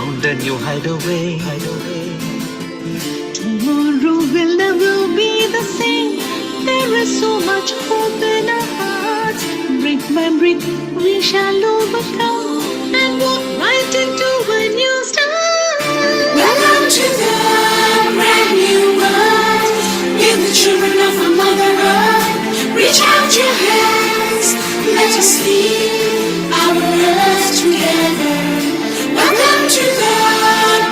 found a new hideaway. Tomorrow will never be the same. There is so much hope in our hearts. Brick by brick, we shall overcome and walk right into a new start. Welcome to the brand new world. Give the children of our Mother Earth. Reach out your hands. Let us lead our earth together. Welcome to the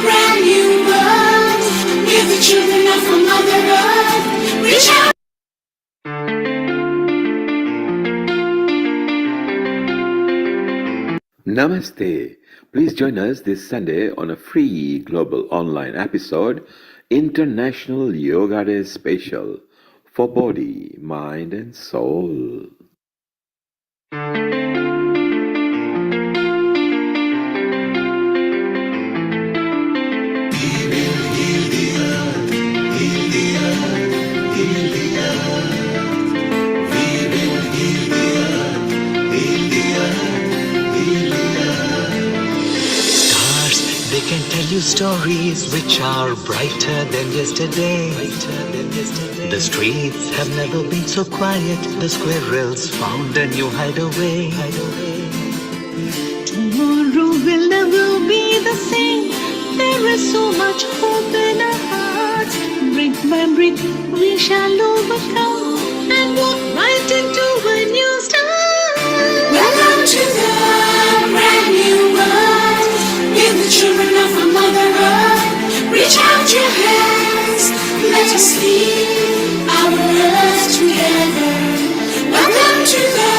brand new world. Give the children of our Mother Earth. Reach out. Namaste. Please join us this Sunday on a free global online episode, International Yoga Day Special for Body, Mind and Soul. They can tell you stories which are brighter than yesterday. The streets have never been so quiet. The squirrels found a new hideaway. Tomorrow will never be the same. There is so much hope in our hearts. Brick by brick, we shall overcome and walk right into a new start. Welcome to the brand new world. Give the children of our Mother Earth. Reach out your hands. Let us lead our earth together. Welcome to the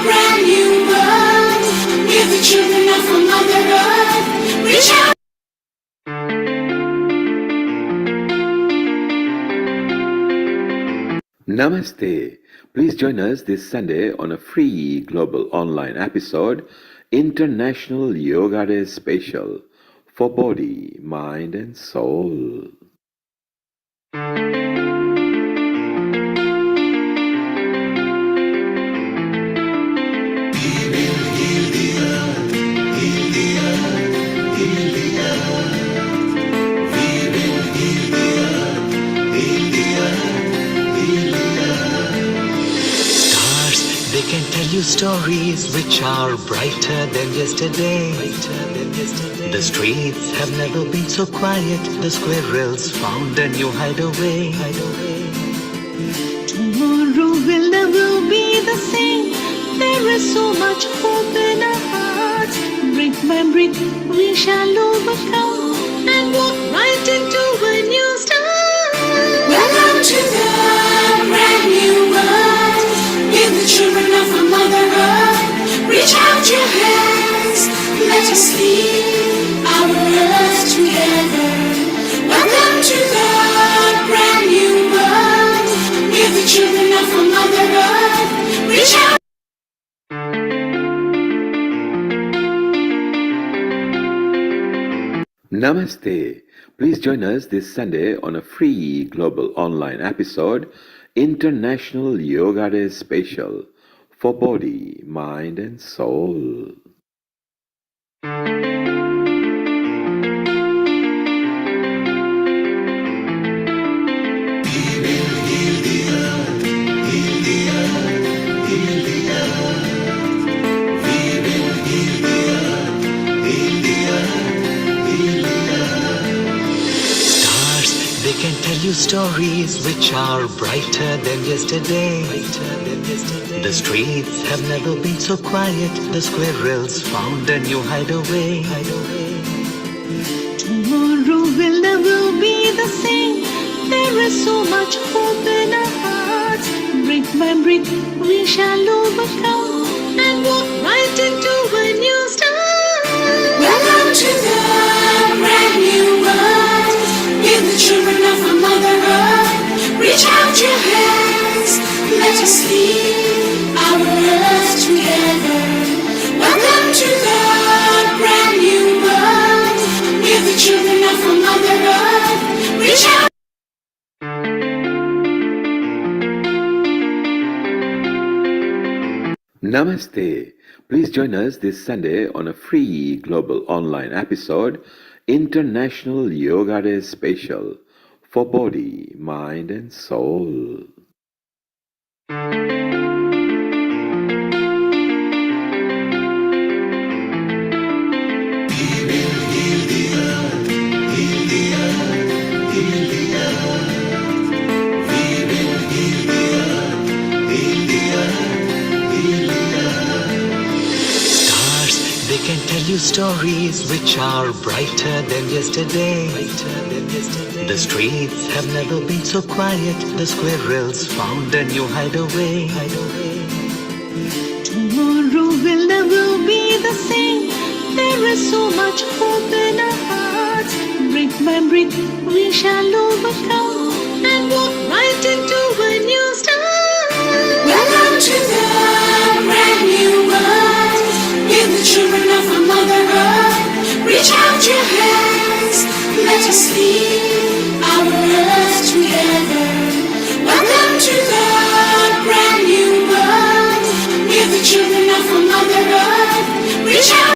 brand new world. Give the children of our Mother Earth. Reach out. Namaste. Please join us this Sunday on a free global online episode, International Yoga Day Special for Body, Mind and Soul. They can tell you stories which are brighter than yesterday. The streets have never been so quiet. The squirrels found a new hideaway. Tomorrow will never be the same. There is so much hope in our hearts. Brick by brick, we shall overcome and walk right into a new start. Welcome to the brand new world. Give the children of our Mother Earth. Reach out your hands. Let us lead our earth together. Welcome to the brand new world. Give the children of our Mother Earth. Reach out. Namaste. Please join us this Sunday on a free global online episode, International Yoga Day Special for Body, Mind and Soul. They can tell you stories which are brighter than yesterday. The streets have never been so quiet. The squirrels found a new hideaway. Tomorrow will never be the same. There is so much hope in our hearts. Brick by brick, we shall overcome and walk right into a new start. Welcome to the brand new world. Give the children of our Mother Earth. Reach out your hands. Let us lead our earth together. Welcome to the brand new world. Give the children of our Mother Earth. Reach out. Namaste. Please join us this Sunday on a free global online episode, International Yoga Day Special, for body, mind and soul. Stars, they can tell you stories which are brighter than yesterday. The streets have never been so quiet. The squirrels found a new hideaway. Tomorrow will never be the same. There is so much hope in our hearts. Brick by brick, we shall overcome and walk right into a new start. Welcome to the brand new world. Give the children of our Mother Earth. Reach out your hands. Let us lead our earth together. Welcome to the brand new world. Give the children of our Mother Earth. Reach out.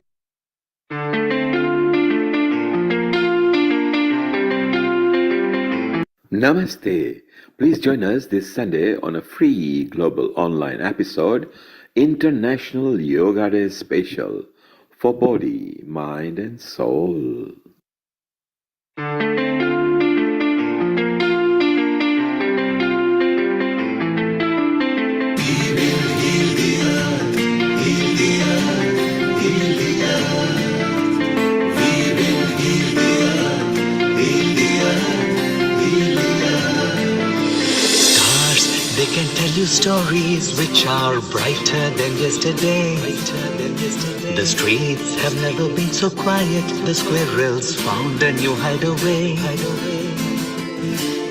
Namaste. Please join us this Sunday on a free global online episode, International Yoga Day Special, for body, mind and soul. Stars, they can tell you stories which are brighter than yesterday. The streets have never been so quiet. The squirrels found a new hideaway.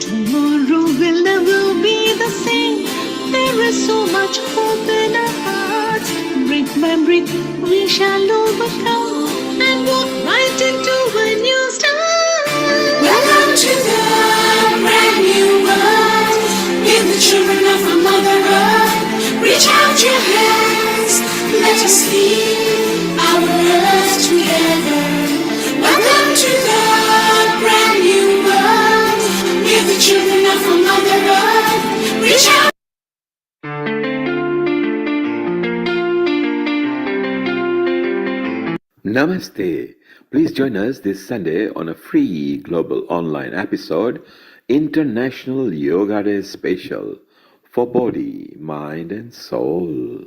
Tomorrow will never be the same. There is so much hope in our hearts. Brick by brick, we shall overcome and walk right into a new start. Welcome to the brand new world. Give the children of our Mother Earth. Reach out your hands. Let us lead our earth together. Welcome to the brand new world. Give the children of our Mother Earth. Reach out. Namaste. Please join us this Sunday on a free global online episode, International Yoga Day Special, for body, mind and soul.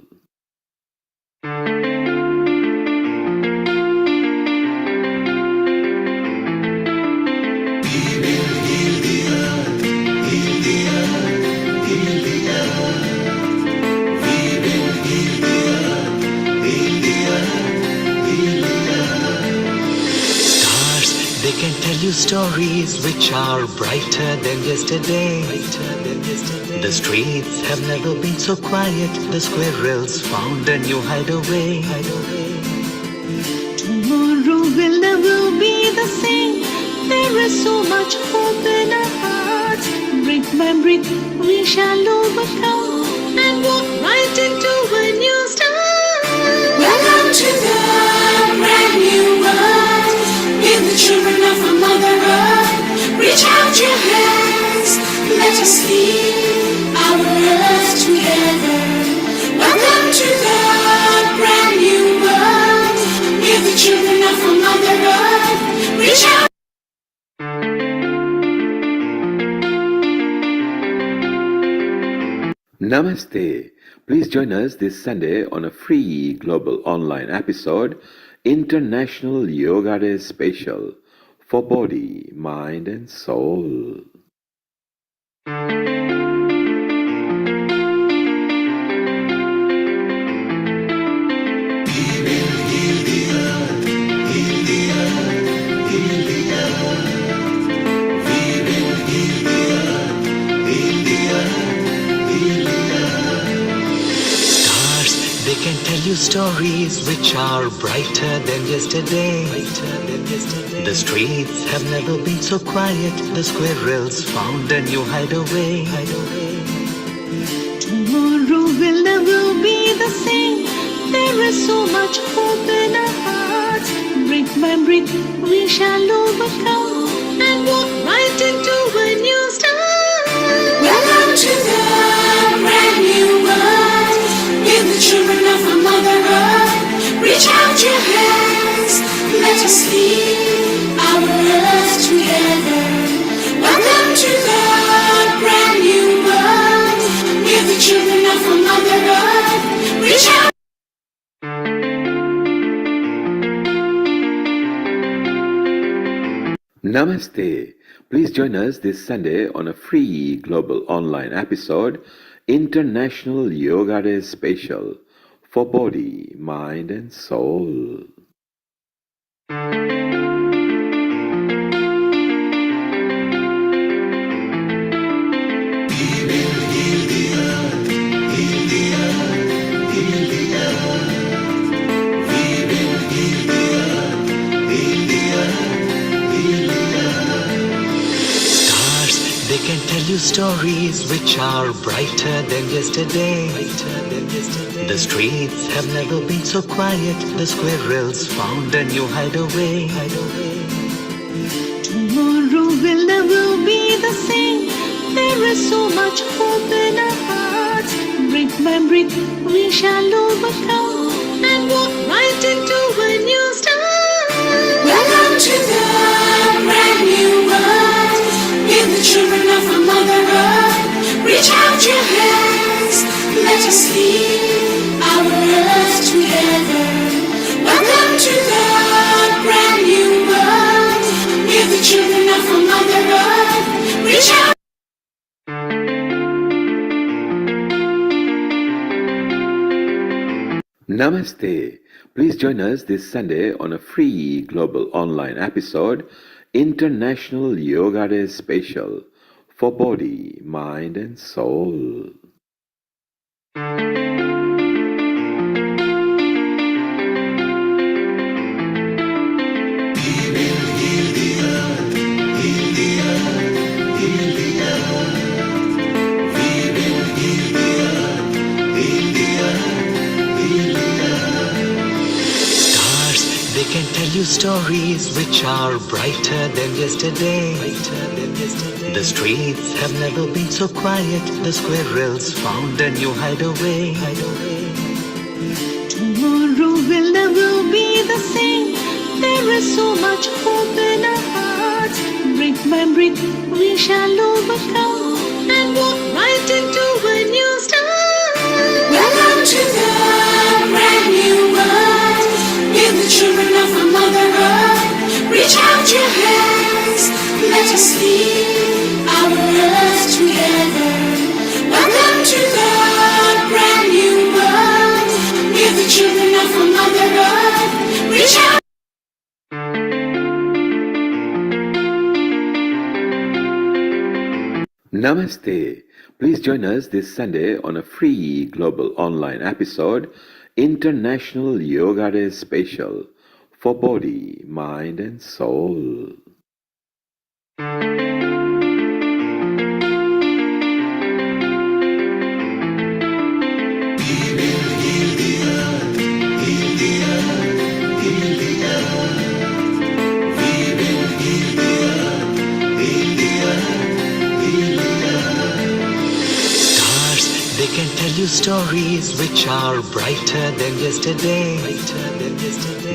Stars, they can tell you stories which are brighter than yesterday. The streets have never been so quiet. The squirrels found a new hideaway. Tomorrow will never be the same. There is so much hope in our hearts. Brick by brick, we shall overcome and walk right into a new start. Welcome to the brand new world. Give the children of our Mother Earth. Reach out your hands. Let us lead our earth together. Welcome to the brand new world. Give the children of our Mother Earth. Reach out. Namaste. Please join us this Sunday on a free global online episode, International Yoga Day Special, for body, mind and soul. Stars, they can tell you stories which are brighter than yesterday. The streets have never been so quiet. The squirrels found a new hideaway. Tomorrow will never be the same. There is so much hope in our hearts. Brick by brick, we shall overcome and walk right into a new start. Welcome to the brand new world. Give the children of our Mother Earth. Reach out your hands. Let us lead our earth together. Welcome to the brand new world. Give the children of our Mother Earth. Reach out. Namaste. Please join us this Sunday on a free global online episode, International Yoga Day Special for Body, Mind and Soul. They can tell you stories which are brighter than yesterday. The streets have never been so quiet. The squirrels found a new hideaway. Tomorrow will never be the same. There is so much hope in our hearts. Brick by brick, we shall overcome and walk right into a new start. Welcome to the brand new world. Give the children of our Mother Earth. Reach out your hands. Let us lead our earth together. Welcome to the brand new world. Give the children of our Mother Earth. Reach out. Namaste. Please join us this Sunday on a free global online episode, International Yoga Day Special for Body, Mind and Soul. They can tell you stories which are brighter than yesterday. The streets have never been so quiet. The squirrels found a new hideaway. Tomorrow will never be the same. There is so much hope in our hearts. Brick by brick, we shall overcome and walk right into a new start. Welcome to the brand new world. Give the children of our Mother Earth. Reach out your hands. Let us lead our earth together. Welcome to the brand new world. Give the children of our Mother Earth. Reach out. Namaste. Please join us this Sunday on a free global online episode, International Yoga Day Special for Body, Mind and Soul. They can tell you stories which are brighter than yesterday.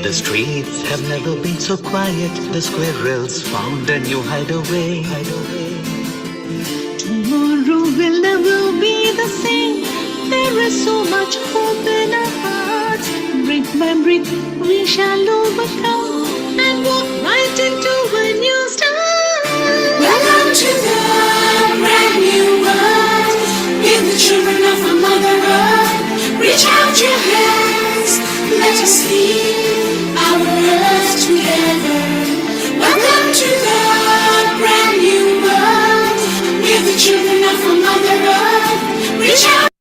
The streets have never been so quiet. The squirrels found a new hideaway. Tomorrow will never be the same. There is so much hope in our hearts. Brick by brick, we shall overcome and walk right into a new start. Welcome to the brand new world. Give the children of our Mother Earth. Reach out your hands. Let us lead our earth together. Welcome to the brand new world. Give the children of our Mother Earth. Reach out.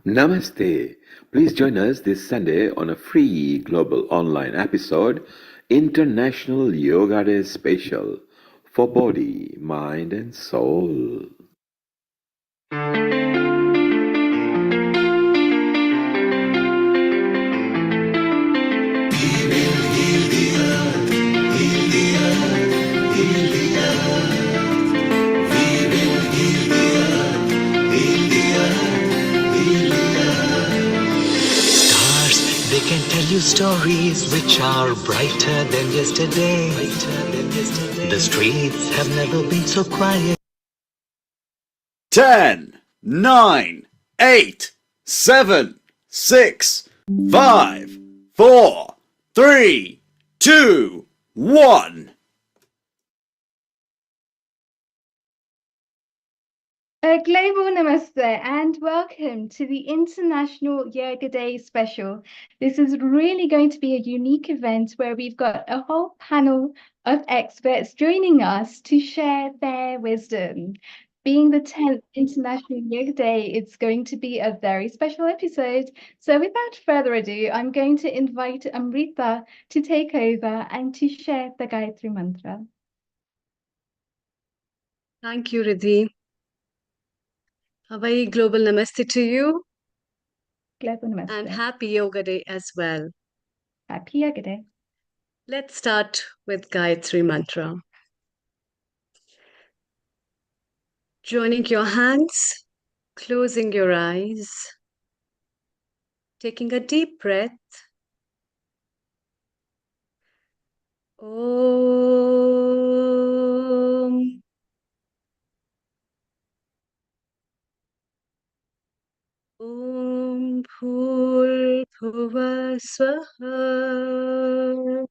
Namaste. Please join us this Sunday on a free global online episode, International Yoga Day Special for Body, Mind and Soul. Stars, they can tell you stories which are brighter than yesterday. The streets have never been so quiet. 10, 9, 8, 7, 6, 5, 4, 3, 2, 1. A global namaste and welcome to the International Yoga Day special. This is really going to be a unique event where we've got a whole panel of experts joining us to share their wisdom. Being the 10th International Yoga Day, it's going to be a very special episode. So without further ado, I'm going to invite Amrita to take over and to share the Gayatri Mantra. Thank you, Riddhi. A very global namaste to you Global namaste. and happy Yoga Day as well. Happy Yoga Day. Let's start with Gayatri Mantra. Joining your hands, closing your eyes, taking a deep breath. Om. Om Bhul Bhuva Swaha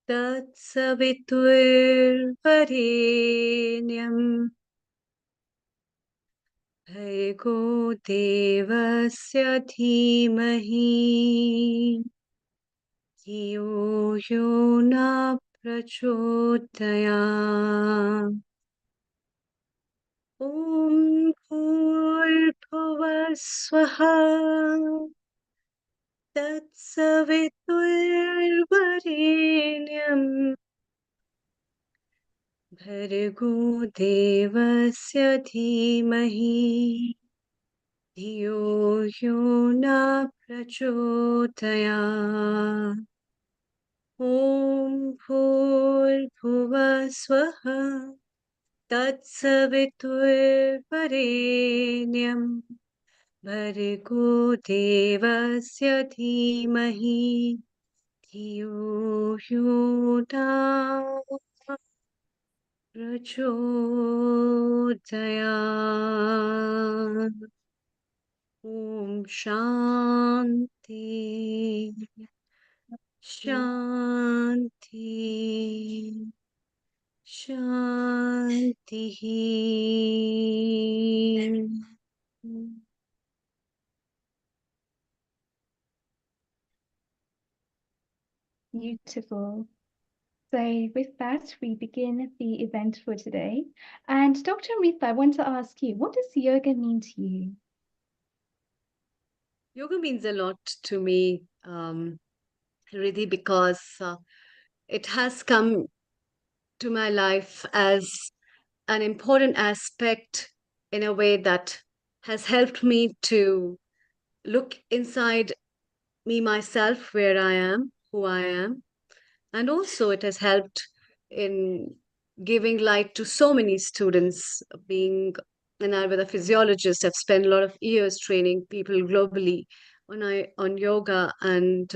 Tatsaviturvarenyam Bhargo Devasya Dhimahi धियो यो न प्रचोदयात् ॐ भूर्भुवः स्वः तत्सवितुर्वरेण्यं भर्गो देवस्य धीमहि धियो यो न प्रचोदयात् ॐ भूर्भुवः स्वः तत्सवितुर्वरेण्यं भर्गो देवस्य धीमहि धियो यो न प्रचोदयात् ॐ शान्ति शान्ति शान्तिः Beautiful. So with that, we begin the event for today. And Dr. Amrita, I want to ask you, what does yoga mean to you? Yoga means a lot to me, Riddhi, because it has come to my life as an important aspect in a way that has helped me to look inside me, myself, where I am, who I am. And also, it has helped in giving light to so many students. Being an Ayurveda physiologist, I've spent a lot of years training people globally on yoga and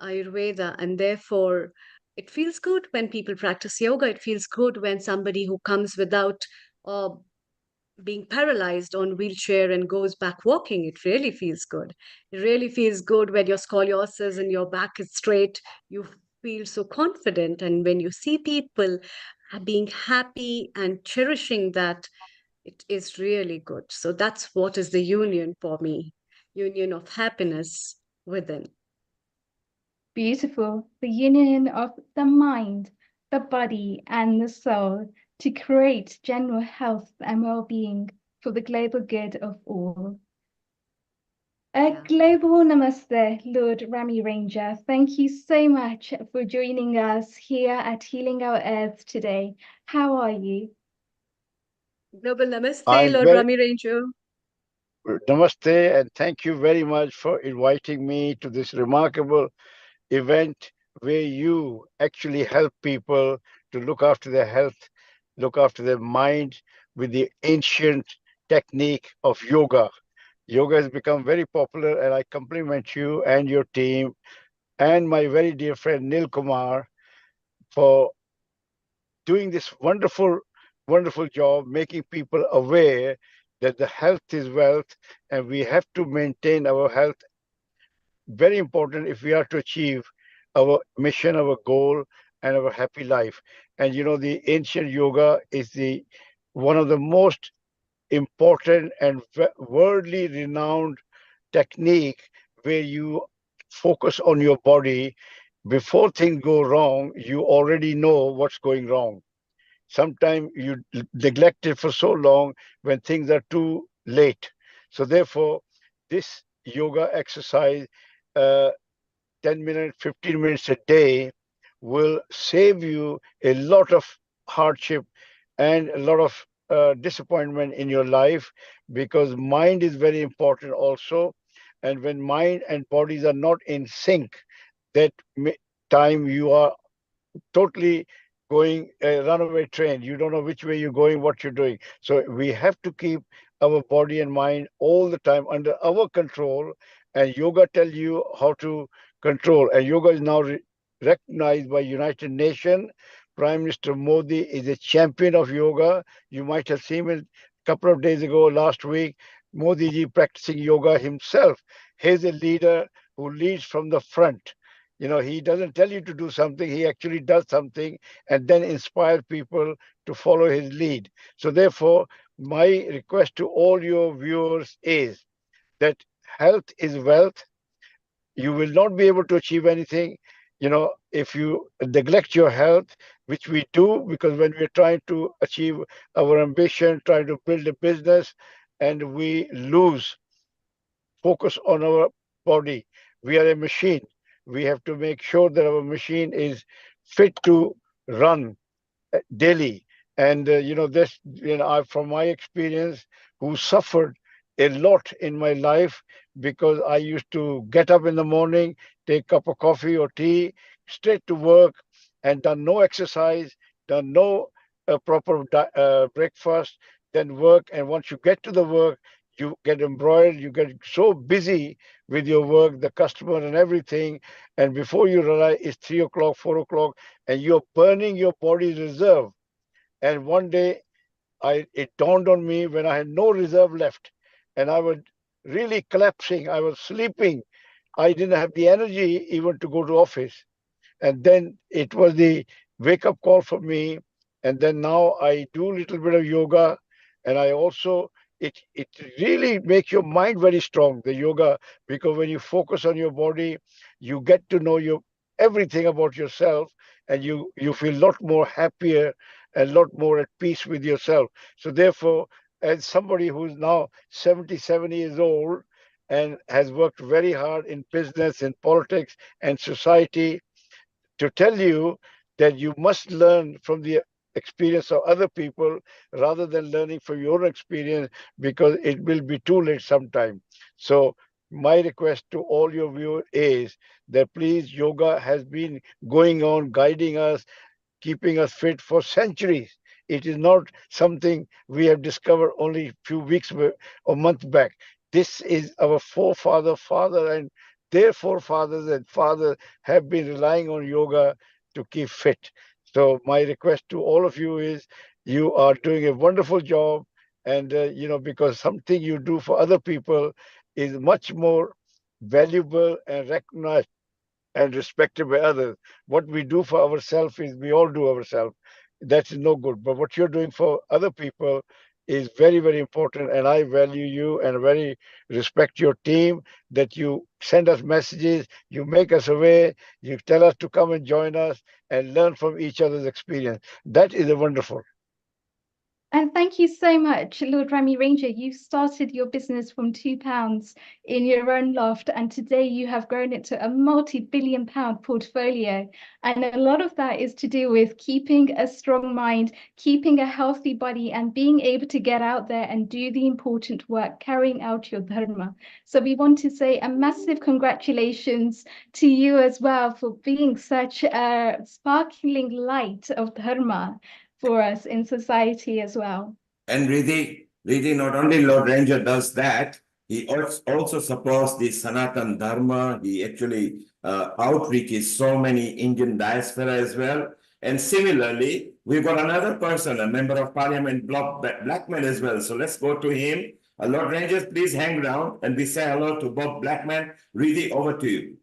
Ayurveda, and therefore it feels good when people practice yoga. It feels good when somebody who comes without uh, being paralyzed on wheelchair and goes back walking. It really feels good. It really feels good when your scoliosis and your back is straight. You feel so confident, and when you see people being happy and cherishing that, it is really good. So that's what is the union for me, union of happiness within. Beautiful. The union of the mind, the body, and the soul to create general health and well-being for the global good of all. A Yeah. global namaste, Lord Rami Ranger. Thank you so much for joining us here at Healing Our Earth today. How are you? Global Namaste, I'm Lord very Rami Ranger. namaste and thank you very much for inviting me to this remarkable event where you actually help people to look after their health, look after their mind with the ancient technique of yoga. Yoga has become very popular, and I compliment you and your team and my very dear friend Nil Kumar for doing this wonderful, wonderful job, making people aware that the health is wealth and we have to maintain our health. Very important if we are to achieve our mission, our goal, and our happy life. And you know, the ancient yoga is the one of the most important and worldly renowned technique where you focus on your body before things go wrong. You already know what's going wrong. Sometimes you neglect it for so long when things are too late. So therefore, this yoga exercise, uh, 10 minutes, 15 minutes a day, will save you a lot of hardship and a lot of disappointment in your life, because mind is very important also. And when mind and bodies are not in sync, that time you are totally going a runaway train. You don't know which way you're going, what you're doing. So we have to keep our body and mind all the time under our control. And yoga tell you how to control. And yoga is now recognized by United Nations. Prime Minister Modi is a champion of yoga. You might have seen him a couple of days ago, last week, Modi ji practicing yoga himself. He's a leader who leads from the front. You know, he doesn't tell you to do something, he actually does something and then inspire people to follow his lead. So, therefore, my request to all your viewers is that health is wealth. You will not be able to achieve anything, you know, if you neglect your health, which we do, because when we're trying to achieve our ambition, trying to build a business, and we lose focus on our body. We are a machine. We have to make sure that our machine is fit to run daily. And you know, this, you know, from my experience, who suffered a lot in my life, because I used to get up in the morning, take a cup of coffee or tea, straight to work, and done no exercise, done no proper breakfast, then work. And once you get to the work, you get embroiled, you get so busy with your work, the customer and everything, and before you realize it's 3 o'clock, 4 o'clock, and you're burning your body's reserve. And one day, it dawned on me when I had no reserve left, and I was really collapsing. I was sleeping. I didn't have the energy even to go to office. And then it was the wake up call for me. And then now I do a little bit of yoga, and I also, it really makes your mind very strong, the yoga, because when you focus on your body, you get to know your everything about yourself, and you feel a lot more happier and a lot more at peace with yourself. So therefore, as somebody who's now 77 years old and has worked very hard in business, in politics and society, to tell you that you must learn from the experience of other people rather than learning from your experience, because it will be too late sometime. So my request to all your viewers is that please, yoga has been going on, guiding us, keeping us fit for centuries. It is not something we have discovered only a few weeks or months back. This is our forefather, father, and their forefathers and fathers have been relying on yoga to keep fit. So my request to all of you is, you are doing a wonderful job, and you know, because something you do for other people is much more valuable and recognized and respected by others. What we do for ourselves is we all do ourselves. That's no good. But what you're doing for other people is very, very important. And I value you and very respect your team, that you send us messages, you make us aware, you tell us to come and join us and learn from each other's experience. That is a wonderful. And thank you so much, Lord Rami Ranger. You started your business from £2 in your own loft, and today you have grown it to a multi-billion pound portfolio. And a lot of that is to do with keeping a strong mind, keeping a healthy body, and being able to get out there and do the important work, carrying out your dharma. So we want to say a massive congratulations to you as well for being such a sparkling light of dharma for us in society as well. And Riddhi, not only Lord Ranger does that, he also supports the Sanatan Dharma. He actually outreaches so many Indian diaspora as well. And similarly, we've got another person, a member of parliament, Bob Blackman as well. So let's go to him. Lord Rangers, please hang around and we say hello to Bob Blackman. Riddhi, over to you.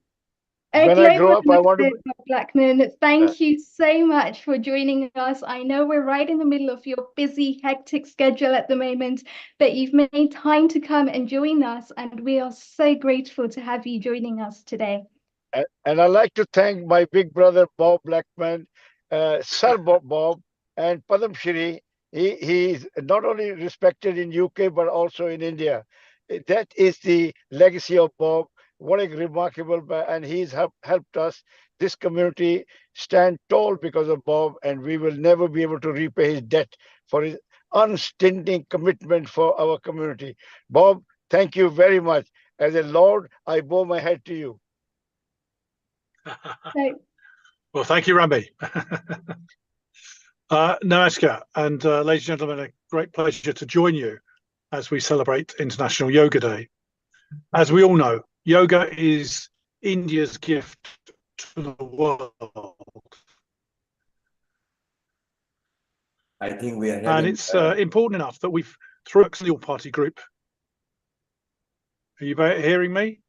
When I grow up, I want to. Bob Blackman, thank you so much for joining us. I know we're right in the middle of your busy, hectic schedule at the moment, but you've made time to come and join us, and we are so grateful to have you joining us today. And I'd like to thank my big brother, Bob Blackman, Sir Bob, and Padam Shri. He's not only respected in UK, but also in India. That is the legacy of Bob. What a remarkable, and he's helped us, this community, stand tall because of Bob, and we will never be able to repay his debt for his unstinting commitment for our community. Bob, thank you very much. As a Lord, I bow my head to you. Well, thank you, Rami. Namaskar, and ladies and gentlemen, a great pleasure to join you as we celebrate International Yoga Day. As we all know, yoga is India's gift to the world. I think we are having, and it's important enough that we've, through the all-party group. Are you hearing me?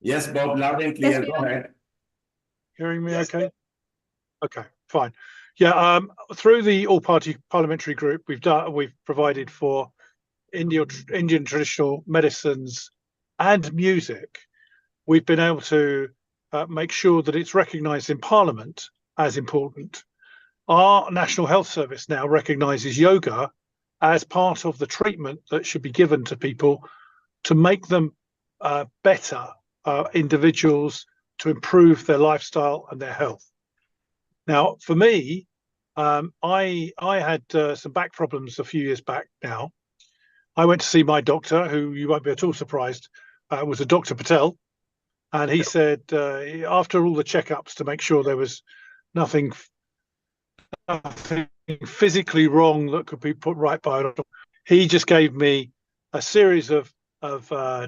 Yes, Bob, loud and clear. Go ahead. Hearing me? Yes. Okay. Okay, fine. Yeah, through the all-party parliamentary group, we've provided for Indian traditional medicines and music. We've been able to make sure that it's recognised in Parliament as important. Our National Health Service now recognises yoga as part of the treatment that should be given to people to make them better individuals, to improve their lifestyle and their health. Now, for me, I had some back problems a few years back now. I went to see my doctor, who you won't be at all surprised, was a Dr. Patel. And he said, after all the checkups to make sure there was nothing physically wrong that could be put right by a doctor, he just gave me a series of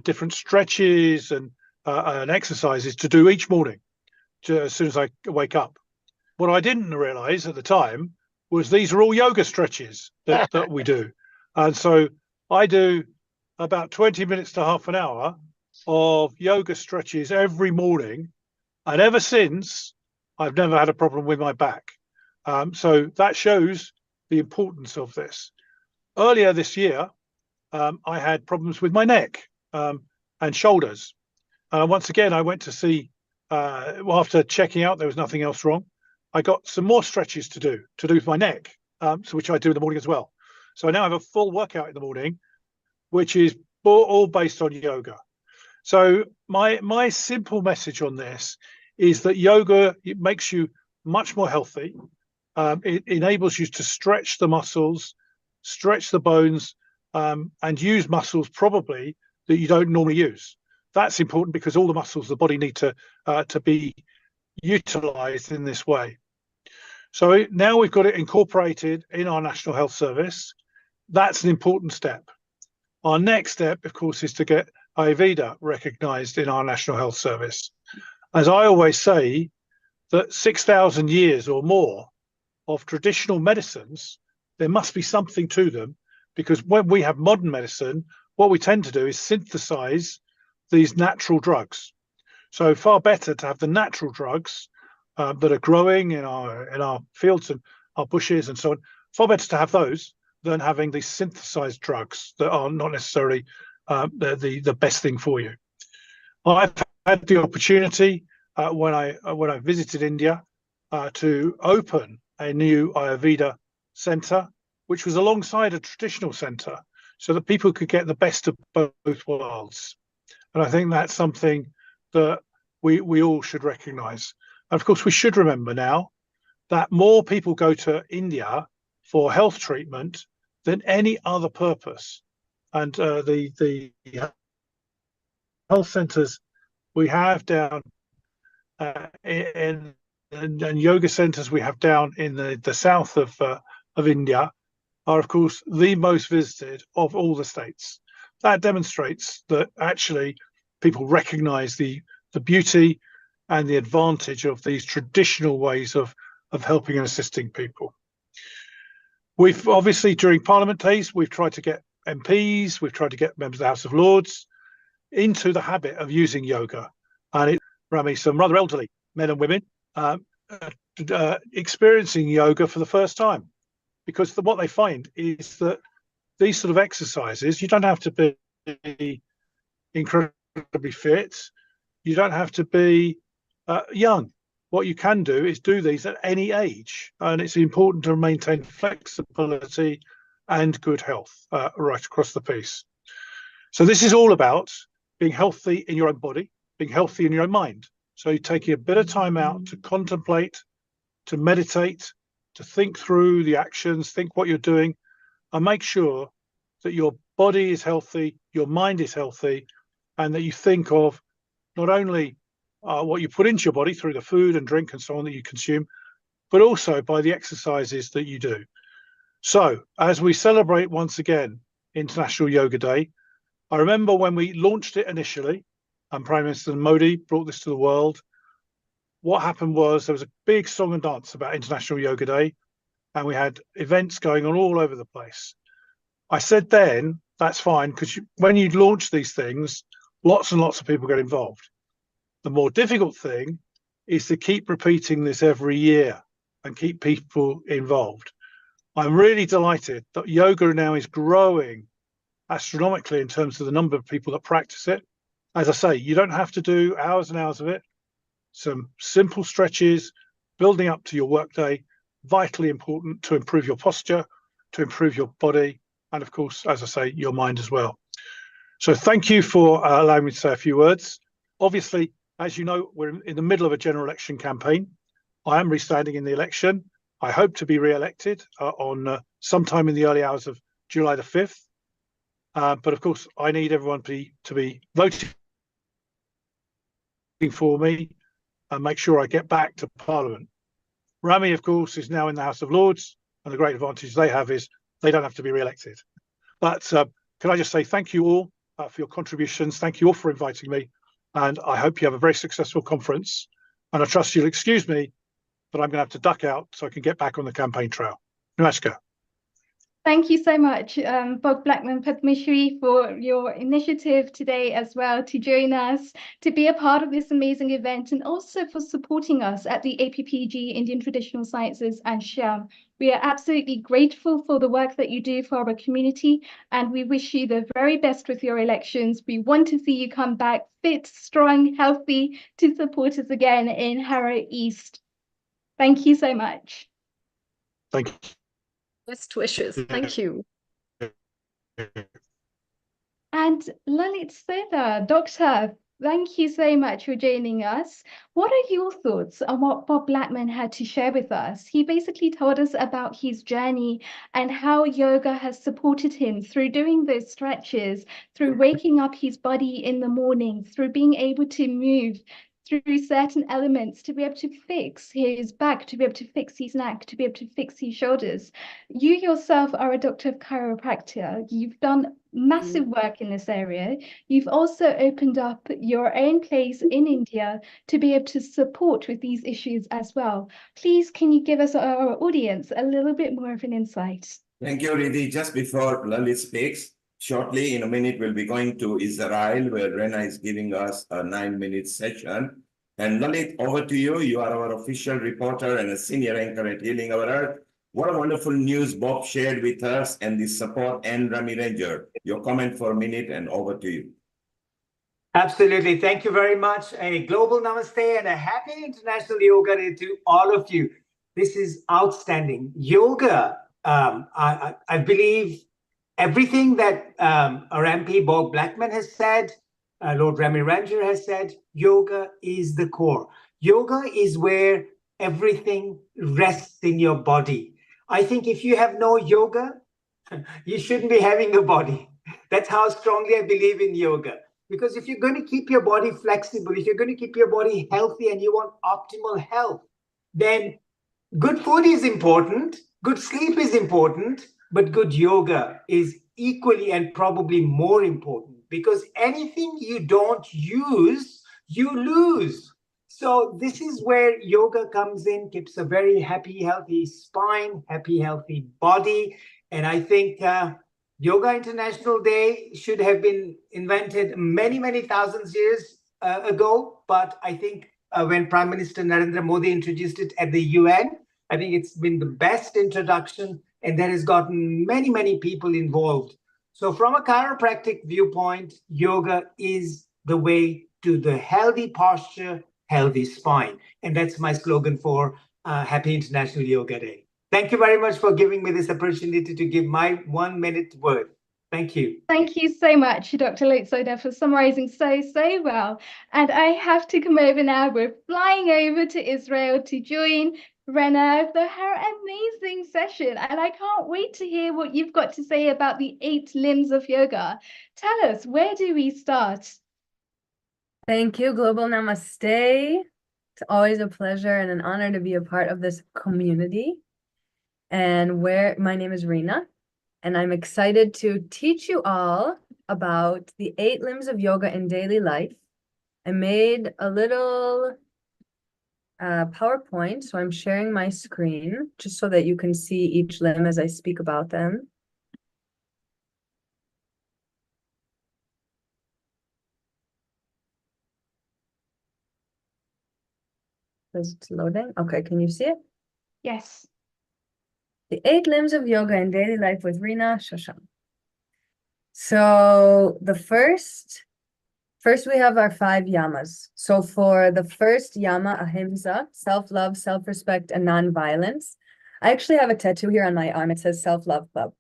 different stretches and exercises to do each morning as soon as I wake up. What I didn't realize at the time was these are all yoga stretches that we do. And so I do about 20 minutes to half an hour of yoga stretches every morning. And ever since, I've never had a problem with my back. So that shows the importance of this. Earlier this year, I had problems with my neck and shoulders. Once again, I went to see, after checking out there was nothing else wrong, I got some more stretches to do with my neck, which I do in the morning as well. So I now have a full workout in the morning, which is all based on yoga. So my simple message on this is that yoga, it makes you much more healthy. It enables you to stretch the muscles, stretch the bones, and use muscles probably that you don't normally use. That's important because all the muscles of the body need to be utilized in this way. So now we've got it incorporated in our National Health Service. That's an important step. Our next step, of course, is to get Ayurveda recognized in our National Health Service. As I always say, that 6,000 years or more of traditional medicines, there must be something to them, because when we have modern medicine, what we tend to do is synthesize these natural drugs. So far better to have the natural drugs that are growing in our fields and our bushes and so on. Far better to have those than having these synthesized drugs that are not necessarily the best thing for you. I've had the opportunity when I visited India to open a new Ayurveda center which was alongside a traditional centre, so that people could get the best of both worlds. And I think that's something that we all should recognise. And of course, we should remember now that more people go to India for health treatment than any other purpose. And the health centres we have down and yoga centres we have down in the south of India are, of course, the most visited of all the states. That demonstrates that actually people recognise the beauty and the advantage of these traditional ways of helping and assisting people. We've obviously, during Parliament days, we've tried to get MPs, we've tried to get members of the House of Lords into the habit of using yoga. And it, Rami, some rather elderly men and women experiencing yoga for the first time. Because what they find is that these sort of exercises, you don't have to be incredibly fit. You don't have to be young. What you can do is do these at any age. And it's important to maintain flexibility and good health right across the piece. So this is all about being healthy in your own body, being healthy in your own mind. So you're taking a bit of time out to contemplate, to meditate, to think through the actions, think what you're doing, and make sure that your body is healthy, your mind is healthy, and that you think of not only what you put into your body through the food and drink and so on that you consume, but also by the exercises that you do. So as we celebrate once again International Yoga Day, I remember when we launched it initially, and Prime Minister Modi brought this to the world, what happened was there was a big song and dance about International Yoga Day, and we had events going on all over the place. I said then, that's fine, because when you launch these things, lots and lots of people get involved. The more difficult thing is to keep repeating this every year and keep people involved. I'm really delighted that yoga now is growing astronomically in terms of the number of people that practice it. As I say, you don't have to do hours and hours of it. Some simple stretches, building up to your workday, vitally important to improve your posture, to improve your body, and of course, as I say, your mind as well. So thank you for allowing me to say a few words. Obviously, as you know, we're in the middle of a general election campaign. I am restanding in the election. I hope to be re-elected on sometime in the early hours of July the 5th. But of course, I need everyone to be voting for me and make sure I get back to Parliament. Rami, of course, is now in the House of Lords, and the great advantage they have is they don't have to be re-elected. But can I just say thank you all for your contributions. Thank you all for inviting me. And I hope you have a very successful conference. And I trust you'll excuse me, but I'm going to have to duck out so I can get back on the campaign trail. Namaskar. Thank you so much, Bob Blackman Padmashri, for your initiative today as well to join us, to be a part of this amazing event, and also for supporting us at the APPG Indian Traditional Sciences and SHAM. We are absolutely grateful for the work that you do for our community, and we wish you the very best with your elections. We want to see you come back fit, strong, healthy to support us again in Harrow East. Thank you so much. Thank you. Best wishes. Thank you. And Lalit Sethar, Doctor, thank you so much for joining us. What are your thoughts on what Bob Blackman had to share with us? He basically told us about his journey and how yoga has supported him through doing those stretches, through waking up his body in the morning, through being able to move through certain elements to be able to fix his back, to be able to fix his neck, to be able to fix his shoulders. You yourself are a doctor of chiropractor. You've done massive work in this area. You've also opened up your own place in India to be able to support with these issues as well. Please, can you give us, our audience, a little bit more of an insight? Thank you, Riddhi. Just before Lalit speaks, shortly in a minute, we'll be going to Israel, where Rena is giving us a 9-minute session. And Lalit, over to you. You are our official reporter and a senior anchor at Healing Our Earth. What a wonderful news Bob shared with us and the support and Rami Ranger. Your comment for a minute and over to you. Absolutely. Thank you very much. A global namaste and a happy International Yoga Day to all of you. This is outstanding. Yoga I believe everything that our MP Bob Blackman has said, Lord Remy Ranger has said, yoga is the core. Yoga is where everything rests in your body. I think if you have no yoga, you shouldn't be having a body. That's how strongly I believe in yoga. Because if you're going to keep your body flexible, if you're going to keep your body healthy and you want optimal health, then good food is important, good sleep is important, but good yoga is equally and probably more important, because anything you don't use, you lose. So this is where yoga comes in, keeps a very happy, healthy spine, happy, healthy body. And I think Yoga International Day should have been invented many, many thousands years ago. But I think when Prime Minister Narendra Modi introduced it at the UN, I think it's been the best introduction, and that has gotten many, many people involved. So from a chiropractic viewpoint, yoga is the way to the healthy posture, healthy spine. And that's my slogan for Happy International Yoga Day. Thank you very much for giving me this opportunity to give my 1 minute word. Thank you. Thank you so much, Dr. Lutzoda, for summarizing so well. And I have to come over now. We're flying over to Israel to join Rena for her amazing session. And I can't wait to hear what you've got to say about the 8 limbs of yoga. Tell us, where do we start? Thank you, Global Namaste. It's always a pleasure and an honor to be a part of this community. And my name is Rena, and I'm excited to teach you all about the 8 limbs of yoga in daily life. I made a little PowerPoint, so I'm sharing my screen just so that you can see each limb as I speak about them. Is it loading? Okay, can you see it? Yes. The 8 limbs of yoga in daily life with Rena Shoshan. So the first we have our 5 yamas. So for the first yama, ahimsa, self-love, self-respect, and non-violence. I actually have a tattoo here on my arm. It says self-love club.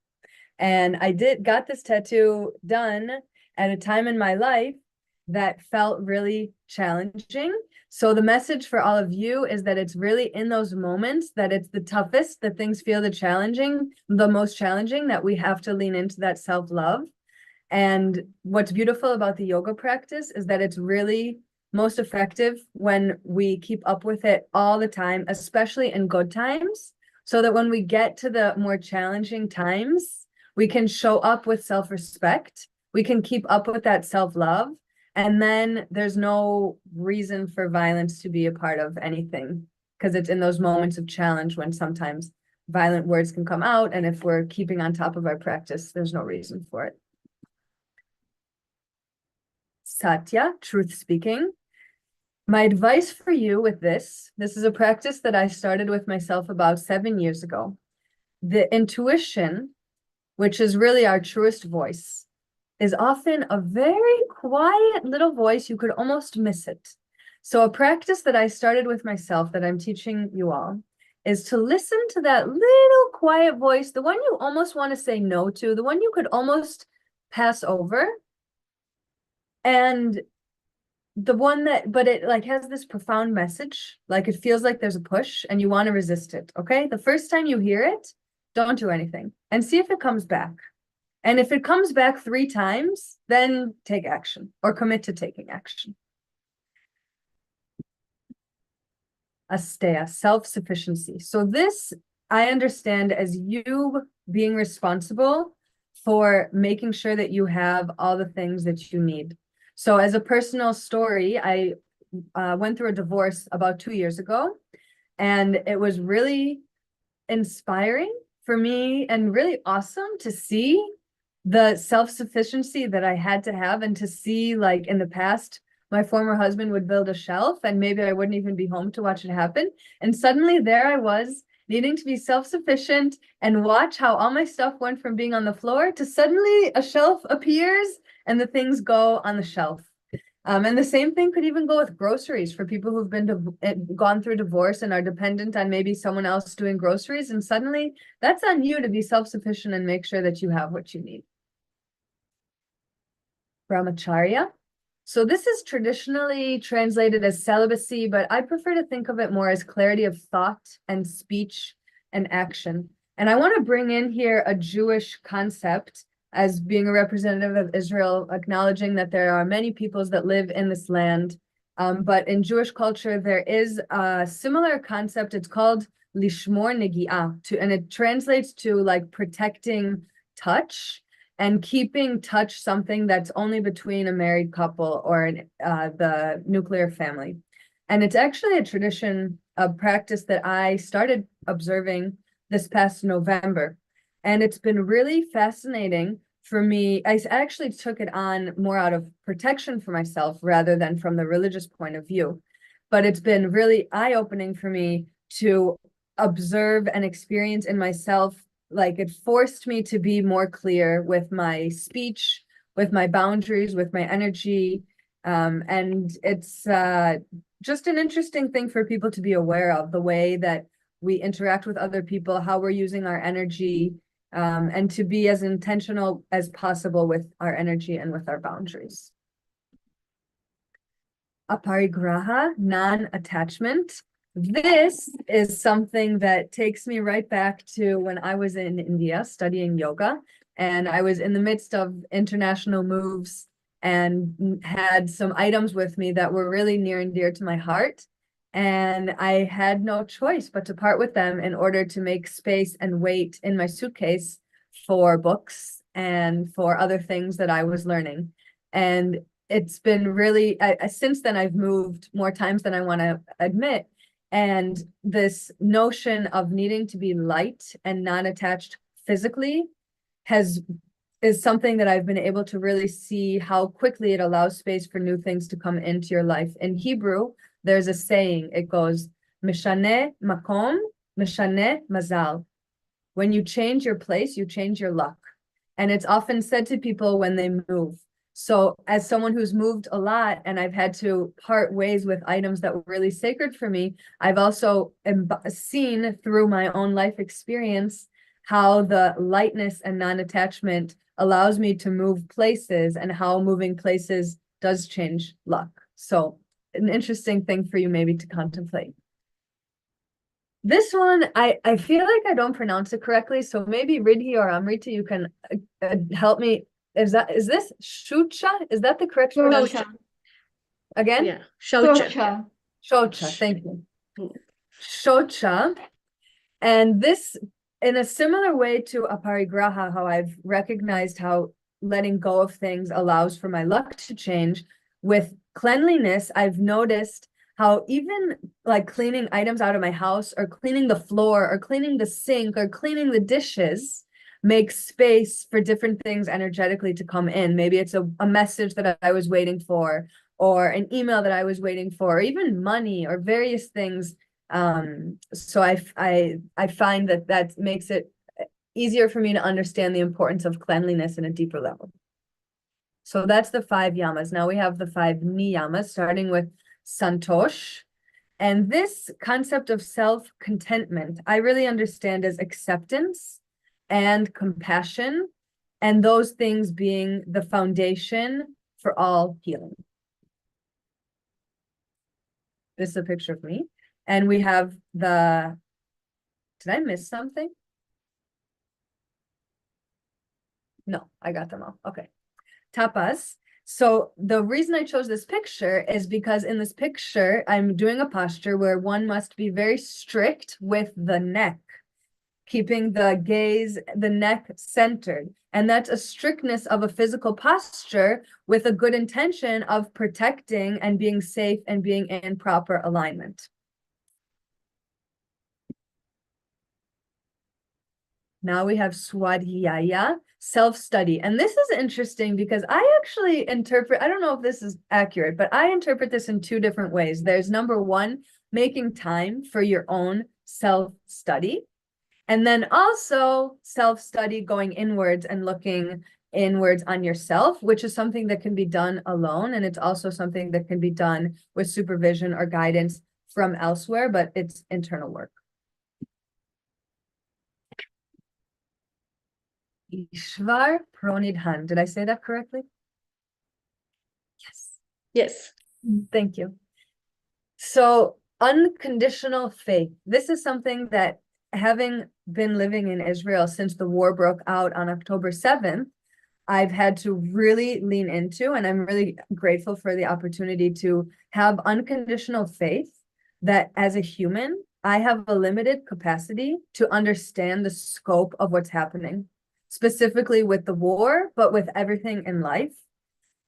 And I got this tattoo done at a time in my life that felt really challenging. So the message for all of you is that it's really in those moments that it's the toughest, that things feel the most challenging, that we have to lean into that self-love. And what's beautiful about the yoga practice is that it's really most effective when we keep up with it all the time, especially in good times, so that when we get to the more challenging times, we can show up with self-respect, we can keep up with that self-love, and then there's no reason for violence to be a part of anything, because it's in those moments of challenge when sometimes violent words can come out, and if we're keeping on top of our practice, there's no reason for it. Satya, truth speaking. My advice for you with this is a practice that I started with myself about 7 years ago. The intuition, which is really our truest voice, is often a very quiet little voice. You could almost miss it. So a practice that I started with myself that I'm teaching you all is to listen to that little quiet voice, the one you almost want to say no to, the one you could almost pass over. And the one but it like has this profound message, like it feels like there's a push and you want to resist it, okay? The first time you hear it, don't do anything and see if it comes back. And if it comes back 3 times, then take action or commit to taking action. Asteya, self-sufficiency. So this I understand as you being responsible for making sure that you have all the things that you need. So as a personal story, I went through a divorce about 2 years ago, and it was really inspiring for me and really awesome to see the self-sufficiency that I had to have, and to see, like, in the past, my former husband would build a shelf and maybe I wouldn't even be home to watch it happen. And suddenly there I was needing to be self-sufficient and watch how all my stuff went from being on the floor to suddenly a shelf appears and the things go on the shelf. And the same thing could even go with groceries for people who've gone through divorce and are dependent on maybe someone else doing groceries. And suddenly that's on you to be self-sufficient and make sure that you have what you need. Brahmacharya. So this is traditionally translated as celibacy, but I prefer to think of it more as clarity of thought and speech and action. And I want to bring in here a Jewish concept as being a representative of Israel, acknowledging that there are many peoples that live in this land. But in Jewish culture, there is a similar concept. It's called lishmor negi'ah, and it translates to like protecting touch and keeping touch something that's only between a married couple or the nuclear family. And it's actually a tradition, a practice that I started observing this past November. And it's been really fascinating for me. I actually took it on more out of protection for myself rather than from the religious point of view. But it's been really eye-opening for me to observe and experience in myself. Like, it forced me to be more clear with my speech, with my boundaries, with my energy. And it's just an interesting thing for people to be aware of, the way that we interact with other people, how we're using our energy, and to be as intentional as possible with our energy and with our boundaries. Aparigraha, non-attachment. This is something that takes me right back to when I was in India studying yoga, and I was in the midst of international moves and had some items with me that were really near and dear to my heart. And I had no choice but to part with them in order to make space and weight in my suitcase for books and for other things that I was learning. And it's been really, since then I've moved more times than I want to admit. And this notion of needing to be light and not attached physically is something that I've been able to really see how quickly it allows space for new things to come into your life. In Hebrew, there's a saying, it goes, Mishaneh makom, mishaneh mazal. When you change your place, you change your luck. And it's often said to people when they move. So as someone who's moved a lot and I've had to part ways with items that were really sacred for me, I've also seen through my own life experience how the lightness and non-attachment allows me to move places and how moving places does change luck. So an interesting thing for you maybe to contemplate. This one, I feel like I don't pronounce it correctly, so maybe Ridhi or Amrita, you can help me. Is this Shucha? Is that the correct pronunciation? Again? Yeah, Shaucha. Shocha, thank you. Shocha. And this, in a similar way to aparigraha, how I've recognized how letting go of things allows for my luck to change, with cleanliness, I've noticed how even like cleaning items out of my house or cleaning the floor or cleaning the sink or cleaning the dishes makes space for different things energetically to come in. Maybe it's a message that I was waiting for, or an email that I was waiting for, or even money or various things. So I find that makes it easier for me to understand the importance of cleanliness in a deeper level. So that's the 5 yamas. Now we have the 5 niyamas, starting with Santosh. And this concept of self-contentment, I really understand as acceptance and compassion, and those things being the foundation for all healing. This is a picture of me. And we have did I miss something? No, I got them all. Okay. Tapas. So the reason I chose this picture is because in this picture, I'm doing a posture where one must be very strict with the neck, keeping the gaze, the neck centered. And that's a strictness of a physical posture with a good intention of protecting and being safe and being in proper alignment. Now we have Swadhyaya, self-study. And this is interesting because I actually interpret, I don't know if this is accurate, but I interpret this in 2 different ways. There's number 1, making time for your own self-study. And then also self-study, going inwards and looking inwards on yourself, which is something that can be done alone. And it's also something that can be done with supervision or guidance from elsewhere, but it's internal work. Ishvar Pronidhan. Did I say that correctly? Yes. Yes. Thank you. So unconditional faith. This is something that, having been living in Israel since the war broke out on October 7th, I've had to really lean into, and I'm really grateful for the opportunity to have unconditional faith that as a human, I have a limited capacity to understand the scope of what's happening, specifically with the war, but with everything in life.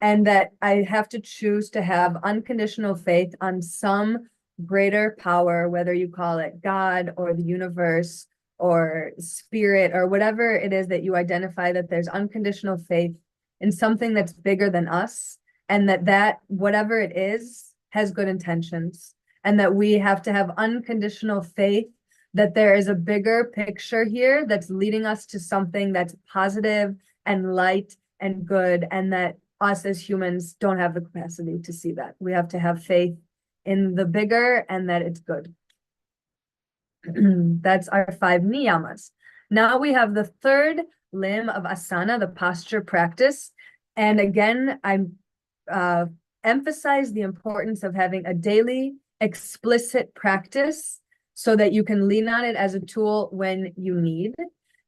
And that I have to choose to have unconditional faith on some greater power, whether you call it God or the universe or spirit or whatever it is that you identify, that there's unconditional faith in something that's bigger than us, and that whatever it is has good intentions, and that we have to have unconditional faith that there is a bigger picture here that's leading us to something that's positive and light and good, and that us as humans don't have the capacity to see that. We have to have faith in the bigger and that it's good. That's our 5 niyamas. Now we have the third limb of asana, the posture practice. And again, I'm emphasize the importance of having a daily explicit practice so that you can lean on it as a tool when you need,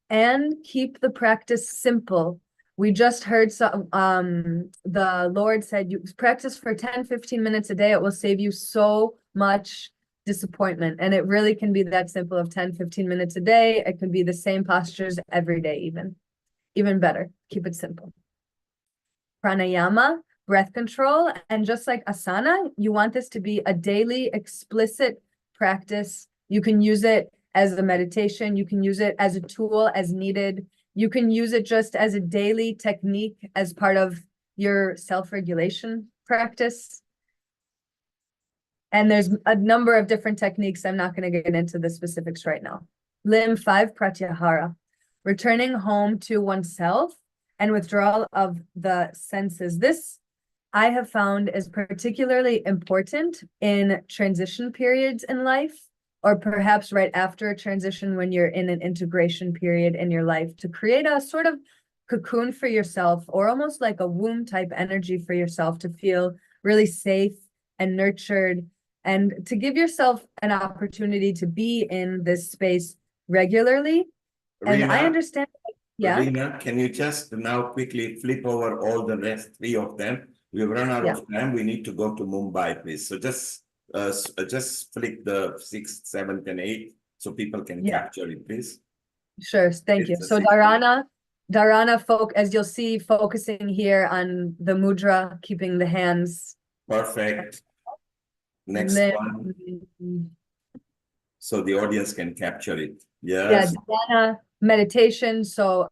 and keep the practice simple. We just heard the Lord said, you practice for 10-15 minutes a day. It will save you so much disappointment. And it really can be that simple, of 10-15 minutes a day. It could be the same postures every day, even better. Keep it simple. Pranayama, breath control. And just like asana, you want this to be a daily explicit practice. You can use it as a meditation. You can use it as a tool as needed. You can use it just as a daily technique as part of your self-regulation practice. And there's a number of different techniques. I'm not going to get into the specifics right now. Limb 5, pratyahara, returning home to oneself and withdrawal of the senses. This I have found is particularly important in transition periods in life, or perhaps right after a transition when you're in an integration period in your life, to create a sort of cocoon for yourself, or almost like a womb type energy for yourself, to feel really safe and nurtured, and to give yourself an opportunity to be in this space regularly. And I understand. Yeah. Rina, can you just now quickly flip over all the rest 3 of them? We've run out of time. We need to go to Mumbai, please. So just flick the 6th, 7th, and 8th so people can capture it, please. Sure, thank you. So Dharana, as you'll see, focusing here on the mudra, keeping the hands. Perfect. Next one. So the audience can capture it. Yes. Yeah, Dharana, meditation. So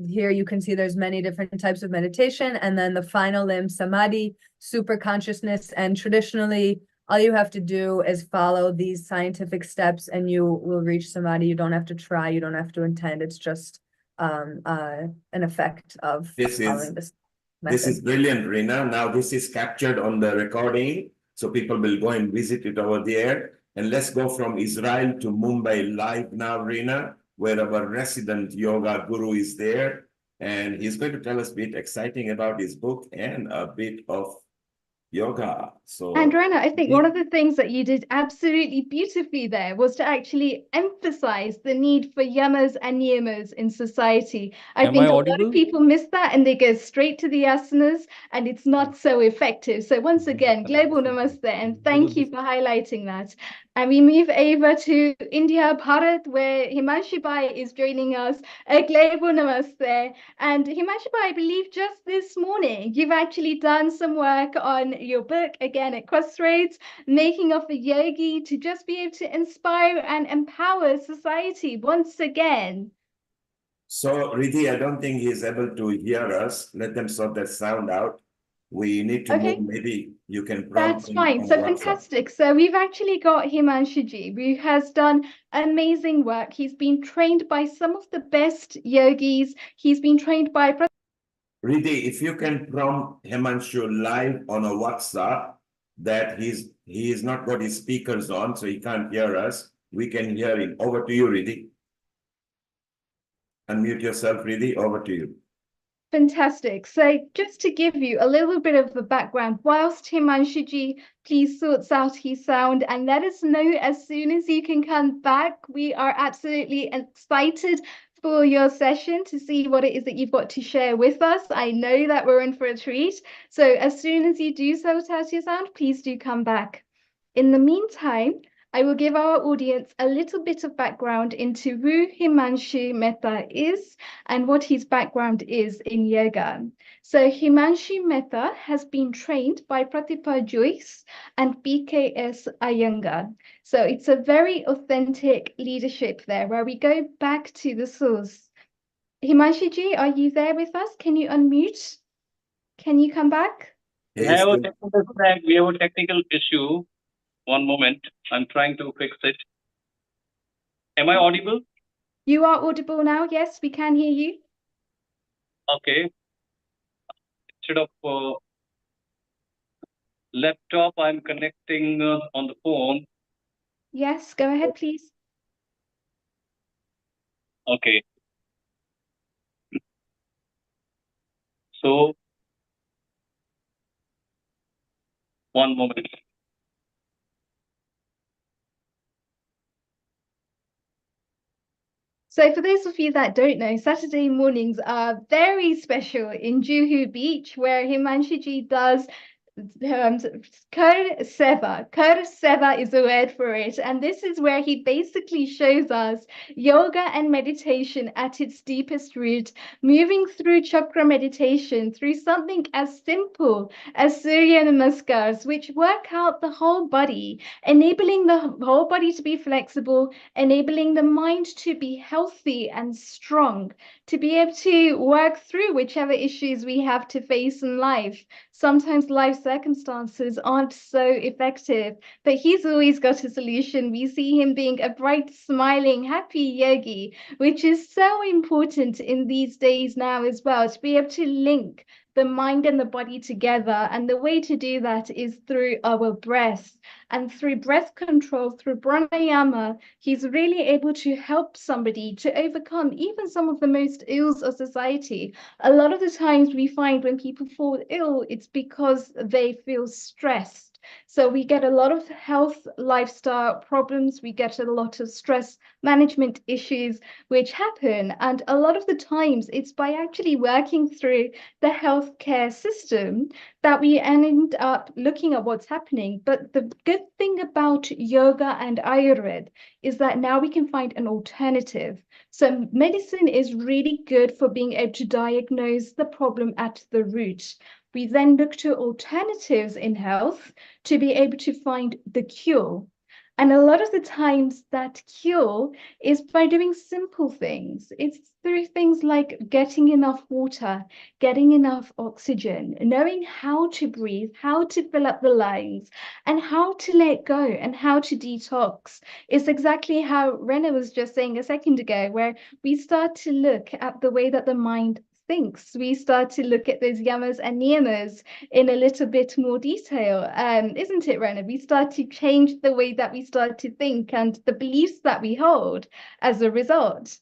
here you can see there's many different types of meditation. And then the final limb, samadhi, super consciousness. And traditionally, all you have to do is follow these scientific steps and you will reach samadhi. You don't have to try, you don't have to intend. It's just an effect of following this method. This is brilliant, Rina. Now this is captured on the recording, so people will go and visit it over there. And let's go from Israel to Mumbai live now, Rina, where our resident yoga guru is there. And he's going to tell us a bit exciting about his book and a bit of yoga. So, and Rana, I think one of the things that you did absolutely beautifully there was to actually emphasize the need for yamas and niyamas in society. I think a lot of people miss that and they go straight to the asanas and it's not so effective. So once again, global namaste and thank you for highlighting that. And we move over to India, Bharat, where Himanshu Bhai is joining us. A global namaste. And Himanshu Bhai, I believe just this morning, you've actually done some work on your book, again at Crossroads, Making of a Yogi, to just be able to inspire and empower society once again. So, Riddhi, I don't think he's able to hear us. Let them sort that sound out. We need to move. Maybe you can prompt. That's fine. So fantastic. So we've actually got Himanshuji, who has done amazing work. He's been trained by some of the best yogis. He's been trained by Riddhi, if you can prompt Himanshu live on a WhatsApp that he is not got his speakers on, so he can't hear us. We can hear him. Over to you, Riddhi. Unmute yourself, Riddhi. Over to you. Fantastic. So just to give you a little bit of the background, whilst Himanshuji please sorts out his sound and let us know as soon as you can come back. We are absolutely excited for your session to see what it is that you've got to share with us. I know that we're in for a treat. So as soon as you do sort out your sound, please do come back. In the meantime, I will give our audience a little bit of background into who Himanshu Mehta is and what his background is in yoga. So Himanshu Mehta has been trained by Pratibha Joyce and BKS Iyengar. So it's a very authentic leadership there where we go back to the source. Himanshu-ji, are you there with us? Can you unmute? Can you come back? We have a technical issue. One moment. I'm trying to fix it. Am I audible? You are audible now. Yes, we can hear you. Okay. Instead of laptop, I'm connecting on the phone. Yes, go ahead, please. Okay. So, one moment. So for those of you that don't know, Saturday mornings are very special in Juhu Beach, where Himanshuji does Kar Seva. Kar Seva is the word for it. And this is where he basically shows us yoga and meditation at its deepest root, moving through chakra meditation, through something as simple as Surya Namaskars, which work out the whole body, enabling the whole body to be flexible, enabling the mind to be healthy and strong, to be able to work through whichever issues we have to face in life. Sometimes life circumstances aren't so effective, but he's always got a solution. We see him being a bright, smiling, happy yogi, which is so important in these days now as well, to be able to link the mind and the body together. And the way to do that is through our breath. And through breath control, through pranayama, he's really able to help somebody to overcome even some of the most ills of society. A lot of the times we find when people fall ill, it's because they feel stressed. So we get a lot of health lifestyle problems. We get a lot of stress management issues which happen. And a lot of the times it's by actually working through the healthcare system that we end up looking at what's happening. But the good thing about yoga and Ayurveda is that now we can find an alternative. So medicine is really good for being able to diagnose the problem at the root. We then look to alternatives in health to be able to find the cure. And a lot of the times that cure is by doing simple things. It's through things like getting enough water, getting enough oxygen, knowing how to breathe, how to fill up the lungs, and how to let go and how to detox. It's exactly how Rena was just saying a second ago, where we start to look at the way that the mind thinks. We start to look at those yamas and niyamas in a little bit more detail, isn't it, Rena? We start to change the way that we start to think and the beliefs that we hold as a result.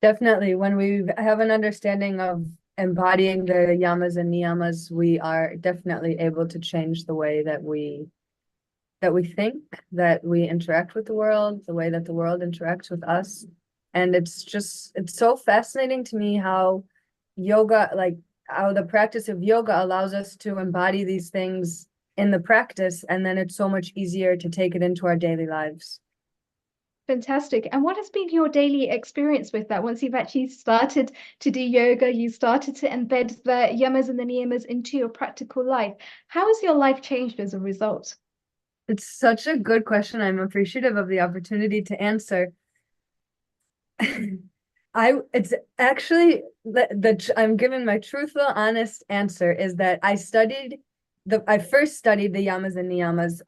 Definitely. When we have an understanding of embodying the yamas and niyamas, we are definitely able to change the way that we think, that we interact with the world, the way that the world interacts with us. And it's so fascinating to me how yoga, like how the practice of yoga allows us to embody these things in the practice, and then it's so much easier to take it into our daily lives. Fantastic. And what has been your daily experience with that? Once you've actually started to do yoga, you started to embed the yamas and the niyamas into your practical life. How has your life changed as a result? It's such a good question. I'm appreciative of the opportunity to answer. It's actually I'm giving my truthful, honest answer is that I first studied the yamas and niyamas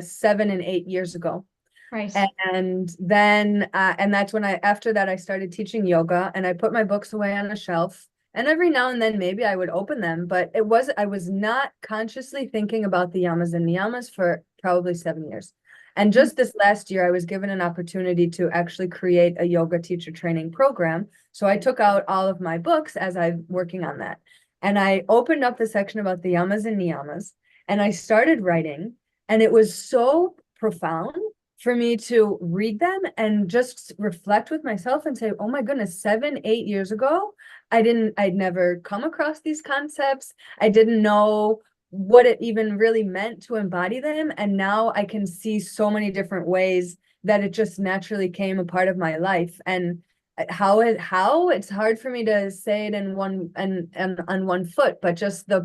7 and 8 years ago. Right. And then and that's when after that I started teaching yoga, and I put my books away on a shelf And every now and then maybe I would open them, but I was not consciously thinking about the yamas and niyamas for probably 7 years. And just this last year, I was given an opportunity to actually create a yoga teacher training program. So I took out all of my books as I'm working on that. And I opened up the section about the yamas and niyamas, and I started writing, and it was so profound for me to read them and just reflect with myself and say, oh my goodness, 7, 8 years ago, I'd never come across these concepts. I didn't know what it even really meant to embody them. And now I can see so many different ways that it just naturally came a part of my life. And how it's hard for me to say it in one and on one foot, but just the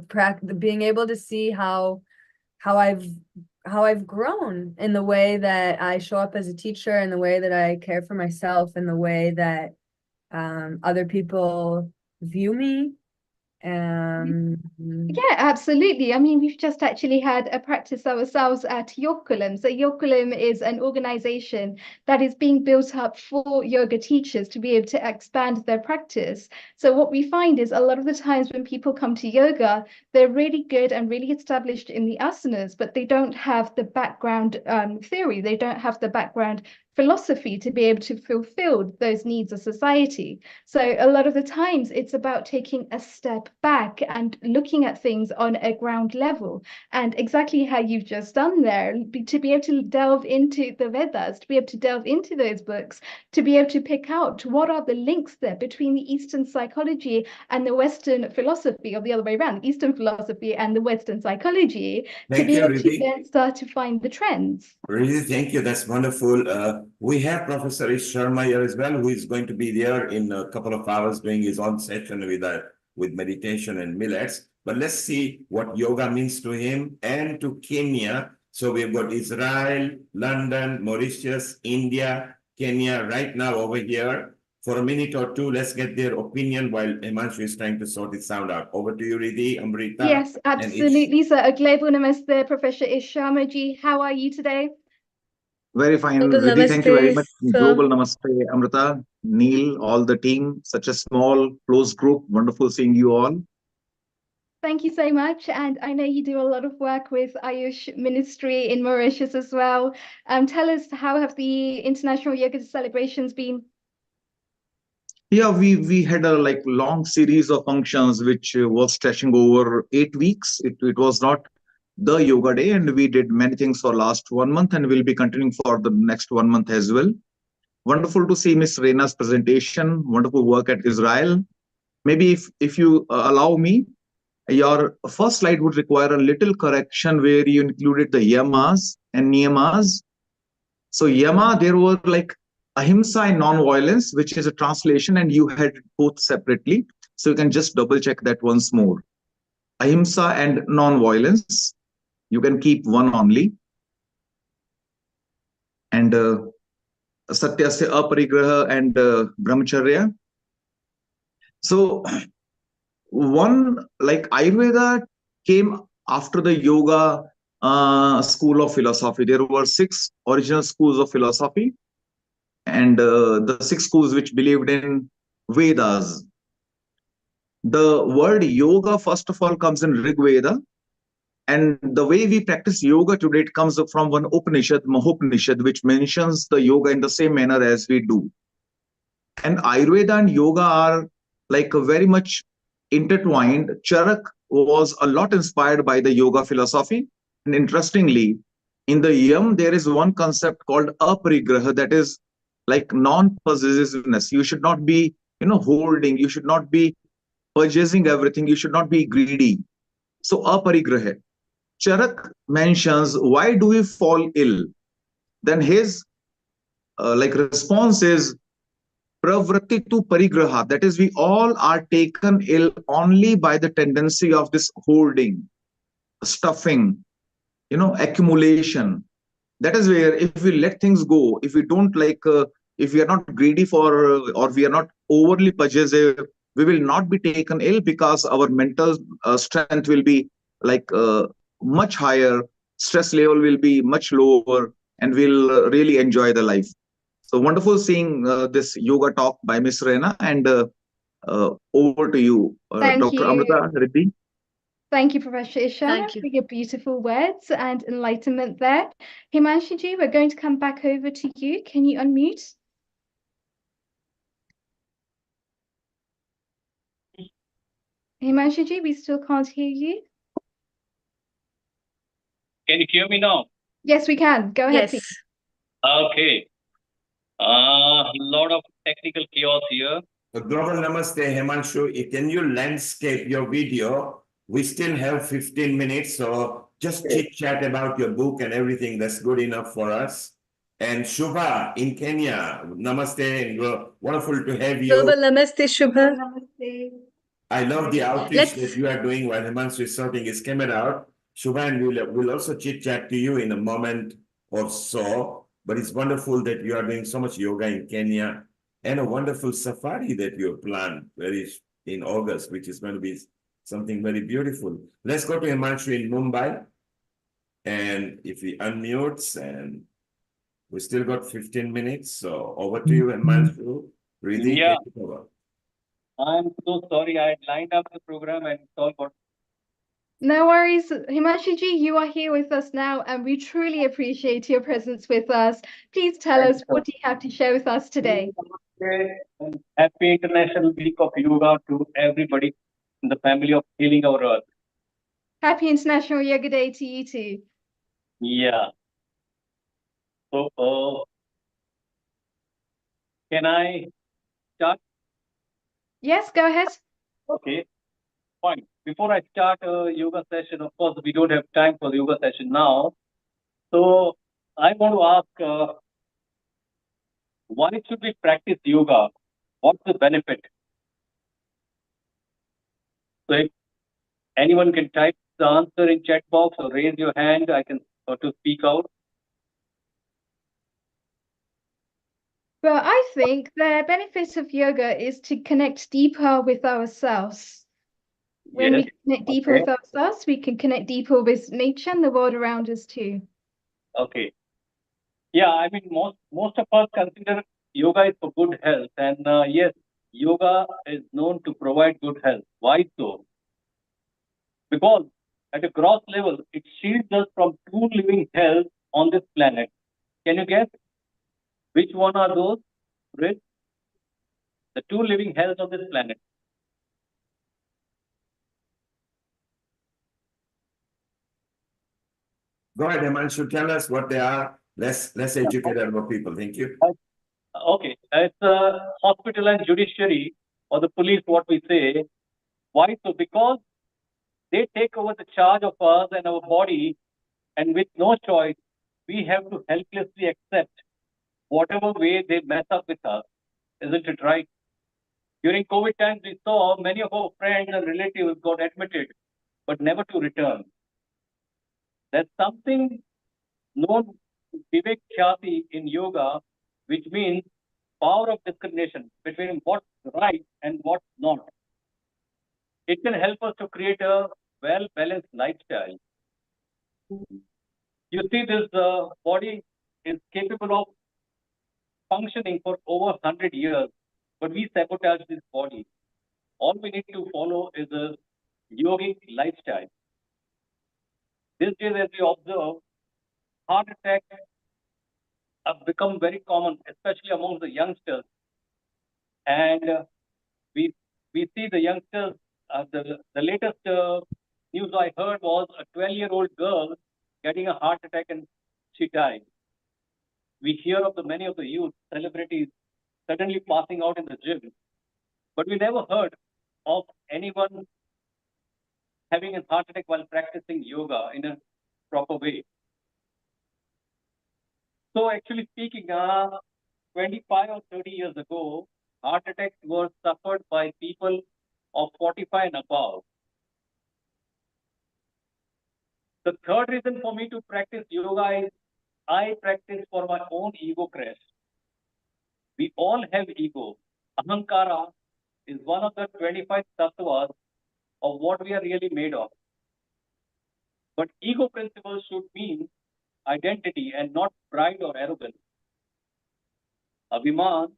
being able to see how I've grown in the way that I show up as a teacher, and the way that I care for myself, and the way that other people view me. Yeah, absolutely. I mean, we've just actually had a practice ourselves at Yokulam. So Yokulam is an organization that is being built up for yoga teachers to be able to expand their practice. So what we find is a lot of the times when people come to yoga, they're really good and really established in the asanas, but they don't have the background theory. They don't have the background philosophy to be able to fulfill those needs of society. So a lot of the times it's about taking a step back and looking at things on a ground level, and exactly how you've just done there, to be able to delve into the Vedas, to be able to delve into those books, to be able to pick out what are the links there between the Eastern psychology and the Western philosophy, or the other way around, Eastern philosophy and the Western psychology, to be able to then start to find the trends. Really, thank you. That's wonderful. We have Professor Ish Sharma here as well, who is going to be there in a couple of hours doing his own session with meditation and millets. But let's see what yoga means to him and to Kenya. So we've got Israel, London, Mauritius, India, Kenya right now over here. For a minute or two, let's get their opinion while Himanshu is trying to sort the sound out. Over to you, Riddhi, Amrita. Yes, absolutely. So a global namaste, Professor Ish Sharma ji. How are you today? Very fine, Global Riddhi. Thank you very namaste, much. sir. Global namaste, Amrita, Neil, all the team. Such a small, close group. Wonderful seeing you all. Thank you so much. And I know you do a lot of work with Ayush Ministry in Mauritius as well. Tell us, how have the International Yoga celebrations been? Yeah, we had a long series of functions which was stretching over 8 weeks. It was not the yoga day, and we did many things for last 1 month, and we'll be continuing for the next 1 month as well. Wonderful to see Miss Rena's presentation. Wonderful work at Israel. Maybe if you allow me, your first slide would require a little correction where you included the yamas and niyamas. So yama, there were ahimsa and non-violence, which is a translation, and you had both separately. So you can just double check that once more. Ahimsa and non-violence, you can keep one only. And satyasya aparigraha and brahmacharya. So one, Ayurveda came after the yoga school of philosophy. There were 6 original schools of philosophy, and the 6 schools which believed in Vedas. The word yoga, first of all, comes in Rig Veda, and the way we practice yoga today, it comes from one Upanishad, Mahopanishad, which mentions the yoga in the same manner as we do. And Ayurveda and yoga are very much intertwined. Charak was a lot inspired by the yoga philosophy. And interestingly, in the yam, there is one concept called aparigraha, that is non-possessiveness. You should not be, holding. You should not be purchasing everything. You should not be greedy. So aparigraha. Charak mentions, why do we fall ill? Then his response is, pravritti to parigraha, that is, we all are taken ill only by the tendency of this holding, stuffing, accumulation. That is where, if we let things go, if we don't if we are not greedy for, or we are not overly possessive, we will not be taken ill, because our mental strength will be much higher, stress level will be much lower, and we'll really enjoy the life. So wonderful seeing this yoga talk by Miss Rena, and Over to you, Thank Dr. you. Amrita Reddy. Thank you, Professor Ishana, Thank you. for your beautiful words and enlightenment there. Himanshiji, we're going to come back over to you. Can you unmute? Himanshiji, we still can't hear you. Can you hear me now? Yes, we can. Go ahead, Yes. please. Okay. A lot of technical chaos here. Global Namaste, Himanshu. Can you landscape your video? We still have 15 minutes, so just chit chat about your book and everything. That's good enough for us. And Shubha in Kenya, Namaste, and wonderful to have you. Global Namaste, Shubha. I love the outreach Let's that you are doing while Himanshu is sorting his camera out. Shubhan, we'll also chit chat to you in a moment or so. But it's wonderful that you are doing so much yoga in Kenya and a wonderful safari that you have planned in August, which is going to be something very beautiful. Let's go to Himanshu in Mumbai. And if he unmutes, and we still got 15 minutes. So over to you, Himanshu. Really, Yeah. take it over. I'm so sorry. I had lined up the program and it's all got. No worries, Himanshiji, you are here with us now, and we truly appreciate your presence with us. Please tell us, what do you have to share with us today? And happy International Week of Yoga to everybody in the family of Healing Our Earth. Happy International Yoga Day to you too. Yeah. So, can I start? Yes, go ahead. Okay, fine. Before I start a yoga session, of course, we don't have time for the yoga session now. So, I want to ask, why should we practice yoga? What's the benefit? So, if anyone can type the answer in chat box or raise your hand, I can sort of speak out. Well, I think the benefit of yoga is to connect deeper with ourselves. When we Yes. connect deeper Okay. with ourselves, we can connect deeper with nature and the world around us too. Okay. Yeah, I mean, most of us consider yoga is for good health, and yes, yoga is known to provide good health. Why so? Because at a gross level, it shields us from two living hells on this planet. Can you guess which one are those? Rich? The two living hells on this planet. Go ahead, Himanshu. Tell us what they are. Let's educate our people. Thank you. Okay, it's hospital and judiciary or the police, what we say. Why so? Because they take over the charge of us and our body, and with no choice, we have to helplessly accept whatever way they mess up with us. Isn't it right? During COVID times, we saw many of our friends and relatives got admitted, but never to return. There's something known Vivek Khyati in yoga, which means power of discrimination between what's right and what's not. It can help us to create a well-balanced lifestyle. You see, this body is capable of functioning for over 100 years, but we sabotage this body. All we need to follow is a yogic lifestyle. These days, as we observe, heart attacks have become very common, especially among the youngsters. And we see the youngsters. The latest news I heard was a 12-year-old girl getting a heart attack and she died. We hear of the many of the youth celebrities suddenly passing out in the gym, but we never heard of anyone having a heart attack while practicing yoga in a proper way. So actually speaking, 25 or 30 years ago, heart attacks were suffered by people of 45 and above. The third reason for me to practice yoga is I practice for my own ego crash. We all have ego. Ahankara is one of the 25 tattvas of what we are really made of. But ego principles should mean identity and not pride or arrogance. Abhiman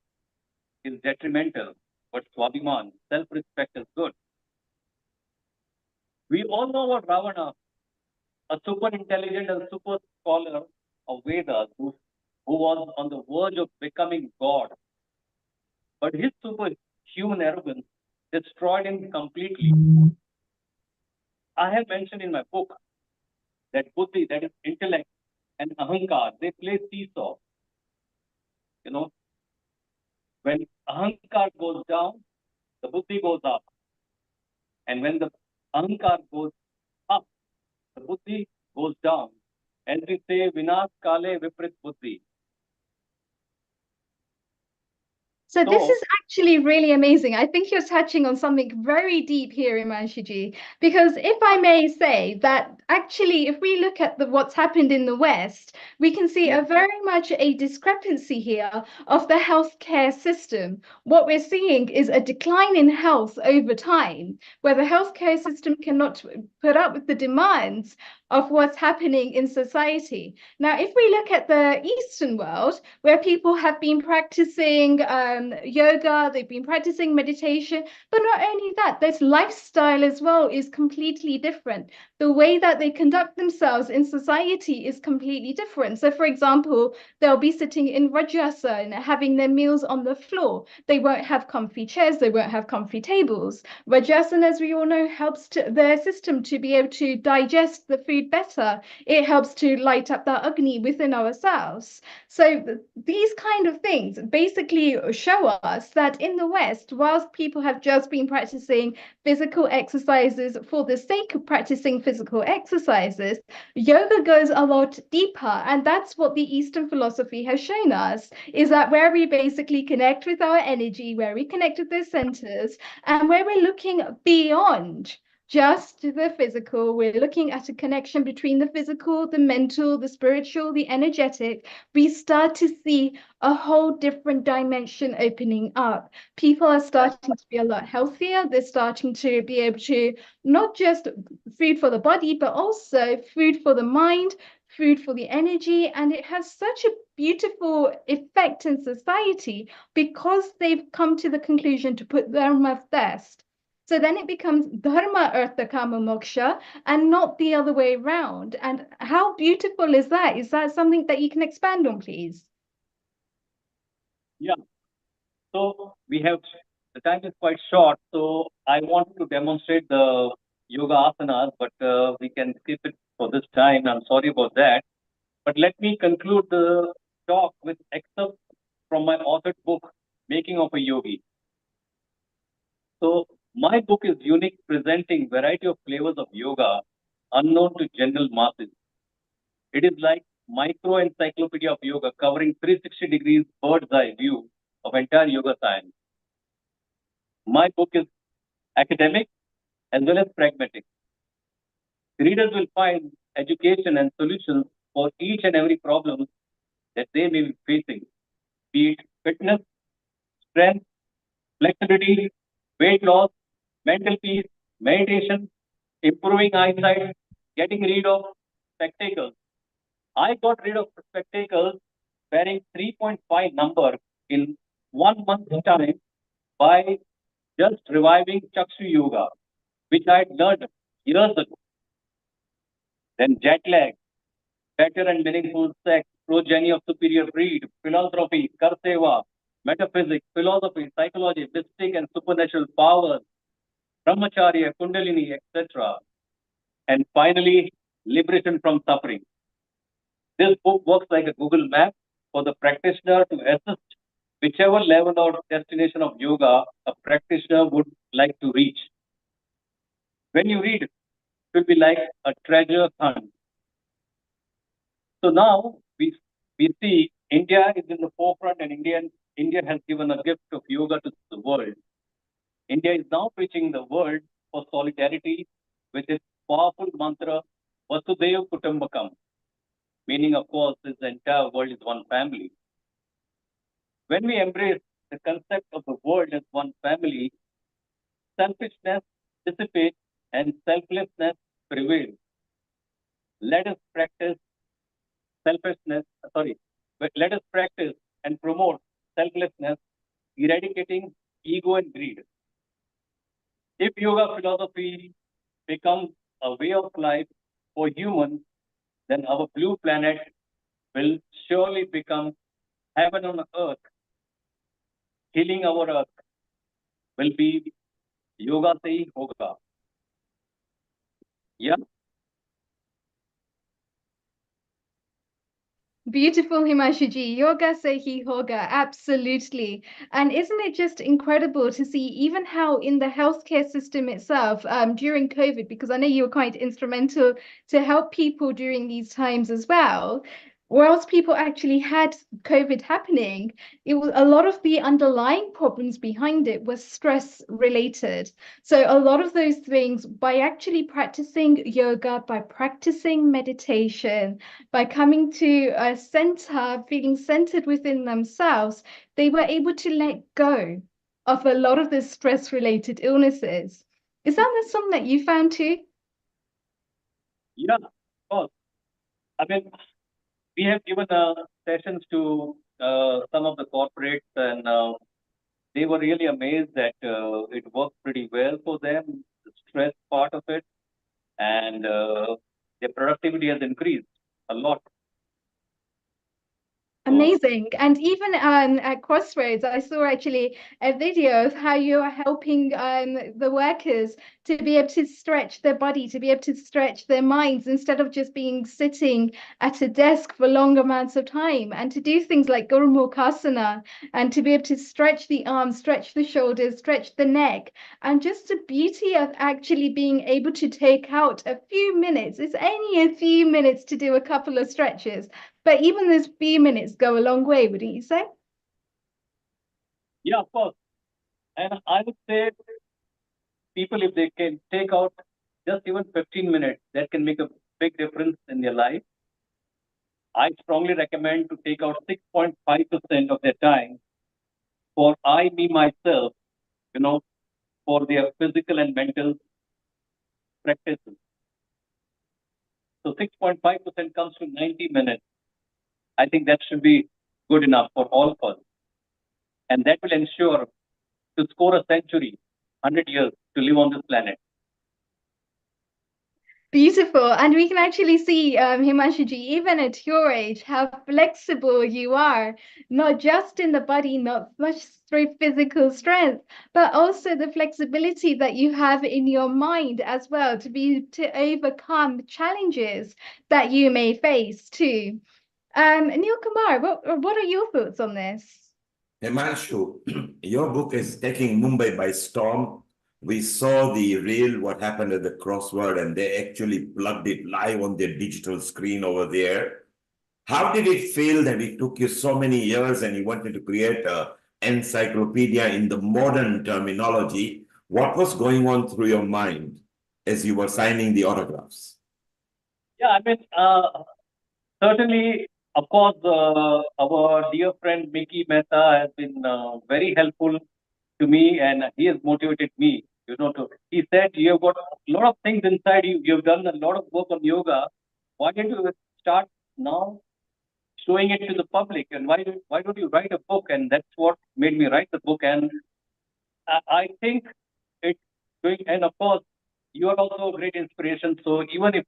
is detrimental. but Swabhiman, self-respect is good. We all know about Ravana, a super intelligent and super scholar of Vedas who was on the verge of becoming God. But his superhuman arrogance destroyed him completely. I have mentioned in my book that buddhi, that is intellect, and ahankar, they play seesaw. You know, when ahankar goes down, the buddhi goes up. And when the ahankar goes up, the buddhi goes down. As we say, vinas kale viprit buddhi. So this So, is actually really amazing. I think you're touching on something very deep here, Imanshiji, because if I may say that actually, if we look at what's happened in the West, we can see a very much a discrepancy here of the healthcare system. What we're seeing is a decline in health over time, where the healthcare system cannot put up with the demands of what's happening in society. Now, if we look at the Eastern world, where people have been practicing yoga, they've been practicing meditation, but not only that, this lifestyle as well is completely different. The way that they conduct themselves in society is completely different. So, for example, they'll be sitting in Rajasana, having their meals on the floor. They won't have comfy chairs, they won't have comfy tables. Rajasana, as we all know, helps their system to be able to digest the food better. It helps to light up that Agni within ourselves. So these kind of things basically show us that in the West, whilst people have just been practicing physical exercises for the sake of practicing physical exercises, yoga goes a lot deeper. And that's what the Eastern philosophy has shown us, is that where we basically connect with our energy, where we connect with the centers, and where we're looking beyond just the physical. We're looking at a connection between the physical, the mental, the spiritual, the energetic. We start to see a whole different dimension opening up. People are starting to be a lot healthier. They're starting to be able to not just food for the body, but also food for the mind, food for the energy. And it has such a beautiful effect in society because they've come to the conclusion to put dharma first. So then it becomes dharma, artha, kama, moksha, and not the other way around. And how beautiful is that? Is that something that you can expand on, please? yeah. So the time is quite short. So I wanted to demonstrate the yoga asanas, but we can skip it for this time. I'm sorry about that. But let me conclude the talk with excerpts from my authored book, Making of a Yogi. So my book is unique, presenting variety of flavors of yoga unknown to general masses. It is like micro encyclopedia of yoga, covering 360 degrees bird's eye view of entire yoga science. My book is academic as well as pragmatic. Readers will find education and solutions for each and every problem that they may be facing, be it fitness, strength, flexibility, weight loss, mental peace, meditation, improving eyesight, getting rid of spectacles. I got rid of spectacles wearing 3.5 number in 1 month's time by just reviving Chakshu Yoga, which I had learned years ago. Then jet lag, better and meaningful sex, progeny of superior breed, philanthropy, karseva, metaphysics, philosophy, psychology, mystic and supernatural powers, brahmacharya, kundalini, etc. And finally, liberation from suffering. This book works like a Google map for the practitioner to assist whichever level or destination of yoga a practitioner would like to reach. When you read, it will be like a treasure hunt. So now we see India is in the forefront, and India has given a gift of yoga to the world. India is now preaching the world for solidarity with its powerful mantra Vasudhaiva Kutumbakam, meaning, of course, this entire world is one family. When we embrace the concept of the world as one family, selfishness dissipates and selflessness prevails. Let us practice selfishness, let us practice and promote selflessness, eradicating ego ego and greed. If yoga philosophy becomes a way of life for humans, then our blue planet will surely become heaven on earth. Healing our earth will be yoga se hi hoga. Yeah. Beautiful, Himashuji. Yoga Sehi Hoga, absolutely. And isn't it just incredible to see even how in the healthcare system itself, during COVID, because I know you were quite instrumental to help people during these times as well. Whilst people actually had COVID happening, it was a lot of the underlying problems behind it was stress related. So a lot of those things, by actually practicing yoga, by practicing meditation, by coming to a center, feeling centered within themselves, they were able to let go of a lot of the stress related illnesses. Is that something that you found too? Yeah, of course. I mean, we have given sessions to some of the corporates, and they were really amazed that it worked pretty well for them, the stress part of it, and their productivity has increased a lot. Amazing. And even at Crossroads, I saw actually a video of how you're helping the workers to be able to stretch their body, to be able to stretch their minds instead of just being sitting at a desk for long amounts of time, and to do things like Gurumukhasana and to be able to stretch the arms, stretch the shoulders, stretch the neck. And just the beauty of actually being able to take out a few minutes. It's only a few minutes to do a couple of stretches. But even those few minutes go a long way, wouldn't you say? Yeah, of course. And I would say people, if they can take out just even 15 minutes, that can make a big difference in their life. I strongly recommend to take out 6.5% of their time for me, myself, for their physical and mental practices. So 6.5% comes to 90 minutes. I think that should be good enough for all of us. And that will ensure to score a century, 100 years to live on this planet. Beautiful. And we can actually see, Himanshuji, even at your age, how flexible you are, not just in the body, not much through physical strength, but also the flexibility that you have in your mind as well to overcome challenges that you may face too. Neil Kumar, what are your thoughts on this? Himanshu, your book is taking Mumbai by storm. We saw the reel, what happened at the crossword, and they actually plugged it live on their digital screen over there. How did it feel that it took you so many years and you wanted to create an encyclopedia in the modern terminology? What was going on through your mind as you were signing the autographs? Yeah, I mean, certainly, of course, our dear friend Mickey Mehta has been very helpful to me, and he has motivated me. He said, "You have got a lot of things inside you. You have done a lot of work on yoga. Why don't you start now showing it to the public? And why don't you write a book?" And that's what made me write the book. And I think it's doing. And of course, you are also a great inspiration. So even if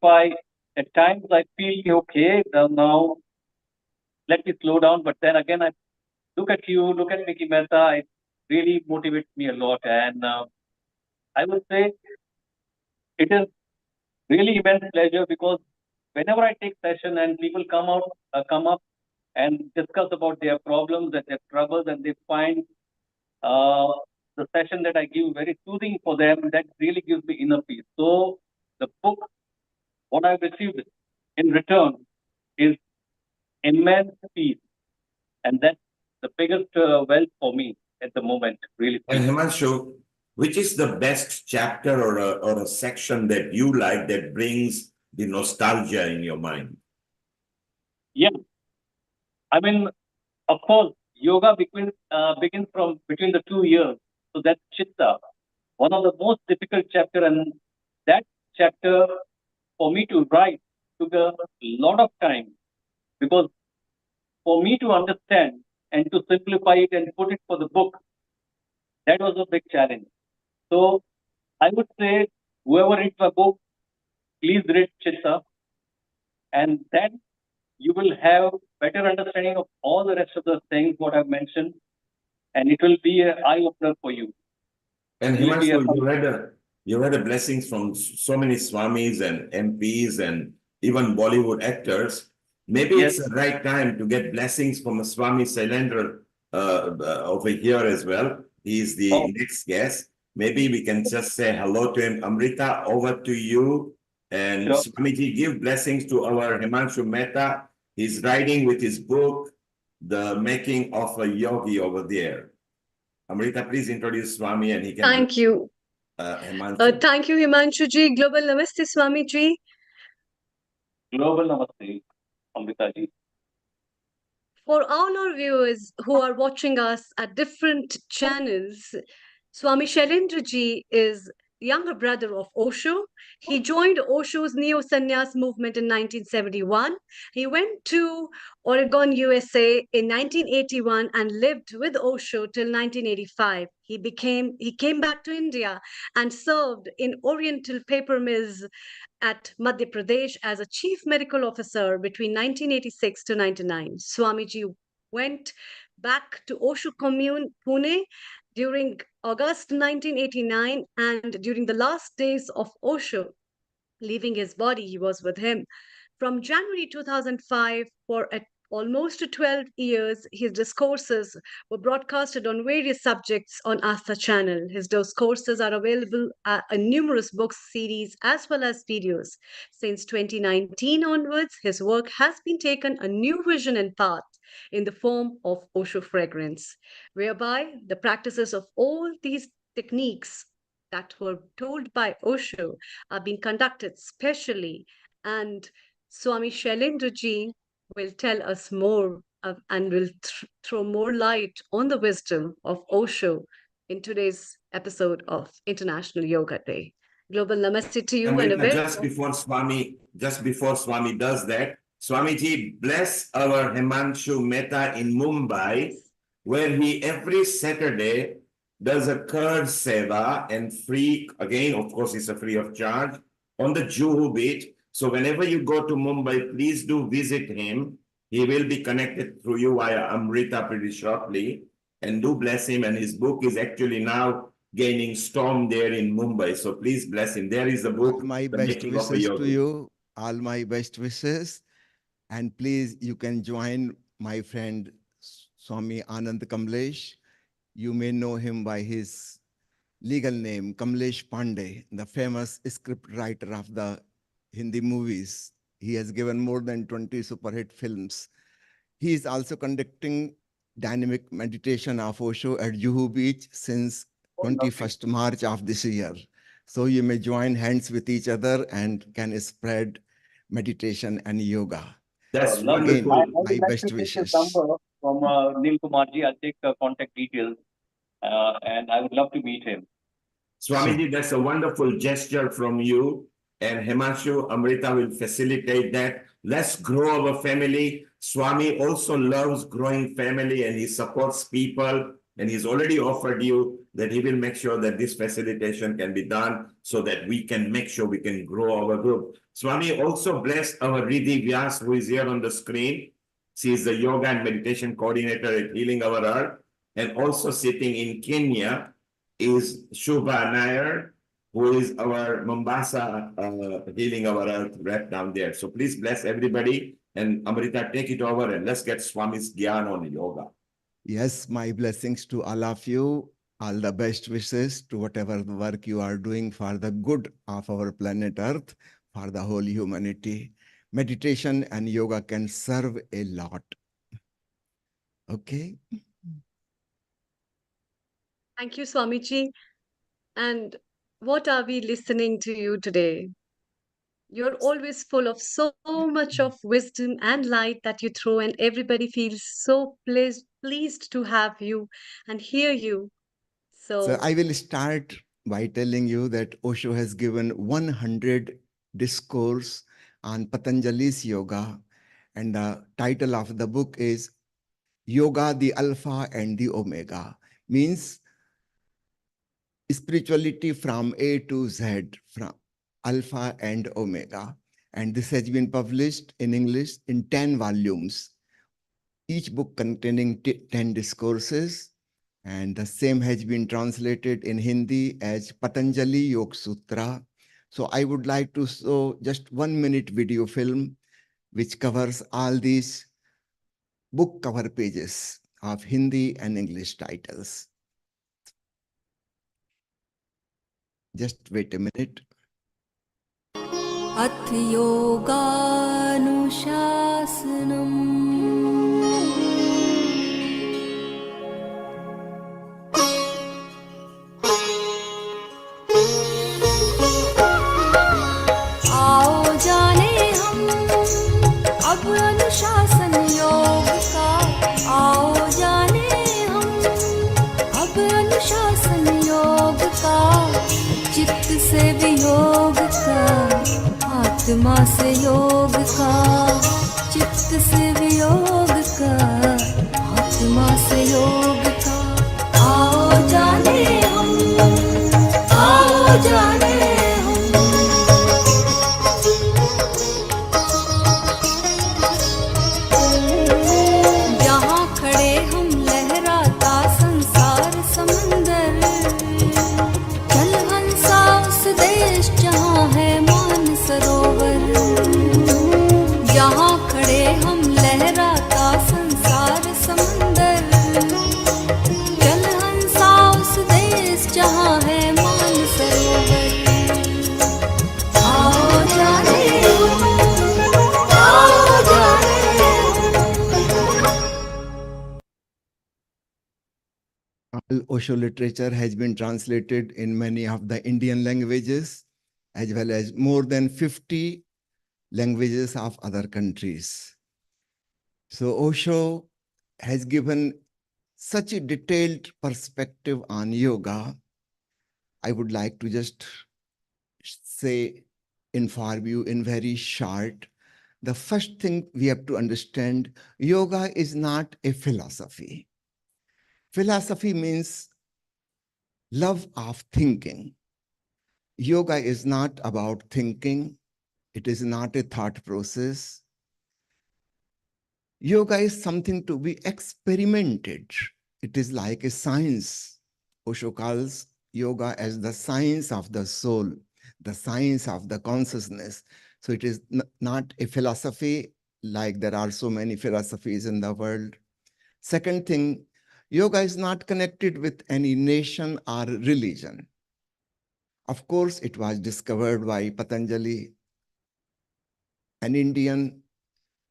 at times I feel okay now, let me slow down. But then again, I look at you, look at Mickey Mehta. It really motivates me a lot. And I would say it is really immense pleasure, because whenever I take session and people come up and discuss about their problems and their troubles, and they find uh, the session that I give very soothing for them, that really gives me inner peace. So the book, what I've received in return is immense peace, and that's the biggest wealth for me at the moment, really. And Himanshu, which is the best chapter or a section that you like that brings the nostalgia in your mind? Yeah, I mean, of course, yoga begins from between the 2 years. So that's Chitta, one of the most difficult chapter, and that chapter for me to write took a lot of time, because for me to understand and to simplify it and put it for the book, That was a big challenge. So I would say whoever reads the book, please read Chitta, and then you will have better understanding of all the rest of the things what I've mentioned, and it will be an eye opener for you. And It will be a Himanshu, you read the blessings from so many Swamis and MPs and even Bollywood actors. Maybe yes. it's the right time to get blessings from a Swami Sailendra over here as well. He's the Oh, next guest. Maybe we can just say hello to him. Amrita, over to you. And sure. Swamiji, give blessings to our Himanshu Mehta. He's writing with his book, The Making of a Yogi, over there. Amrita, please introduce Swami and he can Thank you. Himanshu. Thank you, Himanshu ji. Global Namaste, Swami ji. Global Namaste, Amrita ji. For all our viewers who are watching us at different channels, Swami Shailendra ji is the younger brother of Osho. He joined Osho's Neo Sannyas movement in 1971. He went to Oregon, USA in 1981 and lived with Osho till 1985. He came back to India and served in Oriental paper mills at Madhya Pradesh as a chief medical officer between 1986 to 99. Swamiji went back to Osho commune, Pune, during August 1989, and during the last days of Osho leaving his body, he was with him. From January 2005, for almost 12 years, his discourses were broadcasted on various subjects on Astha channel. His discourses are available in numerous books, series, as well as videos. Since 2019 onwards, his work has been taken a new vision and path in the form of Osho fragrance, whereby the practices of all these techniques that were told by Osho are being conducted specially, and Swami Shailendra ji will tell us more and will throw more light on the wisdom of Osho in today's episode of International Yoga Day. Global namaste to you and a Amrita, very just before Swami does that, Swamiji bless our Himanshu Mehta in Mumbai, where he every Saturday does a curd seva and free, again, of course, it's a free of charge, on the Juhu beach. So whenever you go to Mumbai, please do visit him. He will be connected through you via Amrita pretty shortly. And do bless him. And his book is actually now gaining storm there in Mumbai. So please bless him. There is a book, All my The best Making of a wishes to Yogi. you. All my best wishes. And please, you can join my friend Swami Anand Kamlesh. You may know him by his legal name, Kamlesh Pandey, the famous script writer of the Hindi movies. He has given more than 20 super hit films. He is also conducting dynamic meditation of Osho at Juhu Beach since 21st March of this year. So you may join hands with each other and can spread meditation and yoga. That's Again, wonderful. I would my like best to take wishes. this number from Neil Kumar ji. I'll take contact details, and I would love to meet him. Swamiji, that's a wonderful gesture from you. And Himanshu, Amrita will facilitate that. Let's grow our family. Swami also loves growing family and he supports people. And he's already offered you that he will make sure that this facilitation can be done so that we can make sure we can grow our group. Swami also blessed our Riddhi Vyas, who is here on the screen. She is the yoga and meditation coordinator at Healing Our Earth. And also sitting in Kenya is Shubha Nair, who is our Mombasa Healing Our Earth rep down there. So please bless everybody. And Amrita, take it over and let's get Swami's Gyan on yoga. Yes, my blessings to all of you. All the best wishes to whatever the work you are doing for the good of our planet Earth, for the whole humanity. Meditation and yoga can serve a lot. Okay? Thank you, Swamiji. And what are we listening to you today? You're always full of so much of wisdom and light that you throw, and everybody feels so pleased to have you and hear you. So I So, will start by telling you that Osho has given 100 discourse on Patanjali's yoga, and the title of the book is Yoga, the Alpha and the Omega. Means spirituality from A to Z, from Alpha and Omega. And this has been published in English in 10 volumes, each book containing 10 discourses. And the same has been translated in Hindi as Patanjali Yoga Sutra. So I would like to show just 1-minute video film which covers all these book cover pages of Hindi and English titles. Just wait a minute. अथ योगानुशासनम् आओ जाने हम अब अनुशासन योग का आओ जाने हम अब अनुशासन योग का चित्त से वियोग का आत्मा से योग का चित्त से वियोग का आत्मा से योग का आओ जाने हम आओ जाने हम जहाँ खड़े हम लहराता संसार समंदर चल हंसा उस देश जहाँ है मान सरोवर जहाँ खड़े हम लहराता संसार समंदर चल हंसा उस देश जहाँ है मान सरोवर आओ जाने हम आओ जाने Osho literature has been translated in many of the Indian languages, as well as more than 50 languages of other countries. So Osho has given such a detailed perspective on yoga. I would like to just say, inform you in very short. The first thing we have to understand, yoga is not a philosophy. Philosophy means love of thinking. Yoga is not about thinking. It is not a thought process. Yoga is something to be experimented. It is like a science. Osho calls yoga as the science of the soul, the science of the consciousness. So it is not a philosophy like there are so many philosophies in the world. Second thing, yoga is not connected with any nation or religion. Of course, it was discovered by Patanjali, an Indian,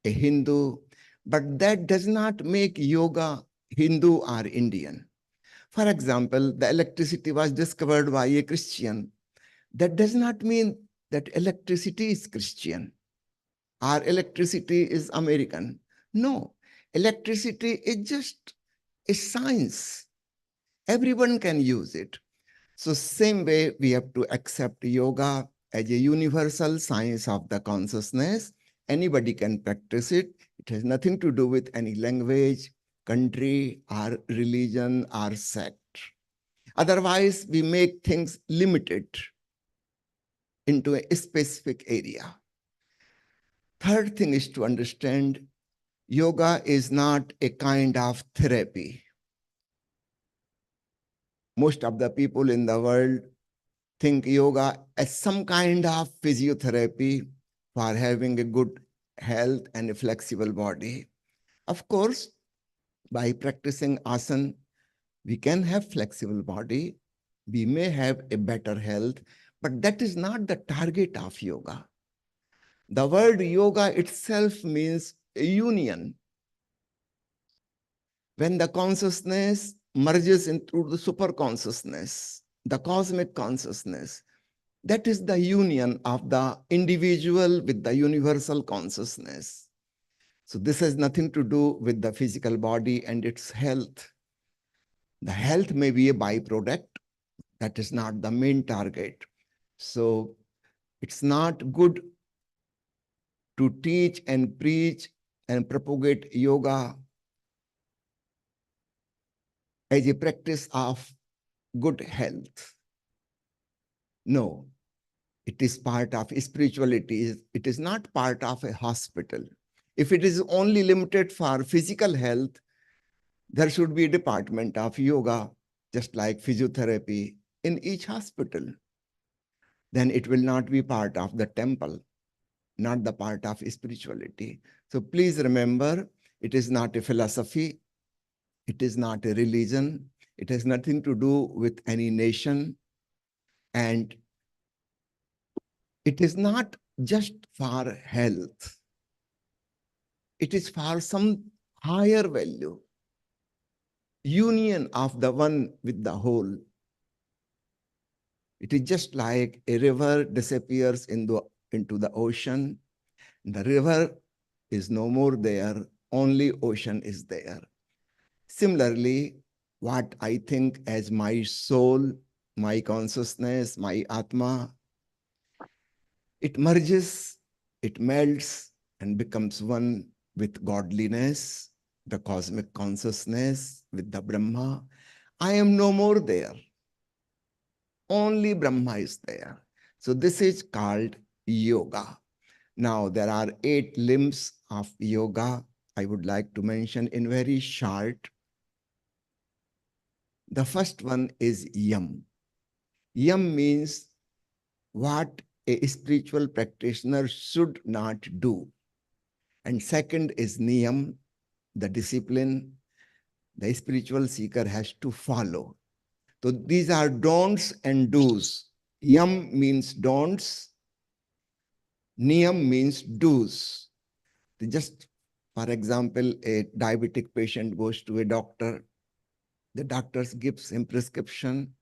a Hindu, but that does not make yoga Hindu or Indian. For example, the electricity was discovered by a Christian. That does not mean that electricity is Christian or electricity is American. No, electricity is just a science. Everyone can use it. So same way we have to accept yoga as a universal science of the consciousness. Anybody can practice it. It has nothing to do with any language, country, or religion, or sect. Otherwise, we make things limited into a specific area. Third thing is to understand yoga is not a kind of therapy. Most of the people in the world think yoga as some kind of physiotherapy for having a good health and a flexible body. Of course, by practicing asana, we can have flexible body, we may have a better health, but that is not the target of yoga. The word yoga itself means a union. When the consciousness merges into the super consciousness, the cosmic consciousness, that is the union of the individual with the universal consciousness. So this has nothing to do with the physical body and its health. The health may be a byproduct. That is not the main target. So it's not good to teach and preach and propagate yoga as a practice of good health. No, it is part of spirituality. It is not part of a hospital. If it is only limited for physical health, there should be a department of yoga, just like physiotherapy in each hospital. Then it will not be part of the temple, not the part of spirituality. So please remember, it is not a philosophy. It is not a religion. It has nothing to do with any nation. And it is not just for health. It is for some higher value, union of the one with the whole. It is just like a river disappears into the ocean. The river is no more there, only ocean is there. Similarly, what I think as my soul, my consciousness, my Atma, it merges, it melts and becomes one with godliness, the cosmic consciousness, with the Brahma. I am no more there. Only Brahma is there. So this is called yoga. Now, there are 8 limbs of yoga I would like to mention in very short. The first one is yam. Yam means what a spiritual practitioner should not do. And second is niyam, the discipline the spiritual seeker has to follow. So these are don'ts and do's. Yam means don'ts, niyam means do's. Just for example, a diabetic patient goes to a doctor, the doctor gives him prescription.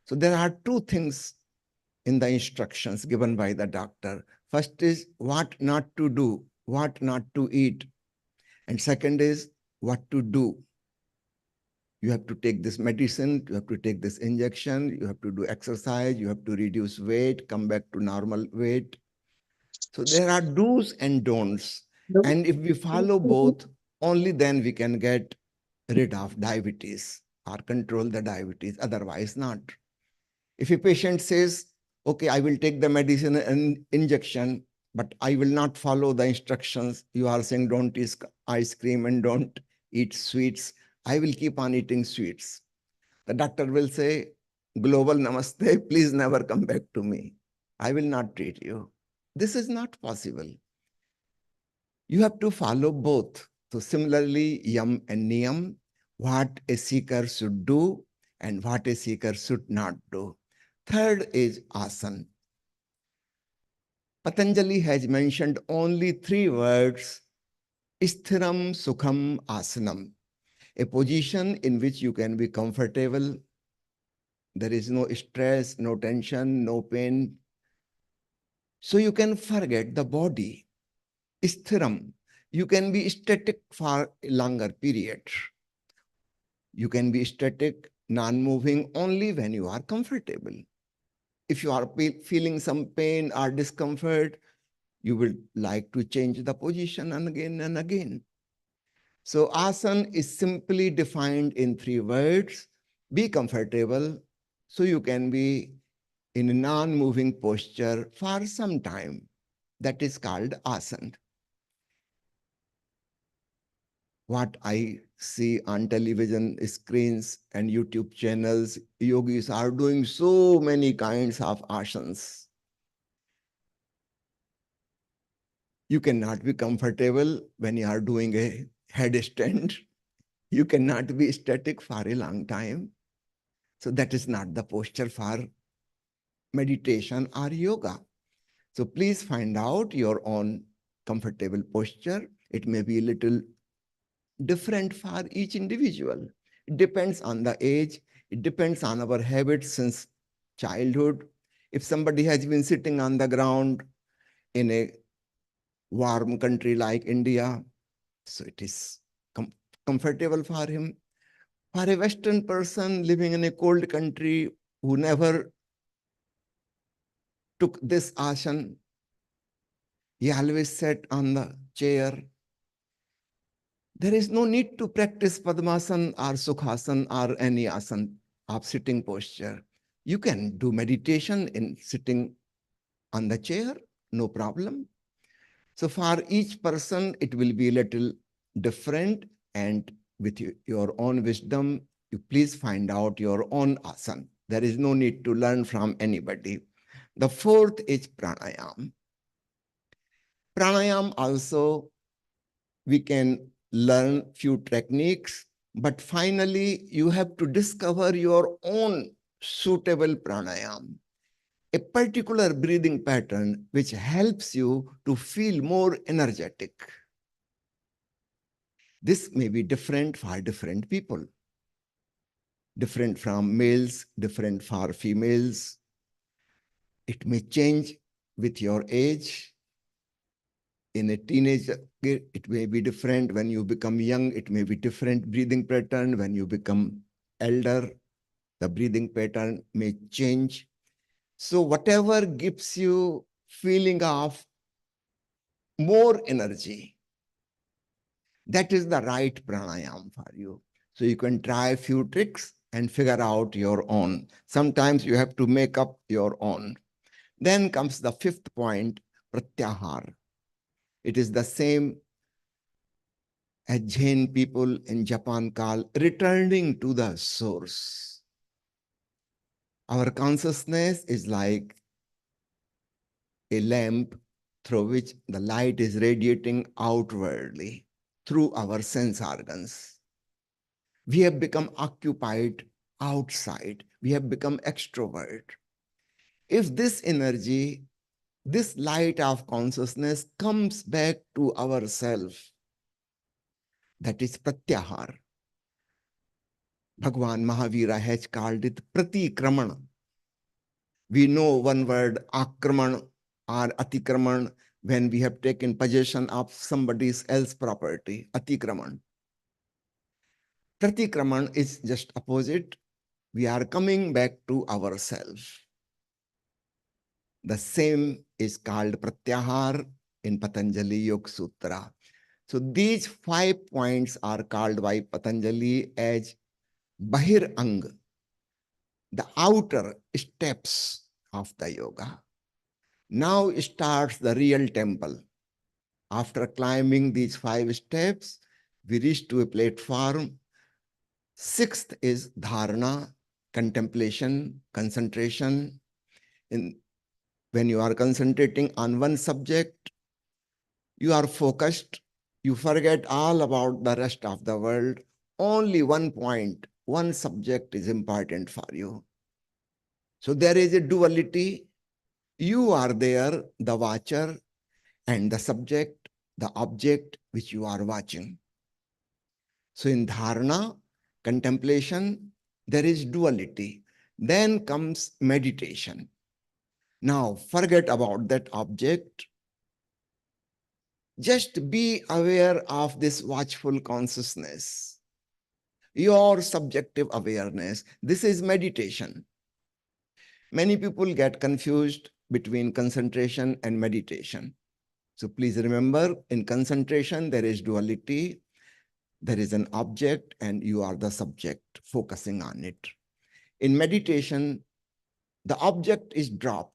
So there are 2 things in the instructions given by the doctor. First is what not to do, what not to eat. And second is what to do. You have to take this medicine, you have to take this injection, you have to do exercise, you have to reduce weight, come back to normal weight. So there are do's and don'ts. And if we follow both, only then we can get rid of diabetes or control the diabetes, otherwise not. If a patient says, okay, I will take the medicine and injection, but I will not follow the instructions. You are saying don't eat ice cream and don't eat sweets. I will keep on eating sweets. The doctor will say, global namaste, please never come back to me. I will not treat you. This is not possible. You have to follow both. So similarly, yam and niyam, what a seeker should do and what a seeker should not do. Third is asana. Patanjali has mentioned only 3 words, sthiram sukham asanam, a position in which you can be comfortable. There is no stress, no tension, no pain. So you can forget the body. Sthiram, you can be static for a longer period. You can be static, non-moving only when you are comfortable. If you are feeling some pain or discomfort, you will like to change the position and again and again. So asana is simply defined in 3 words. Be comfortable so you can be in a non-moving posture for some time. That is called asana. What I see on television screens and YouTube channels, yogis are doing so many kinds of asanas. You cannot be comfortable when you are doing a headstand. You cannot be static for a long time. So that is not the posture for meditation or yoga. So please find out your own comfortable posture. It may be a little different for each individual. It depends on the age. It depends on our habits since childhood. If somebody has been sitting on the ground in a warm country like India, so it is comfortable for him. For a Western person living in a cold country who never took this asana, he always sat on the chair. There is no need to practice Padmasana or Sukhasana or any asana of sitting posture. You can do meditation in sitting on the chair, no problem. So for each person, it will be a little different, and with your own wisdom, you please find out your own asana. There is no need to learn from anybody. The fourth is pranayam. Pranayam also, we can learn few techniques, but finally you have to discover your own suitable pranayam, a particular breathing pattern which helps you to feel more energetic. This may be different for different people, different from males, different for females. It may change with your age. In a teenager, it may be different. When you become young, it may be different breathing pattern. When you become elder, the breathing pattern may change. So whatever gives you feeling of more energy, that is the right pranayam for you. So you can try a few tricks and figure out your own. Sometimes you have to make up your own. Then comes the fifth point, pratyahar. It is the same as Jain people in Japan call returning to the source. Our consciousness is like a lamp through which the light is radiating outwardly through our sense organs. We have become occupied outside. We have become extrovert. If this energy, this light of consciousness comes back to ourself, that is pratyahar. Bhagwan Mahavira has called it pratikraman. We know one word, akraman or atikraman, when we have taken possession of somebody else's property, atikraman. Pratikraman is just opposite. We are coming back to ourselves. The same is called pratyahar in Patanjali Yoga Sutra. So these 5 points are called by Patanjali as Bahir Ang, the outer steps of the yoga. Now starts the real temple. After climbing these 5 steps, we reach to a platform. Sixth is dharana, contemplation, concentration. When you are concentrating on one subject, you are focused, you forget all about the rest of the world. Only one point, one subject is important for you. So there is a duality. You are there, the watcher, and the subject, the object which you are watching. So in dharana, contemplation, there is duality. Then comes meditation. Now forget about that object. Just be aware of this watchful consciousness, your subjective awareness. This is meditation. Many people get confused between concentration and meditation. So please remember, in concentration, there is duality. There is an object and you are the subject focusing on it. In meditation, the object is dropped.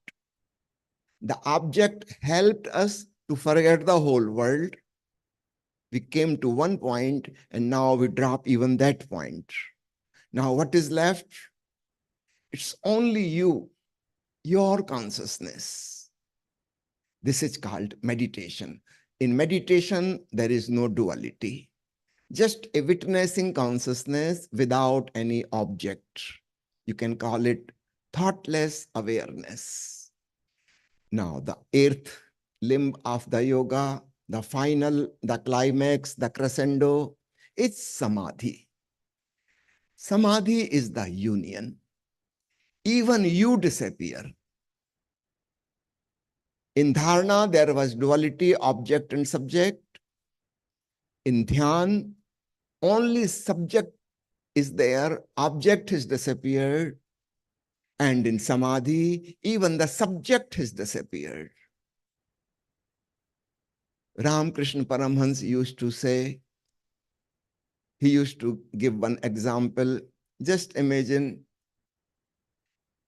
The object helped us to forget the whole world. We came to one point and now we drop even that point. Now what is left? It's only you, your consciousness. This is called meditation. In meditation, there is no duality. Just a witnessing consciousness without any object. You can call it thoughtless awareness. Now, the eighth limb of the yoga, the final, the climax, the crescendo, it's samadhi. Samadhi is the union. Even you disappear. In dharana, there was duality, object and subject. In dhyan, only subject is there, object has disappeared. And in samadhi, even the subject has disappeared. Ramakrishna Paramhans used to say, he used to give one example. Just imagine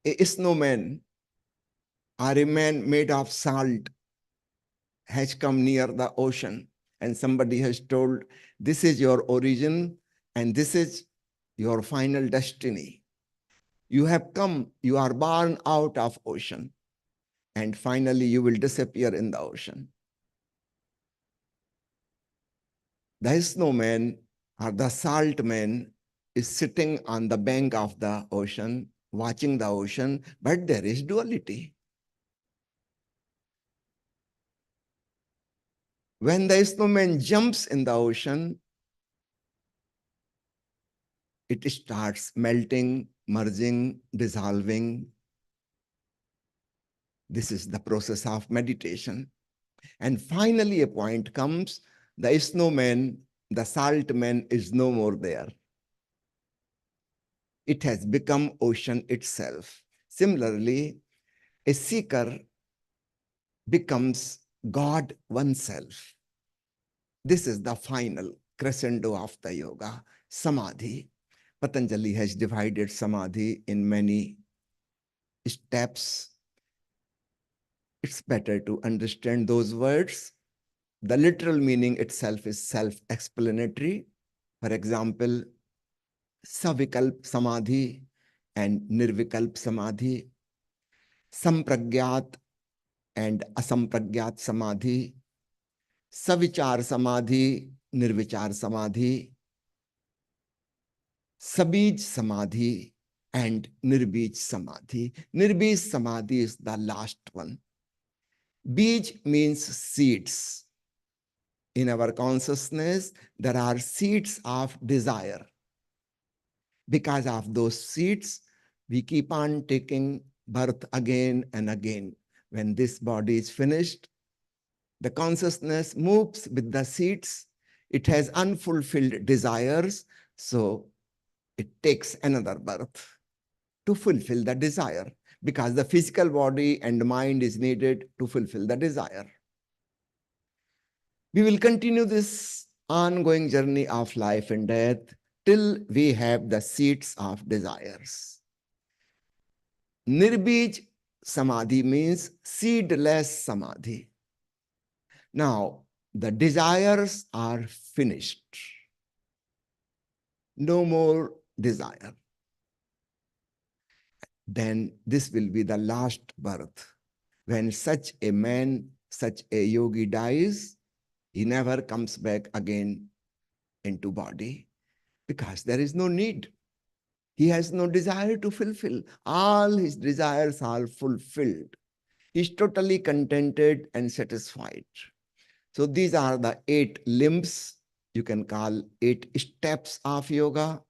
a snowman or a man made of salt has come near the ocean and somebody has told, this is your origin and this is your final destiny. You have come, you are born out of ocean, and finally you will disappear in the ocean. The snowman or the salt man is sitting on the bank of the ocean, watching the ocean, but there is duality. When the snowman jumps in the ocean, it starts melting, merging, dissolving. This is the process of meditation. And finally, a point comes, the snowman, the salt man is no more there. It has become ocean itself. Similarly, a seeker becomes God oneself. This is the final crescendo of the yoga, samadhi. Patanjali has divided samadhi in many steps. It's better to understand those words. The literal meaning itself is self-explanatory. For example, savikalp samadhi and nirvikalp samadhi, sampragyat and asampragyat samadhi, savichar samadhi, nirvichar samadhi, sabij samadhi, and nirbij samadhi. Nirbij samadhi is the last one. Bij means seeds. In our consciousness, there are seeds of desire. Because of those seeds, we keep on taking birth again and again. When this body is finished, the consciousness moves with the seeds. It has unfulfilled desires, so it takes another birth to fulfill the desire, because the physical body and mind is needed to fulfill the desire. We will continue this ongoing journey of life and death till we have the seeds of desires. Nirbij samadhi means seedless samadhi. Now, the desires are finished. No more desire. Then this will be the last birth. When such a man, such a yogi dies, he never comes back again into body because there is no need. He has no desire to fulfill. All his desires are fulfilled. He's totally contented and satisfied. So these are the 8 limbs, you can call 8 steps of yoga.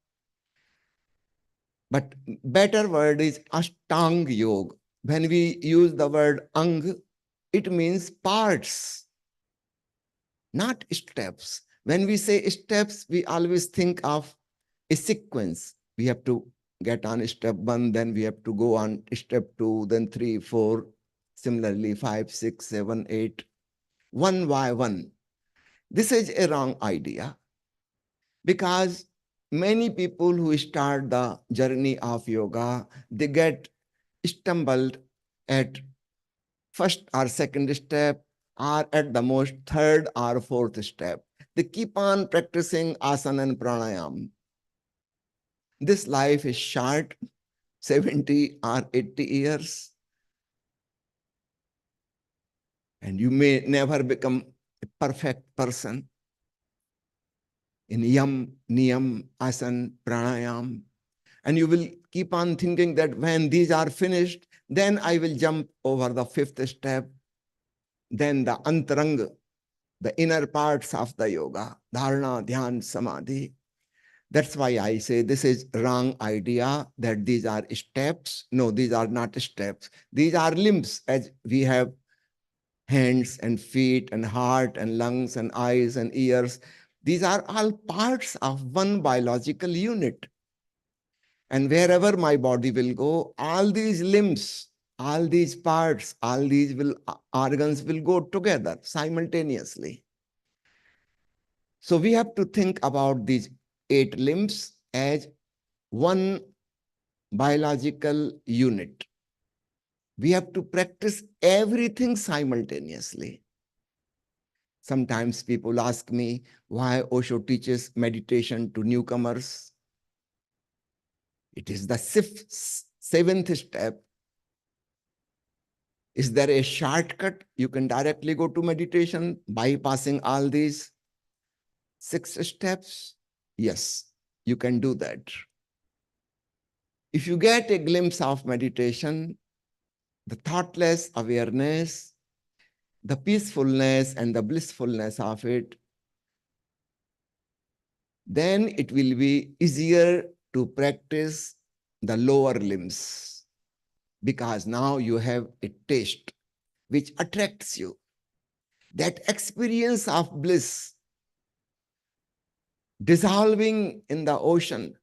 But better word is Ashtang Yoga. When we use the word Ang, it means parts, not steps. When we say steps, we always think of a sequence. We have to get on step 1, then we have to go on step 2, then 3, 4, similarly 5, 6, 7, 8, one by one. This is a wrong idea because many people who start the journey of yoga, they get stumbled at first or second step, or at the most 3rd or 4th step. They keep on practicing asana and pranayam. This life is short, 70 or 80 years. And you may never become a perfect person in yam, niyam, asan, pranayam. And you will keep on thinking that when these are finished, then I will jump over the 5th step. Then the antaranga, the inner parts of the yoga, dharana, dhyan, samadhi. That's why I say this is wrong idea that these are steps. No, these are not steps. These are limbs, as we have hands and feet and heart and lungs and eyes and ears. These are all parts of one biological unit. And wherever my body will go, all these limbs, all these parts, all these organs will go together simultaneously. So we have to think about these 8 limbs as one biological unit. We have to practice everything simultaneously. Sometimes people ask me why Osho teaches meditation to newcomers. It is the seventh step. Is there a shortcut? You can directly go to meditation bypassing all these 6 steps? Yes, you can do that. If you get a glimpse of meditation, the thoughtless awareness, the peacefulness and the blissfulness of it, then it will be easier to practice the lower limbs, because now you have a taste which attracts you. That experience of bliss dissolving in the ocean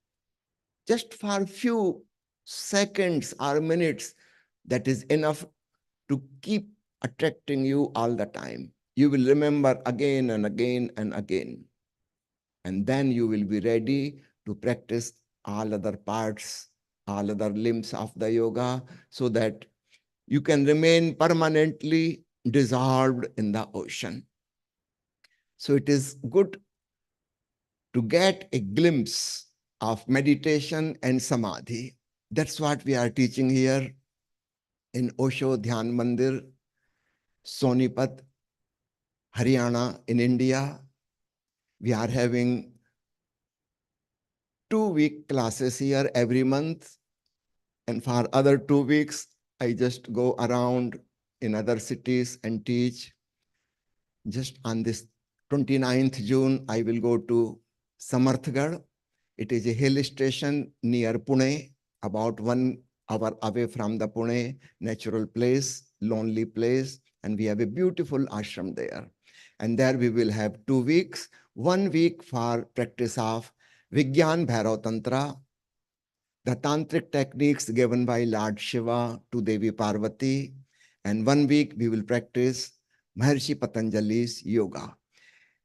just for a few seconds or minutes, that is enough to keep attracting you all the time. You will remember again and again and again. And then you will be ready to practice all other parts, all other limbs of the yoga, so that you can remain permanently dissolved in the ocean. So it is good to get a glimpse of meditation and samadhi. That's what we are teaching here in Osho Dhyan Mandir, Sonipat, Haryana in India. We are having 2-week classes here every month. And for other 2 weeks, I just go around in other cities and teach. Just on this 29th June, I will go to Samarthgarh. It is a hill station near Pune, about 1 hour away from the Pune, natural place, lonely place. And we have a beautiful ashram there. And there we will have 2 weeks, 1 week for practice of Vigyan Bhairav Tantra, the tantric techniques given by Lord Shiva to Devi Parvati. And 1 week we will practice Maharshi Patanjali's yoga.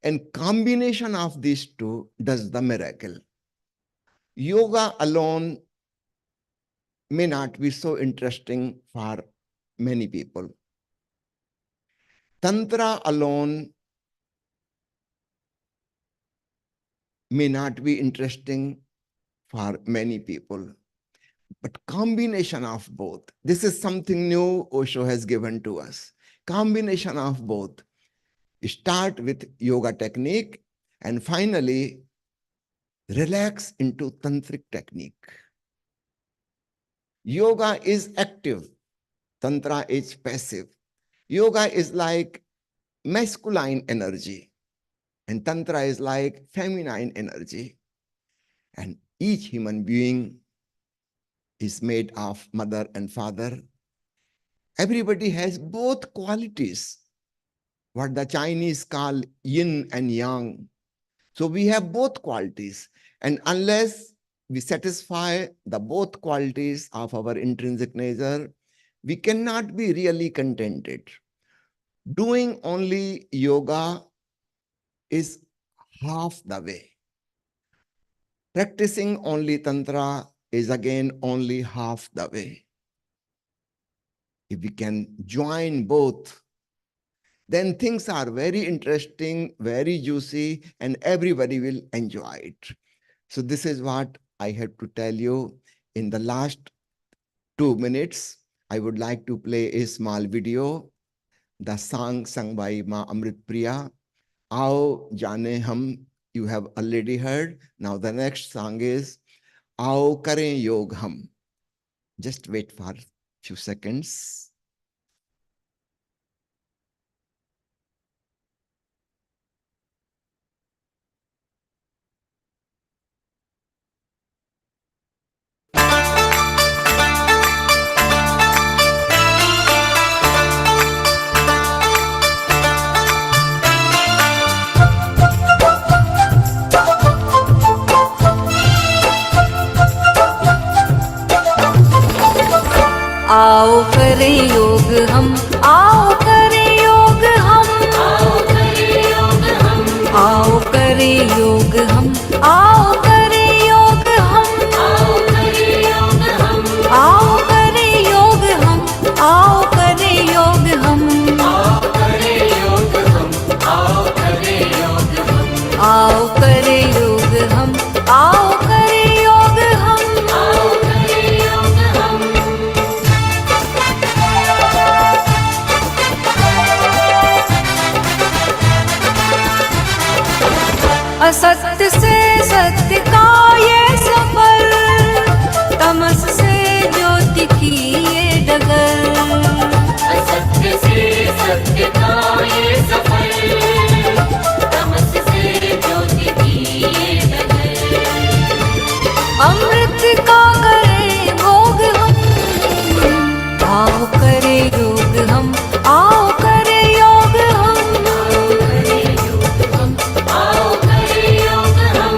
And combination of these two does the miracle. Yoga alone may not be so interesting for many people. Tantra alone may not be interesting for many people. But combination of both, this is something new Osho has given to us. Combination of both. Start with yoga technique and finally relax into tantric technique. Yoga is active, tantra is passive. Yoga is like masculine energy and tantra is like feminine energy. And each human being is made of mother and father. Everybody has both qualities, what the Chinese call yin and yang. So we have both qualities. And unless we satisfy the both qualities of our intrinsic nature, we cannot be really contented. Doing only yoga is half the way. Practicing only tantra is again only half the way. If we can join both, then things are very interesting, very juicy, and everybody will enjoy it. So this is what I have to tell you. In the last 2 minutes, I would like to play a small video. The song sung by Ma Amrit Priya, Aao Jane Hum, you have already heard. Now the next song is Aao Kare Yog Hum. Just wait for a few seconds. आओ करें योग हम, आओ करें योग हम, आओ करें योग हम, आओ करें योग हम, आओ करें योग हम, आओ करें योग हम, अमृत का करे भोग हम, आओ करे योग हम, आओ करे योग हम, आओ करे योग हम।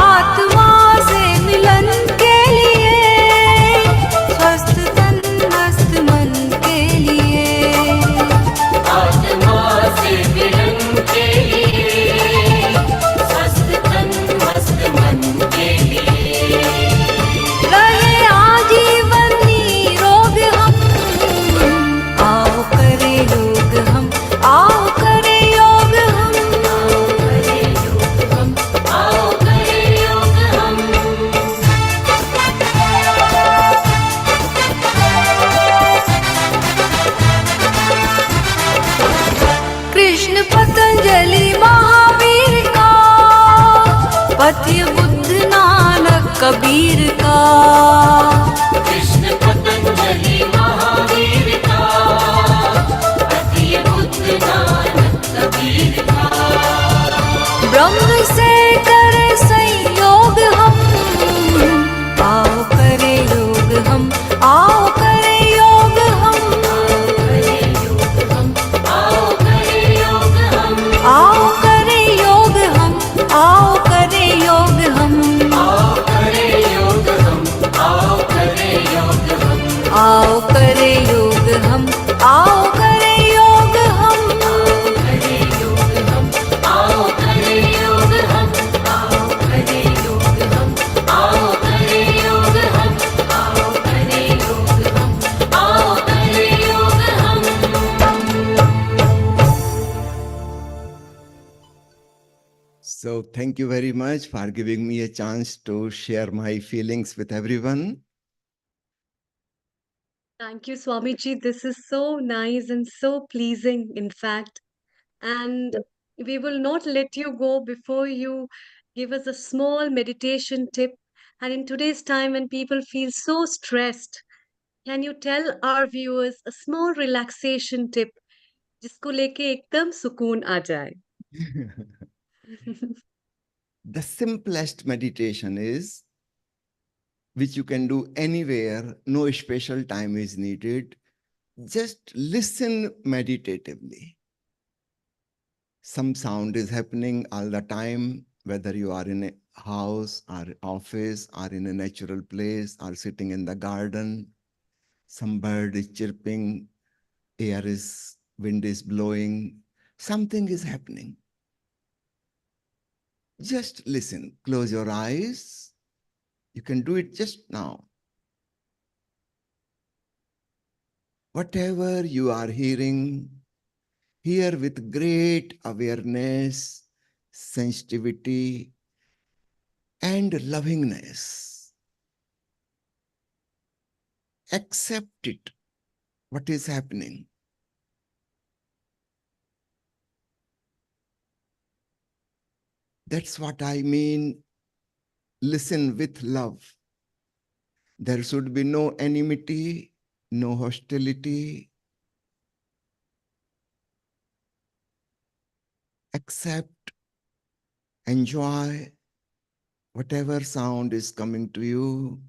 आत्मा से मिलन के लिए, स्वस्थ तन मस्त मन के लिए, आत्मा से मिलन के लिए, स्वस्थ तन मस्त मन के लिए, रहे आजीवन निरोग हम, आओ करे योग हम, आओ करे योग हम, आओ करे योग हम। कृष्ण पतंजलि महावीर का, पथ्य बुद्ध नानक कबीर का, कृष्ण पतंजलि महावीर का, पथ्य बुद्ध नानक कबीर का, ब्रह्म से करे संयोग हम, आओ करे योग हम, आओ करे योग हम, आओ करे योग हम, आओ करे योग हम, आओ करे योग हम, आओ करे योग हम, आओ करे योग हम, आओ करे योग हम, आओ करे योग हम, आओ करे योग हम, आओ करे योग हम, आओ करे योग हम, आओ करे योग हम, आओ करे योग हम। So thank you very much for giving me a chance to share my feelings with everyone. Thank you, Swamiji. This is so nice and so pleasing, in fact. And we will not let you go before you give us a small meditation tip. And in today's time, when people feel so stressed, can you tell our viewers a small relaxation tip जिसको लेके एकदम सुकून आ जाए? The simplest meditation is, which you can do anywhere, no special time is needed. Just listen meditatively. Some sound is happening all the time, whether you are in a house or office or in a natural place or sitting in the garden. Some bird is chirping, wind is blowing, something is happening. Just listen, close your eyes. You can do it just now. Whatever you are hearing, hear with great awareness, sensitivity, and lovingness. Accept it, what is happening. That's what I mean. Listen with love. There should be no enmity, no hostility. Accept, enjoy whatever sound is coming to you.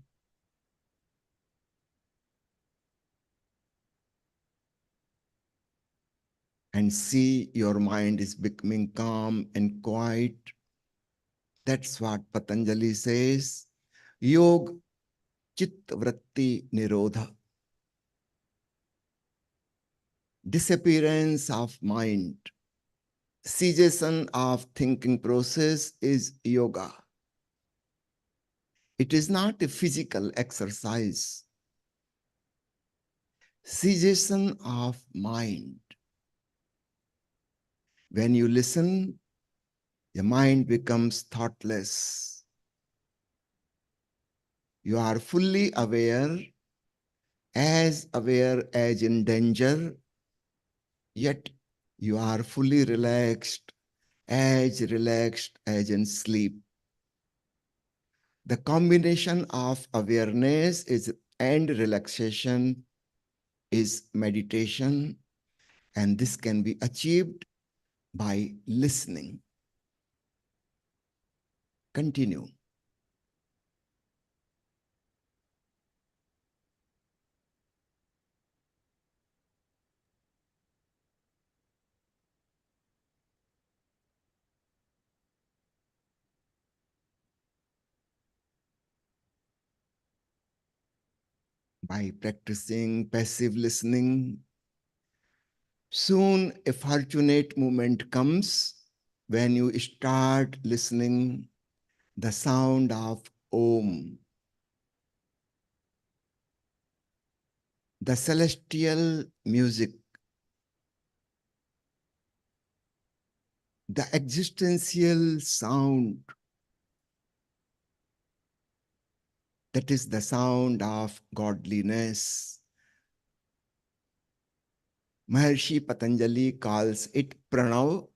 And see your mind is becoming calm and quiet. That's what Patanjali says. Yog Chit Vritti Nirodha. Disappearance of mind, cessation of thinking process is yoga. It is not a physical exercise. Cessation of mind. When you listen, your mind becomes thoughtless. You are fully aware as in danger, yet you are fully relaxed as in sleep. The combination of awareness and relaxation is meditation, And this can be achieved by listening. Continue. By practicing passive listening, soon a fortunate moment comes when you start listening the sound of Om, the celestial music, the existential sound, that is the sound of godliness. Maharshi Patanjali calls it Pranav,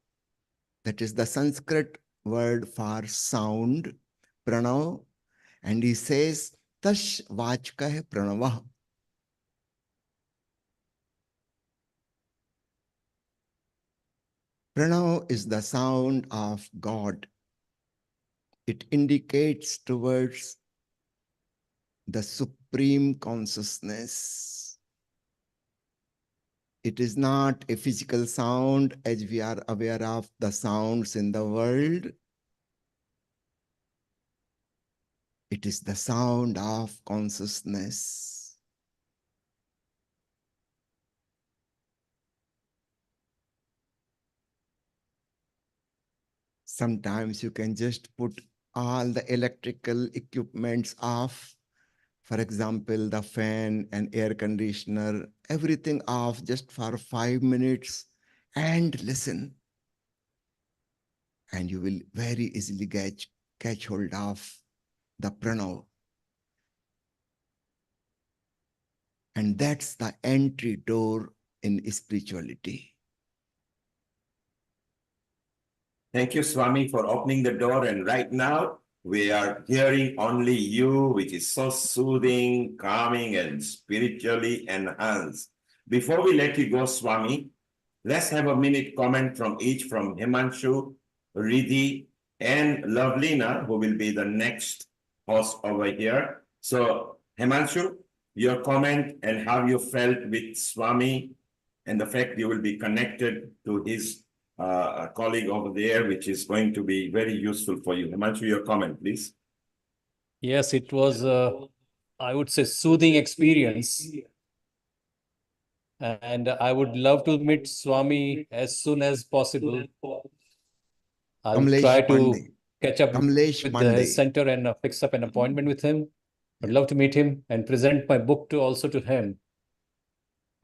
that is the Sanskrit word for sound, Pranav, and he says, Tash Vachkah Pranavah. Pranav is the sound of God. It indicates towards the supreme consciousness. It is not a physical sound as we are aware of the sounds in the world. It is the sound of consciousness. Sometimes you can just put all the electrical equipments off. For example, the fan and air conditioner, everything off just for 5 minutes and listen. And you will very easily catch hold of the pranav. And that's the entry door in spirituality. Thank you, Swami, for opening the door. And right now, we are hearing only you, which is so soothing, calming, and spiritually enhanced. Before we let you go, Swami, let's have a minute comment from each, from Himanshu, Riddhi, and Lovelina, who will be the next host over here. So, Himanshu, your comment and how you felt with Swami and the fact you will be connected to his colleague over there, which is going to be very useful for you. Himanshu, your comment, please. Yes, it was, I would say, soothing experience. And I would love to meet Swami as soon as possible. I'll Kamlesh try to Pandey. catch up Kamlesh with Pandey. his center and fix up an appointment with him. I'd love to meet him and present my book also to him.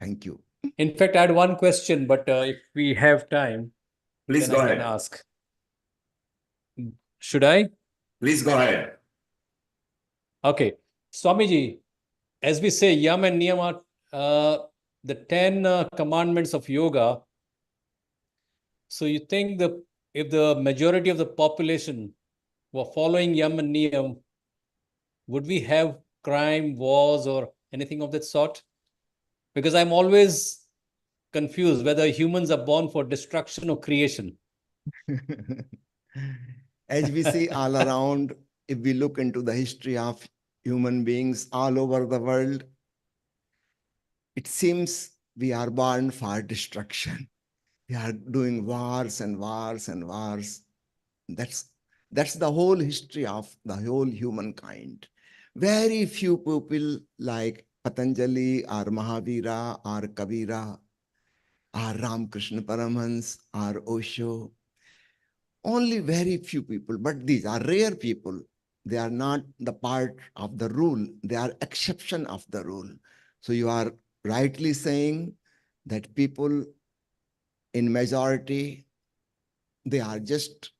Thank you. In fact, I had one question, but if we have time, please then go I ahead. can ask. Should I? Please go ahead. Okay. Swamiji, as we say, Yam and Niyam are the 10 commandments of yoga. So you think if the majority of the population were following Yam and Niyam, would we have crime, wars, or anything of that sort? Because I'm always confused whether humans are born for destruction or creation. As we see all around, if we look into the history of human beings all over the world, it seems we are born for destruction. We are doing wars and wars and wars. That's the whole history of the whole humankind. Very few people like Patanjali or Mahavira or Kabira or Ramakrishna Paramhans or Osho. Only very few people, but these are rare people. They are not the part of the rule. They are exception of the rule. So you are rightly saying that people in majority, they are just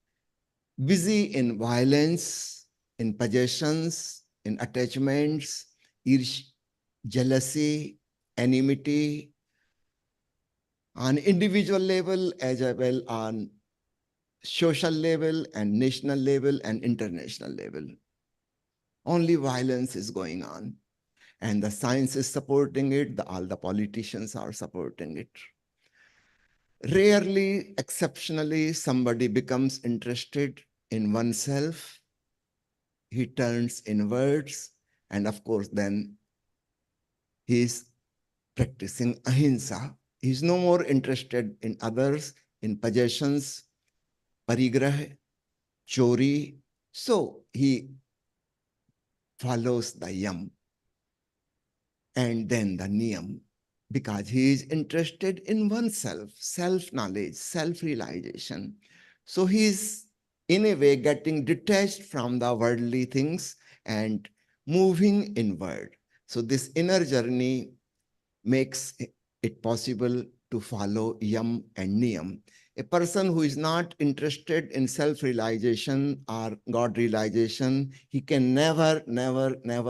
busy in violence, in possessions, in attachments, jealousy, enmity, on individual level as well on social level and national level and international level. Only violence is going on. And the science is supporting it, all the politicians are supporting it. Rarely, exceptionally, somebody becomes interested in oneself. He turns inwards, and of course, then he's practicing ahimsa. He's no more interested in others, in possessions, parigrah, chori. So he follows the yam and then the niyam because he is interested in oneself, self-knowledge, self-realization. So he is in a way getting detached from the worldly things and moving inward. So this inner journey makes it possible to follow yam and niyam. A person who is not interested in self-realization or God realization, he can never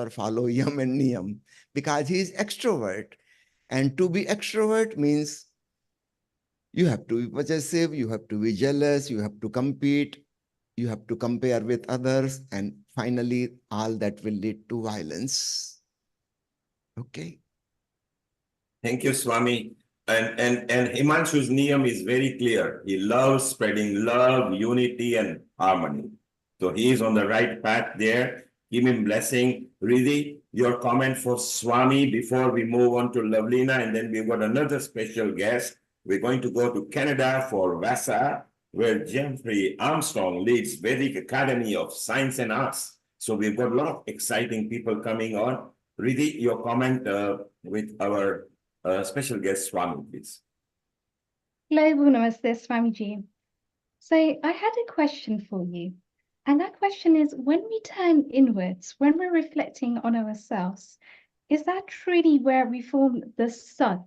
follow yam and niyam because he is extrovert. And to be extrovert means you have to be possessive, you have to be jealous, you have to compete, you have to compare with others, and finally, all that will lead to violence. Okay. Thank you, Swami. And Himanshu's niyam is very clear. He loves spreading love, unity, and harmony. So he is on the right path there. Give him blessing. Riddhi, your comment for Swami before we move on to Lavlina, and then we've got another special guest. We're going to go to Canada for Vasa, where Jeffrey Armstrong leads Vedic Academy of Science and Arts. So we've got a lot of exciting people coming on. Riddhi, your comment with our special guest Swami, please. Global Namaste, Swamiji. So I had a question for you. And that question is, when we turn inwards, when we're reflecting on ourselves, is that truly where we form the Sat,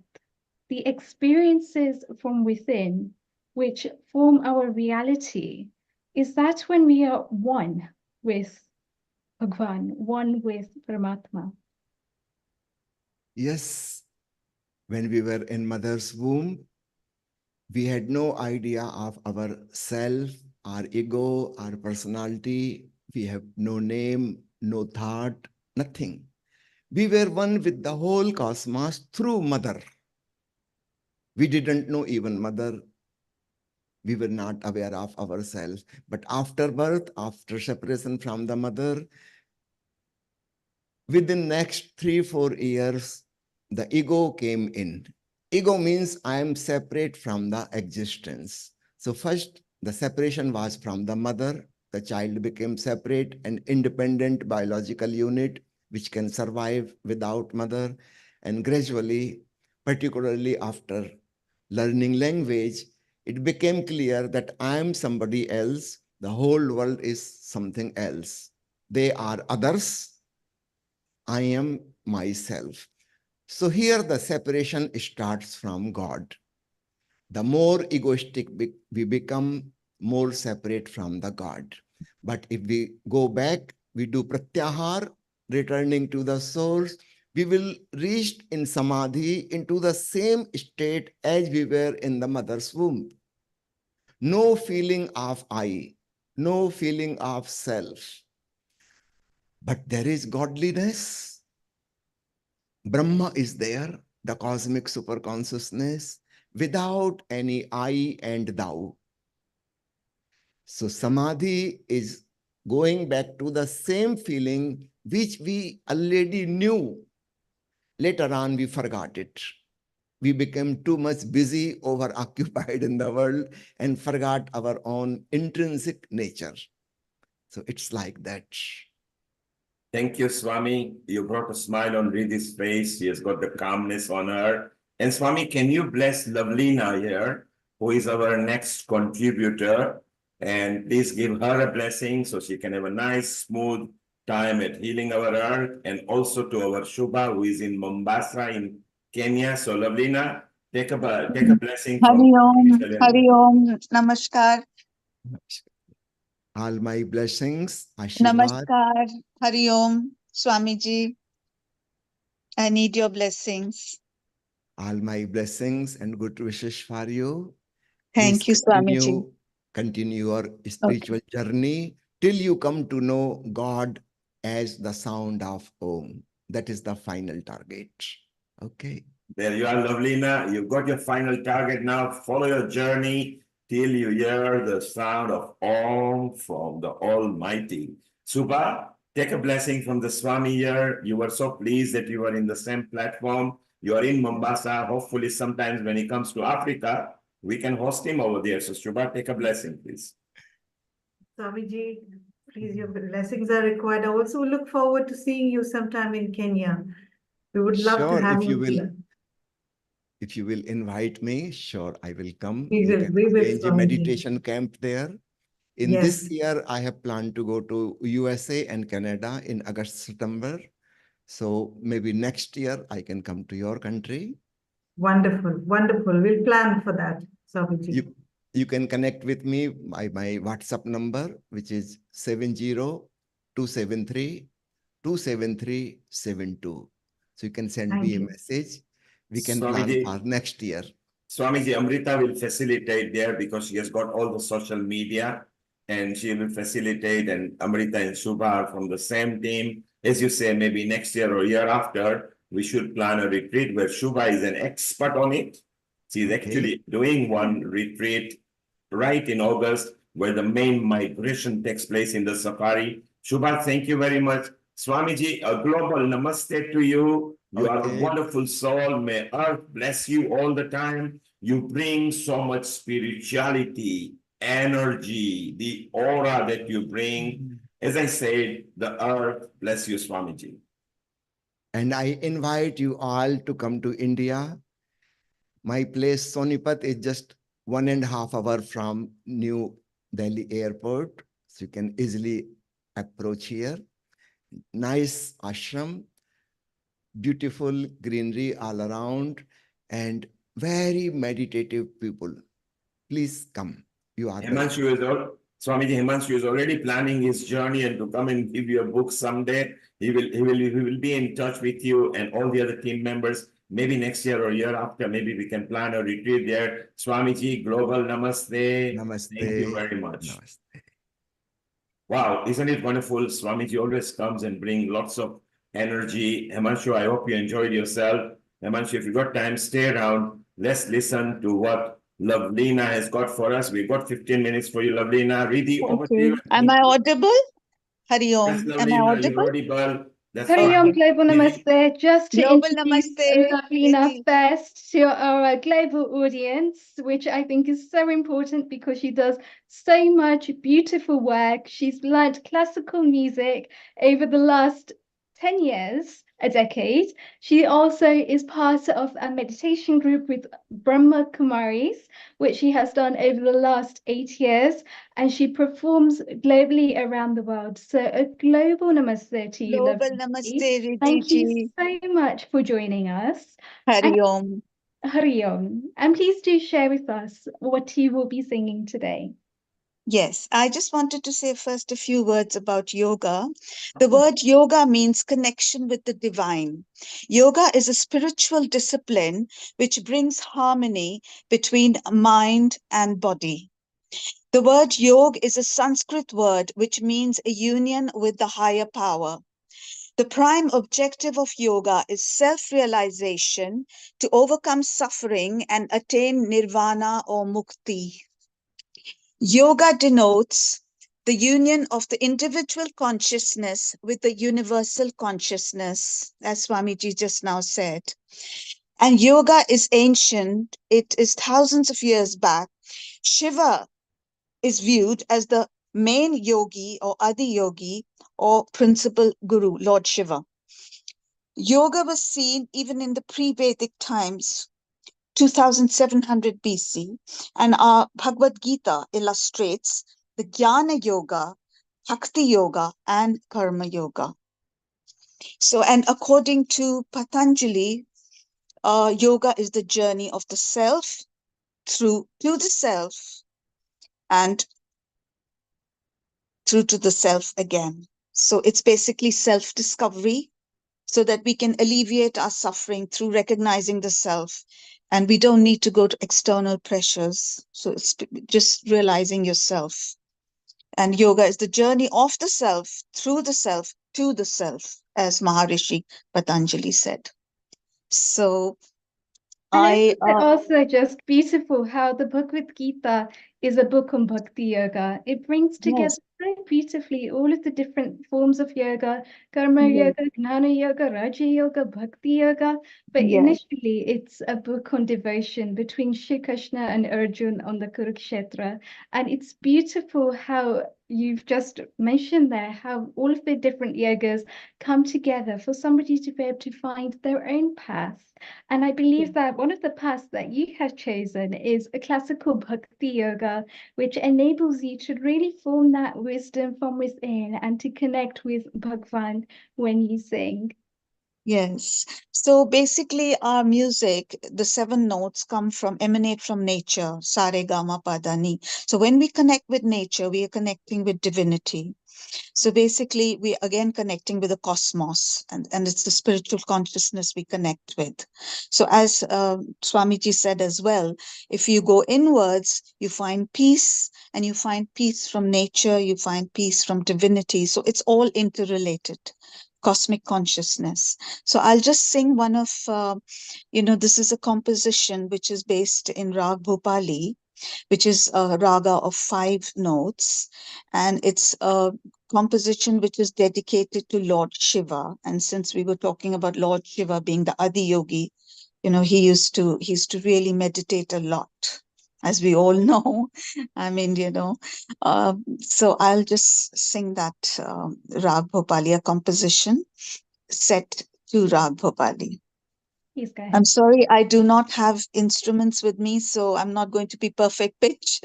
the experiences from within, which form our reality? Is that when we are one with Bhagwan, one with Paramatma? Yes, when we were in mother's womb, we had no idea of our self, our ego, our personality. We have no name, no thought, nothing. We were one with the whole cosmos through mother. We didn't know even mother. We were not aware of ourselves. But after birth, after separation from the mother, within next 3-4 years, the ego came in. Ego means I am separate from the existence. So first, the separation was from the mother. The child became separate and independent biological unit, which can survive without mother. And gradually, particularly after learning language, it became clear that I am somebody else. The whole world is something else. They are others. I am myself. So here the separation starts from God. The more egoistic we become, more separate from the God. But if we go back, we do pratyahar, returning to the source, we will reach in samadhi into the same state as we were in the mother's womb. No feeling of I, no feeling of self. But there is godliness. Brahma is there, the cosmic superconsciousness, without any I and thou. So samadhi is going back to the same feeling which we already knew. Later on, we forgot it. We became too much busy, over-occupied in the world, and forgot our own intrinsic nature. So it's like that. Thank you, Swami. You brought a smile on Riddhi's face. She has got the calmness on her. And Swami, can you bless Lavlina here, who is our next contributor? And please give her a blessing so she can have a nice, smooth time at healing our earth. And also to our Shubha, who is in Mombasa in Kenya. So Lavlina, take a blessing from Hari Om, Namaskar, All my blessings, Ashirwad. Namaskar, Hari Om, Swamiji. I need your blessings. All my blessings and good wishes for you. Thank Please you, Swamiji. continue your spiritual journey till you come to know God as the sound of Om. That is the final target. Okay. There you are, Lovelina. You've got your final target now. Follow your journey till you hear the sound of Om from the Almighty. Subha, take a blessing from the Swami here. You were so pleased that you were in the same platform. You are in Mombasa. Hopefully, sometimes when he comes to Africa, we can host him over there. So, Subha, take a blessing, please. Swamiji, please, your blessings are required. I also look forward to seeing you sometime in Kenya. We would love to Sure, have you here. if you will invite me, sure, I will come. We will, can we will, arrange a Swamiji. meditation camp there. In this Yes. year, I have planned to go to USA and Canada in August, September. So maybe next year I can come to your country. Wonderful, wonderful. We'll plan for that, Swamiji. You can connect with me by my WhatsApp number, which is 70-273-27372. So you can send me a message. We can plan for next year. Swamiji, Amrita will facilitate there because she has got all the social media and she will facilitate, and Amrita and Shubha are from the same team. As you say, maybe next year or year after, we should plan a retreat where Shubha is an expert on it. She's actually doing one retreat right in August where the main migration takes place in the safari. Shubha, thank you very much. Swamiji, a global namaste to you. You are a wonderful soul. May Earth bless you all the time. You bring so much spirituality, energy, the aura that you bring. As I said, the Earth bless you, Swamiji. And I invite you all to come to India. My place, Sonipat, is just 1.5 hours from New Delhi airport. So you can easily approach here. Nice ashram, beautiful greenery all around, and very meditative people. Please come. You are Himanshu is Swamiji Himanshu is already planning his journey and to come and give you a book someday. He will be in touch with you and all the other team members. Maybe next year or year after, maybe we can plan a retreat there. Swamiji, global namaste. Namaste. Thank you very much. Namaste. Wow, isn't it wonderful? Swamiji always comes and brings lots of energy. Himanshu, I hope you enjoyed yourself. Himanshu, if you got time, stay around. Let's listen to what Lovelina has got for us. We've got 15 minutes for you, Lovelina. Riddhi, over to you. Am I audible? Hari Yes, Om. Am I Lovelina, you're audible? audible. That's Hari fine. Om, Global Namaste. Just to Global introduce Namaste, Lavina Riddhi. first to our global audience, which I think is so important because she does so much beautiful work. She's learnt classical music over the last 10 years, a decade. She also is part of a meditation group with Brahma Kumaris, which she has done over the last 8 years, and she performs globally around the world. So a global namaste to you, Global lovely. Namaste, Riddhi Thank you ji. so much for joining us. Hari Om. Hari Om. And please do share with us what you will be singing today. Yes, I just wanted to say first a few words about yoga. The word yoga means connection with the divine. Yoga is a spiritual discipline which brings harmony between mind and body. The word yog is a Sanskrit word which means a union with the higher power. The prime objective of yoga is self-realization to overcome suffering and attain nirvana or mukti. Yoga denotes the union of the individual consciousness with the universal consciousness, as Swamiji just now said. And yoga is ancient, it is thousands of years back. Shiva is viewed as the main yogi or Adi yogi or principal guru, Lord Shiva. Yoga was seen even in the pre-Vedic times, 2700 BC, and our Bhagavad Gita illustrates the Jnana Yoga, Bhakti Yoga, and Karma Yoga. So, and according to Patanjali, yoga is the journey of the self through to the self and through to the self again. So it's basically self-discovery so that we can alleviate our suffering through recognizing the self. And we don't need to go to external pressures. So it's just realizing yourself. And yoga is the journey of the self, through the self, to the self, as Maharishi Patanjali said. So And I isn't it also just beautiful how the Bhagavad Gita is a book on Bhakti Yoga? It brings together yes, so beautifully all of the different forms of yoga, Karma yes, Yoga, Gnana Yoga, Raja Yoga, Bhakti Yoga. But yes. initially, it's a book on devotion between Shri Krishna and Arjun on the Kurukshetra. And it's beautiful how you've just mentioned there how all of the different yogas come together for somebody to be able to find their own path. And I believe that one of the paths that you have chosen is a classical bhakti yoga, which enables you to really form that wisdom from within and to connect with Bhagwan when you sing. Yes. So basically, our music, the seven notes emanate from nature, sare, gama, pada, ni. So when we connect with nature, we are connecting with divinity. So basically, we again connecting with the cosmos, and it's the spiritual consciousness we connect with. So as Swamiji said as well, if you go inwards, you find peace, and you find peace from nature, you find peace from divinity. So it's all interrelated. Cosmic consciousness. So I'll just sing one of, this is a composition which is based in Rag Bhopali, which is a raga of 5 notes. And it's a composition which is dedicated to Lord Shiva. And since we were talking about Lord Shiva being the Adi Yogi, he used to really meditate a lot, as we all know. I mean, so I'll just sing that Rag Bhopali, a composition set to Rag Bhopali. Please go I'm ahead. sorry, I do not have instruments with me, so I'm not going to be perfect pitch,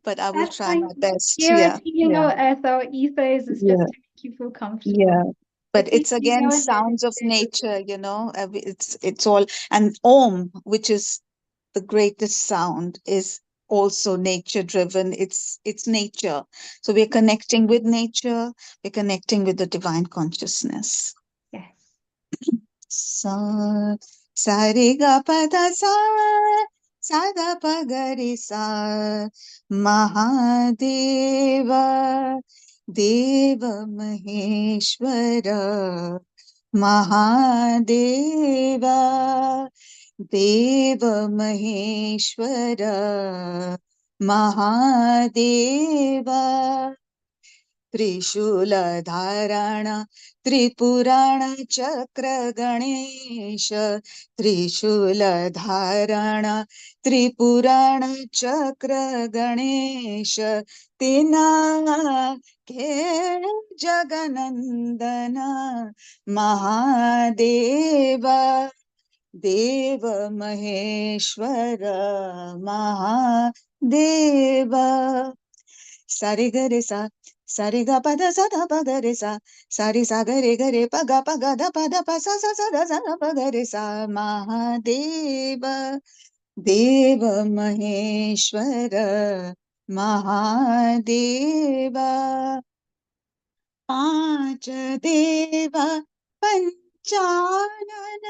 but I will That's try fine. my best. Here Yeah, at Healing yeah, Our Earth, our ethos is just yeah, to make you feel comfortable. yeah. So But please it's you again go ahead and sounds of share. nature, it's all, and Om, which is the greatest sound, is also nature driven. It's nature. So we're connecting with nature, we're connecting with the divine consciousness. Yes. Sa sa re ga pa da sa da pa ga re sa Mahadeva Deva Maheshwara Mahadeva Deva Maheshwara Mahadeva त्रिशूलधारण त्रिपुराण चक्र गणेश त्रिशूलधारण त्रिपुराण चक्र गणेश तेना के जगनंदन महादेव देव महेश्वर महादेव सारे गरे सा सारे गा पद सा धा प ग रे सा सारे सा गरे गरे प गा प ग ध प ध प सा सा सा ध सा ध प ग रे सा महादेव देव महेश्वर महादेव पांच देव पंचानन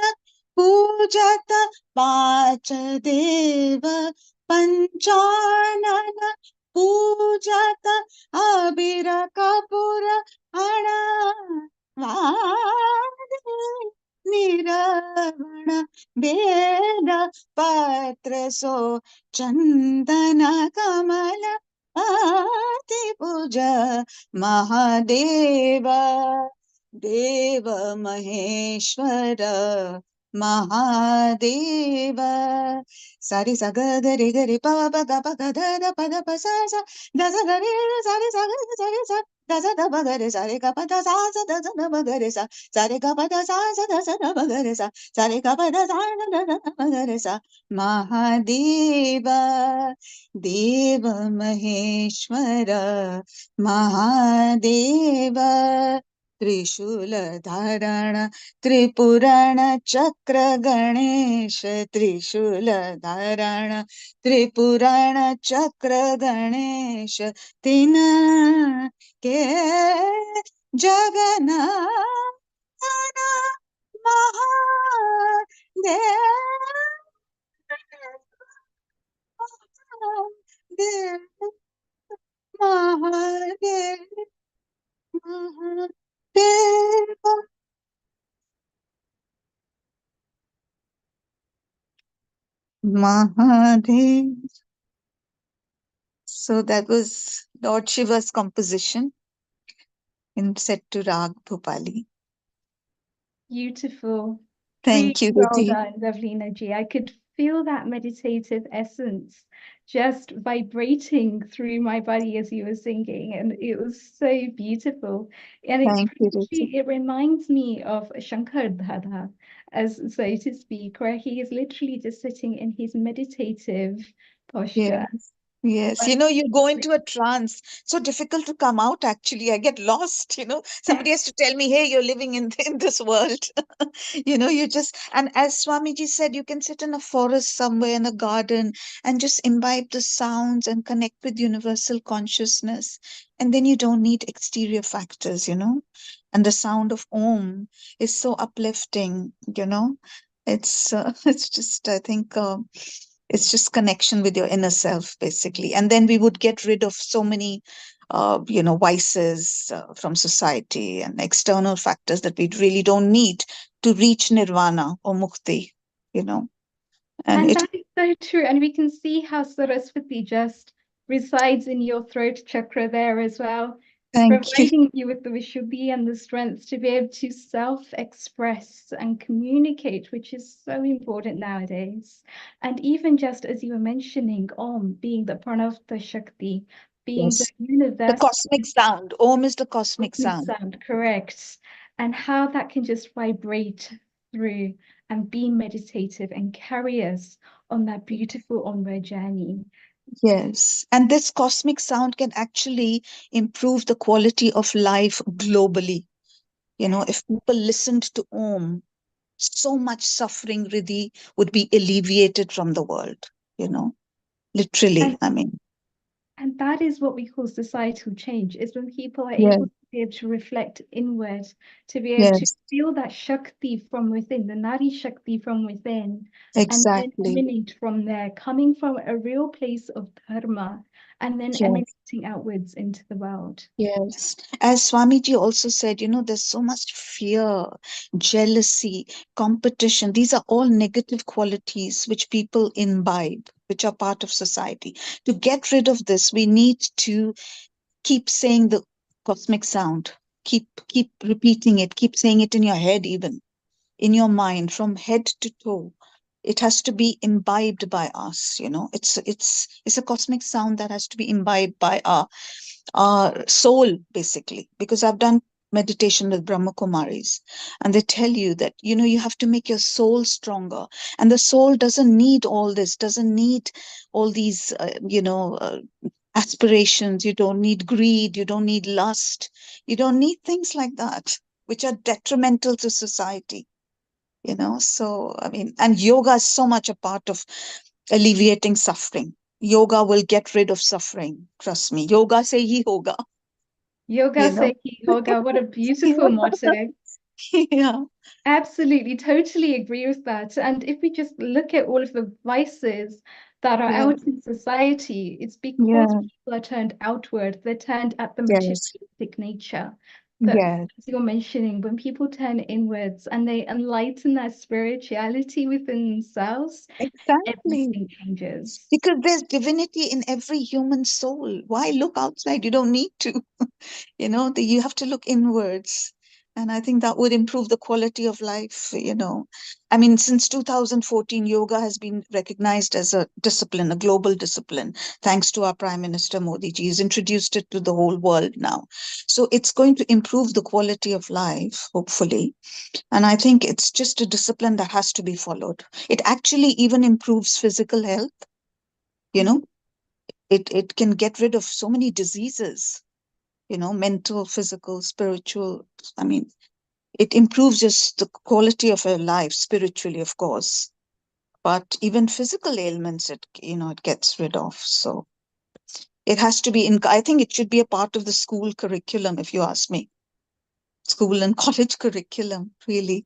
पूजत पांच देव पंचानन पूजत अबीर कपूर हण निरवण बेद पत्र सो चंदन कमल आति पूज महादेव देव महेश्वर महादेव सारे सा ग ग रे ग रे प प ग प ग ध ध प ध प सा सा द सा ग रे रे सा रे सा ग रे सा रे सा द सा ध प ग रे सा रे ग प ध सा सा द सा ध प ग रे सा सा रे ग प ध सा सा द सा ध प ग रे सा सा रे ग प ध सा सा द ध प ग रे सा महादेव देव महेश्वर महादेव त्रिशूलधारण त्रिपुराण चक्र गणेश त्रिशूलधारण त्रिपुराण चक्र गणेश तीन के Jagannath Mahadev Mahadev Mahadev Mahadev. So that was Lord Shiva's composition in set to Rag Bhupali. Beautiful. Thank Really you, well Riddhi. done, Ravina ji. I could feel that meditative essence just vibrating through my body as you were singing, and it was so beautiful. And it's Thank you, Riddhi. it reminds me of Shankar Dada, as so to speak, where he is literally just sitting in his meditative posture. Yes. Yes, you know, you go into a trance. So difficult to come out, actually. I get lost, you know. Somebody has to tell me, hey, you're living in this world. You know, you just, and as Swamiji said, you can sit in a forest somewhere in a garden and just imbibe the sounds and connect with universal consciousness. And then you don't need exterior factors, you know. And the sound of Om is so uplifting, you know. It's just, I think, it's just connection with your inner self, basically. And then we would get rid of so many, you know, vices from society and external factors that we really don't need to reach nirvana or mukti, you know. And And it, that is so true. And we can see how Saraswati just resides in your throat chakra there as well, thank you. providing you with the Vishuddhi and the strength to be able to self-express and communicate, which is so important nowadays. And even just as you were mentioning, Om being the Pranava Shakti, being the Yes. The universal cosmic sound. Om is the cosmic sound. sound, correct, and how that can just vibrate through and be meditative and carry us on that beautiful onward journey. Yes. And this cosmic sound can actually improve the quality of life globally. You know, if people listened to Om, so much suffering really would be alleviated from the world, you know, literally. And I mean, and that is what we call societal change, is when people are yes, able to be able to reflect inward, to be able to yes, feel that Shakti from within, the Nari Shakti from within, and then exactly. emanate from there, coming from a real place of dharma, and then Yes, emanating outwards into the world. yes. As Swamiji also said, you know, there's so much fear, jealousy, competition. These are all negative qualities which people imbibe, which are part of society. To get rid of this, we need to keep saying the cosmic sound. Keep repeating it. Keep saying it in your head, even in your mind, from head to toe. It has to be imbibed by us. You know, it's a cosmic sound that has to be imbibed by our soul, basically. Because I've done meditation with Brahma Kumaris, and they tell you that, you know, you have to make your soul stronger, and the soul doesn't need all this, doesn't need all these, aspirations. You don't need greed, you don't need lust, you don't need things like that, which are detrimental to society, you know. So I mean, and yoga is so much a part of alleviating suffering. Yoga will get rid of suffering, trust me. Yoga se hi hoga, Yoga you know. se hi yoga, what a beautiful motto. Yeah, Absolutely, totally agree with that. And if we just look at all of the vices that are yeah, out in society, it's because yeah, people are turned outward, they're turned at the yes, materialistic nature. But yes, as you're mentioning, when people turn inwards and they enlighten their spirituality within themselves, exactly. everything changes. Because there's divinity in every human soul. Why look outside? You don't need to. You know, you have to look inwards. And I think that would improve the quality of life, you know. I mean, since 2014, yoga has been recognized as a discipline, a global discipline, thanks to our Prime Minister Modi ji. He's introduced it to the whole world now. So it's going to improve the quality of life, hopefully. And I think it's just a discipline that has to be followed. It actually even improves physical health, you know. Mhm. It can get rid of so many diseases, you know, mental, physical, spiritual. I mean, it improves just the quality of our life spiritually, of course, but even physical ailments, it, you know, it gets rid of. So it has to be in, I think it should be a part of the school curriculum, if you ask me. School and college curriculum, really,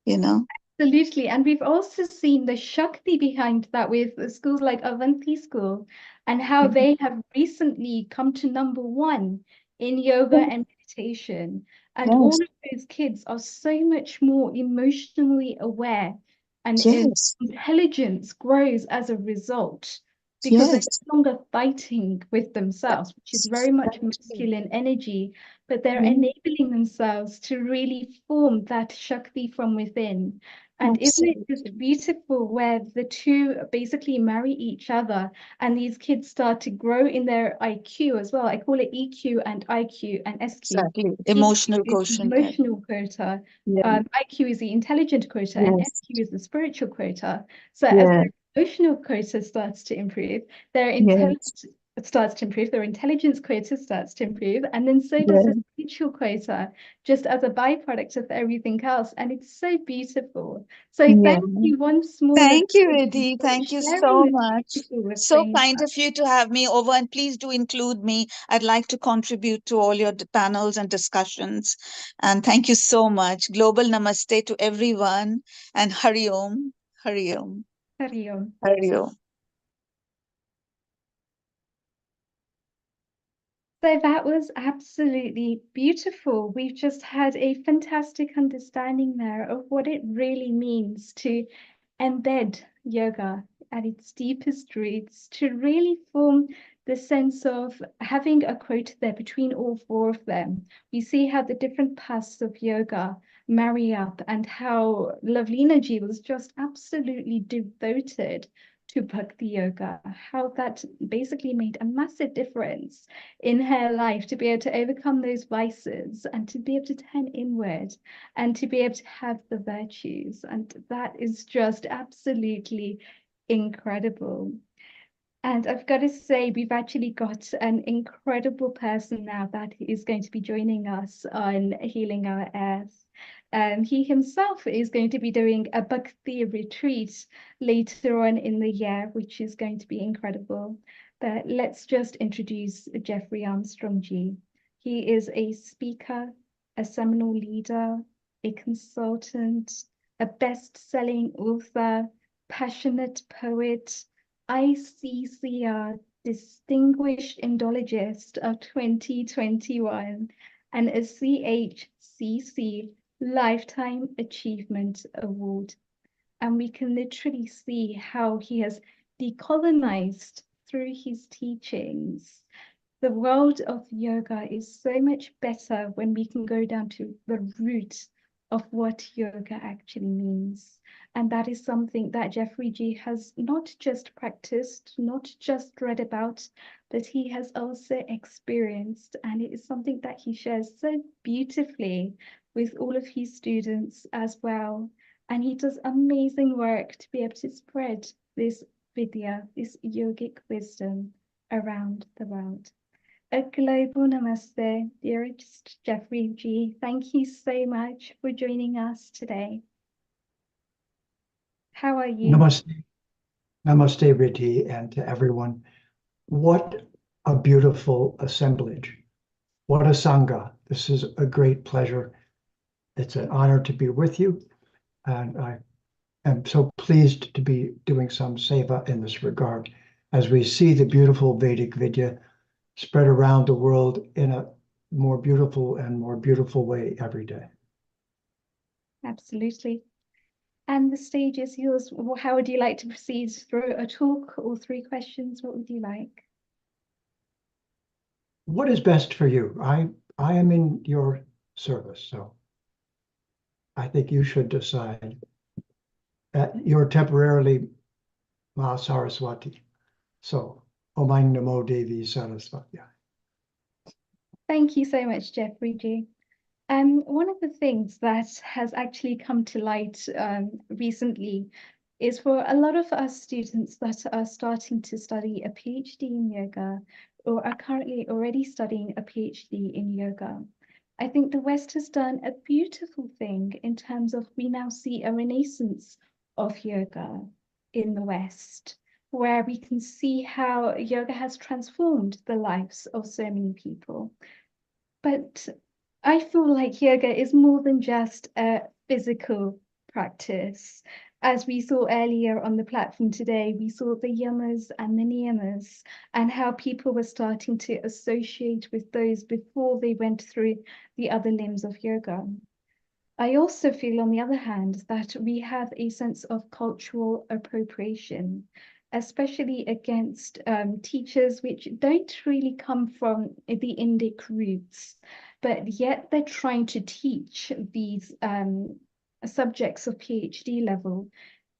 you know. Absolutely. And we've also seen the Shakti behind that with schools like Avanti School and how Mhm. they have recently come to number one in yoga and meditation. And all Yes, of those kids are so much more emotionally aware and Yes. intelligence grows as a result because they're Yes. no longer fighting with themselves, which is very much masculine energy, but they're enabling themselves to really form that Shakti from within. And isn't it just beautiful where the two basically marry each other and these kids start to grow in their IQ as well? I call it EQ and IQ and SQ. Exactly. EQ Emotional is the quotient. emotional quota. Yeah. IQ is the intelligent quota, and Yes. SQ is the spiritual quota. So as Yeah. their emotional quota starts to improve, their Yes. intelligence starts to improve, their intelligence quota starts to improve, and then so does Yeah. the spiritual quota, just as a byproduct of everything else. And it's so beautiful. So Yeah. thank you once more, Thank you, Lavanya, Riddhi. for Thank you sharing so this much. beautiful So thing. kind of you to have me over, and please do include me. I'd like to contribute to all your panels and discussions. And thank you so much. Global namaste to everyone, and Hari Om, Hari Om, Hari Om. Hari Om. So that was absolutely beautiful. We've just had a fantastic understanding there of what it really means to embed yoga at its deepest roots, to really form the sense of having a quota there between all four of them. We see how the different paths of yoga marry up and how Lavlina ji was just absolutely devoted to Bhakti Yoga, how that basically made a massive difference in her life to be able to overcome those vices and to be able to turn inward and to be able to have the virtues. And that is just absolutely incredible. And I've got to say, we've actually got an incredible person now that is going to be joining us on Healing Our Earth. He himself is going to be doing a Bhakti retreat later on in the year, which is going to be incredible. But let's just introduce Jeffrey Armstrong G. He is a speaker, a seminal leader, a consultant, a best-selling author, passionate poet, ICCR Distinguished Indologist of 2021, and a CHCC Lifetime Achievement Award. And we can literally see how he has decolonized through his teachings. The world of yoga is so much better when we can go down to the root of what yoga actually means. And that is something that Jeffrey G has not just practiced, not just read about, but he has also experienced. And it is something that he shares so beautifully with all of his students as well. And he does amazing work to be able to spread this vidya, this yogic wisdom around the world. A global namaste, dearest Jeffrey G. Thank you so much for joining us today. How are you? Namaste. Namaste, Riddhi, and to everyone. What a beautiful assemblage. What a Sangha. This is a great pleasure. It's an honor to be with you. And I am so pleased to be doing some seva in this regard as we see the beautiful Vedic Vidya spread around the world in a more beautiful way every day. Absolutely. And the stage is yours. How would you like to proceed through a talk or 3 questions? What would you like? What is best for you? I am in your service, so I think you should decide. You're temporarily Ma Saraswati. So, Om Namo Devi Saraswati. Thank you so much, Jeffrey G. One of the things that has actually come to light recently is for a lot of us students that are starting to study a PhD in yoga or are currently already studying a PhD in yoga. I think the West has done a beautiful thing in terms of we now see a renaissance of yoga in the West, where we can see how yoga has transformed the lives of so many people. But I feel like yoga is more than just a physical practice. As we saw earlier on the platform today, we saw the yamas and the niyamas and how people were starting to associate with those before they went through the other limbs of yoga. I also feel, on the other hand, that we have a sense of cultural appropriation, especially against teachers which don't really come from the Indic roots, but yet they're trying to teach these subjects of PhD level.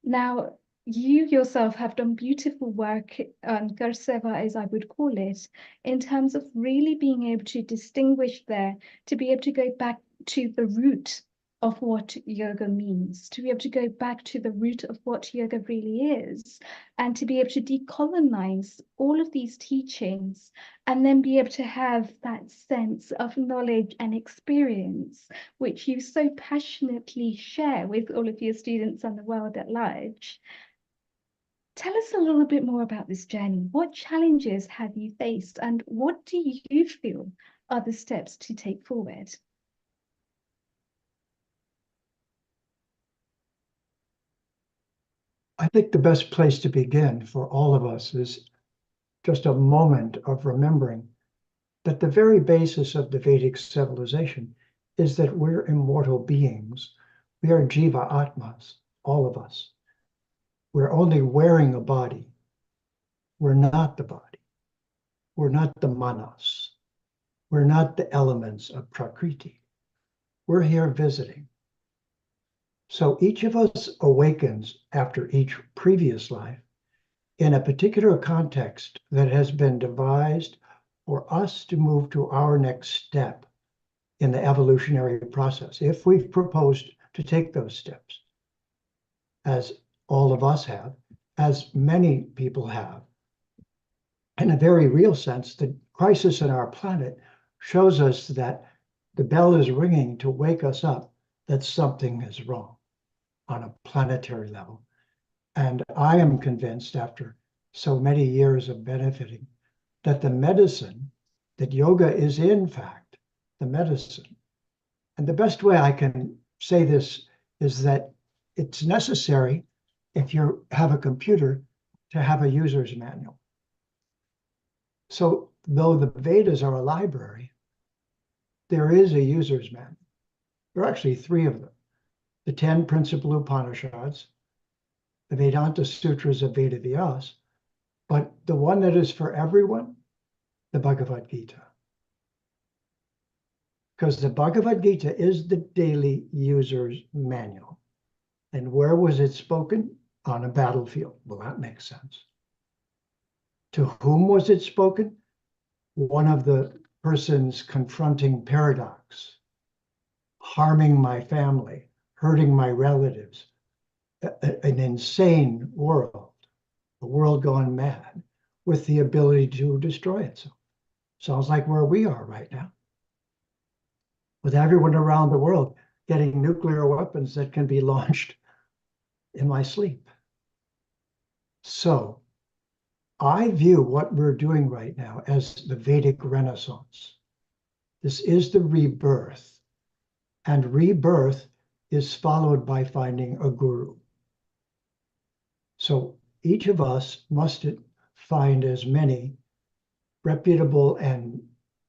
Now, you yourself have done beautiful work on Karseva, as I would call it, in terms of really being able to distinguish there, to be able to go back to the root of what yoga means, to be able to go back to the root of what yoga really is, and to be able to decolonize all of these teachings, and then be able to have that sense of knowledge and experience, which you so passionately share with all of your students and the world at large. Tell us a little bit more about this journey. What challenges have you faced, and what do you feel are the steps to take forward? I think the best place to begin for all of us is just a moment of remembering that the very basis of the Vedic civilization is that we're immortal beings. We are Jiva Atmas, all of us. We're only wearing a body. We're not the body. We're not the manas. We're not the elements of Prakriti. We're here visiting. So each of us awakens after each previous life in a particular context that has been devised for us to move to our next step in the evolutionary process, if we've proposed to take those steps, as all of us have, as many people have. In a very real sense, the crisis in our planet shows us that the bell is ringing to wake us up that something is wrong on a planetary level. And I am convinced, after so many years of benefiting, that the medicine, that yoga is in fact the medicine. And the best way I can say this is that it's necessary, if you have a computer, to have a user's manual. So though the Vedas are a library, there is a user's manual. There are actually 3 of them: the 10 principal Upanishads, the Vedanta Sutras of Veda Vyas, but the one that is for everyone, the Bhagavad Gita. Because the Bhagavad Gita is the daily user's manual. And where was it spoken? On a battlefield. Well, that makes sense. To whom was it spoken? One of the persons confronting paradox, harming my family, hurting my relatives, an insane world, a world gone mad, with the ability to destroy itself. Sounds like where we are right now, with everyone around the world getting nuclear weapons that can be launched in my sleep. So I view what we're doing right now as the Vedic Renaissance. This is the rebirth, and rebirth is followed by finding a guru. So each of us must find as many reputable and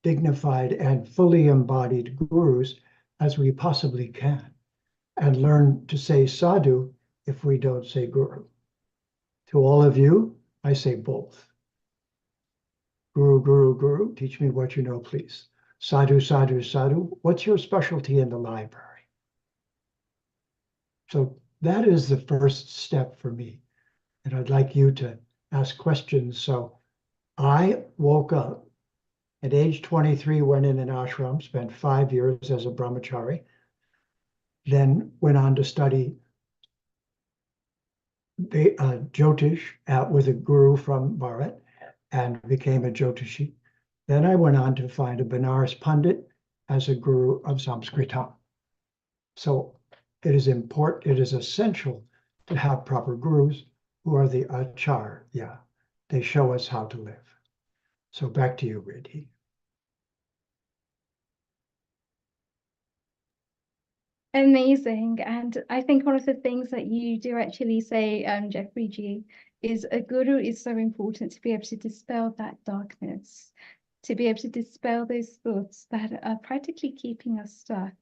dignified and fully embodied gurus as we possibly can, and learn to say sadhu if we don't say guru. To all of you, I say both. Guru, guru, guru, teach me what you know, please. Sadhu, sadhu, sadhu, what's your specialty in the library? So that is the first step for me. And I'd like you to ask questions. So I woke up at age 23, went in an ashram, spent 5 years as a brahmachari, then went on to study Jyotish with a guru from Bharat and became a Jyotishi. Then I went on to find a Benares Pandit as a guru of Sanskritam. So it is important, it is essential to have proper gurus who are the acharya. They show us how to live. So back to you, Riddhi. Amazing. And I think one of the things that you do actually say, Jeffrey G, is a guru is so important to be able to dispel that darkness, to be able to dispel those thoughts that are practically keeping us stuck.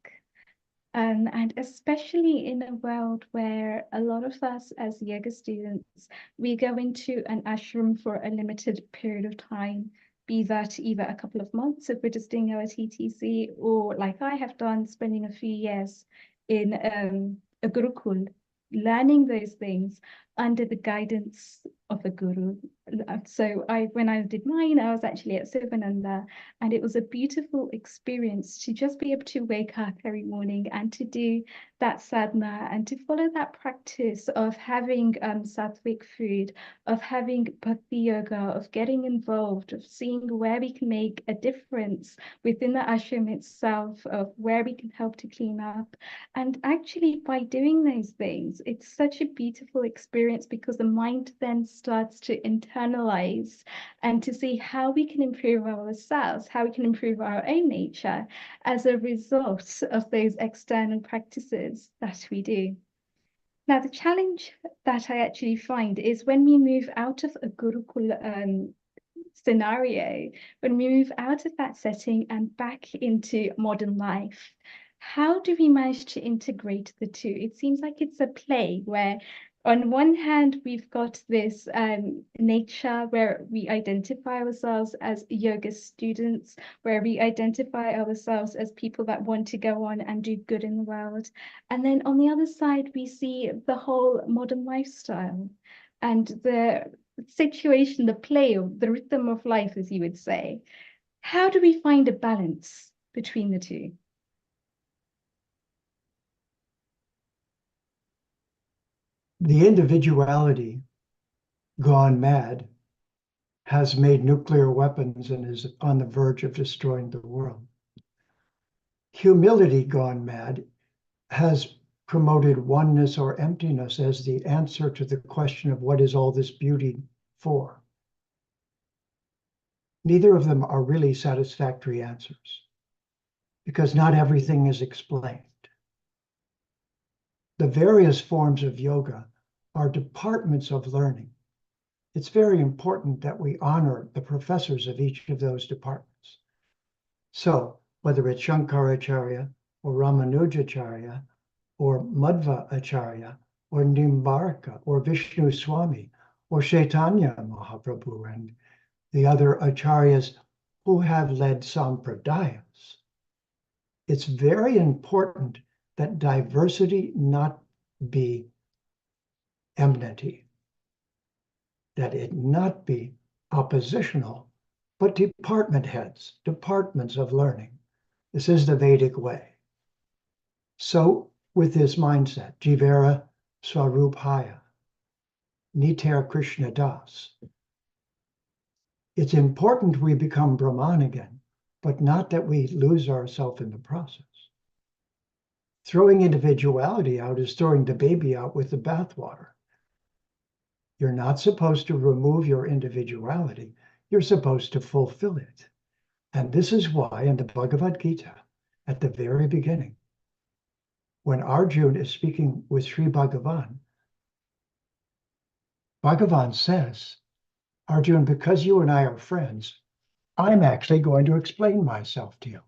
And especially in a world where a lot of us as yoga students, we go into an ashram for a limited period of time, be that either a couple of months if we're just doing our TTC, or like I have done, spending a few years in a gurukul, learning those things under the guidance of a guru. So when I did mine, I was actually at Sivananda, and it was a beautiful experience to just be able to wake up every morning and to do that sadhana and to follow that practice of having sattvic food, of having bhakti yoga, of getting involved, of seeing where we can make a difference within the ashram itself, of where we can help to clean up. And actually, by doing those things, it's such a beautiful experience because the mind then starts to internalize and to see how we can improve ourselves, how we can improve our own nature as a result of those external practices that we do. Now, the challenge that I actually find is when we move out of a Gurukul scenario, when we move out of that setting and back into modern life, how do we manage to integrate the two? It seems like it's a play where on one hand, we've got this nature where we identify ourselves as yoga students, where we identify ourselves as people that want to go on and do good in the world. And then on the other side, we see the whole modern lifestyle and the situation, the play, or the rhythm of life, as you would say. How do we find a balance between the two? The individuality gone mad has made nuclear weapons and is on the verge of destroying the world. Humility gone mad has promoted oneness or emptiness as the answer to the question of what is all this beauty for. Neither of them are really satisfactory answers because not everything is explained. The various forms of yoga are departments of learning. It's very important that we honor the professors of each of those departments. So whether it's Shankaracharya or Ramanujacharya or Madhva Acharya or Nimbarka or Vishnu Swami or Chaitanya Mahaprabhu and the other acharyas who have led sampradayas, it's very important that diversity not be enmity, that it not be oppositional, but department heads, departments of learning. This is the Vedic way. So with this mindset, Jivera Swarubhaya, Niter Krishna Das, it's important we become Brahman again, but not that we lose ourselves in the process. Throwing individuality out is throwing the baby out with the bathwater. You're not supposed to remove your individuality. You're supposed to fulfill it. And this is why in the Bhagavad Gita, at the very beginning, when Arjuna is speaking with Sri Bhagavan, Bhagavan says, Arjuna, because you and I are friends, I'm actually going to explain myself to you.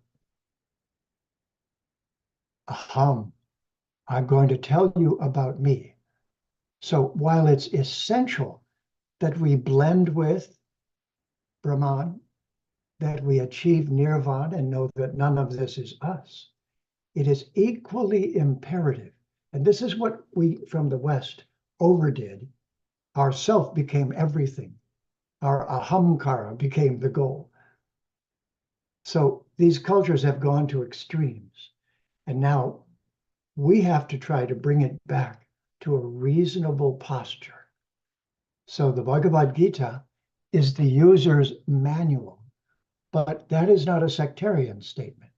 Aham, I'm going to tell you about me. So while it's essential that we blend with Brahman, that we achieve nirvana and know that none of this is us, it is equally imperative. And this is what we from the West overdid. Our self became everything. Our ahamkara became the goal. So these cultures have gone to extremes. And now we have to try to bring it back to a reasonable posture. So the Bhagavad Gita is the user's manual, but that is not a sectarian statement.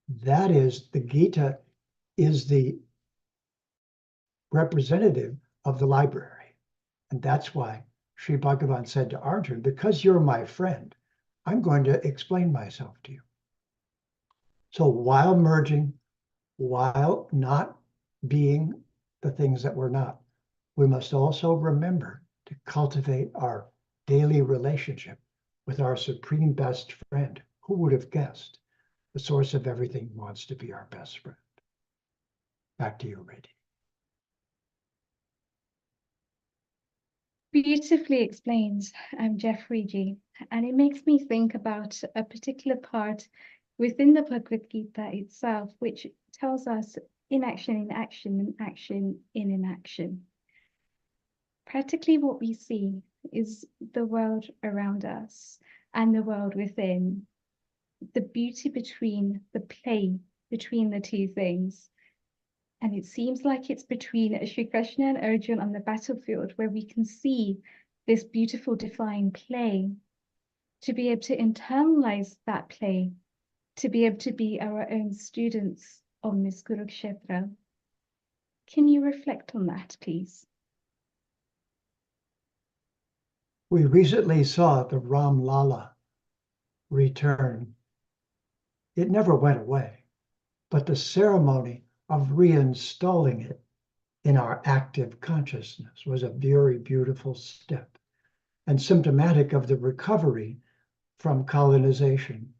That is, the Gita is the representative of the library. And that's why Sri Bhagavan said to Arjuna, because you're my friend, I'm going to explain myself to you. So while merging, while not being the things that we're not, we must also remember to cultivate our daily relationship with our supreme best friend. Who would have guessed? The source of everything wants to be our best friend. Back to you, Reddy. Beautifully explained, Jeffrey G. And it makes me think about a particular part within the Bhagavad Gita itself, which tells us inaction in action and action in inaction. Practically what we see is the world around us and the world within, the beauty between the play between the two things. And it seems like it's between Shri Krishna and Arjun on the battlefield where we can see this beautiful divine play, to be able to internalize that play, to be able to be our own students on this Kurukshetra. Can you reflect on that, please? We recently saw the Ram Lala return. It never went away, but the ceremony of reinstalling it in our active consciousness was a very beautiful step and symptomatic of the recovery from colonization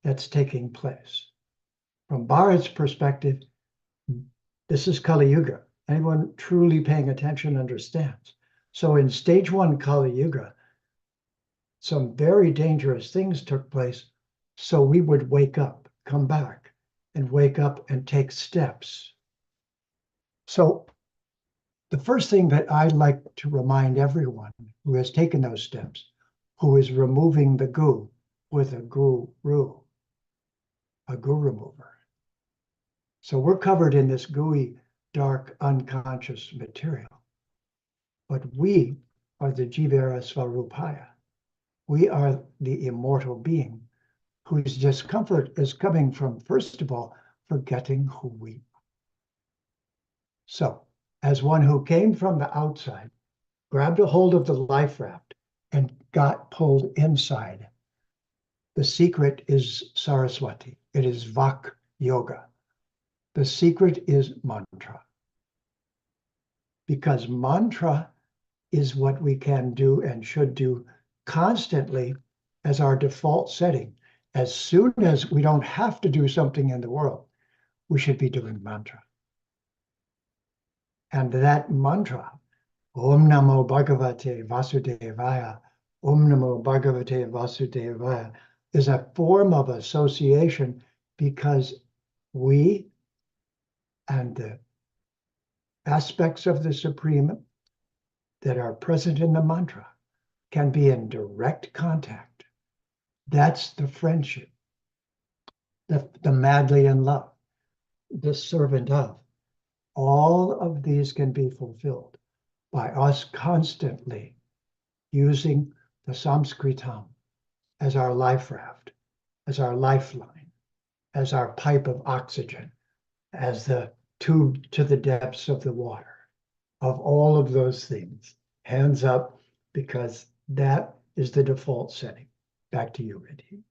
that's taking place. From Bharat's perspective, this is Kali Yuga. Anyone truly paying attention understands. So in stage 1 Kali Yuga, some very dangerous things took place. So we would wake up, come back, and wake up and take steps. So the first thing that I'd like to remind everyone who has taken those steps, who is removing the goo with a goo remover. So we're covered in this gooey, dark, unconscious material. But we are the Jivara Svarupaya. We are the immortal being whose discomfort is coming from, first of all, forgetting who we are. So, as one who came from the outside, grabbed a hold of the life raft, and got pulled inside, the secret is Saraswati. It is Vak Yoga. The secret is mantra. Because mantra is what we can do and should do constantly as our default setting. As soon as we don't have to do something in the world, we should be doing mantra. And that mantra, Om Namo Bhagavate Vasudevaya, Om Namo Bhagavate Vasudevaya, is a form of association because we and the aspects of the Supreme that are present in the mantra can be in direct contact. That's the friendship, the madly in love, the servant of. All of these can be fulfilled by us constantly using the Sanskritam as our life raft, as our lifeline, as our pipe of oxygen, as the tube to the depths of the water. Of all of those things, hands up, because that is the default setting. Back to you, Reddy.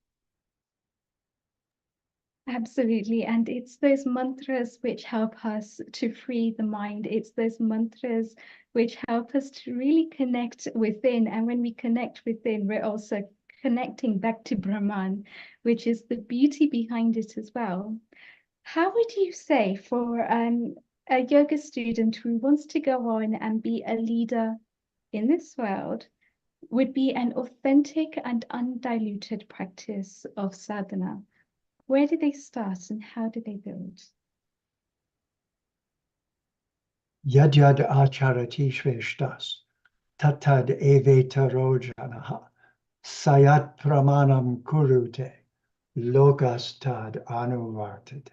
Absolutely. And it's those mantras which help us to free the mind. It's those mantras which help us to really connect within. And when we connect within, we're also connecting back to Brahman, which is the beauty behind it as well. How would you say for a yoga student who wants to go on and be a leader in this world would be an authentic and undiluted practice of sadhana? Where did they start and how did they build? Yad yad acharati shveshtas, tatad evetaro janaha, sayat pramanam kurute, lokas tad anuvartate.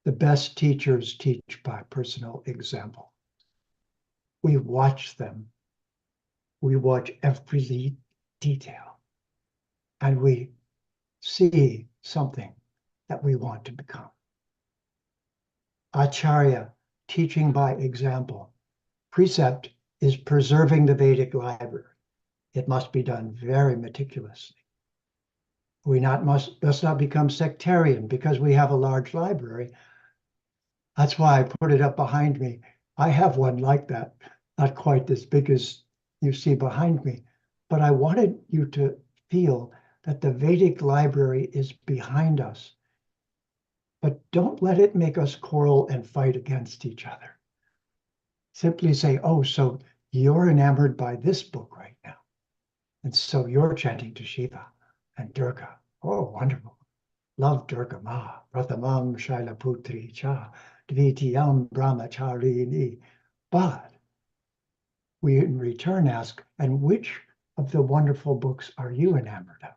The best teachers teach by personal example. We watch them. We watch every detail. And we see something that we want to become. Acharya, teaching by example. Precept is preserving the Vedic library. It must be done very meticulously. We must not become sectarian because we have a large library. That's why I put it up behind me. I have one like that, not quite as big as you see behind me, but I wanted you to feel that the Vedic library is behind us. but don't let it make us quarrel and fight against each other. Simply say, oh, so you're enamored by this book right now. And so you're chanting to Shiva and Durga. Oh, wonderful. Love Durga Ma. Prathamam Shailaputri Cha. Dvitiyam Brahmacharini. But we in return ask, and which of the wonderful books are you enamored of?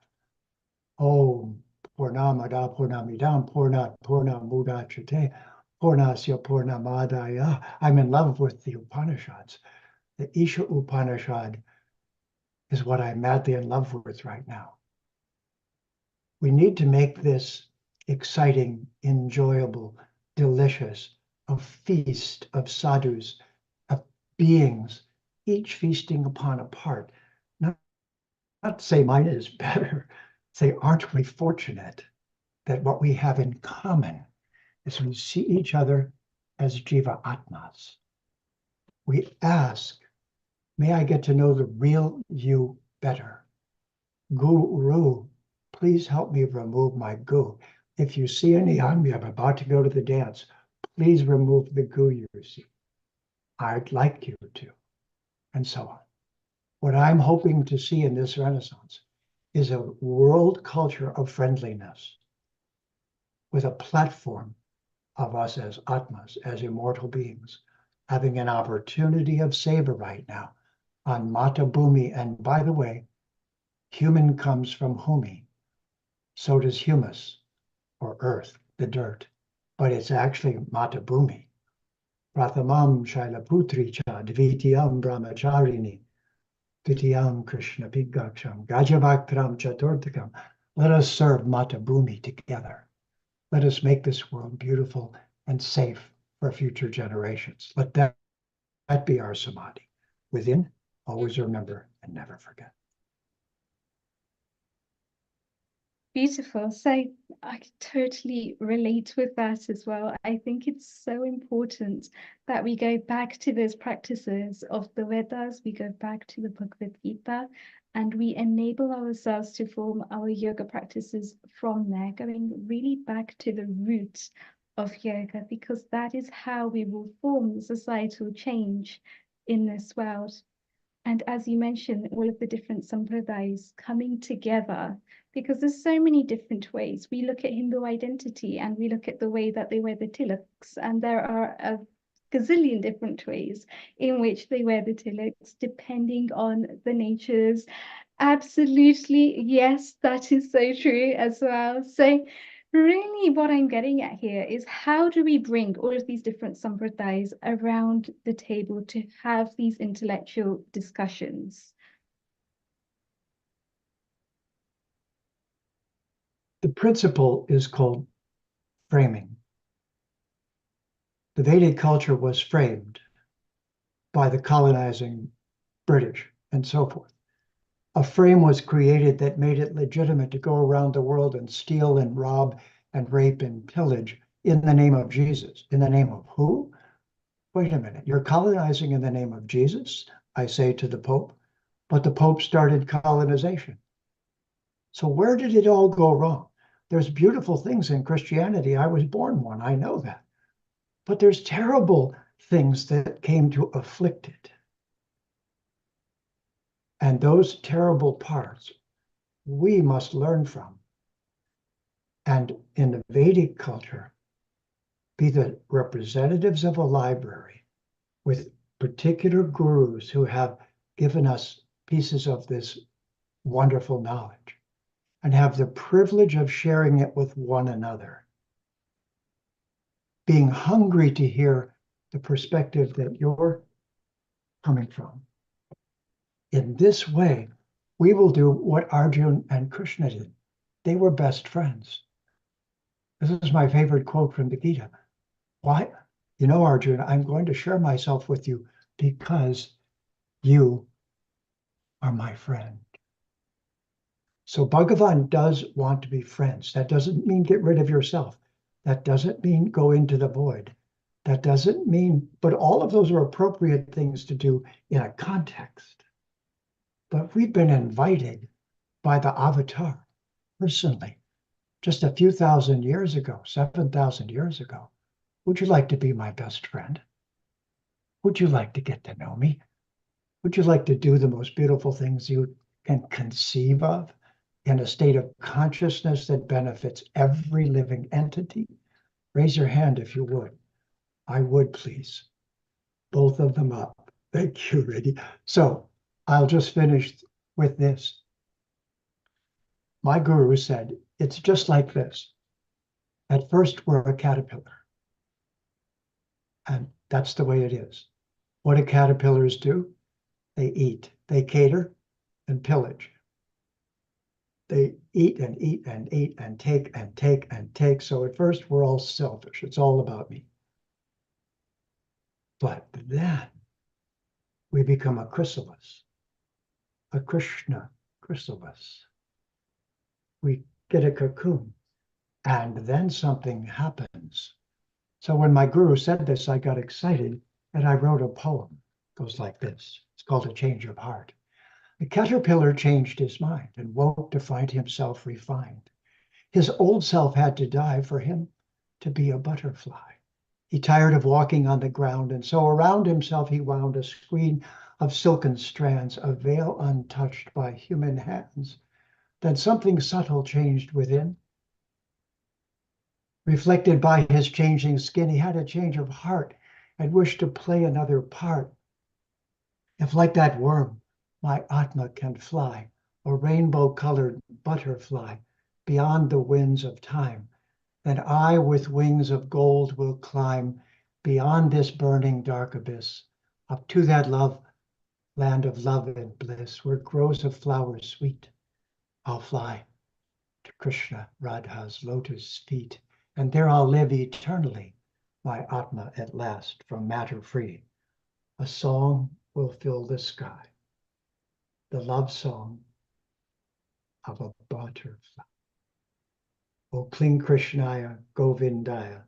Oh, Purnamada Purnamidam Purnat Purnamudachate Purnasya Purnamadaya. I'm in love with the Upanishads. The Isha Upanishad is what I'm madly in love with right now. We need to make this exciting, enjoyable, delicious, a feast of sadhus, of beings, each feasting upon a part. Not say mine is better, say, aren't we fortunate that what we have in common is we see each other as Jiva Atmas. We ask, may I get to know the real you better? Guru, please help me remove my goo. If you see any on me, I'm about to go to the dance, please remove the goo you see. I'd like you to, and so on. What I'm hoping to see in this Renaissance is a world culture of friendliness with a platform of us as Atmas, as immortal beings, having an opportunity of savor right now on Mata Bhumi. And by the way, human comes from humi. So does humus, or earth, the dirt. But it's actually Mata Bhumi. Prathamam Shailaputri Cha Dvitiyam Brahmacharini Ditiyam Krishna Pigaksham Gajavaktram Chaturthakam. Let us serve Mata Bhumi together. Let us make this world beautiful and safe for future generations. Let that be our samadhi. Within, always remember and never forget. Beautiful. So I totally relate with that as well. I think it's so important that we go back to those practices of the Vedas, we go back to the Bhagavad Gita, and we enable ourselves to form our yoga practices from there, going really back to the roots of yoga, because that is how we will form the societal change in this world. And as you mentioned, all of the different sampradayas coming together, because there's so many different ways. We look at Hindu identity and we look at the way that they wear the tilaks, and there are a gazillion different ways in which they wear the tilaks, depending on the natures. Absolutely, yes, that is so true as well. So really what I'm getting at here is, how do we bring all of these different sampradayas around the table to have these intellectual discussions? The principle is called framing. The Vedic culture was framed by the colonizing British and so forth. A frame was created that made it legitimate to go around the world and steal and rob and rape and pillage in the name of Jesus. In the name of who? Wait a minute, you're colonizing in the name of Jesus, I say to the Pope, but the Pope started colonization. So where did it all go wrong? There's beautiful things in Christianity. I was born one, I know that. But there's terrible things that came to afflict it. And those terrible parts we must learn from. And in the Vedic culture, be the representatives of a library with particular gurus who have given us pieces of this wonderful knowledge and have the privilege of sharing it with one another. Being hungry to hear the perspective that you're coming from. In this way, we will do what Arjuna and Krishna did. They were best friends. This is my favorite quote from the Gita. Why? You know, Arjuna, I'm going to share myself with you because you are my friend. So Bhagavan does want to be friends. That doesn't mean get rid of yourself. That doesn't mean go into the void. That doesn't mean, but all of those are appropriate things to do in a context. But we've been invited by the avatar personally just a few thousand years ago, 7,000 years ago. Would you like to be my best friend? Would you like to get to know me? Would you like to do the most beautiful things you can conceive of in a state of consciousness that benefits every living entity? Raise your hand if you would. I would, please. Both of them up. Thank you, Riddhi. So I'll just finish with this. My guru said, it's just like this. At first, we're a caterpillar. And that's the way it is. What do caterpillars do? They eat, they cater and pillage. They eat and eat and eat and take and take and take. So at first, we're all selfish. It's all about me. But then we become a chrysalis, a Krishna chrysalis. We get a cocoon, and then something happens. So when my guru said this, I got excited and I wrote a poem. It goes like this. It's called A Change of Heart. The caterpillar changed his mind and woke to find himself refined. His old self had to die for him to be a butterfly. He tired of walking on the ground, and so around himself he wound a screen of silken strands, a veil untouched by human hands. Then something subtle changed within. Reflected by his changing skin, he had a change of heart and wished to play another part. If like that worm, my Atma can fly, a rainbow-colored butterfly, beyond the winds of time, then I with wings of gold will climb beyond this burning dark abyss, up to that land of love and bliss, where grows a flower sweet. I'll fly to Krishna Radha's lotus feet, and there I'll live eternally, my Atma at last from matter free. A song will fill the sky, the love song of a butterfly. O Kling Krishnaya Govindaya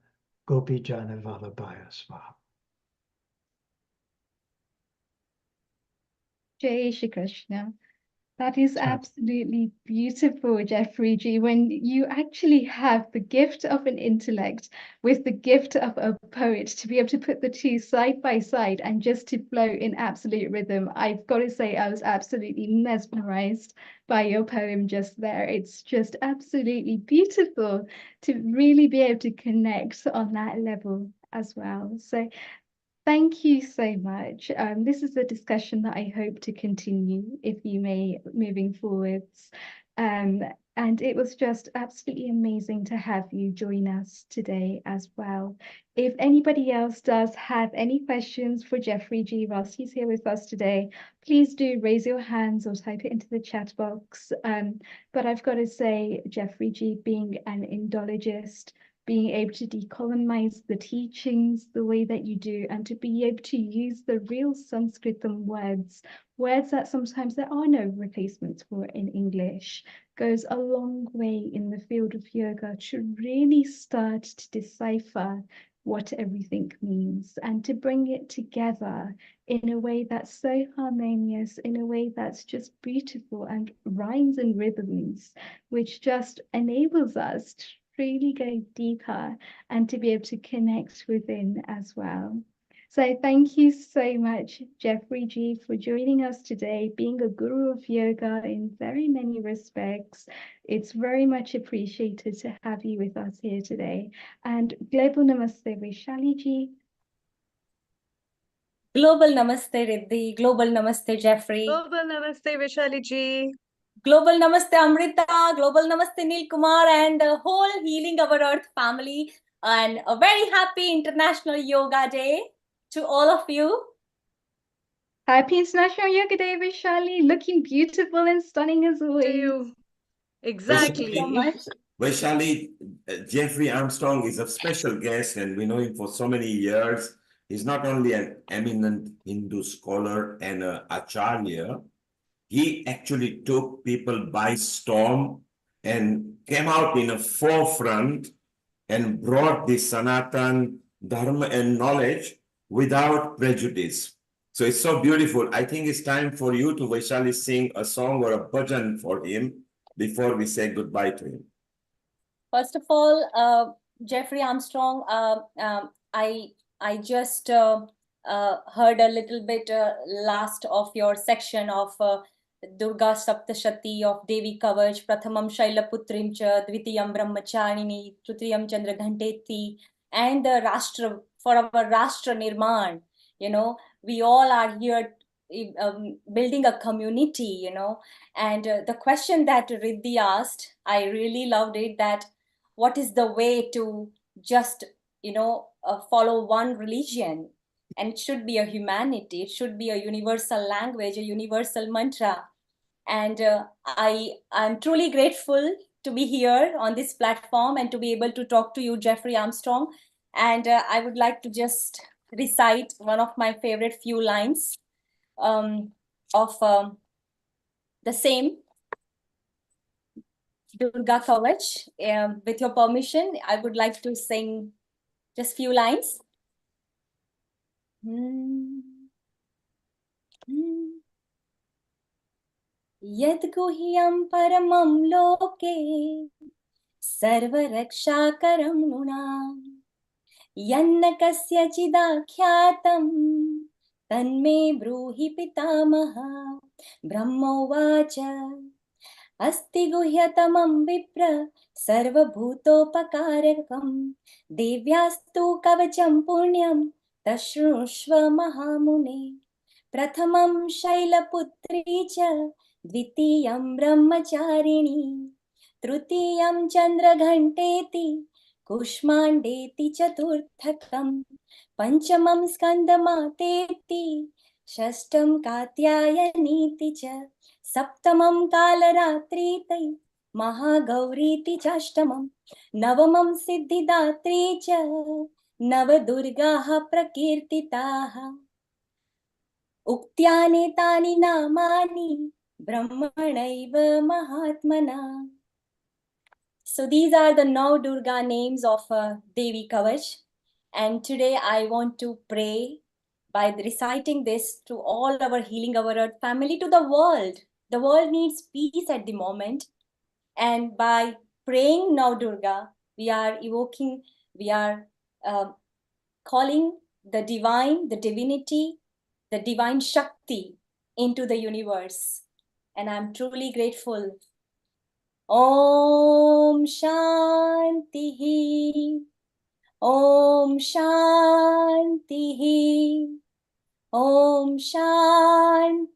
Gopijana Vallabhaya Swaha. Jai Shri Krishna. That is absolutely beautiful, Jeffrey G. When you actually have the gift of an intellect with the gift of a poet to be able to put the two side by side and just to flow in absolute rhythm, I've got to say I was absolutely mesmerized by your poem just there. It's just absolutely beautiful to really be able to connect on that level as well. So thank you so much. This is a discussion that I hope to continue, if you may, moving forwards. And it was just absolutely amazing to have you join us today as well. If anybody else does have any questions for Jeffrey G. Ross, he's here with us today, please do raise your hands or type it into the chat box. But I've got to say, Jeffrey G, being an Indologist, being able to decolonize the teachings the way that you do, and to be able to use the real Sanskritam words that sometimes there are no replacements for in English, goes a long way in the field of yoga to really start to decipher what everything means and to bring it together in a way that's so harmonious, in a way that's just beautiful and rhymes and rhythms, which just enables us to really go deeper and to be able to connect within as well. So thank you so much, Jeffrey G, for joining us today, being a guru of yoga in very many respects. It's very much appreciated to have you with us here today. And Global Namaste, Vaishali Ji. Global Namaste, Riddhi. Global Namaste, Jeffrey. Global Namaste, Vaishali ji. Global Namaste, Amrita. Global Namaste, Neil Kumar, and the whole Healing Our Earth family. And a very happy International Yoga Day to all of you. Happy International Yoga Day, Vaishali. Looking beautiful and stunning as always. To you. Exactly. Thank you so much. Vaishali, Jeffrey Armstrong is a special guest, and we know him for so many years. He's not only an eminent Hindu scholar and an acharya, he actually took people by storm and came out in a forefront and brought the Sanatan Dharma and knowledge without prejudice. So it's so beautiful. I think it's time for you to, Vaishali, sing a song or a bhajan for him before we say goodbye to him. First of all, Jeffrey Armstrong, I just heard a little bit last of your section of Durga Saptashati of Devi Kavach, Prathamam Shailaputrim Cha, Dvitiyam Brahmacharini, Trutiyam Chandra Ghanteti, and the Rashtra, for our Rashtra Nirman. You know, we all are here building a community, you know. And the question that Riddhi asked, I really loved it, that what is the way to just, you know, follow one religion? And it should be a humanity, it should be a universal language, a universal mantra. And I'm truly grateful to be here on this platform and to be able to talk to you, Jeffrey Armstrong. And I would like to just recite one of my favorite few lines of the same Durga Kavach. With your permission, I would like to sing just few lines. Yad guhyam paramam loke sarvarakshakaram nunam yanna kasya chidakyatam tanme bruhi pitamaha brahmovacha अस्ति गुह्यतमं विप्र सर्वभूतोपकारकं देव्यास्तु कवचं पुण्यं तशृणुष्व महामुने प्रथमं शैलपुत्री च द्वितीयं ब्रह्मचारिणी तृतीयं चन्द्रघण्टेति कुष्माण्डेति चतुर्थकं पञ्चमं स्कन्दमातेति षष्ठं कात्यायनीति च सप्तमं कालरात्रीति महागौरीति चाष्टमं नवमं सिद्धिदात्री च नवदुर्गाः प्रकीर्तिताः उक्त्यानेतानि नामानि ब्रह्मणैव महात्मना. So these are the now Durga names of Devi Kavach, and today I want to pray by reciting this to all our Healing Our Earth family, to the world. The world needs peace at the moment, and by praying now Durga, we are evoking, we are calling the divine, the divinity, the divine Shakti into the universe. And I'm truly grateful. Om Shantihi, Om Shantihi, Om Shantihi.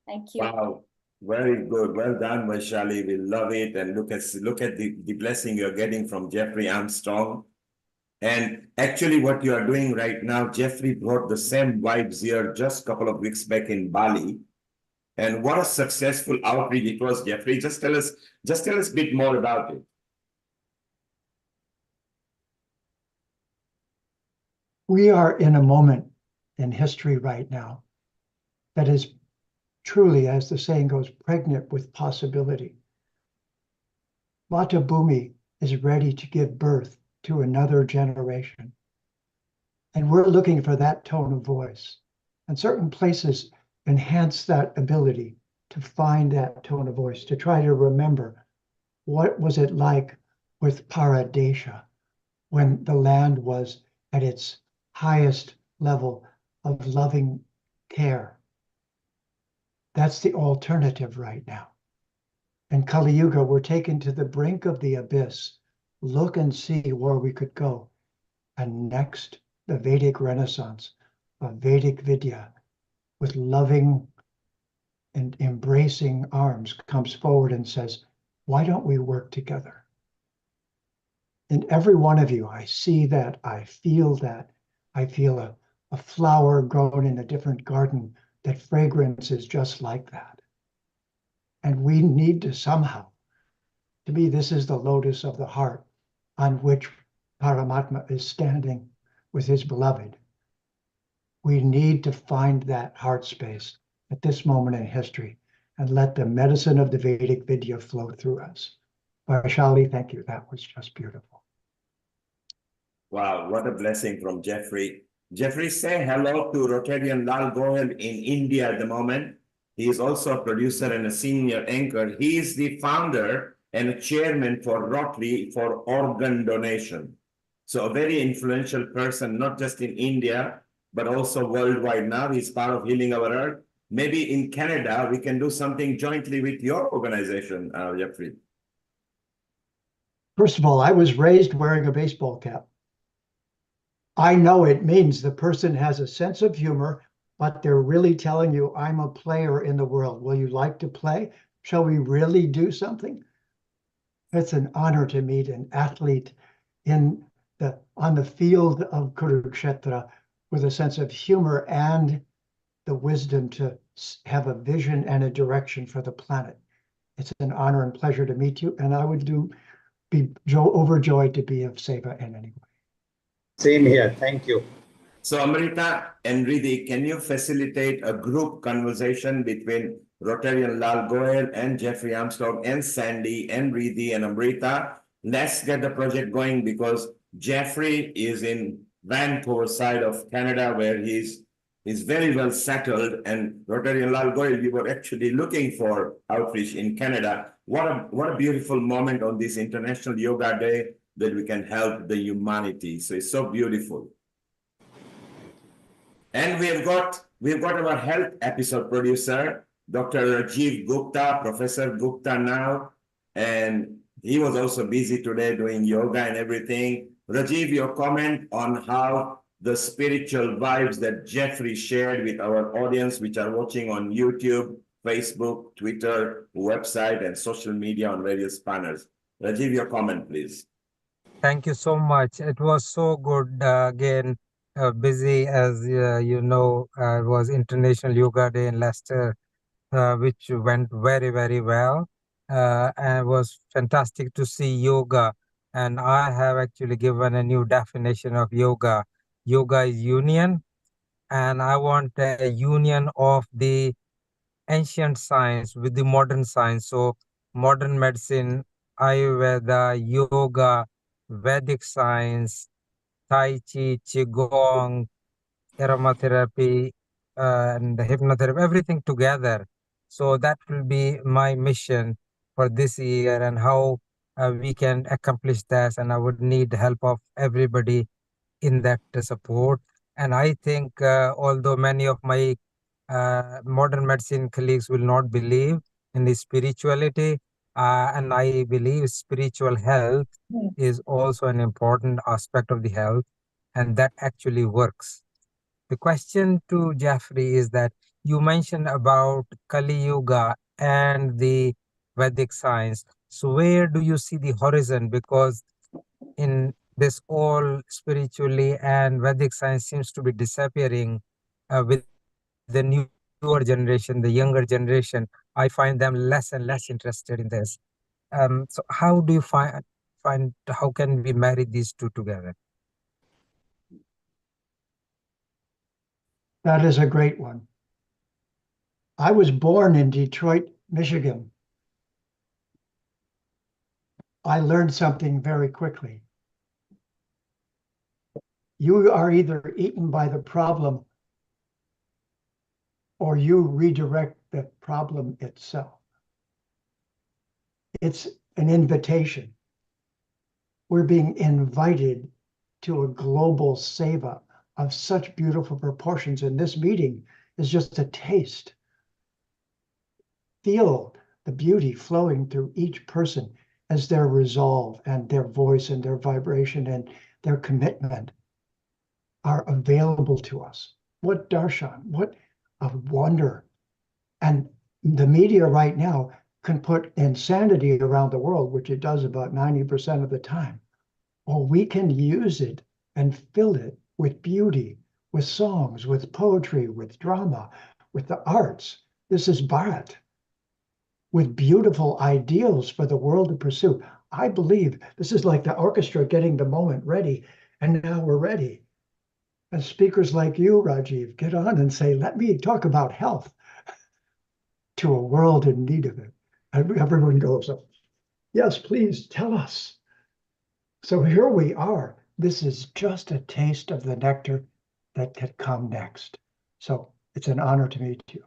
Thank you. Wow, very good. Well done, Vaishali. We love it. And look at the blessing you're getting from Jeffrey Armstrong. And actually what you are doing right now, Jeffrey brought the same vibes here just a couple of weeks back in Bali. And what a successful outreach it was, Jeffrey. Just tell us a bit more about it. We are in a moment in history right now that is truly, as the saying goes, pregnant with possibility. Mata Bhumi is ready to give birth to another generation. And we're looking for that tone of voice. And certain places enhance that ability to find that tone of voice, to try to remember what was it like with Paradesha when the land was at its highest level of loving care. That's the alternative right now. In Kali Yuga, we're taken to the brink of the abyss. Look and see where we could go. And next, the Vedic Renaissance of Vedic Vidya with loving and embracing arms comes forward and says, why don't we work together? In every one of you, I see that, I feel that. I feel a flower grown in a different garden, that fragrance is just like that. And we need to somehow, to me, this is the lotus of the heart on which Paramatma is standing with his beloved. We need to find that heart space at this moment in history and let the medicine of the Vedic Vidya flow through us. Vaishali, thank you. That was just beautiful. Wow, what a blessing from Jeffrey. Jeffrey, say hello to Rotarian Lal Gohel in India at the moment. He is also a producer and a senior anchor. He is the founder and a chairman for Rotary for organ donation. So a very influential person, not just in India, but also worldwide now. He's part of Healing Our Earth. Maybe in Canada, we can do something jointly with your organization, Jeffrey. First of all, I was raised wearing a baseball cap. I know it means the person has a sense of humor, but they're really telling you, I'm a player in the world. Will you like to play? Shall we really do something? It's an honor to meet an athlete on the field of Kurukshetra with a sense of humor and the wisdom to have a vision and a direction for the planet. It's an honor and pleasure to meet you, and I would be overjoyed to be of seva in any way. Same here. Thank you. So Amrita and Riddhi, can you facilitate a group conversation between Rotarian Lal Goyal and Jeffrey Armstrong and Sandy and Riddhi and Amrita? Let's get the project going because Jeffrey is in Vancouver side of Canada where he's very well settled, and Rotarian Lal Goyal, we were actually looking for outreach in Canada. What a beautiful moment on this International Yoga Day that we can help the humanity. So it's so beautiful. And we've got our health episode producer, Dr. Rajiv Gupta, Professor Gupta now, and he was also busy today doing yoga and everything. Rajiv, your comment on how the spiritual vibes that Jeffrey shared with our audience, which are watching on YouTube, Facebook, Twitter, website, and social media on various banners. Rajiv, your comment, please. Thank you so much. It was so good. Again, busy as you know, it was International Yoga Day in Leicester, which went very, very well. And it was fantastic to see yoga. And I have actually given a new definition of yoga. Yoga is union, and I want a union of the ancient science with the modern science. So modern medicine, Ayurveda, yoga, Vedic science, Tai Chi, Qigong, aromatherapy, and hypnotherapy, everything together. So that will be my mission for this year and how we can accomplish that. And I would need help of everybody in that support. And I think although many of my modern medicine colleagues will not believe in the spirituality, and I believe spiritual health is also an important aspect of the health, and that actually works. The question to Jeffrey is that you mentioned about Kali Yuga and the Vedic science. So where do you see the horizon? Because in this all spiritually and Vedic science seems to be disappearing with the newer generation, the younger generation. I find them less and less interested in this. So how do you find how can we marry these two together? That is a great one. I was born in Detroit, Michigan. I learned something very quickly. You are either eaten by the problem or you redirect the problem itself. It's an invitation. We're being invited to a global seva of such beautiful proportions. And this meeting is just a taste. Feel the beauty flowing through each person as their resolve and their voice and their vibration and their commitment are available to us. What darshan, what a wonder. And the media right now can put insanity around the world, which it does about 90% of the time. Or we can use it and fill it with beauty, with songs, with poetry, with drama, with the arts. This is Bharat, with beautiful ideals for the world to pursue. I believe this is like the orchestra getting the moment ready, and now we're ready. And speakers like you, Rajiv, get on and say, let me talk about health to a world in need of it. And everyone goes, yes, please tell us. So here we are. This is just a taste of the nectar that could come next. So it's an honor to meet you.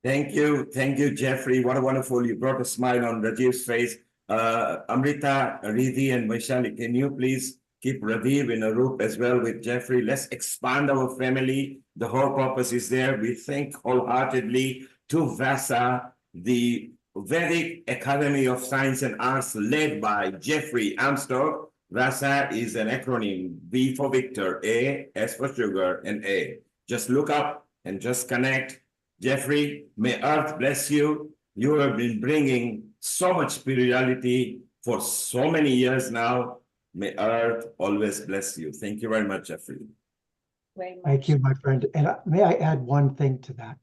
Thank you, Jeffrey. What a wonderful, you brought a smile on Rajiv's face. Amrita, Riddhi, and Vaishali, can you please keep Rajiv in a group as well with Jeffrey? Let's expand our family. The whole purpose is there. We thank wholeheartedly to VASA, the Vedic Academy of Science and Arts, led by Jeffrey Armstrong. VASA is an acronym: V for Victor, A, S for sugar, and A. Just look up and just connect. Jeffrey, may Earth bless you. You have been bringing so much spirituality for so many years now. May Earth always bless you. Thank you very much, Jeffrey. Thank you, my friend. And may I add one thing to that?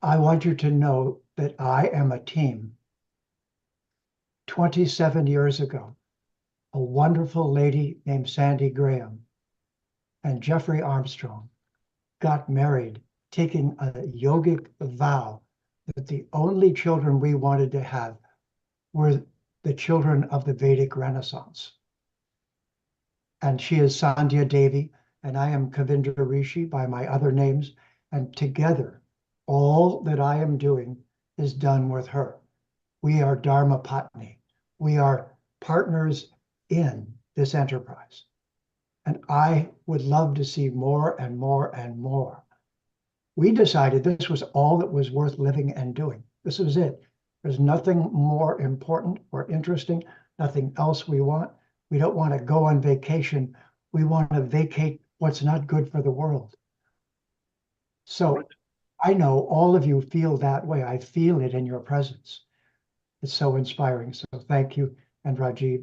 I want you to know that I am a team. 27 years ago, a wonderful lady named Sandy Graham and Jeffrey Armstrong got married, taking a yogic vow that the only children we wanted to have were the children of the Vedic Renaissance. And she is Sandhya Devi, and I am Kavindra Rishi by my other names. And together, all that I am doing is done with her. We are Dharma Patni. We are partners in this enterprise. And I would love to see more and more and more. We decided this was all that was worth living and doing. This was it. There's nothing more important or interesting, nothing else we want. We don't want to go on vacation. We want to vacate what's not good for the world. So I know all of you feel that way. I feel it in your presence. It's so inspiring. So thank you. And Rajiv,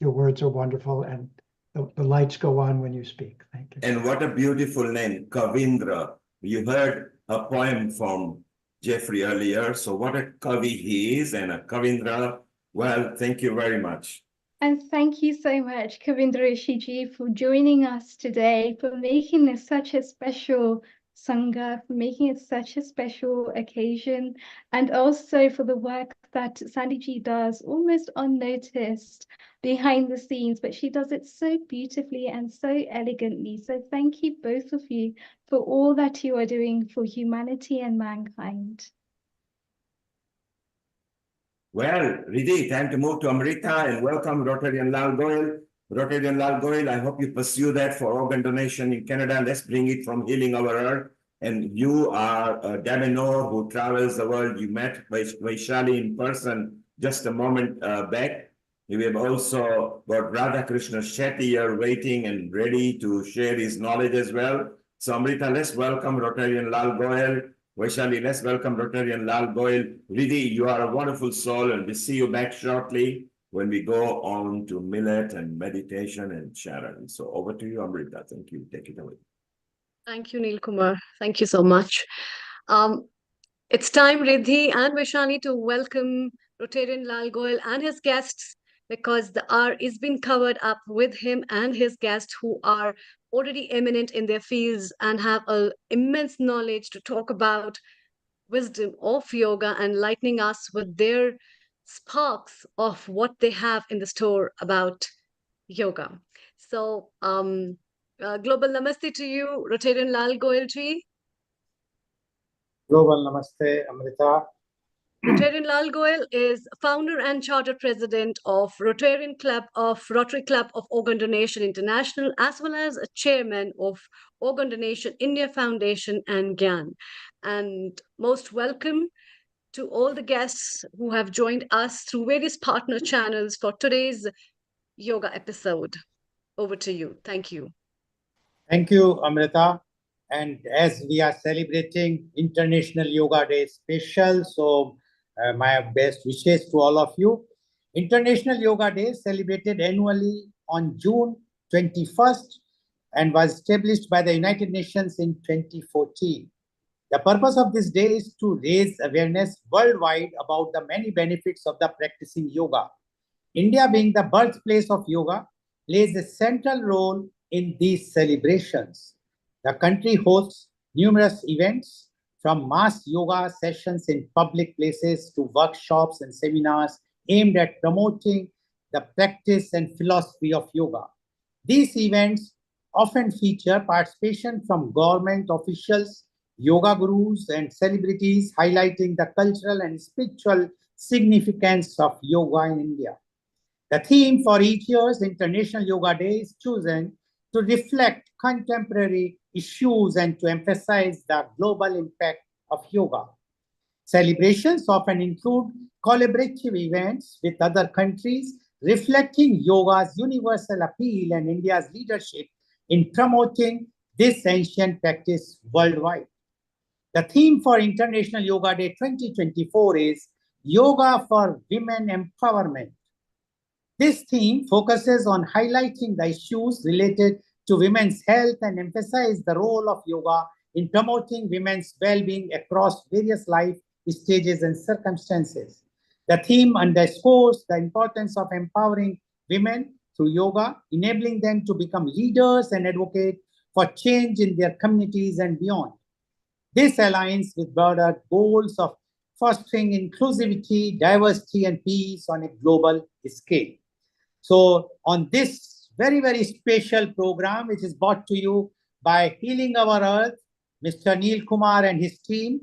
your words are wonderful, and the lights go on when you speak. Thank you. And what a beautiful name, Kavindra. You heard a poem from Jeffrey earlier. So what a Kavi he is, and a Kavindra. Well, thank you very much. And thank you so much, Kavindra Rishiji, for joining us today, for making this such a special Sangha, for making it such a special occasion, and also for the work that Sandyji does almost unnoticed behind the scenes, but she does it so beautifully and so elegantly. So thank you, both of you, for all that you are doing for humanity and mankind. Well, Riddhi, time to move to Amrita and welcome Rotarian Lal Goyal. Rotarian Lal Goyal, I hope you pursue that for organ donation in Canada. Let's bring it from Healing Our Earth. And you are a Daminor who travels the world. You met Vaishali in person just a moment back. We have also got Radha Krishna Shetty here waiting and ready to share his knowledge as well. So Amrita, let's welcome Rotarian Lal Goyal. Vaishali, let's welcome Rotarian Lal Goyal. Riddhi, you are a wonderful soul, and we'll see you back shortly when we go on to millet and meditation and Sharon. So over to you, Amrita. Thank you. Take it away. Thank you, Neil Kumar. Thank you so much. It's time, Riddhi and Vaishali, to welcome Rotarian Lal Goyal and his guests, because the hour is being covered up with him and his guests, who are already eminent in their fields and have an immense knowledge to talk about wisdom of yoga and lightening us with their sparks of what they have in the store about yoga. So, global namaste to you, Rotarian Lal Goyal ji. Global namaste, Amrita. Rotarian Lal Goyal is founder and charter president of Rotary Club of Organ Donation International, as well as a chairman of Organ Donation India Foundation and GYAN. And most welcome to all the guests who have joined us through various partner channels for today's yoga episode. Over to you. Thank you. Thank you, Amrita. And as we are celebrating International Yoga Day special, so my best wishes to all of you. International Yoga Day is celebrated annually on June 21st and was established by the United Nations in 2014. The purpose of this day is to raise awareness worldwide about the many benefits of the practicing yoga. India, being the birthplace of yoga, plays a central role in these celebrations. The country hosts numerous events, from mass yoga sessions in public places to workshops and seminars aimed at promoting the practice and philosophy of yoga. These events often feature participation from government officials, yoga gurus and celebrities highlighting the cultural and spiritual significance of yoga in India. The theme for each year's International Yoga Day is chosen to reflect contemporary issues and to emphasize the global impact of yoga. Celebrations often include collaborative events with other countries, reflecting yoga's universal appeal and India's leadership in promoting this ancient practice worldwide. The theme for International Yoga Day 2024 is Yoga for Women Empowerment. This theme focuses on highlighting the issues related to women's health and emphasize the role of yoga in promoting women's well-being across various life stages and circumstances. The theme underscores the importance of empowering women through yoga, enabling them to become leaders and advocate for change in their communities and beyond. This aligns with broader goals of fostering inclusivity, diversity, and peace on a global scale. So on this very, very special program, which is brought to you by Healing Our Earth, Mr. Neil Kumar and his team,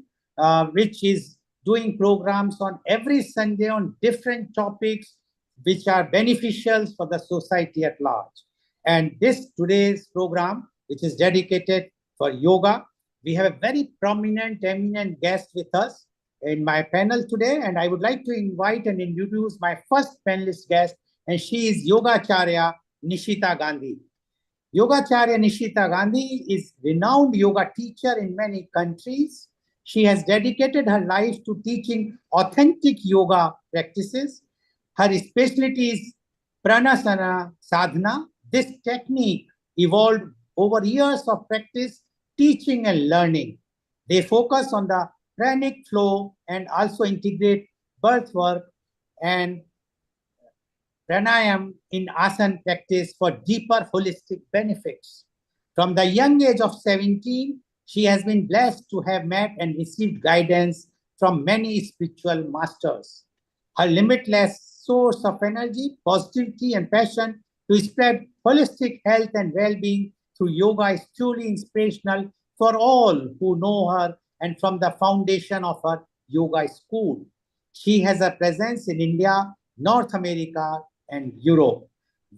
which is doing programs on every Sunday on different topics which are beneficial for the society at large. And this today's program, which is dedicated for yoga, we have a very prominent, eminent guest with us in my panel today. And I would like to invite and introduce my first panelist guest, and she is Yogacharya Nishita Gandhi. Yogacharya Nishita Gandhi is renowned yoga teacher in many countries. She has dedicated her life to teaching authentic yoga practices. Her specialty is pranasana sadhana. This technique evolved over years of practice, teaching and learning. They focus on the pranic flow and also integrate birth work and pranayam in asana practice for deeper holistic benefits. From the young age of 17, she has been blessed to have met and received guidance from many spiritual masters. Her limitless source of energy, positivity, and passion to spread holistic health and well-being through yoga is truly inspirational for all who know her and from the foundation of her yoga school. She has a presence in India, North America, and Europe.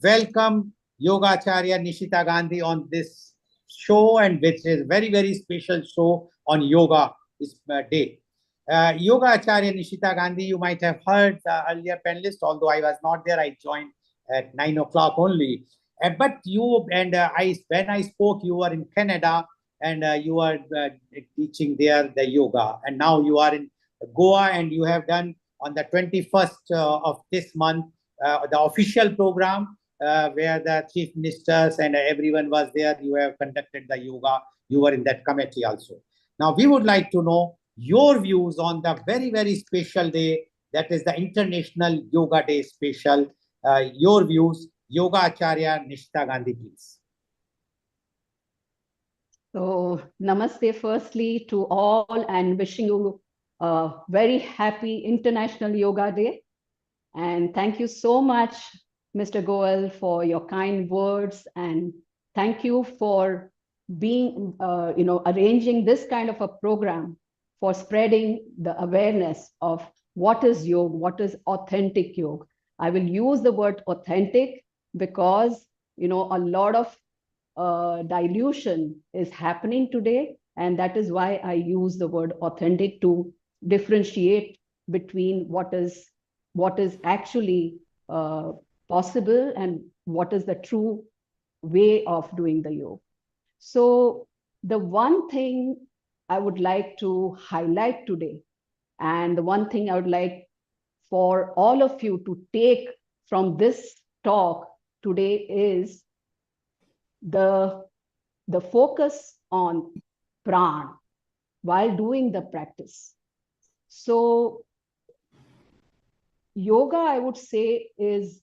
Welcome, Yogacharya Nishita Gandhi, on this show, and which is very, very special show on yoga this day. Yogacharya Nishita Gandhi, you might have heard the earlier panelist, although I was not there, I joined at 9 o'clock only. But you and when I spoke, you were in Canada and you are teaching there the yoga. And now you are in Goa and you have done on the 21st of this month, the official program where the chief ministers and everyone was there. You have conducted the yoga. You were in that committee also. Now we would like to know your views on the very, very special day, that is the International Yoga Day special. Your views, Yogacharya Nishita Gandhi, please. So, namaste firstly to all and wishing you a very happy International Yoga Day. And thank you so much, Mr. Goel, for your kind words. And thank you for being, arranging this kind of a program for spreading the awareness of what is yoga, what is authentic yoga. I will use the word authentic because, a lot of dilution is happening today. And that is why I use the word authentic to differentiate between what is actually possible and what is the true way of doing the yoga. So the one thing I would like to highlight today, and the one thing I would like for all of you to take from this talk today is the focus on pran while doing the practice. So yoga, I would say, is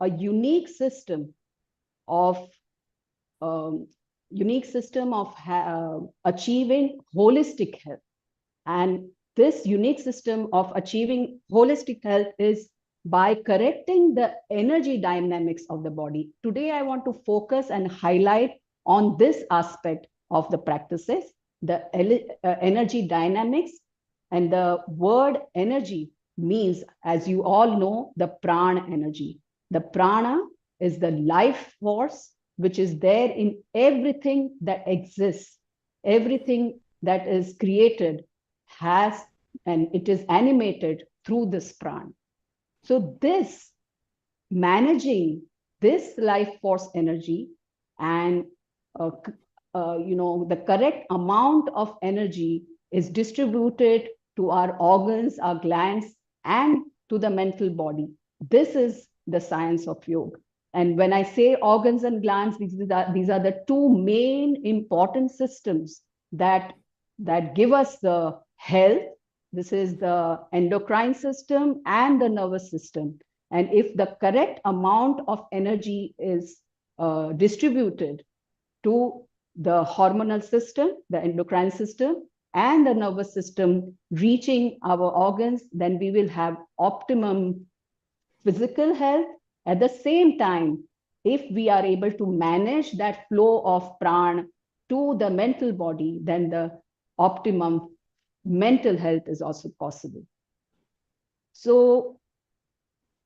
a unique system of achieving holistic health. And this unique system of achieving holistic health is by correcting the energy dynamics of the body. Today, I want to focus and highlight on this aspect of the practices. the energy dynamics. And the word energy means, as you all know, the prana energy. The prana is the life force which is there in everything that exists. Everything that is created has, and it is animated through this prana. So this, managing this life force energy and the correct amount of energy is distributed to our organs, our glands, and to the mental body. This is the science of yoga. And when I say organs and glands, these are the two main important systems that give us the health. This is the endocrine system and the nervous system. And if the correct amount of energy is distributed to the hormonal system, the endocrine system, and the nervous system reaching our organs, then we will have optimum physical health. At the same time, if we are able to manage that flow of prana to the mental body, then the optimum mental health is also possible. So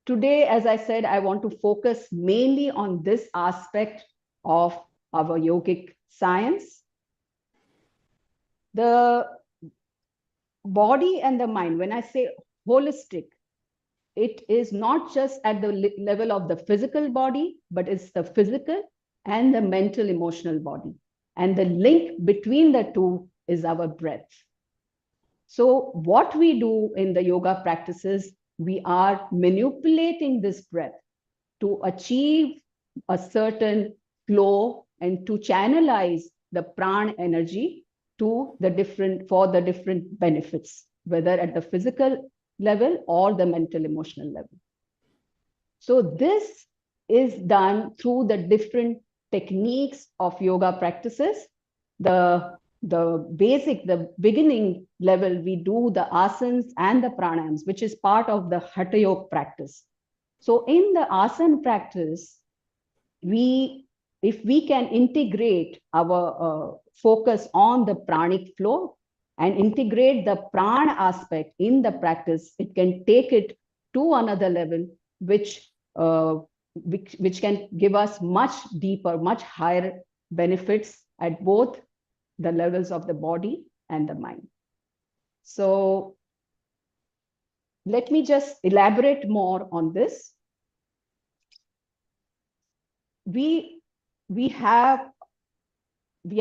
today, as I said, I want to focus mainly on this aspect of our yogic science. The body and the mind, when I say holistic, it is not just at the level of the physical body, but it's the physical and the mental, emotional body. And the link between the two is our breath. So what we do in the yoga practices, we are manipulating this breath to achieve a certain flow and to channelize the prana energy to the different benefits, whether at the physical level or the mental emotional level. So this is done through the different techniques of yoga practices. The beginning level, we do the asanas and the pranayams, which is part of the Hatha Yoga practice. So in the asana practice, if we can integrate our focus on the pranic flow and integrate the prana aspect in the practice, it can take it to another level, which can give us much deeper, much higher benefits at both the levels of the body and the mind. So let me just elaborate more on this. We are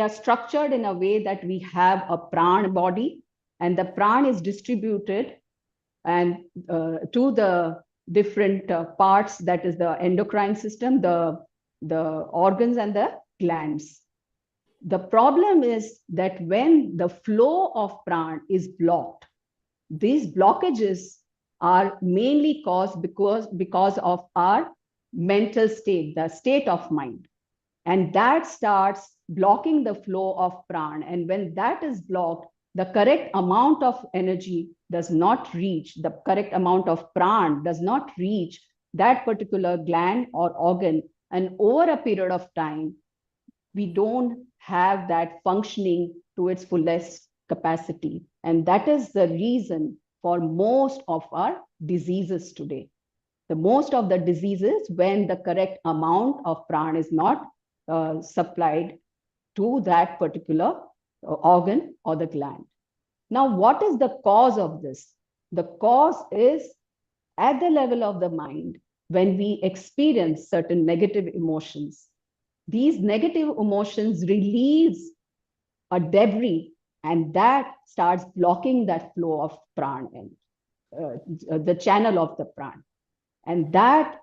structured in a way that we have a prana body, and the prana is distributed and to the different parts, that is the endocrine system, the organs and the glands. The problem is that when the flow of prana is blocked, these blockages are mainly caused because of our mental state, the state of mind. And that starts blocking the flow of prana. And when that is blocked, the correct amount of energy does not reach, the correct amount of prana does not reach that particular gland or organ. And over a period of time, we don't have that functioning to its fullest capacity. And that is the reason for most of our diseases today. The most of the diseases, when the correct amount of prana is not supplied to that particular organ or the gland. Now, what is the cause of this? The cause is at the level of the mind. When we experience certain negative emotions, these negative emotions release a debris, and that starts blocking that flow of prana and the channel of the prana. And that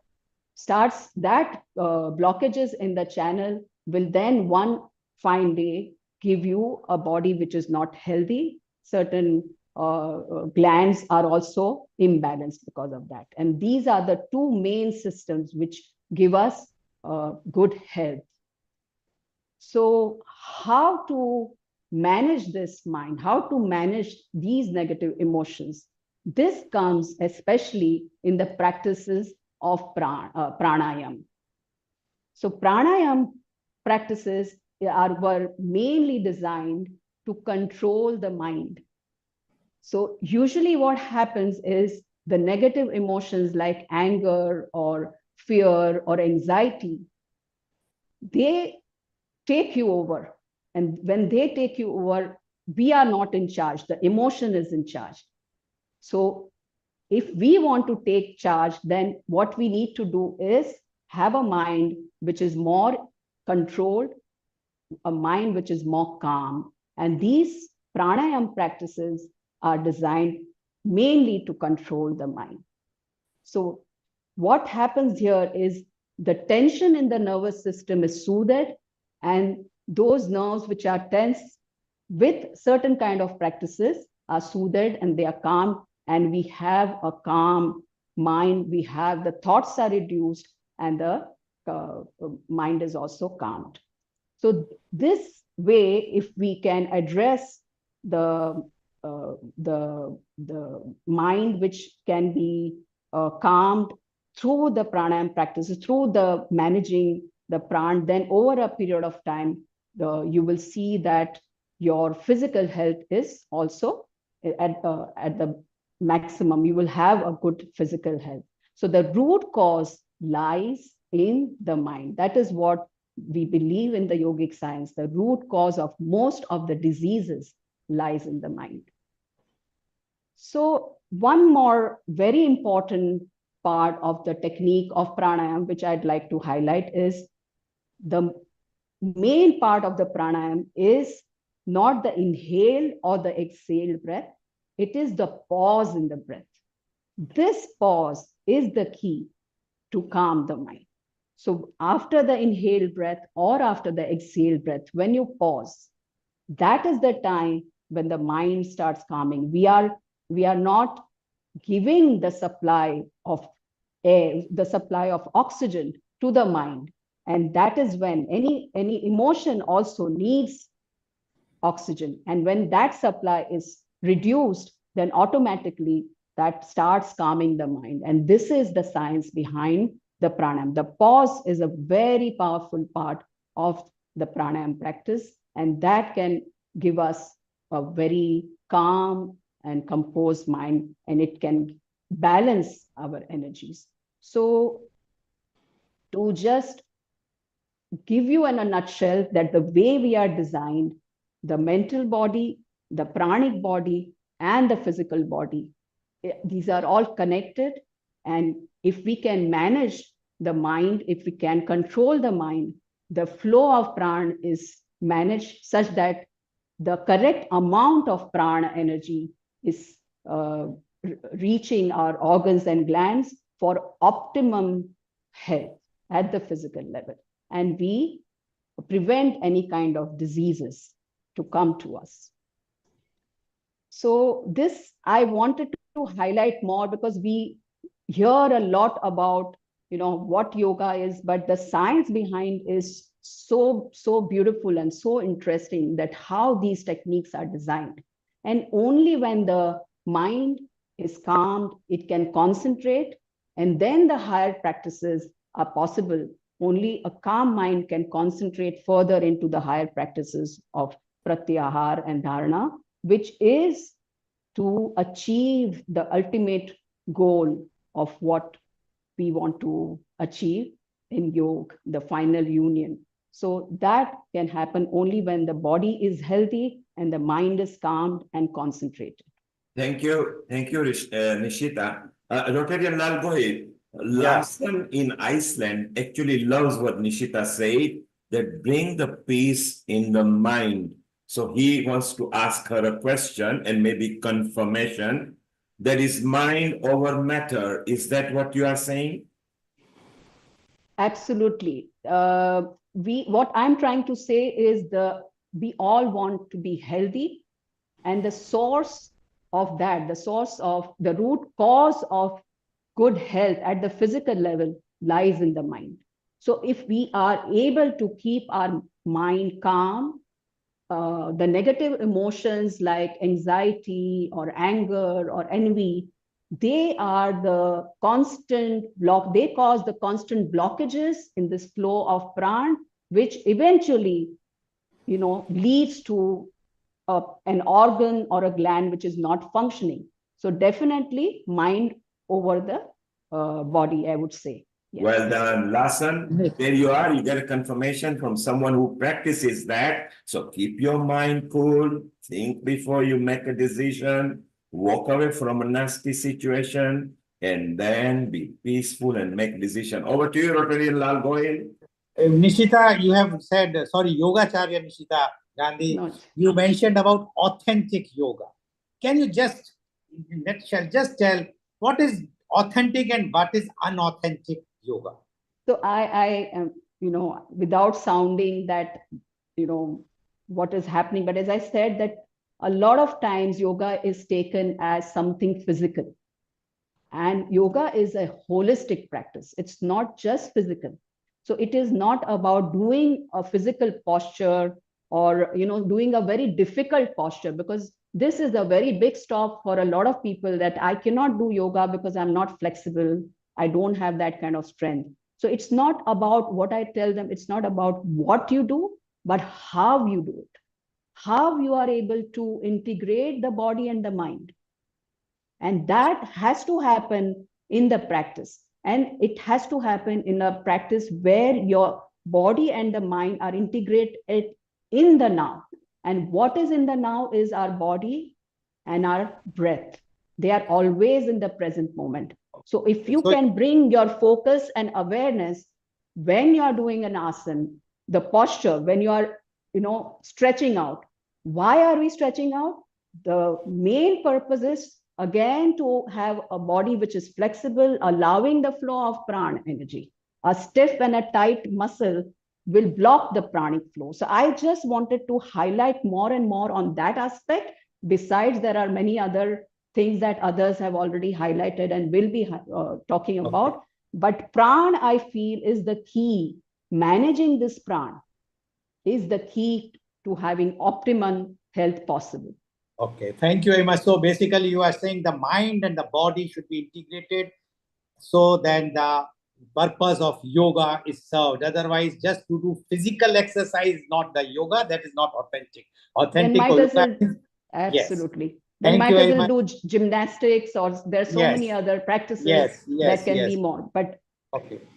blockages in the channel will then one fine day give you a body which is not healthy. Certain glands are also imbalanced because of that. And these are the two main systems which give us good health. So how to manage this mind, how to manage these negative emotions? This comes especially in the practices of pranayam. So pranayam practices were mainly designed to control the mind. So usually what happens is the negative emotions like anger or fear or anxiety, they take you over. And when they take you over, we are not in charge. The emotion is in charge. So if we want to take charge, then what we need to do is have a mind which is more controlled, a mind which is more calm. And these pranayama practices are designed mainly to control the mind. So what happens here is the tension in the nervous system is soothed, and those nerves which are tense with certain kind of practices are soothed and they are calm, and we have a calm mind. We have the thoughts are reduced and the mind is also calmed. So this way, if we can address the mind which can be calmed through the pranayama practices, through the managing the pran, then over a period of time, you will see that your physical health is also at the maximum. You will have a good physical health. So the root cause lies in the mind. That is what we believe in the yogic science. The root cause of most of the diseases lies in the mind. So one more very important part of the technique of pranayama, which I'd like to highlight, is the main part of the pranayama is not the inhale or the exhale breath. It is the pause in the breath. This pause is the key to calm the mind. So after the inhale breath or after the exhale breath, when you pause, that is the time when the mind starts calming. We are not giving the supply of air, the supply of oxygen to the mind. And that is when any emotion also needs oxygen. And when that supply is reduced, then automatically that starts calming the mind. And this is the science behind the pranayama. The pause is a very powerful part of the pranayama practice, and that can give us a very calm and composed mind, and it can balance our energies. So to just give you in a nutshell that the way we are designed, the mental body, the pranic body, and the physical body, these are all connected. And if we can manage the mind, if we can control the mind, the flow of prana is managed such that the correct amount of prana energy is reaching our organs and glands for optimum health at the physical level. And we prevent any kind of diseases to come to us. So this I wanted to highlight more because we hear a lot about, what yoga is, but the science behind is so beautiful and so interesting, that how these techniques are designed. And only when the mind is calmed, it can concentrate, and then the higher practices are possible. Only a calm mind can concentrate further into the higher practices of pratyahar and dharana, which is to achieve the ultimate goal of what we want to achieve in yoga, the final union. So that can happen only when the body is healthy and the mind is calmed and concentrated. Thank you, Nishita. Dr. Yanal, go ahead. Larson in Iceland actually loves what Nishita said, that bring the peace in the mind. So he wants to ask her a question and maybe confirmation. That is mind over matter. Is that what you are saying? Absolutely. What I'm trying to say is we all want to be healthy, and the source of that, the root cause of good health at the physical level lies in the mind. So if we are able to keep our mind calm, the negative emotions like anxiety or anger or envy, they are the constant block. They cause the constant blockages in this flow of prana, which eventually, leads to an organ or a gland which is not functioning. So definitely mind over the body, I would say. Yes. Well done, Lasan. There you are. You get a confirmation from someone who practices that. So keep your mind cool. Think before you make a decision. Walk away from a nasty situation, and then be peaceful and make decision. Over to you, Rotary Lal. Go ahead. Nishita, you have said, sorry, Yogacharya Nishita Gandhi, No. you mentioned about authentic yoga. Can you just, in a nutshell, just tell what is authentic and what is unauthentic yoga? So I am, without sounding that, what is happening, but as I said that a lot of times yoga is taken as something physical. And yoga is a holistic practice. It's not just physical. So it is not about doing a physical posture or, doing a very difficult posture, because this is a very big stop for a lot of people, that I cannot do yoga because I'm not flexible. I don't have that kind of strength. So it's not about what I tell them. It's not about what you do, but how you do it, how you are able to integrate the body and the mind. And that has to happen in the practice. And it has to happen in a practice where your body and the mind are integrated in the now. And what is in the now is our body and our breath. They are always in the present moment. So if you can bring your focus and awareness when you are doing an asana, the posture, when you are, stretching out. Why are we stretching out? The main purpose is, again, to have a body which is flexible, allowing the flow of prana energy. A stiff and a tight muscle will block the pranic flow. So I just wanted to highlight more and more on that aspect. Besides, there are many other things that others have already highlighted and will be talking about. But pran, I feel, is the key. Managing this pran is the key to having optimum health possible. Okay, thank you very much. So basically you are saying the mind and the body should be integrated, so then the purpose of yoga is served. Otherwise, just to do physical exercise, not the yoga, that is not authentic. Authentic yoga is, absolutely. Yes. Then Thank might you as very well much. do gymnastics, or there's so many other practices that can be more. But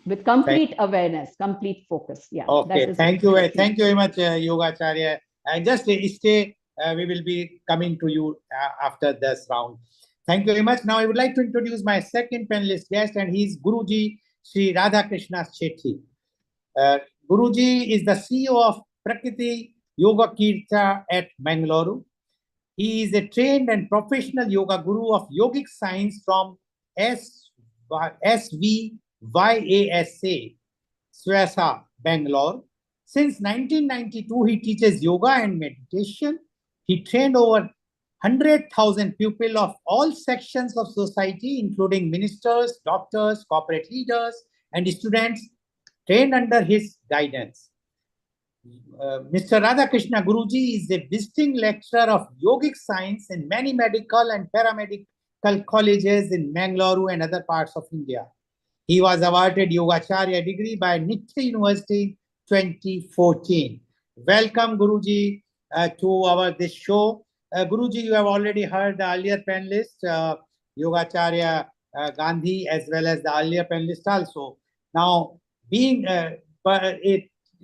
with complete awareness, complete focus. Yeah. Okay, that is thank you very much, Yogacharya. And just stay, we will be coming to you after this round. Thank you very much. Now I would like to introduce my second panelist guest, and he's Guruji Sri Radhakrishna Shetty. Guruji is the CEO of Prakriti Yoga Kirta at Mangalore. He is a trained and professional yoga guru of yogic science from SVYASA, Swasa, Bangalore. Since 1992, he teaches yoga and meditation. He trained over 100,000 people of all sections of society, including ministers, doctors, corporate leaders, and students trained under his guidance. Mr. Radhakrishna Guruji is a visiting lecturer of yogic science in many medical and paramedical colleges in Mangalore and other parts of India. He was awarded Yogacharya degree by Nitya University 2014. Welcome, Guruji, to this show. Guruji, you have already heard the earlier panelist, Yogacharya Gandhi, as well as the earlier panelist also. Now, being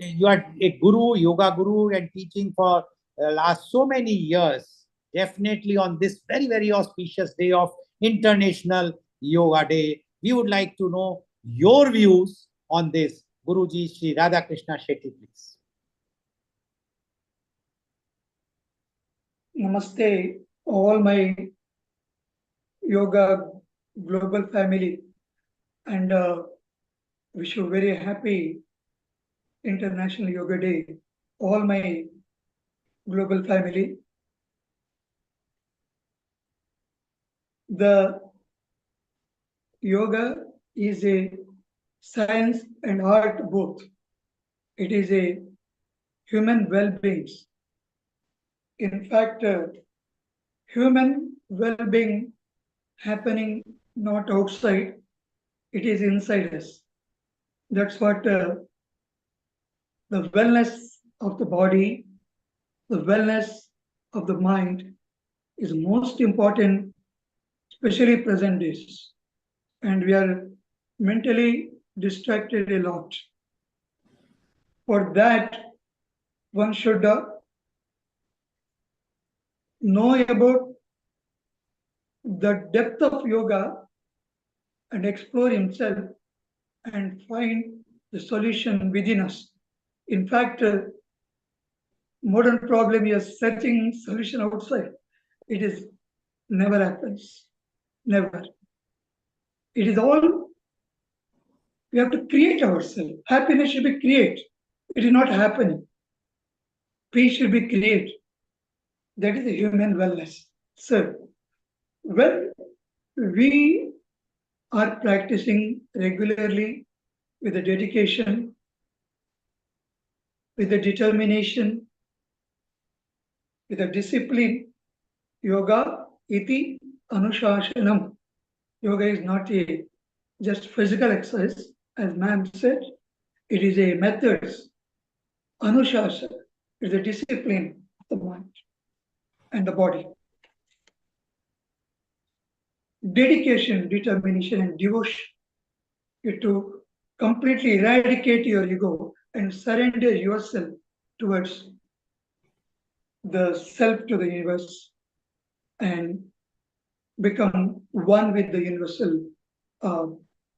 you are a guru, yoga guru, and teaching for last so many years, definitely on this very, very auspicious day of International Yoga Day, we would like to know your views on this. Guruji Sri Radhakrishna Shetty, please. Namaste, all my yoga global family, and wish you very happy International Yoga Day, all my global family. The yoga is a science and art both. It is a human well-being. In fact, human well-being happening not outside, it is inside us. That's what the wellness of the body, the wellness of the mind is most important, especially present days. And we are mentally distracted a lot. For that, one should know about the depth of yoga and explore himself and find the solution within us. In fact, modern problem is searching solution outside. It is never happens. Never. It is all we have to create ourselves. Happiness should be created. It is not happening. Peace should be created. That is the human wellness. So, when we are practicing regularly with the dedication, with the determination, with the discipline, yoga iti anushashanam. Yoga is not a just physical exercise, as ma'am said. It is a methods, anushasana. It is a discipline of the mind and the body. Dedication, determination, and devotion is to completely eradicate your ego and surrender yourself towards the self to the universe and become one with the universal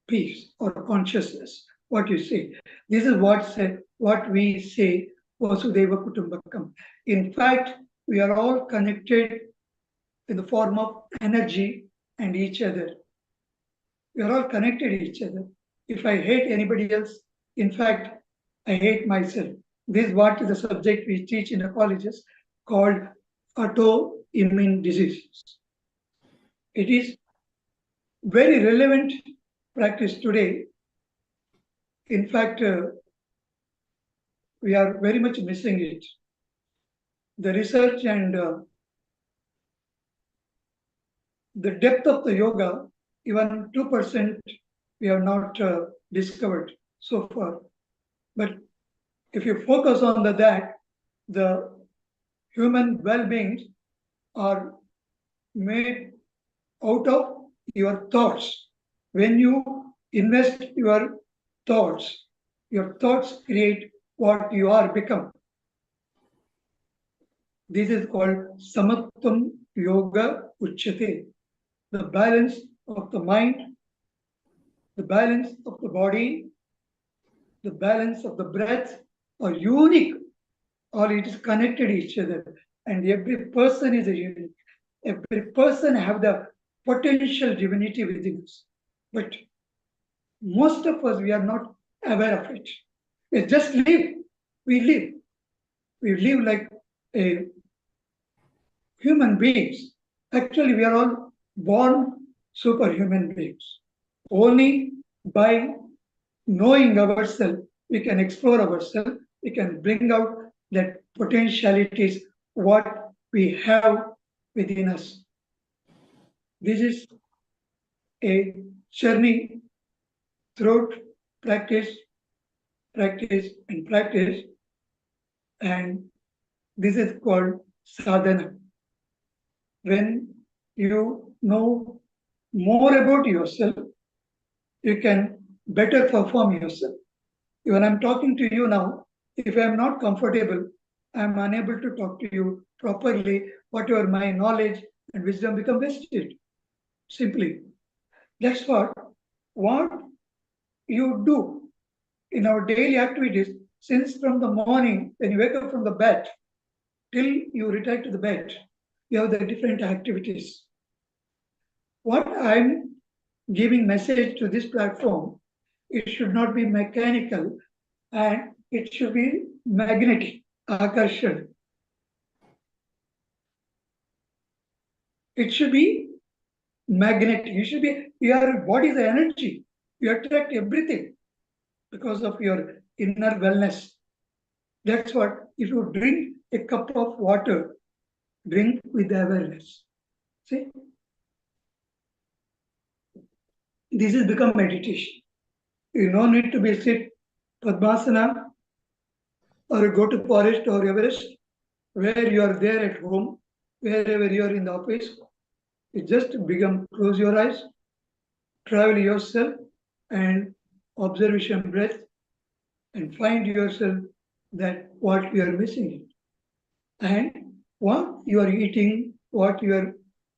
peace or consciousness. What you say. This is what we say Vasudeva Kutumbakam. In fact, we are all connected in the form of energy and each other. We are all connected to each other. If I hate anybody else, in fact, I hate myself. This is what is the subject we teach in the colleges called autoimmune diseases. It is very relevant practice today. In fact, we are very much missing it. The research and the depth of the yoga, even 2% we have not discovered so far. But if you focus on that, the human well-beings are made out of your thoughts. When you invest your thoughts create what you are become. This is called Samatvam Yoga Uchyate. The balance of the mind, the balance of the body, the balance of the breath are unique. All it is connected to each other. And every person is a unique. Every person have the potential divinity within us. But most of us, we are not aware of it. We just live. We live. We live like a human beings. Actually, we are all born superhuman beings. Only by knowing ourselves, we can explore ourselves, we can bring out that potentialities, what we have within us. This is a journey throughout practice, and practice. And this is called sadhana. When you know more about yourself, you can better perform yourself. When I'm talking to you now, if I'm not comfortable, I'm unable to talk to you properly, whatever my knowledge and wisdom become wasted. Simply. That's what you do in our daily activities, since from the morning, when you wake up from the bed, till you retire to the bed, you have the different activities. What I'm giving message to this platform, it should not be mechanical and it should be magnetic, akarshan. It should be magnetic. Your body is energy. You attract everything because of your inner wellness. That's what, if you drink a cup of water, drink with awareness. See? This has become meditation. You no need to be sit Padmasana or go to forest or Everest, where you are there at home wherever you are in the office, you just close your eyes, travel yourself and observation breath and find yourself that what you are missing. And what you are eating, what you are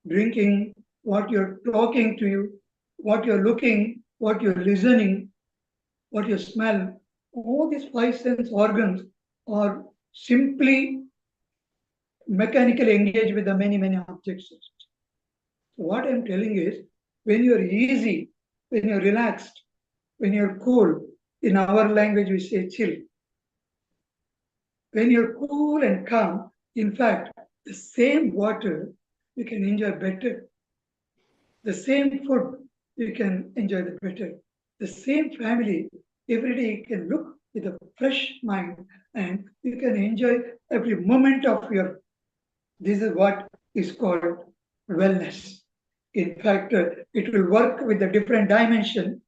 drinking, what you are talking to you, what you are looking, what you are listening, what you smell, all these five sense organs are simply mechanically engaged with the many objects. So what I'm telling is, when you're easy, when you're relaxed, when you're cool, in our language we say chill. When you're cool and calm, in fact, the same water you can enjoy better. The same food you can enjoy the better. The same family, every day you can look with a fresh mind and you can enjoy every moment of your. This is what is called wellness. In fact, it will work with a different dimension.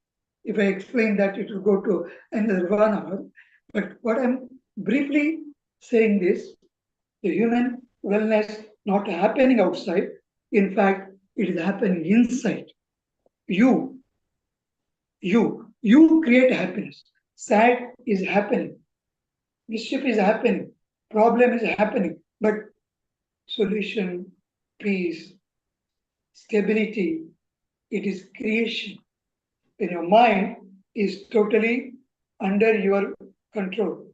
If I explain that, it will go to another 1 hour. But what I'm briefly saying this, the human wellness not happening outside. In fact, it is happening inside. You create happiness. Sad is happening. Mischief is happening. Problem is happening. But solution, peace, stability, it is creation. When your mind is totally under your control,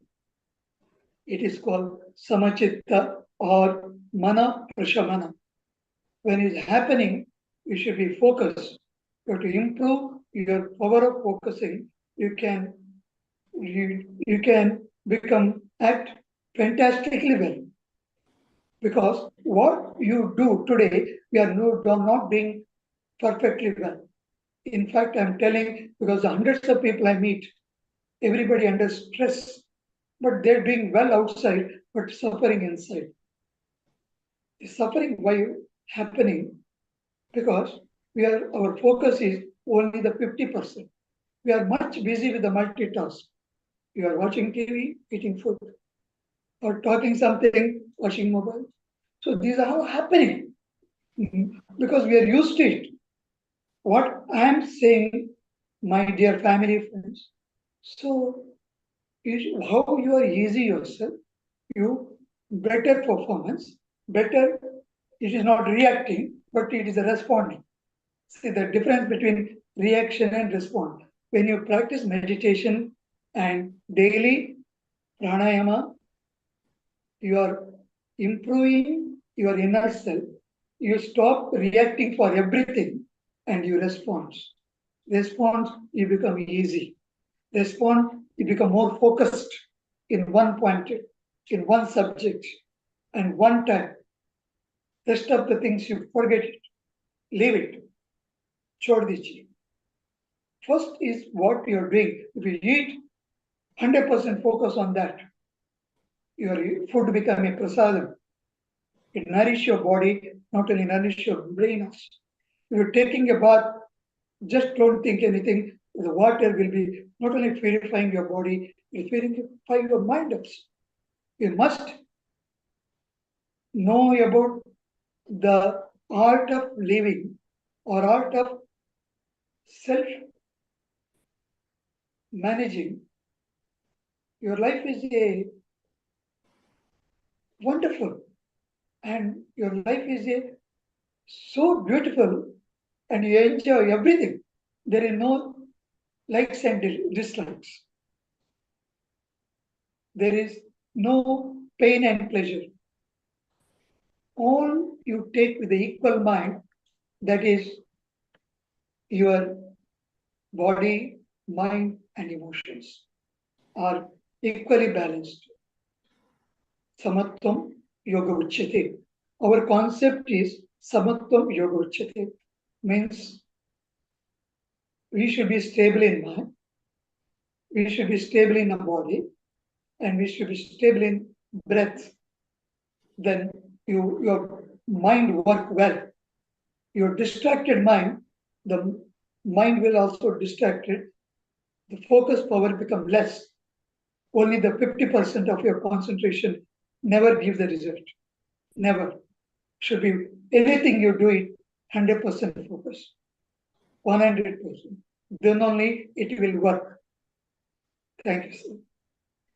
it is called samachitta or mana prashamana. When it is happening, you should be focused. You have to improve your power of focusing. You can act fantastically well. Because what you do today, you are not doing perfectly well. In fact, I'm telling, because hundreds of people I meet, everybody under stress, but they're doing well outside, but suffering inside. The suffering why happening? Because our focus is only the 50%. We are much busy with the multitask. You are watching TV, eating food, or talking something, watching mobile. So these are all happening because we are used to it. What I am saying, my dear family friends, so how you are easy yourself, you better performance, better, it is not reacting, but it is a responding. See the difference between reaction and response. When you practice meditation and daily pranayama, you are improving your inner self. You stop reacting for everything and you respond. Respond, you become easy. Respond, you become more focused in one point, in one subject, and one time. Rest of the things you forget it, leave it. Chhod dijiye. First is what you're doing. If you eat, 100% focus on that. Your food become a prasadam. It nourishes your body, not only nourish your brain also. If you're taking a bath, just don't think anything. The water will be not only purifying your body, it's purifying your mind also. You must know about the art of living or art of self managing. Your life is a wonderful and your life is a so beautiful and you enjoy everything. There is no likes and dislikes. There is no pain and pleasure. All you take with the equal mind, that is your body, mind, and emotions are equally balanced. Samatvam yoga uchyate. Our concept is samatvam yoga uchyate. Means we should be stable in mind, we should be stable in our body, and we should be stable in breath. Then your mind work well. Your distracted mind, the mind will also distracted. The focus power become less. Only the 50% of your concentration never gives the result. Never. Should be anything you do it 100% focus, 100%. Then only it will work. Thank you, sir.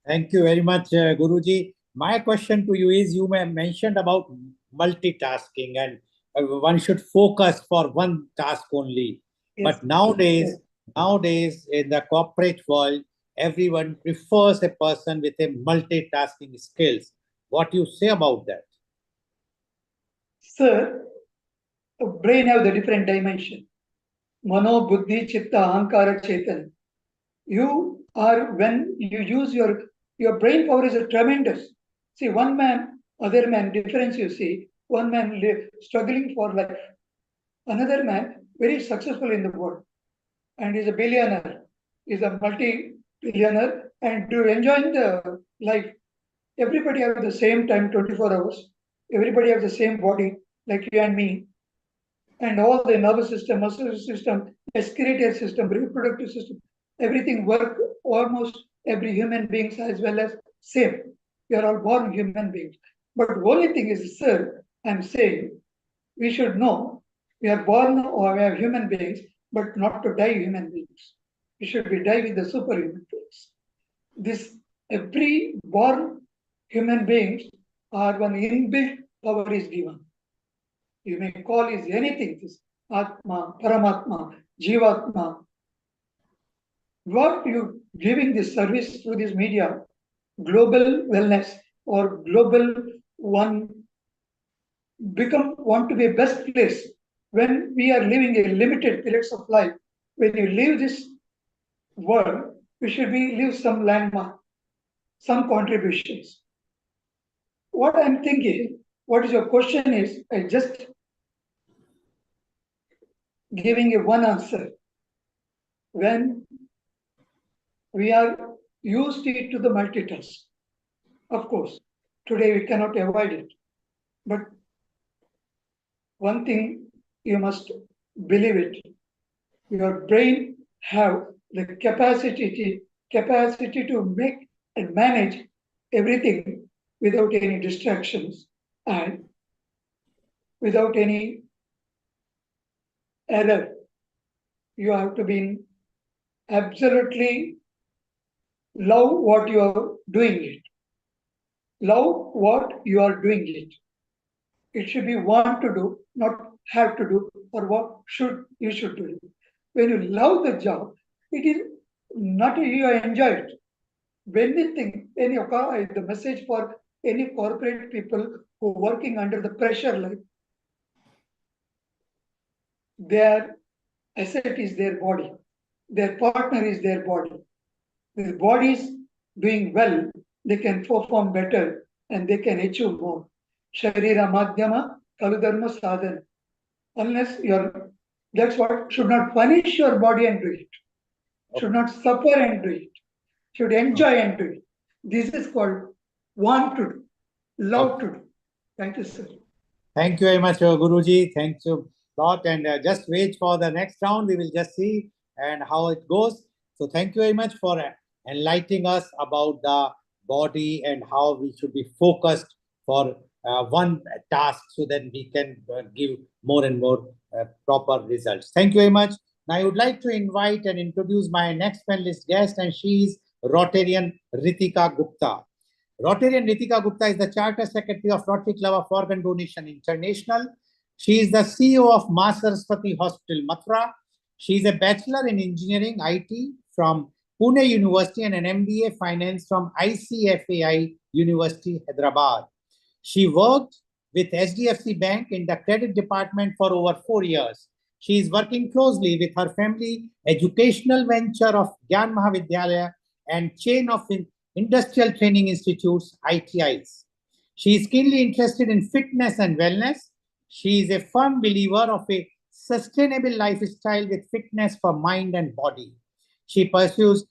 Thank you very much, Guruji. My question to you is, you mentioned about multitasking and one should focus for one task only. Yes. But nowadays in the corporate world, everyone prefers a person with a multitasking skills. What do you say about that? Sir, the brain have the different dimension. Mano, buddhi, chitta, ahankara, chetan. You are, when you use your brain power is a tremendous. See, one man, other man, difference you see, one man struggling for life. Another man, very successful in the world, and is a billionaire, is a multi-billionaire, and to enjoy the life. Everybody have the same time, 24 hours. Everybody have the same body, like you and me. And all the nervous system, muscular system, excretory system, reproductive system, everything work almost every human beings as well as same. We are all born human beings. But only thing is, sir, I'm saying we should know we are born or we are human beings, but not to die human beings. We should be die with the superhuman beings. This every born human beings are one inbuilt power is given. You may call is anything, this Atma, Paramatma, Jivatma. What you giving this service through this media, global wellness or global one want to be a best place when we are living a limited periods of life. When you leave this world, we should be leave some landmark, some contributions. What I'm thinking, what is your question is, I just giving you one answer. When we are used it to the multitask, of course, today we cannot avoid it. But one thing you must believe it, your brain have the capacity to make and manage everything without any distractions and without any error. You have to be absolutely love what you are doing it. Love what you are doing it. It should be want to do, not have to do, or what you should do. When you love the job, it is not you enjoy it. Anything, the message for any corporate people who are working under the pressure, like their asset is their body, their partner is their body. If the body is doing well, they can perform better and they can achieve more. Sharira Madhyama Kaludharma Sadhana. Unless that's what should not punish your body and do it. Should not suffer and do it. Should enjoy and do it. This is called want to do, love to do. Thank you, sir. Thank you very much, Guruji. Thank you a lot. And just wait for the next round. We will just see and how it goes. So thank you very much for enlightening us about the body and how we should be focused for one task so that we can give more and more proper results. Thank you very much. Now I would like to invite and introduce my next panelist guest, and she is Rotarian Ritika Gupta. Rotarian Ritika Gupta is the Charter Secretary of Rotary Club of Organ Donation International. She is the CEO of Ma Saraswati Hospital, Mathura. She is a Bachelor in Engineering IT from Pune University and an MBA Finance from ICFAI University, Hyderabad. She worked with HDFC Bank in the credit department for over 4 years. She is working closely with her family educational venture of Gyan Mahavidyalaya and chain of industrial training institutes, ITIs. She is keenly interested in fitness and wellness. She is a firm believer of a sustainable lifestyle with fitness for mind and body. She pursues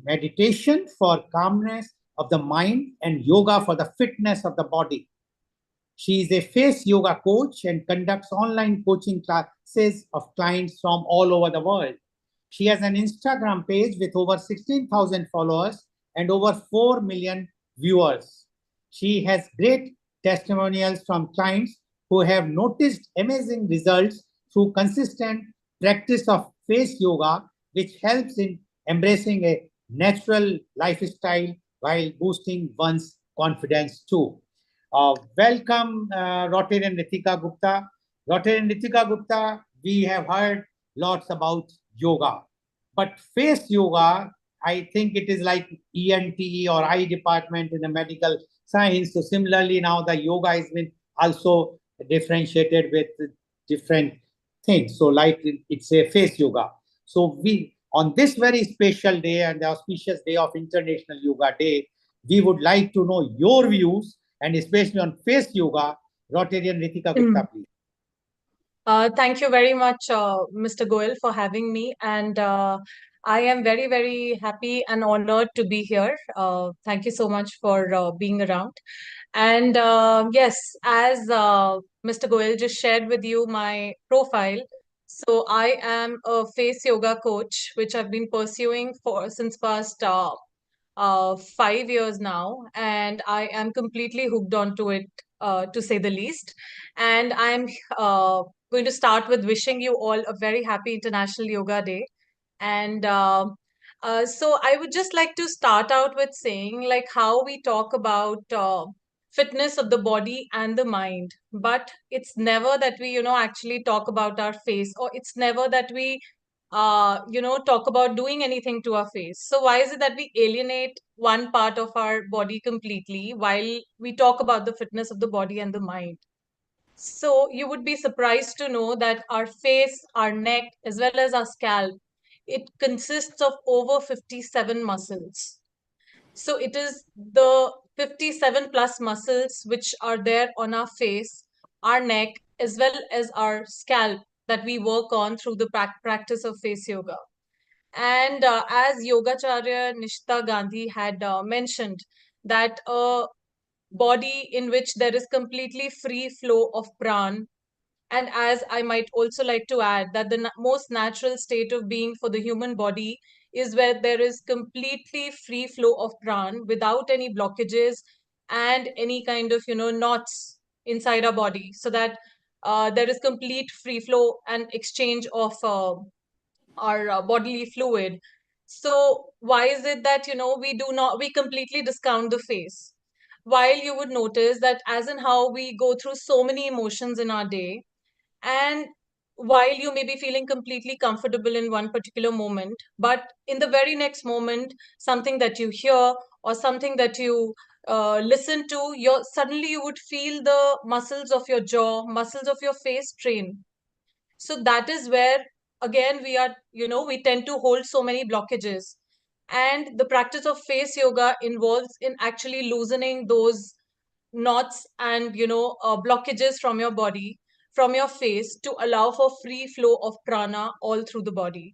meditation for calmness of the mind and yoga for the fitness of the body. She is a face yoga coach and conducts online coaching classes of clients from all over the world. She has an Instagram page with over 16,000 followers and over 4 million viewers. She has great testimonials from clients who have noticed amazing results through consistent practice of face yoga, which helps in embracing a natural lifestyle while boosting one's confidence too. Welcome, Rotarian Ritika Gupta. Rotarian Ritika Gupta, we have heard lots about yoga, but face yoga, I think it is like ENT or eye department in the medical science. So similarly, now the yoga has been also differentiated with different things. So like it's a face yoga. So we, on this very special day and the auspicious day of International Yoga Day, we would like to know your views and especially on face yoga. Rotarian Ritika Gupta, please. Thank you very much, Mr. Goel, for having me. And I am very, very happy and honored to be here. Thank you so much for being around. And yes, as Mr. Goel just shared with you my profile. So I am a face yoga coach, which I've been pursuing for since past 5 years now, and I am completely hooked onto it, to say the least. And I'm going to start with wishing you all a very happy International Yoga Day. And so I would just like to start out with saying, like, how we talk about fitness of the body and the mind, but it's never that we, actually talk about our face, or it's never that we talk about doing anything to our face. So why is it that we alienate one part of our body completely while we talk about the fitness of the body and the mind? So you would be surprised to know that our face, our neck, as well as our scalp, it consists of over 57 muscles. So it is the 57 plus muscles which are there on our face, our neck, as well as our scalp that we work on through the practice of face yoga. And as Yogacharya Nishita Gandhi had mentioned, that a body in which there is completely free flow of pran, and as I might also like to add, that the most natural state of being for the human body is where there is completely free flow of pran without any blockages and any kind of, knots inside our body, so that there is complete free flow and exchange of our bodily fluid. So why is it that, we completely discount the face? While you would notice that as in how we go through so many emotions in our day, and while you may be feeling completely comfortable in one particular moment, but in the very next moment, something that you hear or something that you listen to, suddenly you would feel the muscles of your jaw, muscles of your face strain. So that is where, again, we tend to hold so many blockages. And the practice of face yoga involves in actually loosening those knots and, blockages from your body, from your face, to allow for free flow of prana all through the body.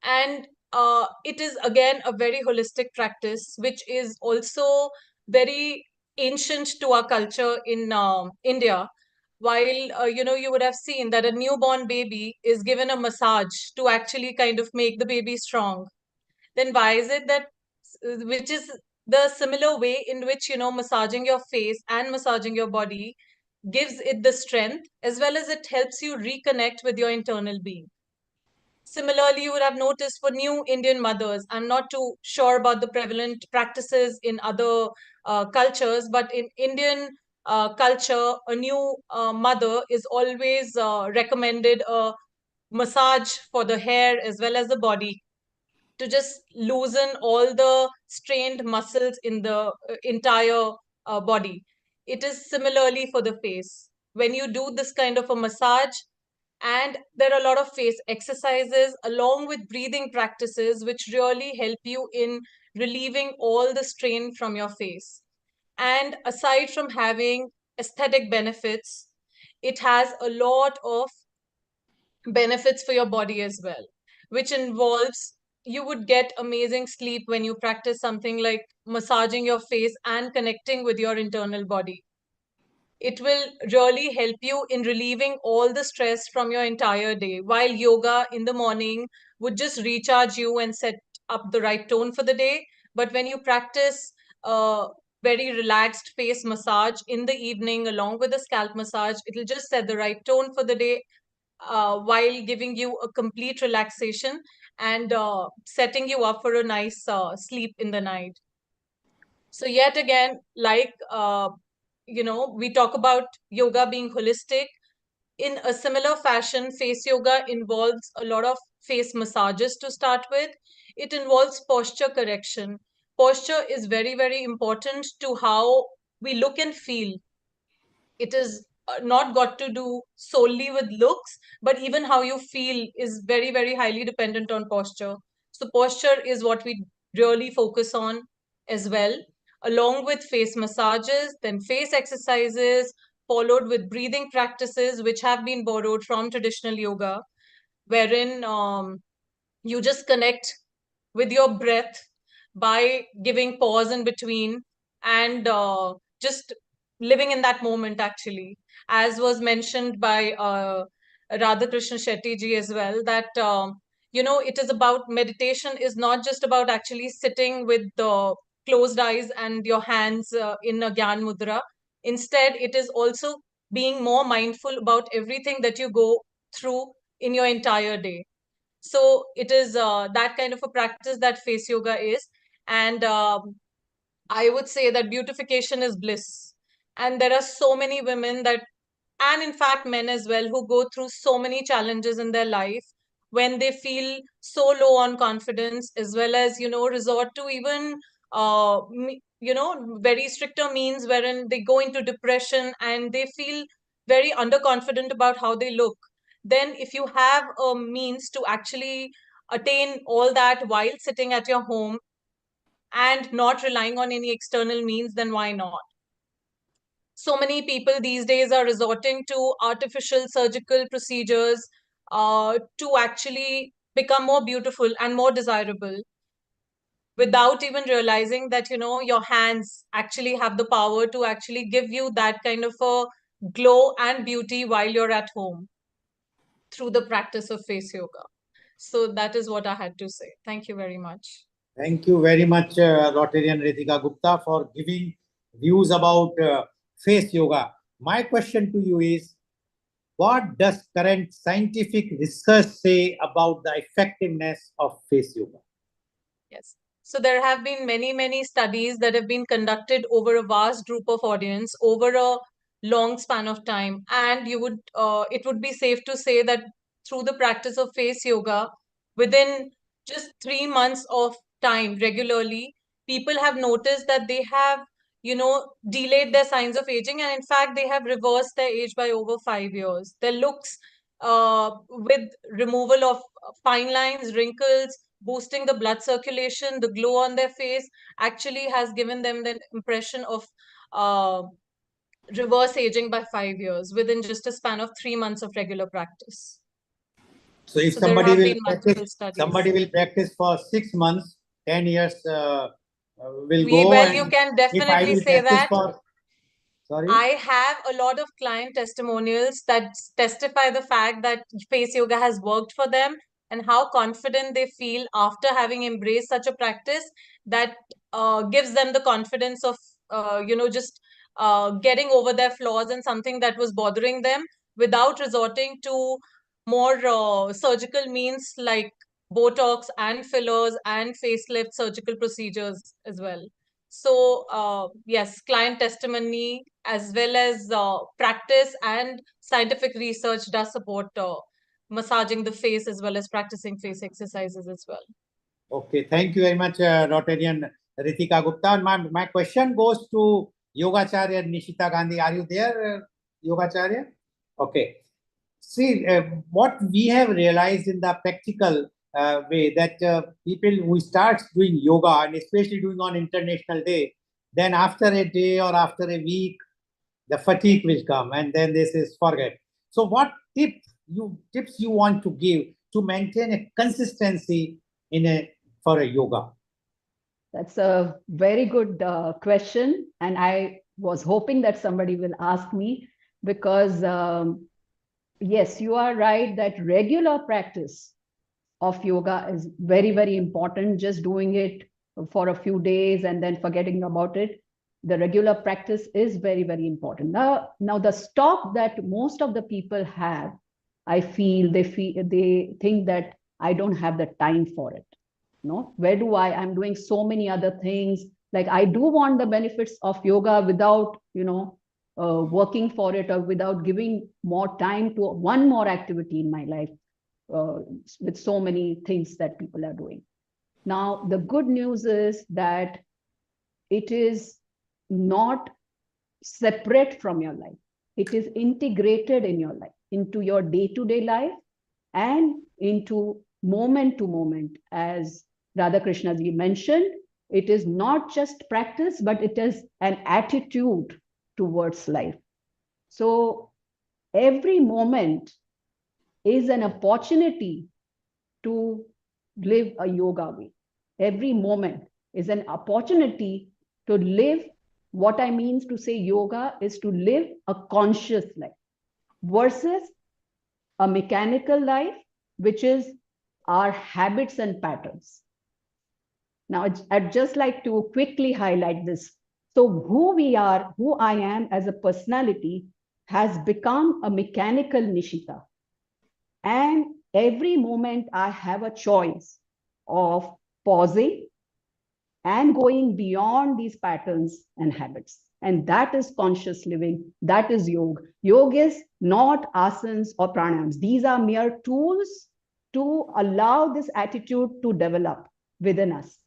And it is again a very holistic practice, which is also very ancient to our culture in India. While you would have seen that a newborn baby is given a massage to actually kind of make the baby strong, then why is it that, which is the similar way in which, massaging your face and massaging your body gives it the strength, as well as it helps you reconnect with your internal being. Similarly, you would have noticed for new Indian mothers, I'm not too sure about the prevalent practices in other cultures, but in Indian culture, a new mother is always recommended a massage for the hair as well as the body, to just loosen all the strained muscles in the entire body. It is similarly for the face. When you do this kind of a massage, and there are a lot of face exercises along with breathing practices which really help you in relieving all the strain from your face. And aside from having aesthetic benefits, it has a lot of benefits for your body as well, which involves, you would get amazing sleep when you practice something like massaging your face and connecting with your internal body. It will really help you in relieving all the stress from your entire day, while yoga in the morning would just recharge you and set up the right tone for the day. But when you practice very relaxed face massage in the evening along with a scalp massage. It'll just set the right tone for the day while giving you a complete relaxation and setting you up for a nice sleep in the night. So yet again, like, we talk about yoga being holistic. In a similar fashion, face yoga involves a lot of face massages to start with. It involves posture correction. Posture is very, very important to how we look and feel. It is not got to do solely with looks, but even how you feel is very, very highly dependent on posture. So posture is what we really focus on as well, along with face massages, then face exercises, followed with breathing practices, which have been borrowed from traditional yoga, wherein you just connect with your breath by giving pause in between and just living in that moment, actually, as was mentioned by Radhakrishna Shetty ji as well, that it is about meditation is not just about actually sitting with the closed eyes and your hands in a Gyan Mudra. Instead, it is also being more mindful about everything that you go through in your entire day. So it is that kind of a practice that face yoga is. And I would say that beautification is bliss. And there are so many women that, and in fact, men as well, who go through so many challenges in their life when they feel so low on confidence, as well as, resort to even, very stricter means wherein they go into depression and they feel very underconfident about how they look. Then, if you have a means to actually attain all that while sitting at your home and not relying on any external means, then why not? So many people these days are resorting to artificial surgical procedures to actually become more beautiful and more desirable without even realizing that, your hands actually have the power to actually give you that kind of a glow and beauty while you're at home through the practice of face yoga. So that is what I had to say. Thank you very much. Thank you very much, Rotarian Ritika Gupta, for giving views about face yoga. My question to you is, what does current scientific research say about the effectiveness of face yoga? Yes. So there have been many, many studies that have been conducted over a vast group of audience over a long span of time. And it would be safe to say that through the practice of face yoga, within just 3 months of time regularly, people have noticed that they have, delayed their signs of aging. And in fact, they have reversed their age by over 5 years. Their looks, with removal of fine lines, wrinkles, boosting the blood circulation, the glow on their face, actually has given them the impression of reverse aging by 5 years within just a span of 3 months of regular practice. So if So there somebody have will been multiple practice, studies. somebody will practice for 6 months, 10 years will Well, go. you And can if I definitely will say practice that. for, sorry? I have a lot of client testimonials that testify the fact that face yoga has worked for them and how confident they feel after having embraced such a practice that gives them the confidence of, just getting over their flaws and something that was bothering them without resorting to more surgical means like Botox and fillers and facelift surgical procedures as well. So yes, client testimony as well as practice and scientific research does support massaging the face as well as practicing face exercises as well. Okay, thank you very much, Rotarian Ritika Gupta. And my question goes to Yogacharya Nishita Gandhi. Are you there, Yogacharya? Okay. See, what we have realized in the practical way that people who start doing yoga and especially doing on International Day, then after a day or after a week, the fatigue will come and then this is forget. So what tips you want to give to maintain a consistency for a yoga? That's a very good question. And I was hoping that somebody will ask me because, yes, you are right that regular practice of yoga is very, very important. Just doing it for a few days and then forgetting about it the regular practice is very, very important. Now the stop that most of the people have, I feel they think that I don't have the time for it. No, where do I'm doing so many other things. Like I do want the benefits of yoga without, working for it or without giving more time to one more activity in my life, with so many things that people are doing. Now, the good news is that it is not separate from your life. It is integrated in your life, into your day-to-day life and into moment to moment. As Radhakrishna ji mentioned, it is not just practice, but it is an attitude towards life. So every moment is an opportunity to live a yoga way. Every moment is an opportunity to live. What I mean to say yoga is to live a conscious life versus a mechanical life, which is our habits and patterns. Now, I'd just like to quickly highlight this. So who we are, who I am as a personality has become a mechanical Nishita. And every moment I have a choice of pausing and going beyond these patterns and habits. And that is conscious living. That is yoga. Yoga is not asanas or pranayams. These are mere tools to allow this attitude to develop within us.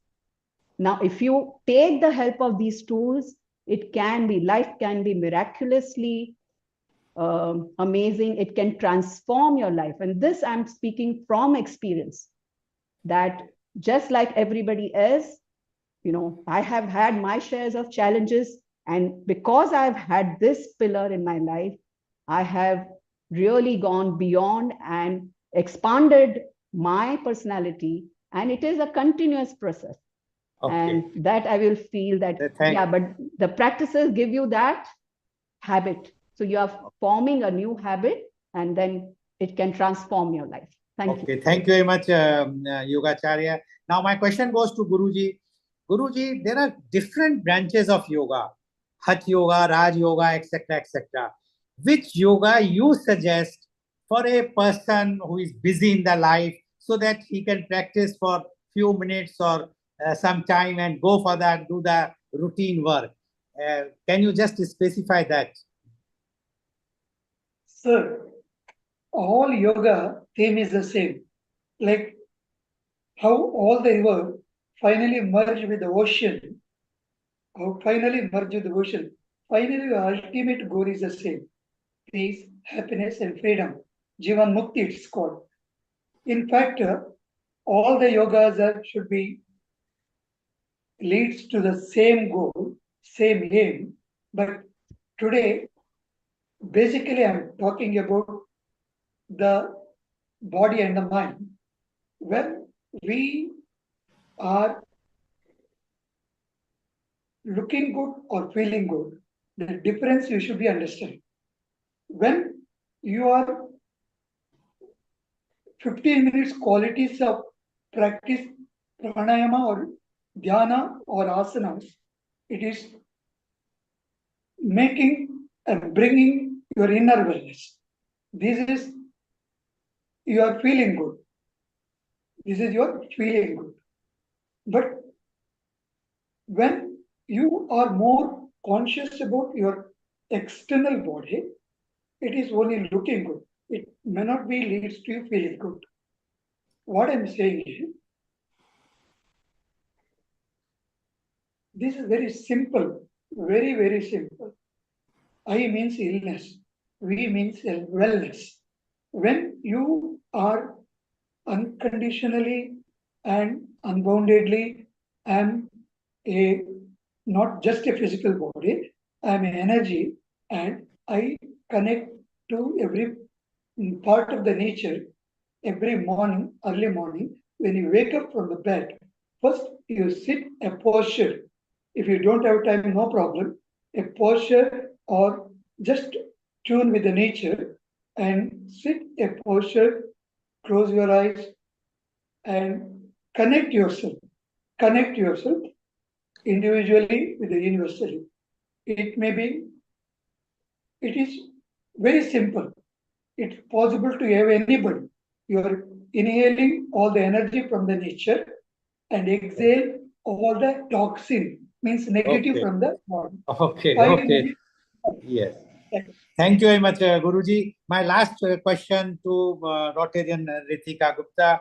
Now, if you take the help of these tools, life can be miraculously amazing. It can transform your life. And this I'm speaking from experience, that just like everybody else, I have had my shares of challenges. And because I've had this pillar in my life, I have really gone beyond and expanded my personality. And it is a continuous process. Okay. And that I will feel that, but the practices give you that habit. So you are forming a new habit and then it can transform your life. Thank you. Okay, thank you very much, Yogacharya. Now my question goes to Guruji. Guruji, there are different branches of yoga, Hatha Yoga, Raj Yoga, etc., etc. Which yoga you suggest for a person who is busy in the life so that he can practice for few minutes or some time and go for that, do the routine work? Can you just specify that? Sir, all yoga theme is the same. Like how all the river finally merge with the ocean. Finally, the ultimate goal is the same: peace, happiness, and freedom. Jivan Mukti, it's called. In fact, all the yogas should be leads to the same goal, same aim. But today, basically, I'm talking about the body and the mind. When we are looking good or feeling good, the difference you should be understanding. When you are 15 minutes qualities of practice pranayama or dhyana or asanas, it is making and bringing your inner wellness. This is you are feeling good. This is your feeling good. But when you are more conscious about your external body, it is only looking good. It may not be leads to you feeling good. What I'm saying is, this is very simple, very, very simple. I means illness. We means wellness. When you are unconditionally and unboundedly, am a not just a physical body, I am an energy, and I connect to every part of the nature every morning, early morning, when you wake up from the bed. First, you sit a posture. If you don't have time, no problem. A posture or just tune with the nature and sit a posture, close your eyes and connect yourself. Connect yourself individually with the universally. It may be, it is very simple. It's possible to have anybody. You are inhaling all the energy from the nature and exhale all the toxin, means negative Okay. from the body. Okay. 5 Okay. minutes. Yes. Thank you very much, Guruji. My last question to Rotarian Ritika Gupta.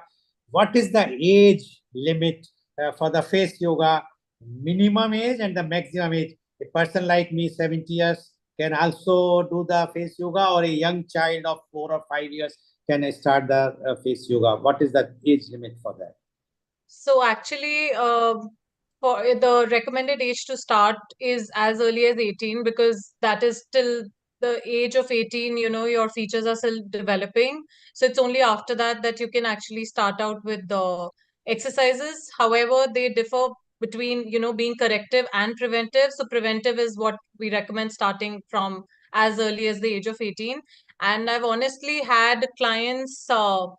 What is the age limit for the face yoga? Minimum age and the maximum age. A person like me, 70 years, can also do the face yoga, or a young child of 4 or 5 years can start the face yoga. What is the age limit for that? So actually, for the recommended age to start is as early as 18, because that is still the age of 18, your features are still developing. So it's only after that that you can actually start out with the exercises. However, they differ between, being corrective and preventive. So preventive is what we recommend starting from as early as the age of 18. And I've honestly had clients till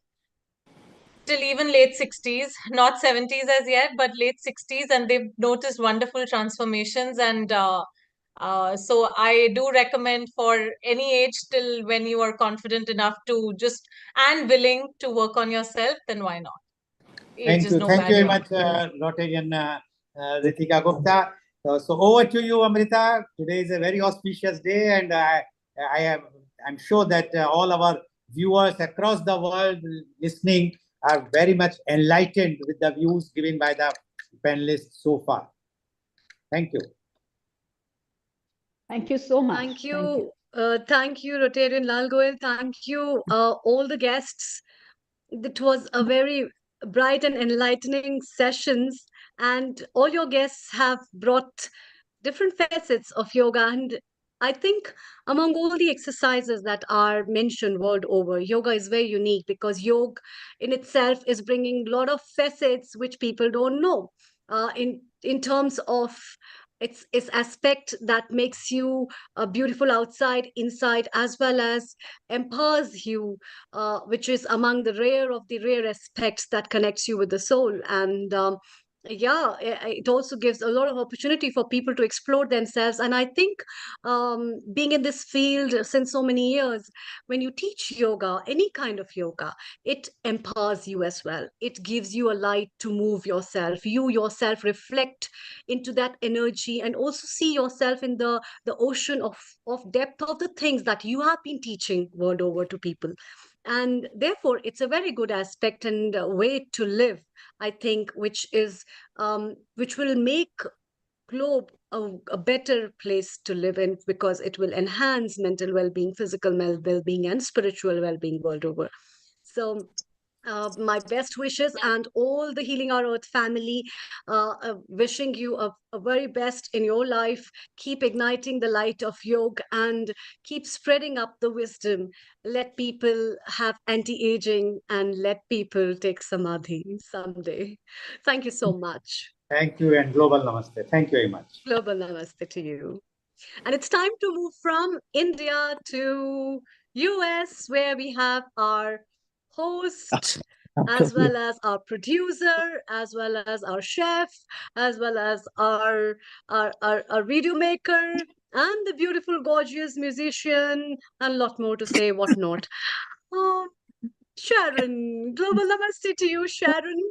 even late 60s, not 70s as yet, but late 60s, and they've noticed wonderful transformations. And so I do recommend for any age till when you are confident enough to just and willing to work on yourself, then why not? Age is no Thank you very barrier. much, Rotarian Ritika Gupta. So over to you, Amrita. Today is a very auspicious day, and I'm sure that all our viewers across the world listening are very much enlightened with the views given by the panelists so far. Thank you. Thank you so much. Thank you. Thank you, Rotarian Lal Goel. Thank you, all the guests. It was a very bright and enlightening sessions, and all your guests have brought different facets of yoga. And I think among all the exercises that are mentioned world over, yoga is very unique because yoga in itself is bringing a lot of facets which people don't know. In terms of its aspect that makes you beautiful outside, inside, as well as empowers you, which is among the rare of the rare aspects that connects you with the soul. And yeah, it also gives a lot of opportunity for people to explore themselves. And I think being in this field since so many years, when you teach yoga, any kind of yoga, it empowers you as well. It gives you a light to move yourself. You yourself reflect into that energy and also see yourself in the ocean of depth of the things that you have been teaching world over to people. And therefore it's a very good aspect and a way to live, I think, which will make globe a better place to live in, because it will enhance mental well-being, physical well-being, and spiritual well-being world over. So my best wishes, and all the Healing Our Earth family, wishing you a very best in your life. Keep igniting the light of yoga and keep spreading up the wisdom. Let people have anti-aging and let people take samadhi someday. Thank you so much. Thank you, and global namaste. Thank you very much. Global namaste to you. And it's time to move from India to US, where we have our host, as well as our producer, as well as our chef, as well as our video maker, and the beautiful, gorgeous musician, and a lot more to say, whatnot. Oh, Sharon, global namaste to you, Sharon.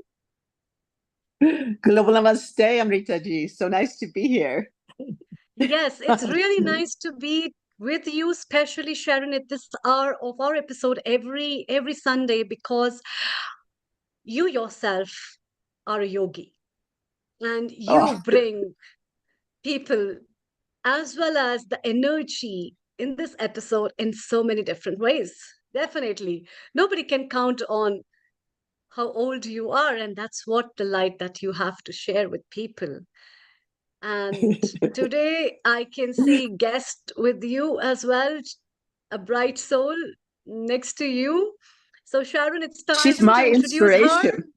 Global namaste, Amrita ji. So nice to be here. Yes, it's really nice to be with you, especially Sharon, at this hour of our episode every Sunday, because you yourself are a yogi and you bring people as well as the energy in this episode in so many different ways. Definitely. Nobody can count on how old you are, and that's what the light that you have to share with people. And today I can see guest with you as well, a bright soul next to you. So Sharon, it's time She's to my introduce her. inspiration.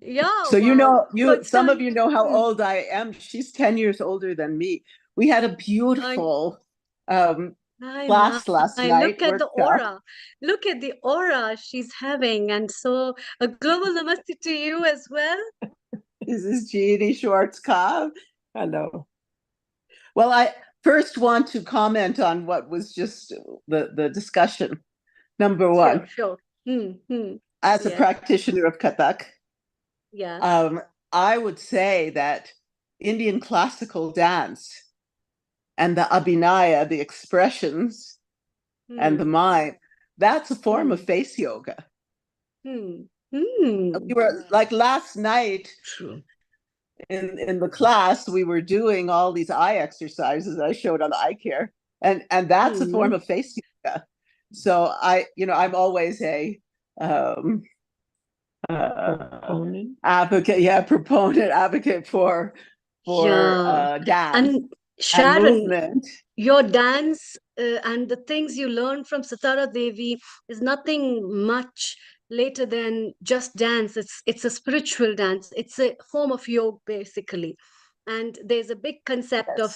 Yeah. So wow. some of you know how old I am. She's 10 years older than me. We had a beautiful class last night. Look at the aura. Look at the aura she's having. And so a global namaste to you as well. This is Jeannie Schwartz-Cobb. Hello. Well, first want to comment on what was just the discussion. Number one, Sure. as a Yes. practitioner of Kathak, Yes. I would say that Indian classical dance and the abhinaya, the expressions, and the mind, that's a form of face yoga. We were like last night. True. In the class, we were doing all these eye exercises I showed on the eye care, and that's a form of face yoga. So I'm always a proponent advocate for dance And Sharon, movement. your dance and the things you learn from Satara Devi is nothing much later than just dance. It's a spiritual dance. It's a form of yoga, basically. And there's a big concept of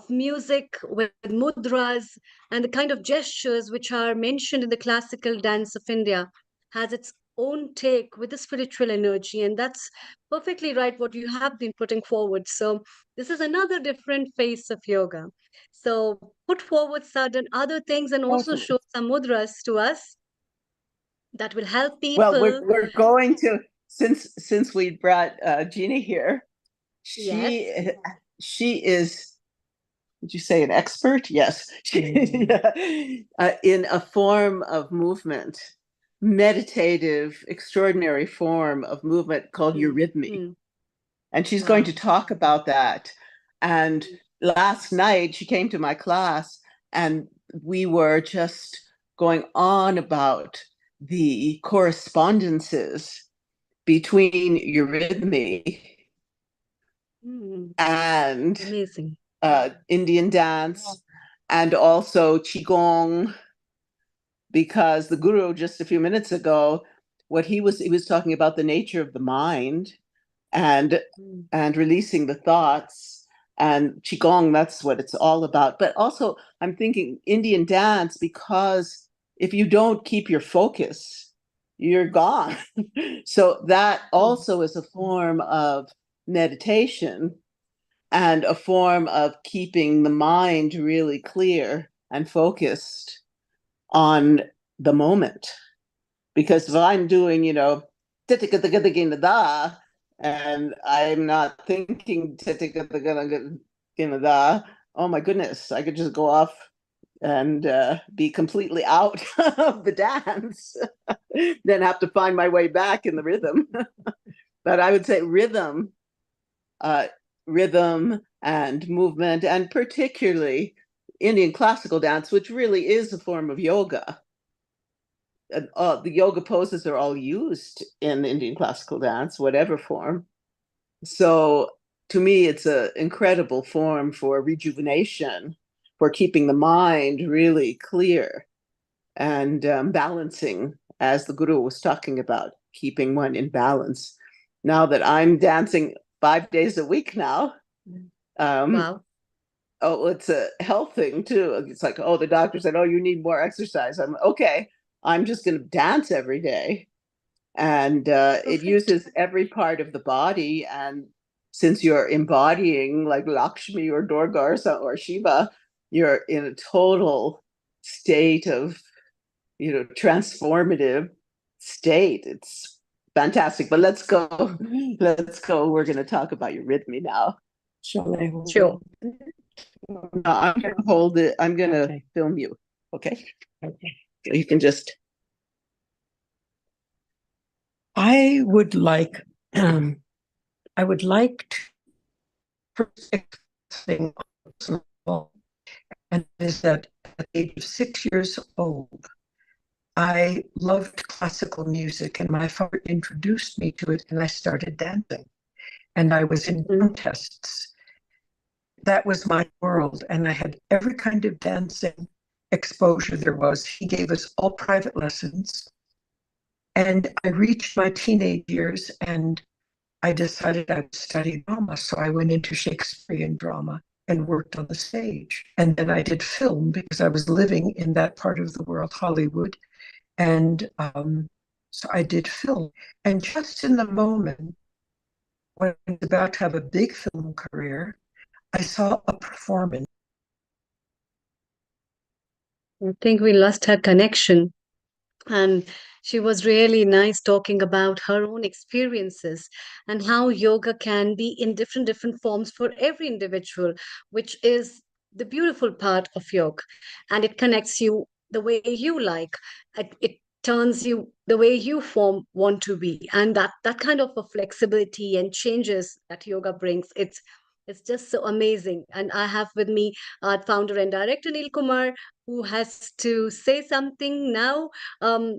music with mudras, and the kind of gestures which are mentioned in the classical dance of India has its own take with the spiritual energy. And that's perfectly right what you have been putting forward. So this is another different face of yoga. So put forward certain other things and also show some mudras to us that will help people. Well, we're going to, since we brought Jeannie here, she is, would you say an expert? Yes. In a form of movement, meditative, extraordinary form of movement called eurythmy. And she's going to talk about that. And last night she came to my class and we were just going on about the correspondences between eurythmy and amazing Indian dance and also Qigong, because the Guru just a few minutes ago, he was talking about the nature of the mind and releasing the thoughts, and Qigong, that's what it's all about. But also I'm thinking Indian dance, because if you don't keep your focus, you're gone. So that also is a form of meditation and a form of keeping the mind really clear and focused on the moment. Because if I'm doing, and I'm not thinking, oh my goodness, I could just go off and be completely out of the dance, then have to find my way back in the rhythm. But I would say rhythm and movement, and particularly Indian classical dance, which really is a form of yoga. The yoga poses are all used in Indian classical dance, whatever form. So to me, it's an incredible form for rejuvenation, for keeping the mind really clear and balancing, as the Guru was talking about, keeping one in balance. Now that I'm dancing 5 days a week now, it's a health thing too. It's like, the doctor said, you need more exercise. I'm okay. I'm just going to dance every day. And it uses every part of the body. And since you're embodying like Lakshmi or Durga or Shiva, you're in a total state of, transformative state. It's fantastic. But let's go. We're going to talk about eurythmy now. Shall I hold Sure. it? No, I'm going to hold it. I'm going to film you. Okay. You can just. I would like to first thing, and is that at the age of 6 years old, I loved classical music, and my father introduced me to it, and I started dancing, and I was in contests. That was my world, and I had every kind of dancing exposure there was. He gave us all private lessons. And I reached my teenage years and I decided I would study drama. So I went into Shakespearean drama and worked on the stage. And then I did film because I was living in that part of the world, Hollywood. And so I did film. And just in the moment when I was about to have a big film career, I saw a performance I think we lost her connection. And she was really nice talking about her own experiences and how yoga can be in different forms for every individual, which is the beautiful part of yoga. And it connects you the way you like. It turns you the way you want to be. And that kind of a flexibility and changes that yoga brings, it's just so amazing. And I have with me our founder and director Neil Kumar, who has to say something now.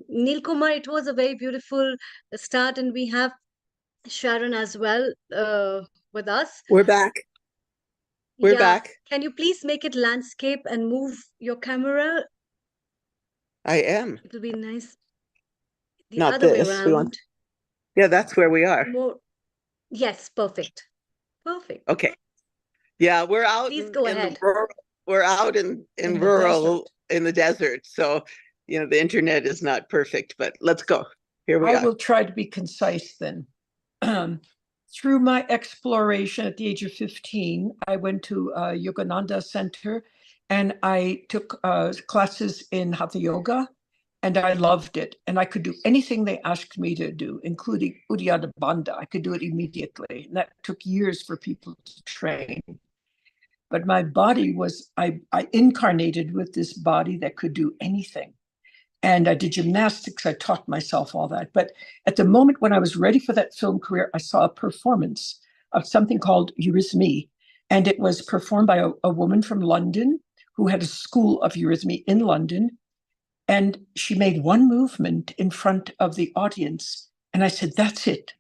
Neil Kumar, it was a very beautiful start, and we have Sharon as well with us. We're back. We're back. Can you please make it landscape and move your camera? I am. It'll be nice. The Not other way this. around. We want. Yeah, that's where we are. More. Yes, perfect. Perfect. Okay. Yeah, we're out. Please go ahead. We're out in the rural in the desert, so the internet is not perfect. But let's go. Here we are. I will try to be concise then. Through my exploration at the age of 15, I went to Yogananda Center and I took classes in Hatha Yoga, and I loved it. And I could do anything they asked me to do, including Uddiyana Bandha. I could do it immediately. And that took years for people to train. But my body was, I incarnated with this body that could do anything. And I did gymnastics. I taught myself all that. But at the moment when I was ready for that film career, I saw a performance of something called Eurythmy. And it was performed by a woman from London who had a school of Eurythmy in London. And she made one movement in front of the audience. And I said, that's it.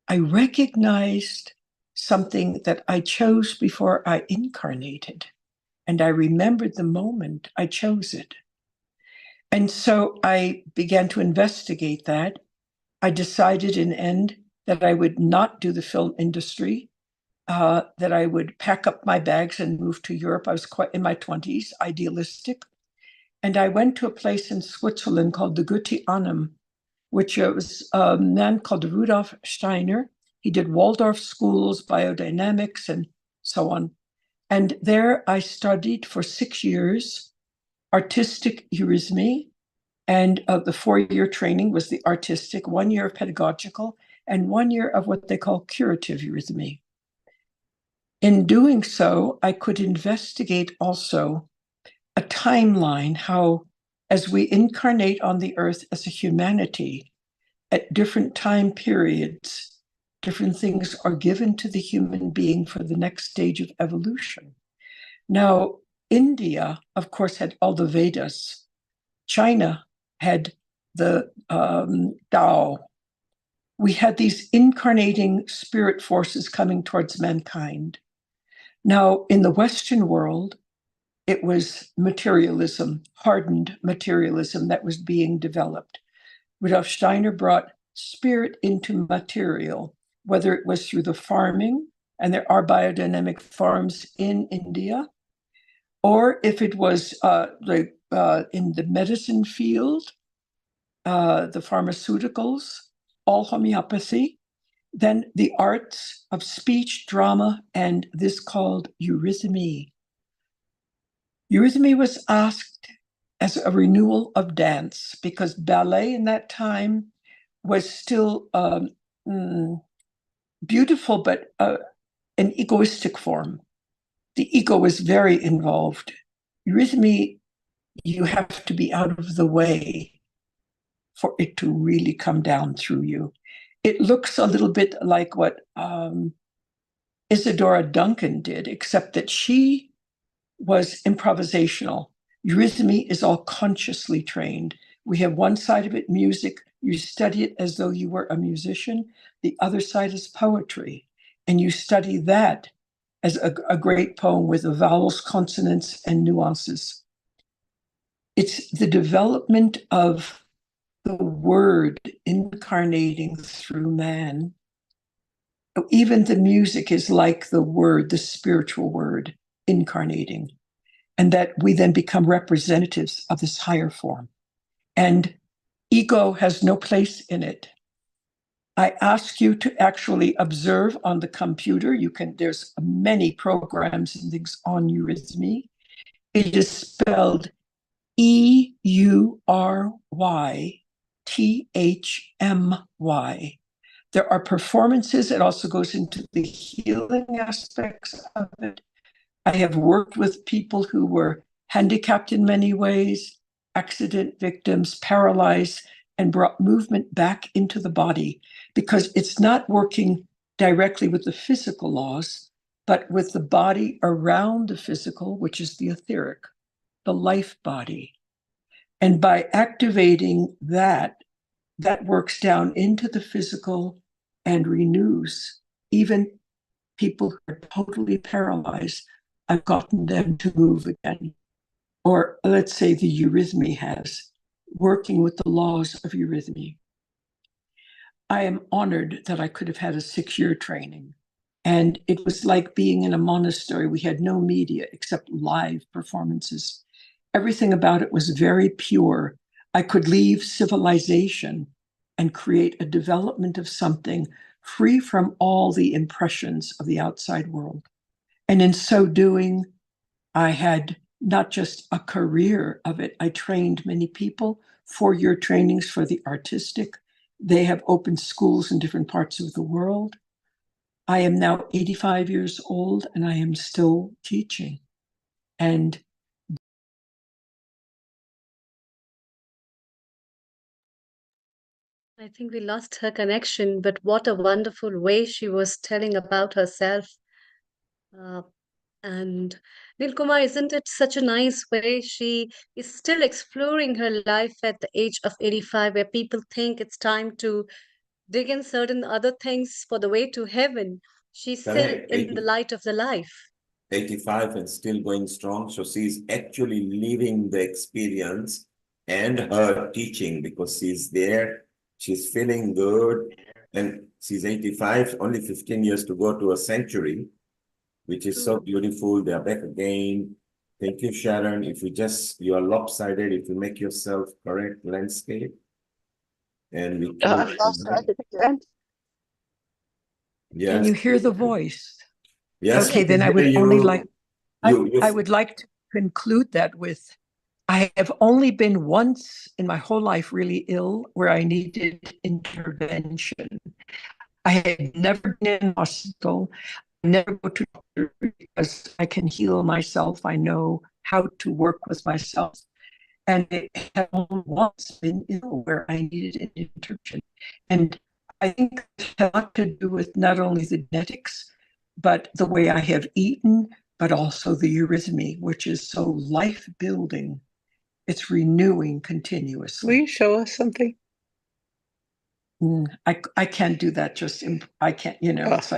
I recognized something that I chose before I incarnated. And I remembered the moment I chose it. And so I began to investigate that. I decided in the end that I would not do the film industry, that I would pack up my bags and move to Europe. I was quite in my 20s, idealistic. And I went to a place in Switzerland called the Goethe Annum, which was a man called Rudolf Steiner. He did Waldorf schools, biodynamics, and so on. And there I studied for 6 years artistic eurythmy, and the 4-year training was the artistic, 1 year of pedagogical, and 1 year of what they call curative eurythmy. In doing so, I could investigate also a timeline, how as we incarnate on the earth as a humanity, at different time periods, different things are given to the human being for the next stage of evolution. Now, India, of course, had all the Vedas. China had the Tao. We had these incarnating spirit forces coming towards mankind. Now, in the Western world, it was materialism, hardened materialism that was being developed. Rudolf Steiner brought spirit into material, whether it was through the farming, and there are biodynamic farms in India, or if it was in the medicine field, the pharmaceuticals, all homeopathy, then the arts of speech, drama, and this called eurythmy. Eurythmy was asked as a renewal of dance because ballet in that time was still beautiful, but an egoistic form. The ego was very involved. Eurythmy, you have to be out of the way for it to really come down through you. It looks a little bit like what Isadora Duncan did, except that she was improvisational. Eurythmy is all consciously trained. We have one side of it, music. You study it as though you were a musician. The other side is poetry. And you study that as a great poem with the vowels, consonants, and nuances. It's the development of the word incarnating through man. Even the music is like the word, the spiritual word, incarnating. And that we then become representatives of this higher form. And ego has no place in it. I ask you to actually observe on the computer. There's many programs and things on eurythmy. It is spelled EURYTHMY. There are performances. It also goes into the healing aspects of it. I have worked with people who were handicapped in many ways, accident victims, paralyzed, and brought movement back into the body, because it's not working directly with the physical laws, but with the body around the physical, which is the etheric, the life body. And by activating that, that works down into the physical and renews. Even people who are totally paralyzed, I've gotten them to move again. Or let's say the eurythmy has, working with the laws of eurythmy. I am honored that I could have had a 6-year training. And it was like being in a monastery. We had no media except live performances. Everything about it was very pure. I could leave civilization and create a development of something free from all the impressions of the outside world. And in so doing, I had not just a career of it. I trained many people, 4-year trainings for the artistic. They have opened schools in different parts of the world. I am now 85 years old and I am still teaching. And I think we lost her connection, but what a wonderful way she was telling about herself. And Nilkumar, isn't it such a nice way? She is still exploring her life at the age of 85, where people think it's time to dig in certain other things for the way to heaven. She's still Correct. in the light of the life. 85 and still going strong. So she's actually living the experience and her teaching, because she's there, she's feeling good, and she's 85, only 15 years to go to a century, which is so beautiful. They're back again. Thank you, Sharon. If you are lopsided, if you make yourself correct landscape. And we lopsided again. Yes. Can you hear the voice? Yes. Okay, then I would only like I would like to conclude that with, I have only been once in my whole life really ill where I needed intervention. I had never been in a hospital. I never go to doctor because I can heal myself. I know how to work with myself. And I have only once been ill where I needed an intervention. And I think it has a lot to do with not only the genetics, but the way I have eaten, but also the eurythmy, which is so life-building. It's renewing continuously. Will you show us something? I can't do that. I can't. It's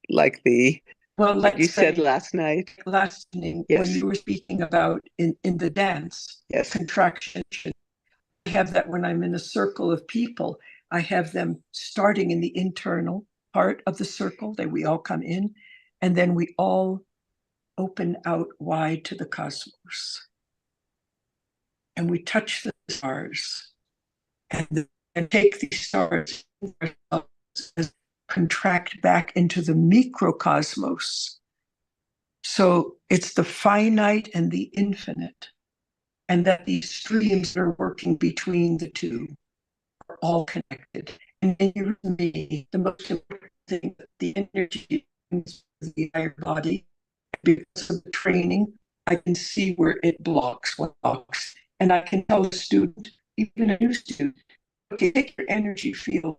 like the well, like you said last night. Last evening, Yes. when you were speaking about in the dance, yes, contraction. I have that when I'm in a circle of people. I have them starting in the internal part of the circle, that we all come in, and then we all open out wide to the cosmos. And we touch the stars and take these stars and contract back into the microcosmos. So it's the finite and the infinite, and that these streams that are working between the two are all connected. And in me, the most important thing, the energy brings to the entire body. Because of the training, I can see where it blocks, what blocks. And I can tell a student, even a new student, okay, take your energy field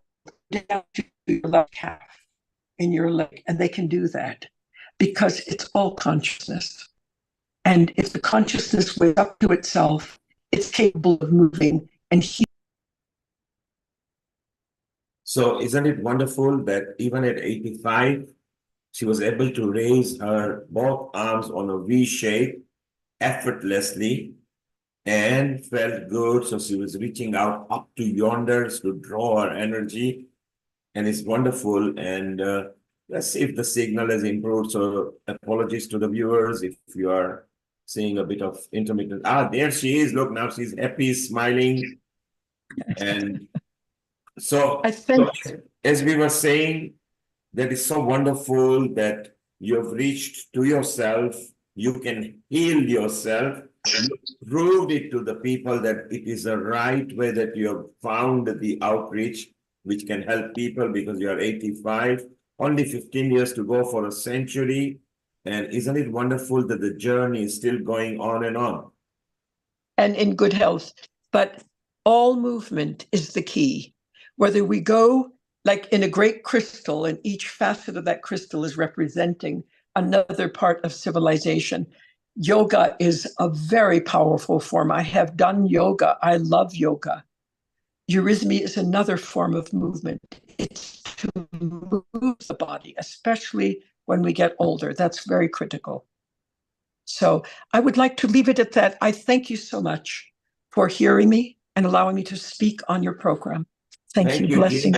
down to your left half in your leg, and they can do that because it's all consciousness. And if the consciousness wakes up to itself, it's capable of moving and healing. So isn't it wonderful that even at 85, she was able to raise her both arms on a V shape effortlessly and felt good. So she was reaching out up to yonder to draw her energy. And it's wonderful. And let's see if the signal has improved. So apologies to the viewers if you are seeing a bit of intermittent. There she is. Look, now she's happy, smiling. And so as we were saying, that is so wonderful that you have reached to yourself. You can heal yourself. you proved it to the people that it is the right way, that you have found the outreach which can help people, because you are 85, only 15 years to go for a century. And isn't it wonderful that the journey is still going on and on? And in good health. But all movement is the key. Whether we go like in a great crystal, and each facet of that crystal is representing another part of civilization. Yoga is a very powerful form. I have done yoga. I love yoga. Eurythmy is another form of movement. It's to move the body, especially when we get older. That's very critical. So I would like to leave it at that. I thank you so much for hearing me and allowing me to speak on your program. Thank you. Blessing.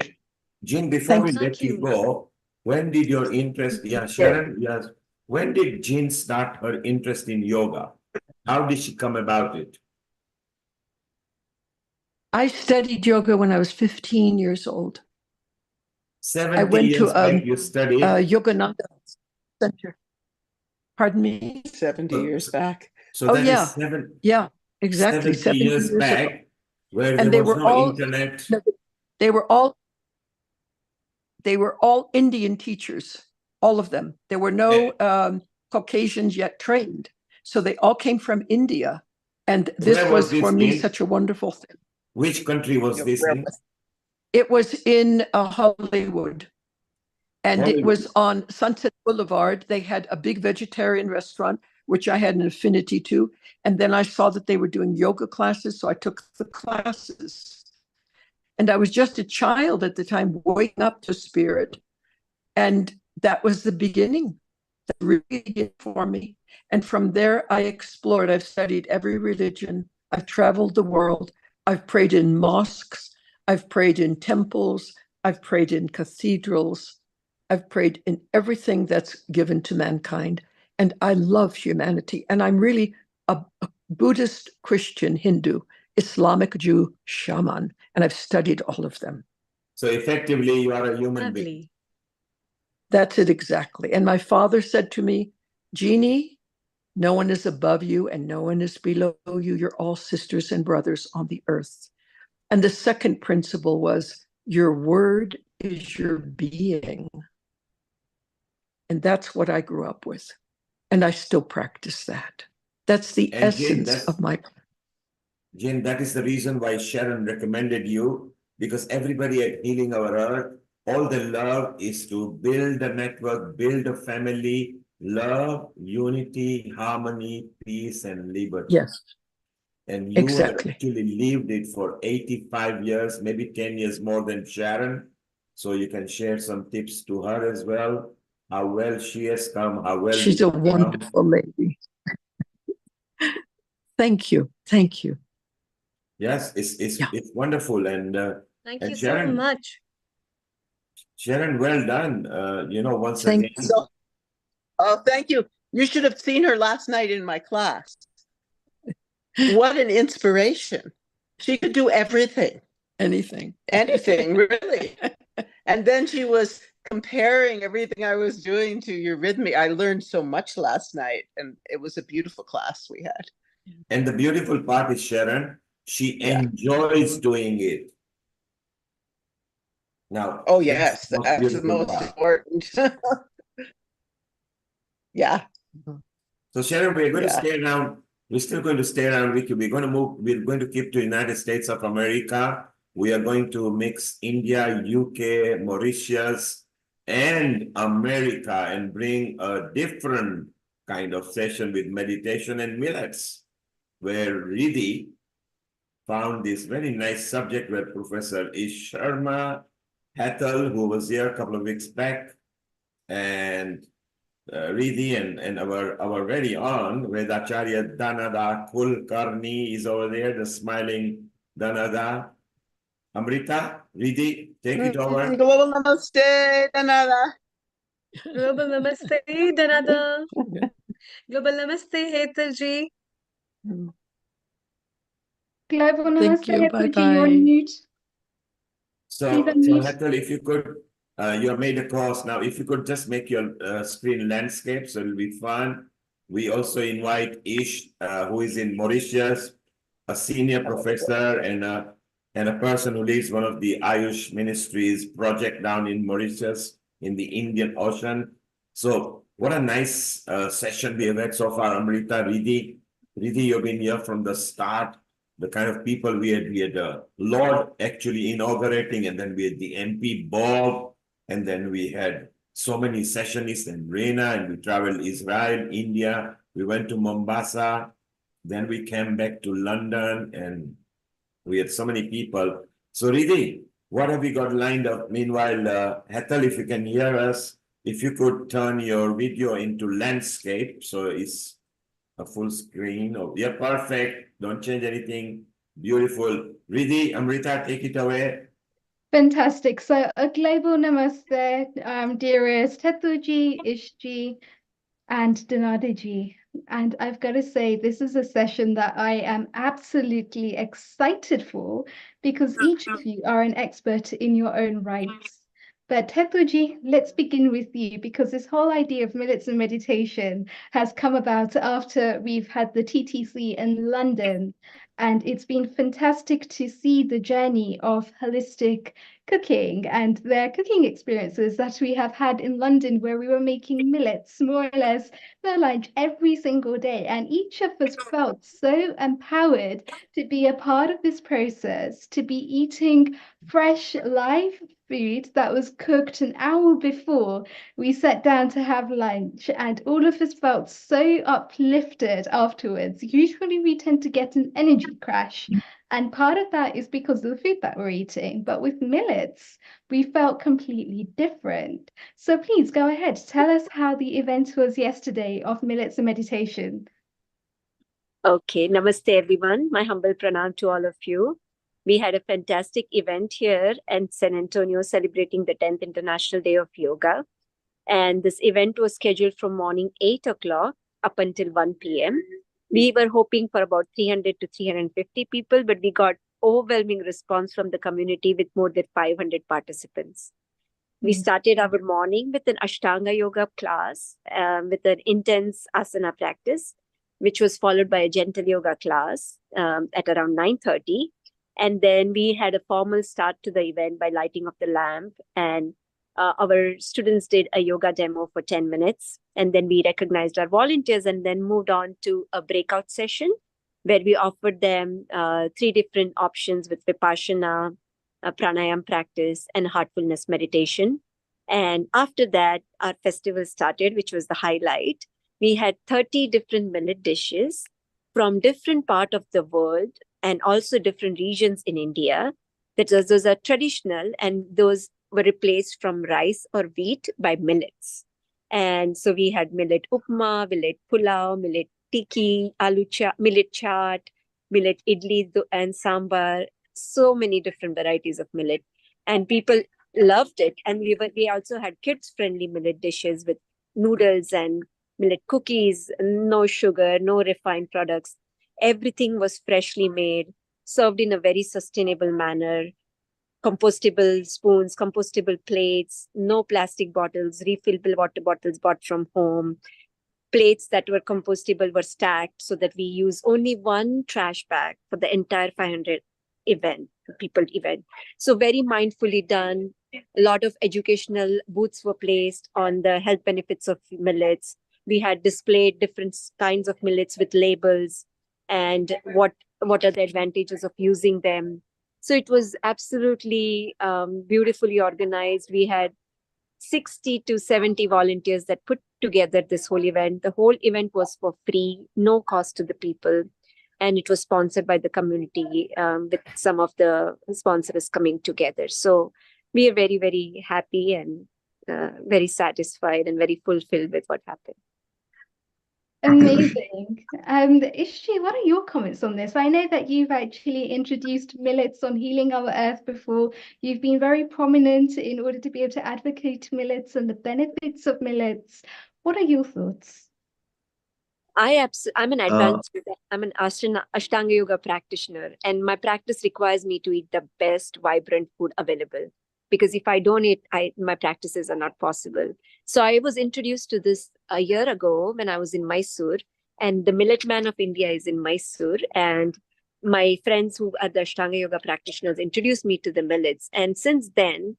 Jean, before we let you go, when did your interest, Sharon, yes, when did Jean start her interest in yoga? How did she come about it? I studied yoga when I was 15 years old. 70 I went years to back you studied? Yogananda Center. Pardon me? 70 years back. So Oh, that yeah. is Yeah, exactly. 70 years ago. back, where And there they was were no all internet. they were all Indian teachers, all of them. There were no Caucasians yet trained. So they all came from India. And this Where was was for this me in? such a wonderful thing. Which country was this in? It was in Hollywood. And it was on Sunset Boulevard. They had a big vegetarian restaurant, which I had an affinity to. And then I saw that they were doing yoga classes, so I took the classes. And I was just a child at the time, waking up to spirit. And that was the beginning. That really did for me. And from there, I explored. I've studied every religion. I've traveled the world. I've prayed in mosques. I've prayed in temples. I've prayed in cathedrals. I've prayed in everything that's given to mankind. And I love humanity. And I'm really a Buddhist, Christian, Hindu, Islamic Jew, shaman. And I've studied all of them. So effectively, you are a human being. That's it exactly. And my father said to me, Jeannie, no one is above you and no one is below you. You're all sisters and brothers on the earth. And the second principle was, your word is your being. And that's what I grew up with. And I still practice that. That's the And Jane, essence of my. Jane, that is the reason why Sharon recommended you, because everybody at Healing Our Earth, all the love is to build a network, build a family, love, unity, harmony, peace, and liberty. Yes. And you exactly. have actually lived it for 85 years, maybe 10 years more than Sharon. So you can share some tips to her as well, how well she has come, how well She's a wonderful lady. Thank you. Thank you. Yes, it's wonderful. And Thank and you Sharon, so much. Sharon, well done. Once Thank again. So, oh, thank you. You should have seen her last night in my class. What an inspiration. She could do everything. Anything. Anything, really. And then she was comparing everything I was doing to Eurythmy. I learned so much last night, and it was a beautiful class we had. And the beautiful part is, Sharon, she enjoys doing it. Now, oh yes, that's the most part. important. Yeah. So Sharon, we're going to stay around. We're still going to stay around with you. We're going to move. We're going to keep to United States of America. We are going to mix India, UK, Mauritius, and America, and bring a different kind of session with meditation and millets, where Riddhi found this very nice subject where Professor Ish Sharma Hathal, who was here a couple of weeks back, and Riddhi and our very own Vedacharya Dhanada Kulkarni is over there, the smiling Dhanada. Amrita, Riddhi, take it over. Global Namaste, Dhanada. Global Namaste, Dhanada. Global Namaste, Hetalji. Global Namaste, you. Hetalji, you're on mute. So Hathal, if you could, you have made a course now. If you could just make your screen landscape, so it'll be fun. We also invite Ish, who is in Mauritius, a senior professor and a person who leads one of the Ayush Ministries project down in Mauritius in the Indian Ocean. So what a nice session we have had so far, Amrita, Riddhi. Riddhi, you've been here from the start. The kind of people we had Lord actually inaugurating, and then we had the MP Bob, and then we had so many sessionists and Reina, and we traveled Israel, India. We went to Mombasa. Then we came back to London, and we had so many people. So Riddhi, what have we got lined up? Meanwhile, Hetal, if you can hear us, if you could turn your video into landscape, so it's a full screen. Oh, yeah, perfect. Don't change anything. Beautiful. Riddhi, Amrita, take it away. Fantastic. So a global namaste, dearest Hetuji, Ishji, and Dhanadiji. And I've got to say, this is a session that I am absolutely excited for because each of you are an expert in your own rights. But Hetuji, let's begin with you because this whole idea of millets and meditation has come about after we've had the TTC in London. And it's been fantastic to see the journey of holistic cooking and their cooking experiences that we have had in London, where we were making millets more or less for lunch every single day. And each of us felt so empowered to be a part of this process, to be eating fresh, live food that was cooked an hour before we sat down to have lunch. And all of us felt so uplifted afterwards. Usually we tend to get an energy crash. And part of that is because of the food that we're eating. But with millets, we felt completely different. So please go ahead. Tell us how the event was yesterday of Millets and Meditation. Okay, namaste everyone. My humble pranam to all of you. We had a fantastic event here in San Antonio celebrating the 10th International Day of Yoga. And this event was scheduled from morning 8 o'clock up until 1 p.m. We were hoping for about 300 to 350 people, but we got overwhelming response from the community with more than 500 participants. We started our morning with an Ashtanga Yoga class with an intense asana practice, which was followed by a gentle yoga class at around 9:30. And then we had a formal start to the event by lighting of the lamp. And our students did a yoga demo for 10 minutes. And then we recognized our volunteers and then moved on to a breakout session where we offered them 3 different options with Vipassana, pranayam practice, and heartfulness meditation. And after that, our festival started, which was the highlight. We had 30 different millet dishes from different parts of the world and also different regions in India. Those are traditional, and those were replaced from rice or wheat by millets. And so we had millet upma, millet pulao, millet tikki, millet chaat, millet idli and sambar, so many different varieties of millet. And people loved it. And we also had kids-friendly millet dishes with noodles and millet cookies, no sugar, no refined products. Everything was freshly made, served in a very sustainable manner. Compostable spoons, compostable plates, no plastic bottles, refillable water bottles bought from home. Plates that were compostable were stacked so that we use only one trash bag for the entire 500 people event. So very mindfully done. A lot of educational booths were placed on the health benefits of millets. We had displayed different kinds of millets with labels and what are the advantages of using them. So it was absolutely beautifully organized. We had 60 to 70 volunteers that put together this whole event. The whole event was for free, no cost to the people. And it was sponsored by the community with some of the sponsors coming together. So we are very, very happy and very satisfied and very fulfilled with what happened. Amazing. Ishji, what are your comments on this? I know that you've actually introduced millets on Healing Our Earth before. You've been very prominent in order to be able to advocate millets and the benefits of millets. What are your thoughts? I'm an advanced, I'm an Ashtanga Yoga practitioner, and my practice requires me to eat the best, vibrant food available. Because if I don't eat, my practices are not possible. So I was introduced to this a year ago when I was in Mysore, and the Millet Man of India is in Mysore, and my friends who are the Ashtanga Yoga practitioners introduced me to the millets. And since then,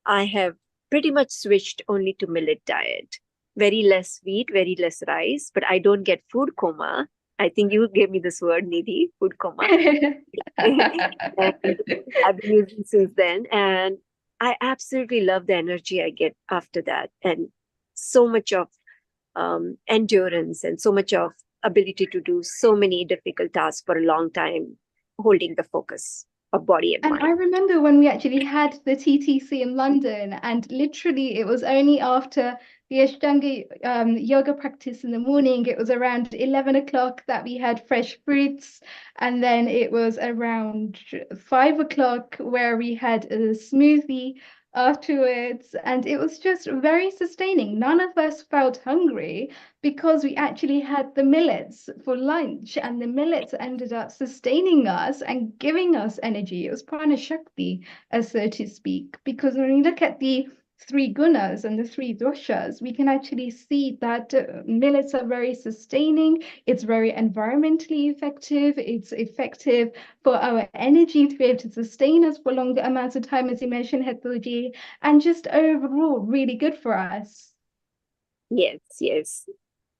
I have pretty much switched only to millet diet. Very less wheat, very less rice, but I don't get food coma. I think you gave me this word, Nidhi, food coma. And I've been using since then. And I absolutely love the energy I get after that. And so much of endurance and so much of ability to do so many difficult tasks for a long time, holding the focus of body and mind. I remember when we actually had the TTC in London, and literally it was only after the Ashtanga yoga practice in the morning, it was around 11 o'clock that we had fresh fruits, and then it was around 5 o'clock where we had a smoothie afterwards, and it was just very sustaining. None of us felt hungry because we actually had the millets for lunch, and the millets ended up sustaining us and giving us energy. It was prana shakti, so to speak, because when we look at the three gunas and the three doshas, we can actually see that millets are very sustaining. It's very environmentally effective. It's effective for our energy to be able to sustain us for longer amounts of time, as you mentioned, Hetulji, and just overall really good for us. Yes, yes.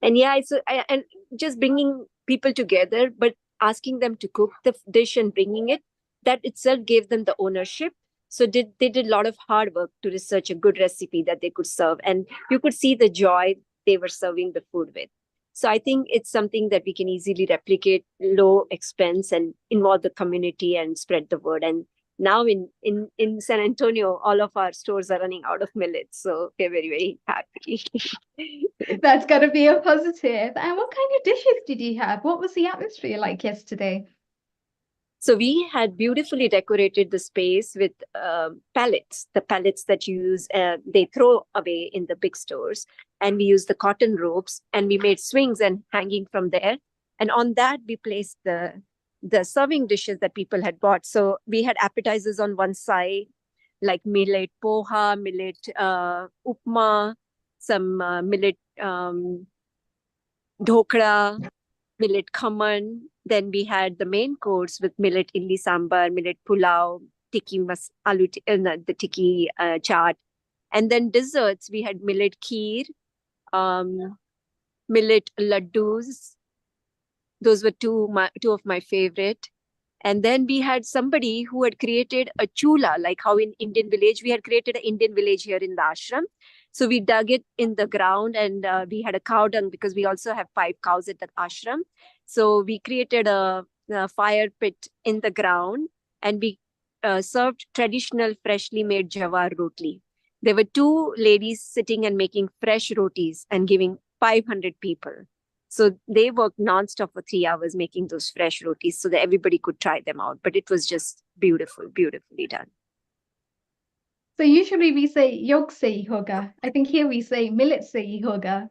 And yeah, and just bringing people together, but asking them to cook the dish and bringing it, that itself gave them the ownership. So they did a lot of hard work to research a good recipe that they could serve. And you could see the joy they were serving the food with. So I think it's something that we can easily replicate, low expense, and involve the community and spread the word. And now in San Antonio, all of our stores are running out of millets. So we're very, very happy. That's got to be a positive. And what kind of dishes did you have? What was the atmosphere like yesterday? So we had beautifully decorated the space with pallets, the pallets that you use, they throw away in the big stores. And we used the cotton ropes, and we made swings and hanging from there. And on that, we placed the serving dishes that people had bought. So we had appetizers on one side, like millet poha, millet upma, some millet dhokla, millet khaman. Then we had the main course with millet idli sambar, millet pulao, tikki the tikki chaat. And then desserts, we had millet kheer, millet laddus. Those were two of my favorite. And then we had somebody who had created a chula, like how in Indian village, we had created an Indian village here in the ashram. So we dug it in the ground, and we had a cow dung because we also have 5 cows at the ashram. So we created a fire pit in the ground, and we served traditional freshly made jawar roti. There were 2 ladies sitting and making fresh rotis and giving 500 people. So they worked nonstop for 3 hours making those fresh rotis so that everybody could try them out. But it was just beautiful, beautifully done. So usually we say yog se hoga. I think here we say millet se hoga.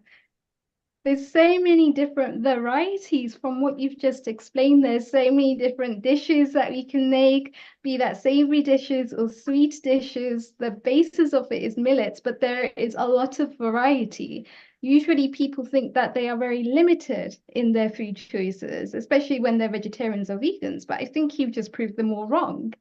There's so many different varieties from what you've just explained. There's so many different dishes that we can make, be that savory dishes or sweet dishes. The basis of it is millets, but there is a lot of variety. Usually people think that they are very limited in their food choices, especially when they're vegetarians or vegans, but I think you've just proved them all wrong.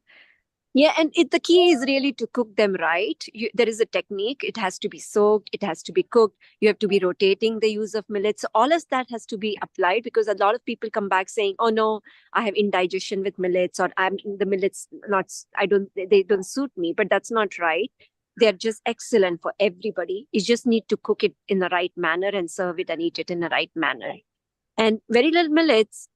Yeah, and the key is really to cook them right. There is a technique. It has to be soaked. It has to be cooked. You have to be rotating the use of millets. So all of that has to be applied, because a lot of people come back saying, "Oh no, I have indigestion with millets," or the millets they don't suit me." But that's not right. They're just excellent for everybody. You just need to cook it in the right manner and serve it and eat it in the right manner. And very little millets,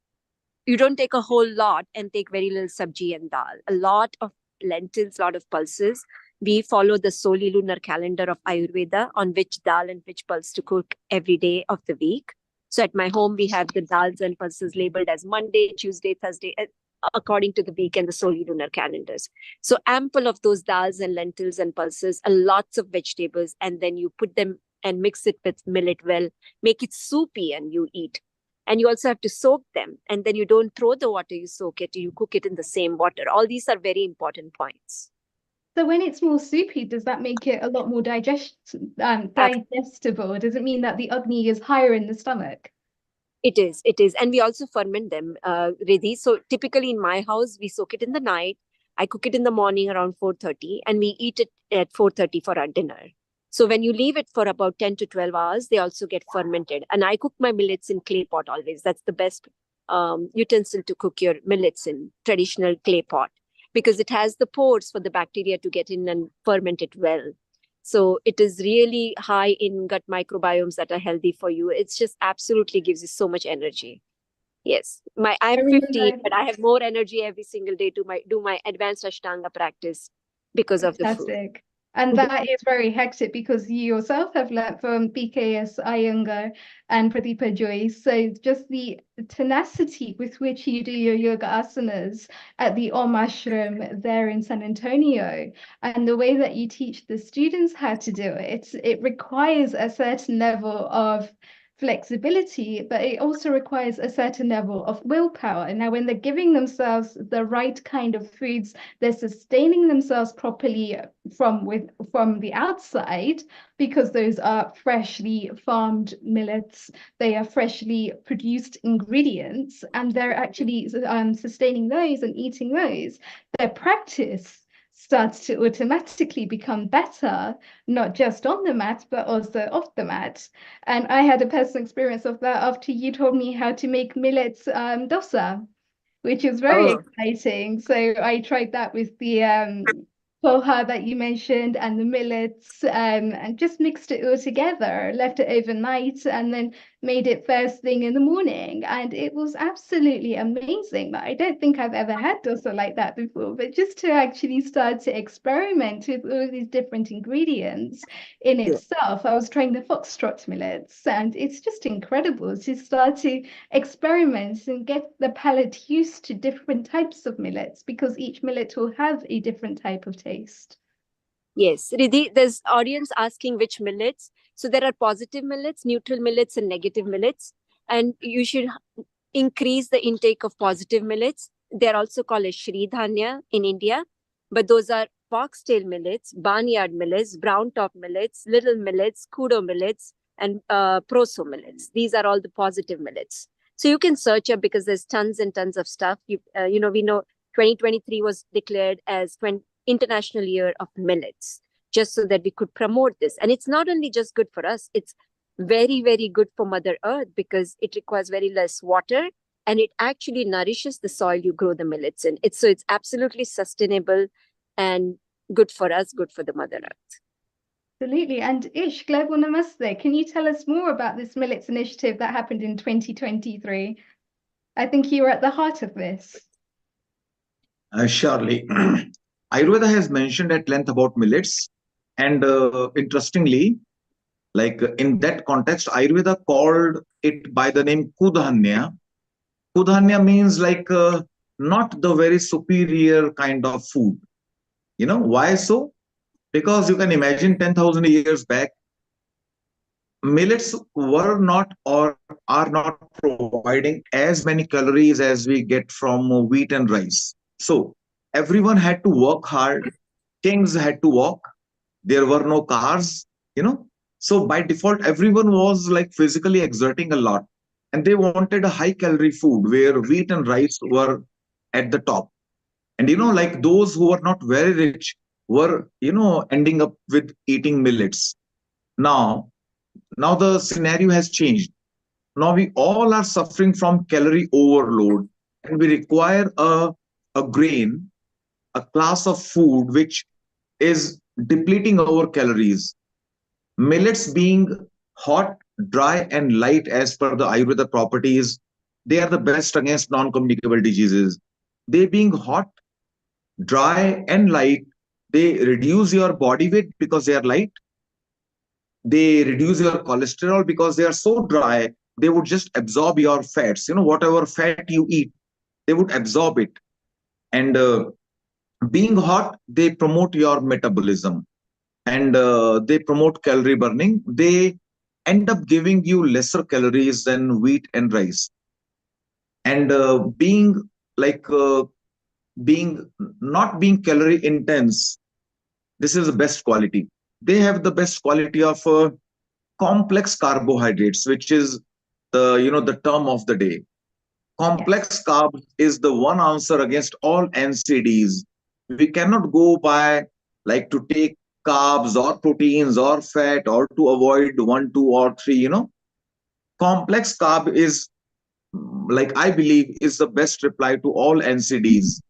you don't take a whole lot and take very little sabji and dal. A lot of lentils, a lot of pulses. We follow the solilunar calendar of Ayurveda on which dal and which pulse to cook every day of the week. So at my home, we have the dals and pulses labeled as Monday, Tuesday, Thursday, according to the week and the solilunar calendars. So ample of those dals and lentils and pulses, and lots of vegetables, and then you put them and mix it with millet well, make it soupy, and you eat. And you also have to soak them. And then you don't throw the water you soak it, you cook it in the same water. All these are very important points. So when it's more soupy, does that make it a lot more digestible? Does it mean that the agni is higher in the stomach? It is. And we also ferment them, Riddhi. So typically in my house, we soak it in the night. I cook it in the morning around 4:30 and we eat it at 4:30 for our dinner. So when you leave it for about 10 to 12 hours, they also get fermented. And I cook my millets in clay pot always. That's the best utensil to cook your millets in, traditional clay pot, because it has the pores for the bacteria to get in and ferment it well. So it is really high in gut microbiomes that are healthy for you. It's just absolutely gives you so much energy. Yes, I'm 50, but I have more energy every single day to do my advanced Ashtanga practice because of the food. Fantastic. And that is very hectic because you yourself have learnt from BKS Iyengar and Pradeepa Joyce. So just the tenacity with which you do your yoga asanas at the Om Ashram there in San Antonio, and the way that you teach the students how to do it requires a certain level of flexibility, but it also requires a certain level of willpower. And now when they're giving themselves the right kind of foods, they're sustaining themselves properly from the outside, because those are freshly farmed millets, they are freshly produced ingredients, and they're actually sustaining those and eating those. Their practice starts to automatically become better, not just on the mat, but also off the mat. And I had a personal experience of that after you told me how to make millets dosa, which is very exciting. So I tried that with the poha that you mentioned and the millets, and just mixed it all together, left it overnight, and then made it first thing in the morning. And it was absolutely amazing. I don't think I've ever had dosa like that before, but just to actually start to experiment with all these different ingredients in itself. I was trying the foxtrot millets, and it's just incredible to start to experiment and get the palate used to different types of millets, because each millet will have a different type of taste. Yes, Riddhi, there's audience asking which millets. So there are positive millets, neutral millets, and negative millets. And you should increase the intake of positive millets. They're also called as Shri Dhanya in India. But those are foxtail millets, barnyard millets, brown top millets, little millets, kudo millets, and proso millets. These are all the positive millets. So you can search up, because there's tons and tons of stuff. We know 2023 was declared as International Year of Millets, just so that we could promote this. And it's not only just good for us, it's very, very good for Mother Earth, because it requires very less water and it actually nourishes the soil you grow the millets in. So it's absolutely sustainable and good for us, good for the Mother Earth. Absolutely. And Ish, Global Namaste, can you tell us more about this Millets initiative that happened in 2023? I think you were at the heart of this. Surely. Ayurveda has mentioned at length about millets, and interestingly, like in that context, Ayurveda called it by the name Kudhanya. Kudhanya means like not the very superior kind of food. You know why so? Because you can imagine 10,000 years back, millets were not or are not providing as many calories as we get from wheat and rice. So everyone had to work hard. Kings had to walk. There were no cars, you know. So by default, everyone was like physically exerting a lot. And they wanted a high calorie food where wheat and rice were at the top. And, like those who were not very rich were, ending up with eating millets. Now the scenario has changed. Now we all are suffering from calorie overload, and we require a grain, a class of food which is depleting our calories. Millets being hot, dry, and light as per the Ayurveda properties, they are the best against non-communicable diseases. They being hot, dry, and light, they reduce your body weight because they are light. They reduce your cholesterol because they are so dry, they would just absorb your fats. Whatever fat you eat, they would absorb it. And being hot, they promote your metabolism, and they promote calorie burning. They end up giving you lesser calories than wheat and rice. And being not being calorie intense, this is the best quality. They have the best quality of complex carbohydrates, which is the term of the day. Complex carbs is the one answer against all NCDs. We cannot go by like to take carbs or proteins or fat or to avoid 1, 2, or 3. Complex carb is, like I believe, is the best reply to all NCDs.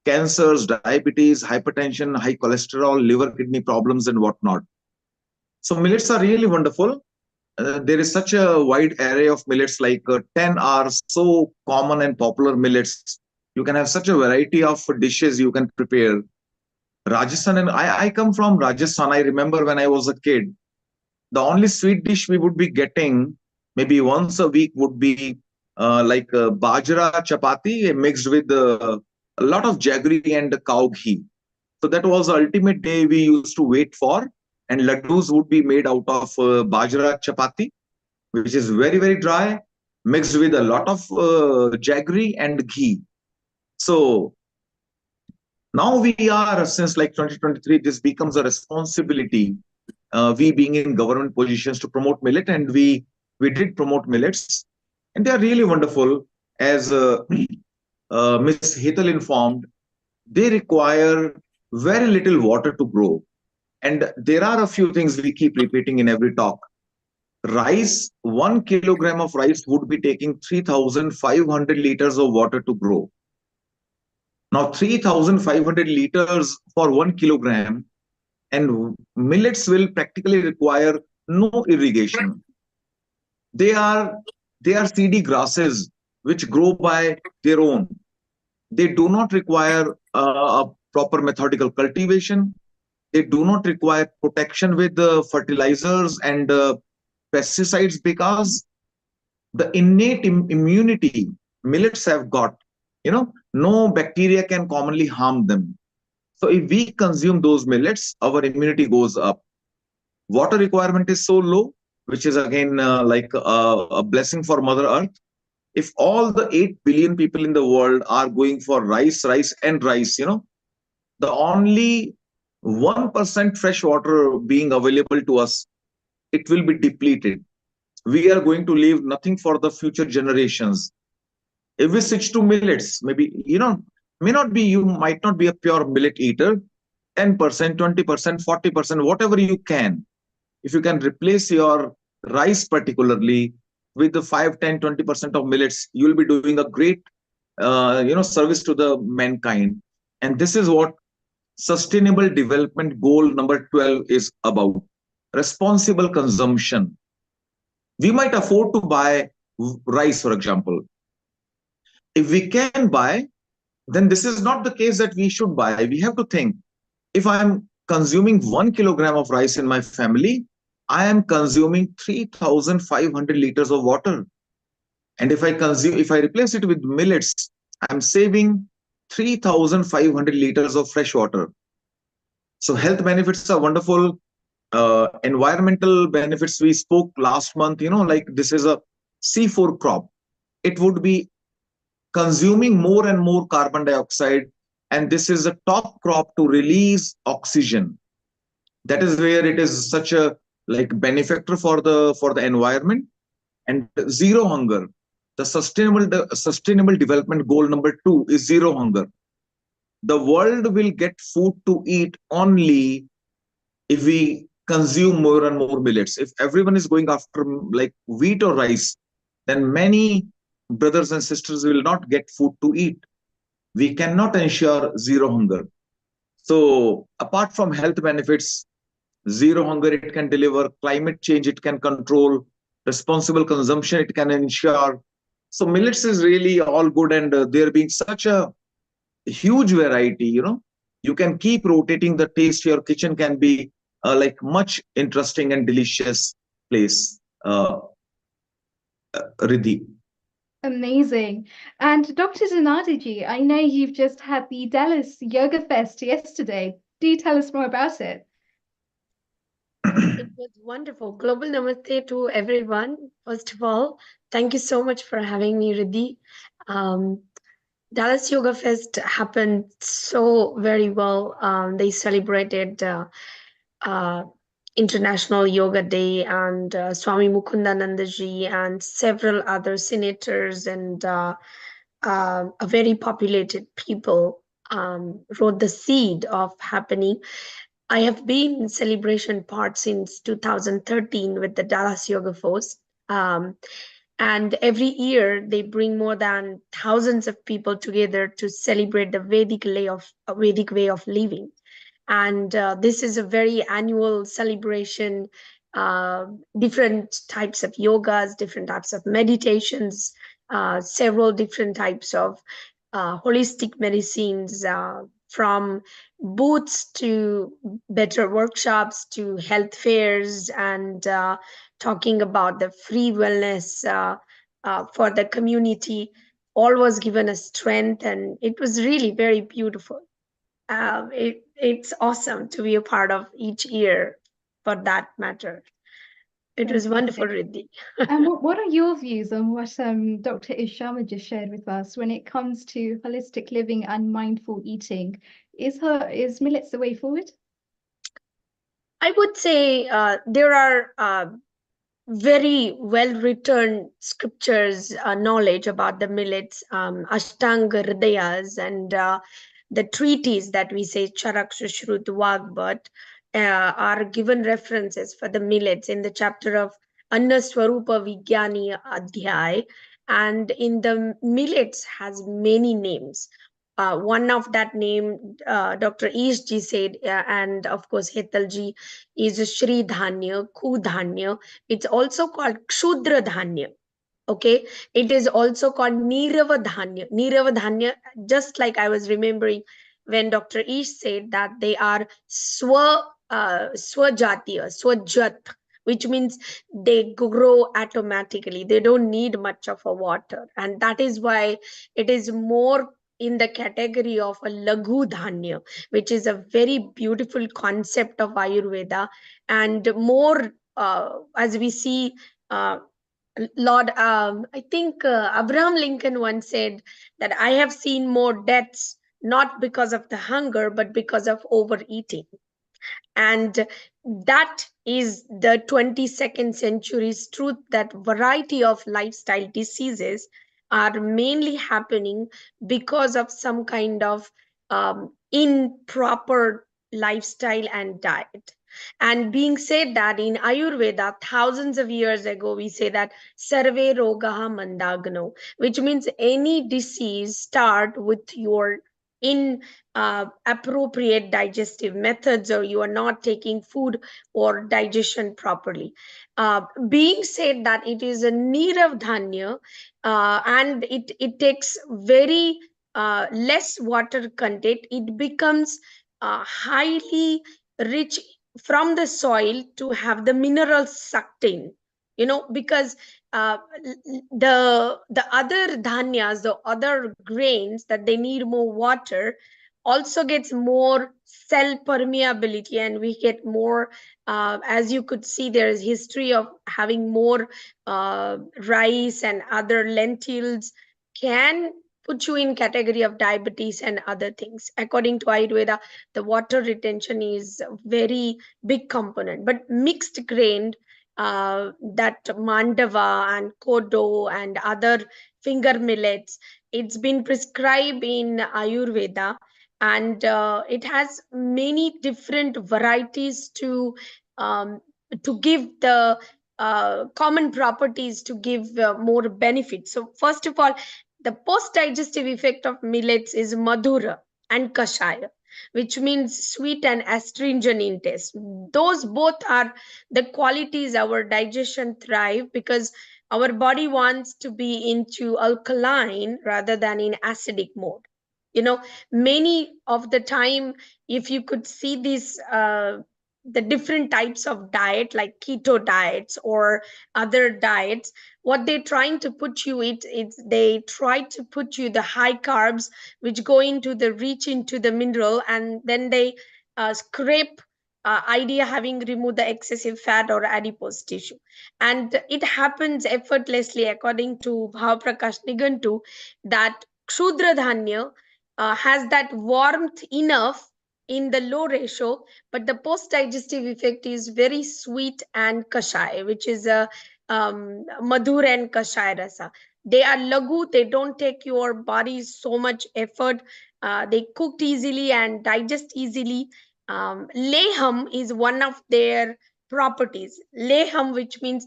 Cancers, diabetes, hypertension, high cholesterol, liver, kidney problems, and whatnot. So millets are really wonderful. There is such a wide array of millets, like 10 are so common and popular millets. You can have such a variety of dishes you can prepare. Rajasthan, and I come from Rajasthan. I remember when I was a kid, the only sweet dish we would be getting maybe once a week would be like bajra chapati mixed with a lot of jaggery and cow ghee. So that was the ultimate day we used to wait for. And laddus would be made out of bajra chapati, which is very, very dry, mixed with a lot of jaggery and ghee. So now we are, since like 2023, this becomes a responsibility. We being in government positions to promote millet, and we did promote millets, and they are really wonderful. As Ms. Hetal informed, they require very little water to grow. And there are a few things we keep repeating in every talk. Rice, 1 kilogram of rice would be taking 3,500 liters of water to grow. Now, 3,500 liters for 1 kilogram, and millets will practically require no irrigation. They are seedy grasses which grow by their own. They do not require a proper methodical cultivation. They do not require protection with the fertilizers and pesticides, because the innate immunity millets have got, no bacteria can commonly harm them. So if we consume those millets, our immunity goes up. Water requirement is so low, which is again like a blessing for Mother Earth. If all the 8 billion people in the world are going for rice, and rice, the only 1% fresh water being available to us, it will be depleted. We are going to leave nothing for the future generations. If we switch to millets, maybe, you might not be a pure millet eater, 10%, 20%, 40%, whatever you can. If you can replace your rice particularly with the 5, 10, 20% of millets, you will be doing a great, service to the mankind. And this is what Sustainable Development Goal number 12 is about: responsible consumption. We might afford to buy rice, for example. If we can buy, then this is not the case that we should buy. We have to think, if I'm consuming 1 kilogram of rice in my family, I am consuming 3,500 liters of water. And if I replace it with millets, I'm saving 3,500 liters of fresh water. So health benefits are wonderful. Environmental benefits, we spoke last month, like this is a C4 crop. It would be consuming more and more carbon dioxide, and this is a top crop to release oxygen. That is where it is such a benefactor for the environment. And zero hunger. The sustainable development goal number 2 is zero hunger. The world will get food to eat only if we consume more and more millets. If everyone is going after like wheat or rice, then many brothers and sisters will not get food to eat. We cannot ensure zero hunger. So apart from health benefits, zero hunger, it can deliver climate change, it can control responsible consumption, it can ensure. So millets is really all good, and there being such a huge variety, you can keep rotating the taste. Your kitchen can be like much interesting and delicious place. Riddhi. Amazing. And Dr. Zanardi, I know you've just had the Dallas Yoga Fest yesterday. Do you tell us more about it? It was wonderful. Global namaste to everyone. First of all, thank you so much for having me, Riddhi. Dallas Yoga Fest happened so very well. They celebrated uh, International Yoga Day, and Swami Mukundanandaji and several other senators and a very populated people wrote the seed of happening. I have been in celebration part since 2013 with the Dallas Yoga Fest. And every year they bring more than thousands of people together to celebrate the Vedic way of living. And this is a very annual celebration. uh, Different types of yogas, different types of meditations, several different types of holistic medicines, from booths to better workshops to health fairs, and talking about the free wellness for the community. All was given a strength, and it was really very beautiful. It's awesome to be a part of each year for that matter. It was wonderful, Fantastic. Riddhi. And what are your views on what Dr. Ish Sharma just shared with us when it comes to holistic living and mindful eating? Is millets the way forward? I would say there are very well written scriptures, knowledge about the millets, Ashtanga Hridayas, and the treaties that we say Charak Shrut Vagbat are given references for the millets in the chapter of Anna Swarupa Vigyani Adhyay. And in the millets has many names. One of that name, Dr. Ish ji said, and of course Hetal ji, is Shri Dhanya, Ku Dhanya. It's also called Kshudra Dhanya. Okay, it is also called Nirava Dhanya. Nirava Dhanya, just like I was remembering when Dr. Ish said that they are Swajatiya, Swajat, which means they grow automatically. They don't need much of a water. And that is why it is more in the category of a Laghu Dhanya, which is a very beautiful concept of Ayurveda. And more, as we see, Lord, I think Abraham Lincoln once said that I have seen more deaths not because of the hunger, but because of overeating. And that is the 22nd century's truth, that variety of lifestyle diseases are mainly happening because of some kind of improper lifestyle and diet. And being said that in Ayurveda, thousands of years ago, we say that Sarve Rogaha Mandagno, which means any disease start with your in appropriate digestive methods, or you are not taking food or digestion properly. Being said that it is a Nirav Dhanya, and it takes very less water content, it becomes highly rich from the soil to have the minerals sucked in, because uh, the other dhanyas, the other grains that they need more water, also gets more cell permeability, and we get more, as you could see, there is history of having more rice and other lentils can put you in category of diabetes and other things. According to Ayurveda, the water retention is a very big component. But mixed grain, that mandava and kodo and other finger millets, it's been prescribed in Ayurveda, and it has many different varieties to give the common properties, to give more benefits. So first of all, the post digestive effect of millets is madhura and kashaya, which means sweet and astringent in taste. Those both are the qualities our digestion thrive, because our body wants to be into alkaline rather than in acidic mode. Many of the time, if you could see these the different types of diet like keto diets or other diets, what they're trying to put you, it's they try to put you the high carbs, which go into the reach into the mineral, and then they scrape, idea having removed the excessive fat or adipose tissue. And it happens effortlessly, according to Bhav Prakash Nigantu, that Kshudra Dhanya has that warmth enough in the low ratio, but the post-digestive effect is very sweet and kashai, which is a madhur and kashai rasa. They are lagu, they don't take your body so much effort. They cooked easily and digest easily. Leham is one of their properties. Leham, which means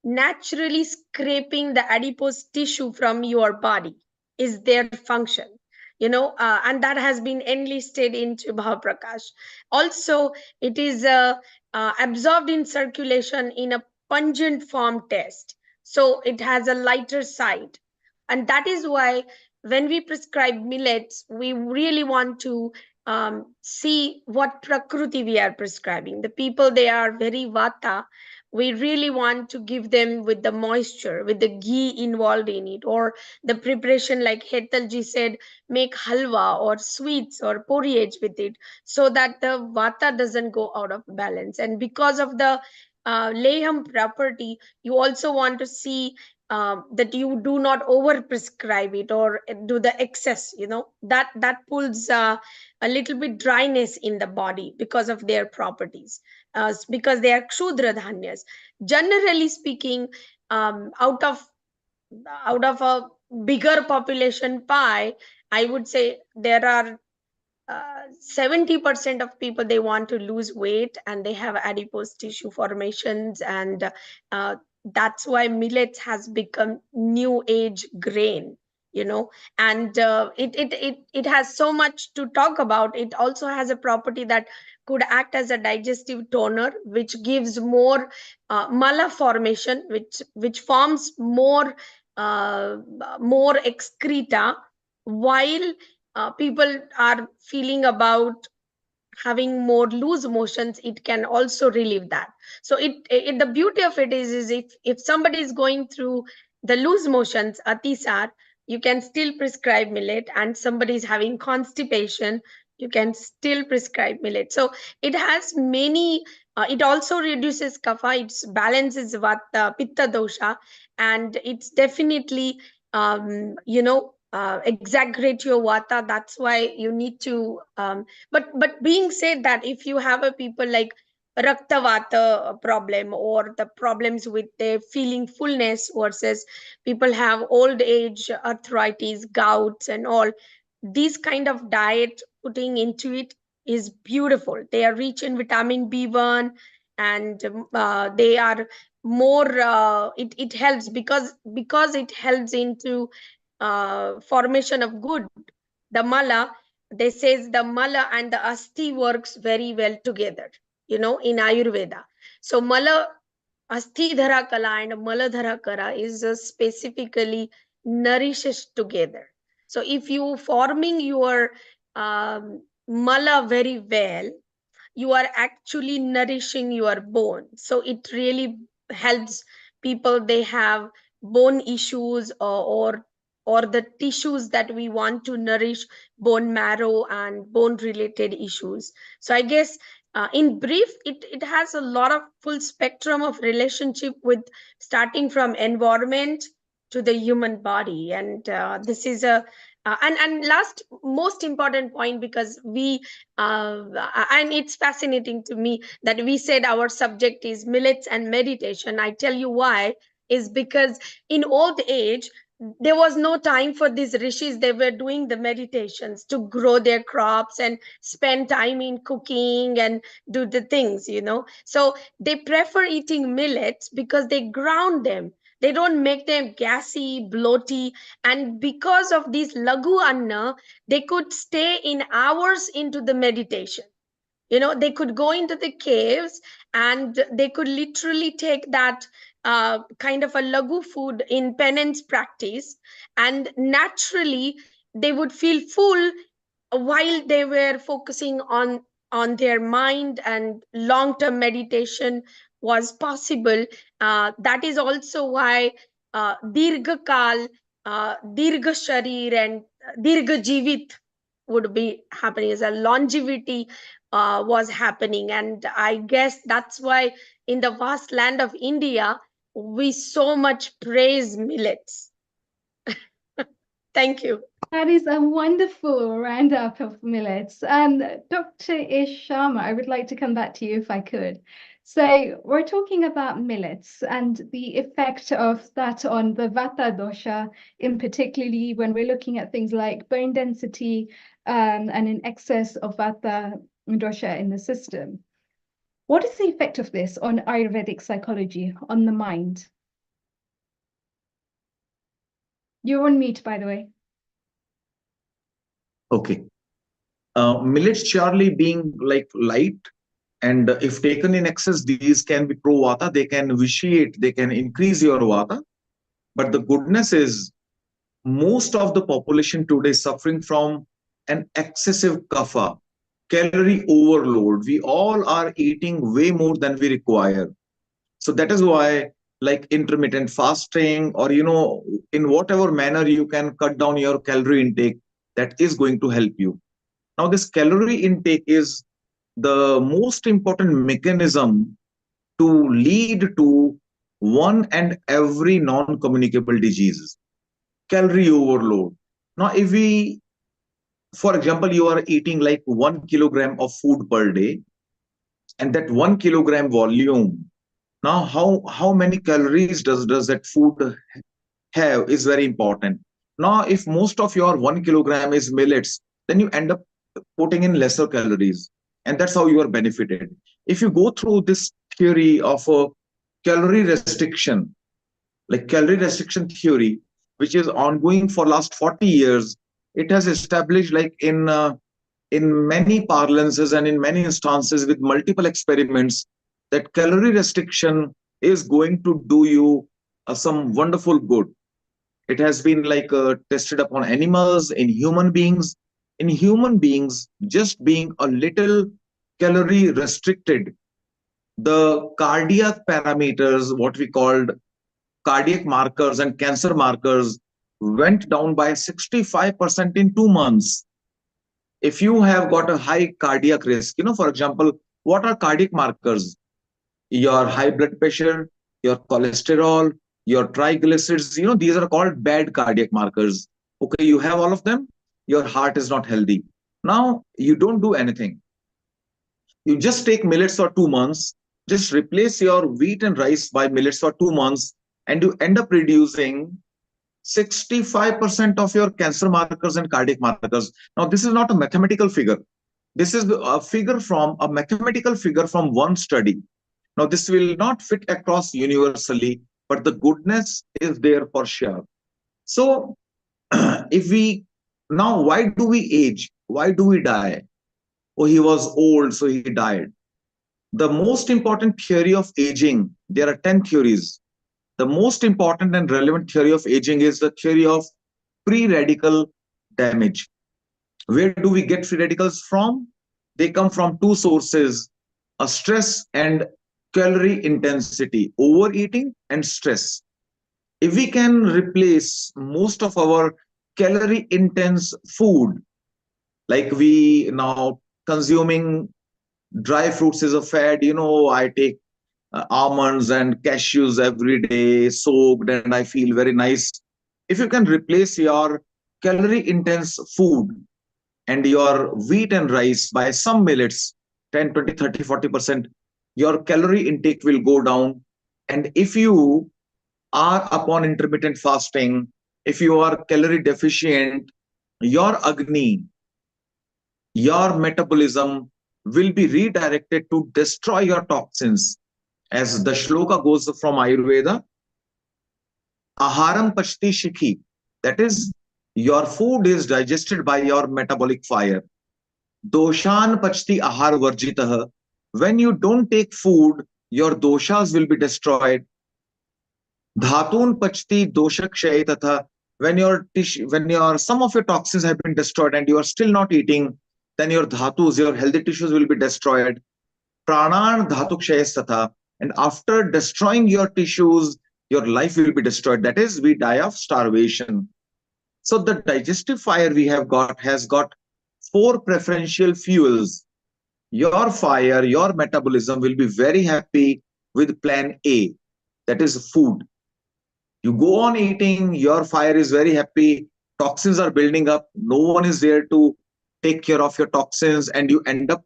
naturally scraping the adipose tissue from your body, is their function, and that has been enlisted into Bhavaprakash. Also, it is absorbed in circulation in a pungent form test, so it has a lighter side. And that is why when we prescribe millets, we really want to see what Prakruti we are prescribing. The people, they are very Vata, we really want to give them with the moisture, with the ghee involved in it, or the preparation, like Hetalji said, make halwa or sweets or porridge with it, so that the vata doesn't go out of balance. And because of the leham property, you also want to see that you do not over prescribe it or do the excess, that pulls a little bit dryness in the body because of their properties, because they are kshudra dhanyas. Generally speaking, out of a bigger population pie, I would say there are 70% of people, they want to lose weight and they have adipose tissue formations, and that's why millets has become new age grain, and it has so much to talk about. It also has a property that could act as a digestive toner, which gives more mala formation, which forms more excreta, while people are feeling about having more loose motions. It can also relieve that. So the beauty of it is if somebody is going through the loose motions, atisar, you can still prescribe millet, and somebody is having constipation, you can still prescribe millet. So it has many it also reduces kapha, it balances vata pitta dosha, and it's definitely exaggerate your vata. That's why you need to but being said that, if you have a people like raktavata problem, or the problems with their feeling fullness, versus people have old age arthritis, gouts and all, these kind of diet putting into it is beautiful. They are rich in vitamin B1, and they are more it helps because it helps into formation of good, the mala. They says the mala and the asti works very well together, in Ayurveda. So mala, asti dhara kala and maladhara kara is specifically nourishes together. So if you forming your mala very well, you are actually nourishing your bone. So it really helps people, they have bone issues, or the tissues that we want to nourish, bone marrow and bone related issues. So I guess in brief, it has a lot of full spectrum of relationship with, starting from environment to the human body. And this is a and last most important point, because we and it's fascinating to me that we said our subject is millets and meditation. I tell you why, is because in old age there was no time for these rishis. They were doing the meditations to grow their crops and spend time in cooking and do the things, so they prefer eating millets because they ground them. They don't make them gassy, bloaty, and because of this lagu anna, they could stay in hours into the meditation. They could go into the caves and they could literally take that kind of a lagu food in penance practice, and naturally they would feel full while they were focusing on their mind, and long term meditation was possible. That is also why dirgha kal, dirgha sharir and dirgha jivit would be happening, as a longevity was happening. And I guess that's why in the vast land of India we so much praise millets. Thank you. That is a wonderful roundup of millets. And Dr. Ish Sharma, I would like to come back to you if I could. So we're talking about millets and the effect of that on the Vata dosha, in particularly when we're looking at things like bone density and an excess of Vata dosha in the system. What is the effect of this on Ayurvedic psychology, on the mind? You're on mute, by the way. Okay. Millets, Charlie, being like light, and if taken in excess, these can be pro vata, they can vitiate, they can increase your vata. But the goodness is, most of the population today is suffering from an excessive kapha, calorie overload. We all are eating way more than we require. So that is why, like intermittent fasting, or in whatever manner you can cut down your calorie intake, that is going to help you. Now, this calorie intake is the most important mechanism to lead to one and every non-communicable disease, calorie overload. Now, if we, for example, you are eating like 1 kilogram of food per day, and that 1 kilogram volume, now how many calories does that food have is very important. Now, if most of your 1 kilogram is millets, then you end up putting in lesser calories, and that's how you are benefited. If you go through this theory of a calorie restriction, like calorie restriction theory, which is ongoing for last 40 years, it has established, like in many parlances and in many instances with multiple experiments, that calorie restriction is going to do you some wonderful good. It has been like tested upon animals, in human beings. In human beings, just being a little calorie restricted, the cardiac parameters, what we called cardiac markers and cancer markers, went down by 65% in 2 months. If you have got a high cardiac risk, for example, what are cardiac markers? Your high blood pressure, your cholesterol, your triglycerides, these are called bad cardiac markers. Okay, you have all of them, your heart is not healthy. Now, you don't do anything. You just take millets for 2 months, just replace your wheat and rice by millets for 2 months, and you end up reducing 65% of your cancer markers and cardiac markers. Now, this is not a mathematical figure. This is a mathematical figure from one study. Now, this will not fit across universally, but the goodness is there for sure. So, why do we age? Why do we die? Oh, he was old, so he died. The most important theory of aging, there are 10 theories. The most important and relevant theory of aging is the theory of free radical damage. Where do we get free radicals from? They come from two sources, a stress and calorie intensity, overeating and stress. If we can replace most of our calorie intense food, like we now consuming dry fruits is a fad, I take almonds and cashews every day soaked, and I feel very nice. If you can replace your calorie intense food and your wheat and rice by some millets, 10, 20, 30, 40%, your calorie intake will go down. And if you are upon intermittent fasting, if you are calorie deficient, your Agni, your metabolism will be redirected to destroy your toxins. As the shloka goes from Ayurveda, aharam pachti shikhi, that is, your food is digested by your metabolic fire. Doshan pachti ahar varjitah, when you don't take food, your doshas will be destroyed. Dhatun pachti doshak shay tatha, when your some of your toxins have been destroyed and you are still not eating, then your dhatus, your healthy tissues will be destroyed. Pranan dhatuk shayas tatha, and after destroying your tissues, your life will be destroyed. That is, we die of starvation. So the digestive fire we have got has got 4 preferential fuels. Your fire, your metabolism will be very happy with plan A, that is food. You go on eating, your fire is very happy. toxins are building up, no one is there to take care of your toxins, and you end up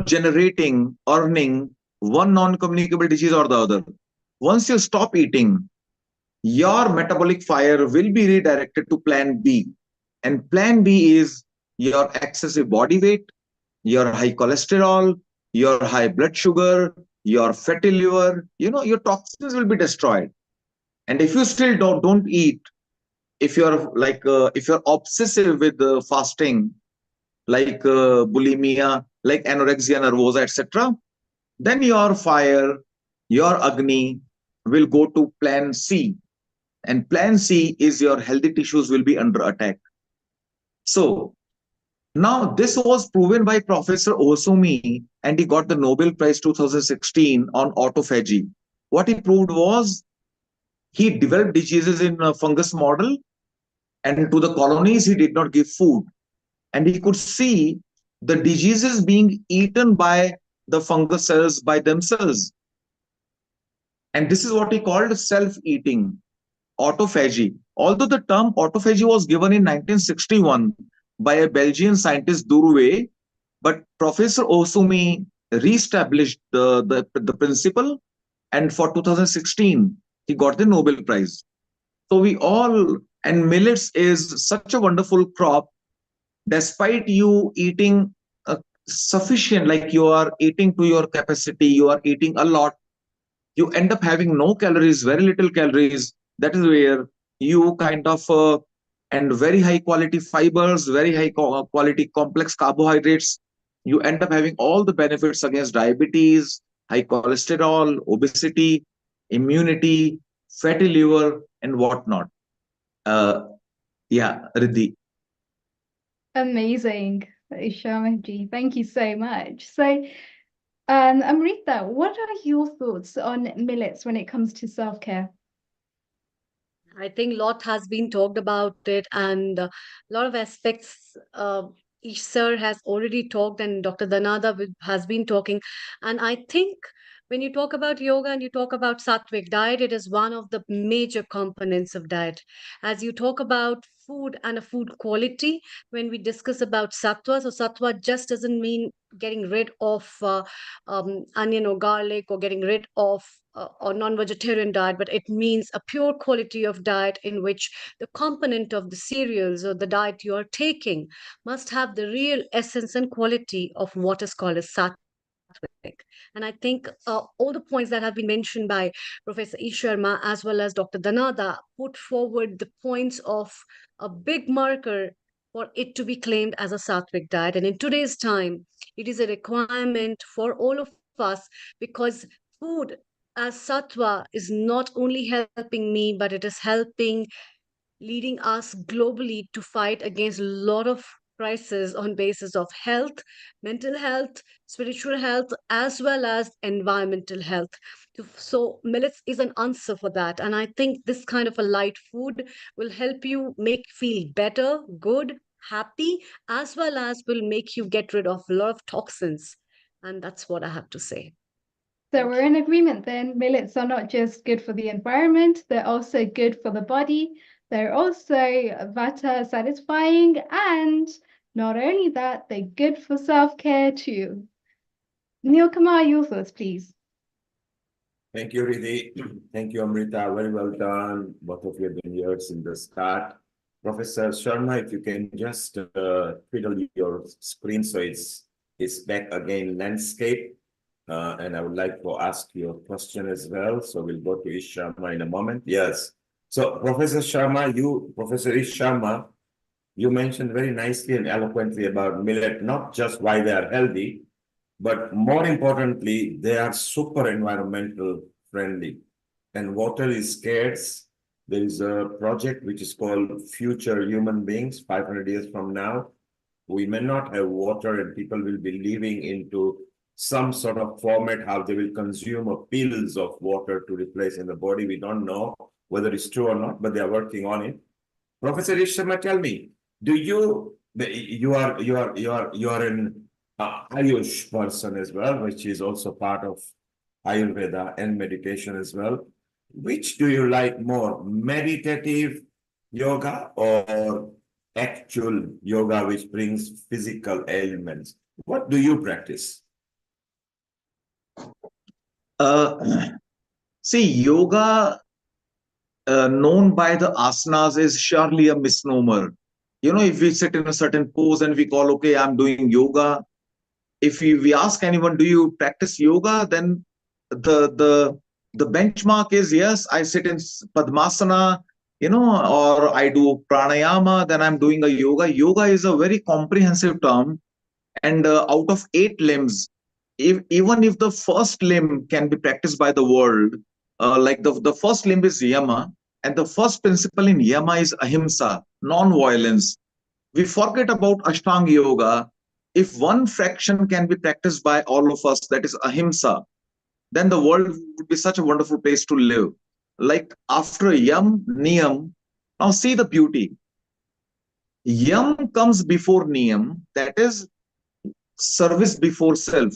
generating, earning one non-communicable disease or the other. Once you stop eating, your metabolic fire will be redirected to plan B. And plan B is your excessive body weight, your high cholesterol, your high blood sugar, your fatty liver, your toxins will be destroyed. And if you still don't eat, if you're obsessive with fasting, like bulimia, like anorexia nervosa, etc., then your fire, your Agni will go to plan C. And plan C is your healthy tissues will be under attack. So now this was proven by Professor Osumi, and he got the Nobel Prize 2016 on autophagy. What he proved was he developed diseases in a fungus model, and to the colonies he did not give food. And he could see the diseases being eaten by the fungus cells by themselves. And this is what he called self-eating, autophagy. Although the term autophagy was given in 1961 by a Belgian scientist, Durouet, but Professor Osumi re-established the principle, and for 2016, he got the Nobel Prize. So and millets is such a wonderful crop, despite you eating sufficient, like you are eating to your capacity, you are eating a lot, you end up having no calories, very little calories. That is where you kind of, and very high quality fibers, very high quality complex carbohydrates. You end up having all the benefits against diabetes, high cholesterol, obesity, immunity, fatty liver, and whatnot. Yeah, Riddhi. Amazing, Sharmaji. Thank you so much. So, Amrita, what are your thoughts on millets when it comes to self-care? I think a lot has been talked about it, and a lot of aspects. Each sir has already talked, and Dr. Danada has been talking. And I think when you talk about yoga and you talk about sattvic diet, it is one of the major components of diet. As you talk about food and a food quality, when we discuss about sattva, so sattva just doesn't mean getting rid of onion or garlic, or getting rid of or non-vegetarian diet, but it means a pure quality of diet in which the component of the cereals or the diet you are taking must have the real essence and quality of what is called as sattvic. And I think all the points that have been mentioned by Professor E. Sharma as well as Dr. Danada put forward the points of a big marker for it to be claimed as a sattvic diet. And in today's time, it is a requirement for all of us, because food as sattva is not only helping me, but it is helping leading us globally to fight against a lot of crises on basis of health, mental health, spiritual health, as well as environmental health. So millets is an answer for that. And I think this kind of a light food will help you make feel better, good, happy, as well as will make you get rid of a lot of toxins. And that's what I have to say. So we're in agreement then. Millets are not just good for the environment, they're also good for the body. They're also vata satisfying, and not only that, they're good for self-care too. Neil Kumar, your thoughts, please. Thank you, Riddhi. Thank you, Amrita. Very well done. Both of you have been here in the start. Professor Sharma, if you can just twiddle your screen so it's back again landscape. And I would like to ask you a question as well. So we'll go to Ish Sharma in a moment. Yes. So Professor Ish Sharma, you mentioned very nicely and eloquently about millet, not just why they are healthy, but more importantly, they are super environmental friendly. And water is scarce. There is a project which is called Future Human Beings, 500 years from now. We may not have water, and people will be living into some sort of format how they will consume pills of water to replace in the body. We don't know whether it's true or not, but they are working on it. Professor Ishama, tell me, you are an Ayush person as well, which is also part of Ayurveda and meditation as well. Which do you like more, meditative yoga or actual yoga which brings physical ailments? What do you practice? See, yoga known by the asanas is surely a misnomer. You know, if we sit in a certain pose and we call, okay, I'm doing yoga. If we ask anyone, do you practice yoga? Then the benchmark is yes, I sit in Padmasana, you know, or I do pranayama, then I'm doing a yoga. Yoga is a very comprehensive term, and out of 8 limbs, even if the first limb can be practiced by the world, like the first limb is yama, and the first principle in yama is ahimsa, non-violence. We forget about Ashtanga Yoga. If one fraction can be practiced by all of us, that is ahimsa, then the world would be such a wonderful place to live. Like after yam, niyam, now see the beauty. Yam comes before niyam, that is service before self.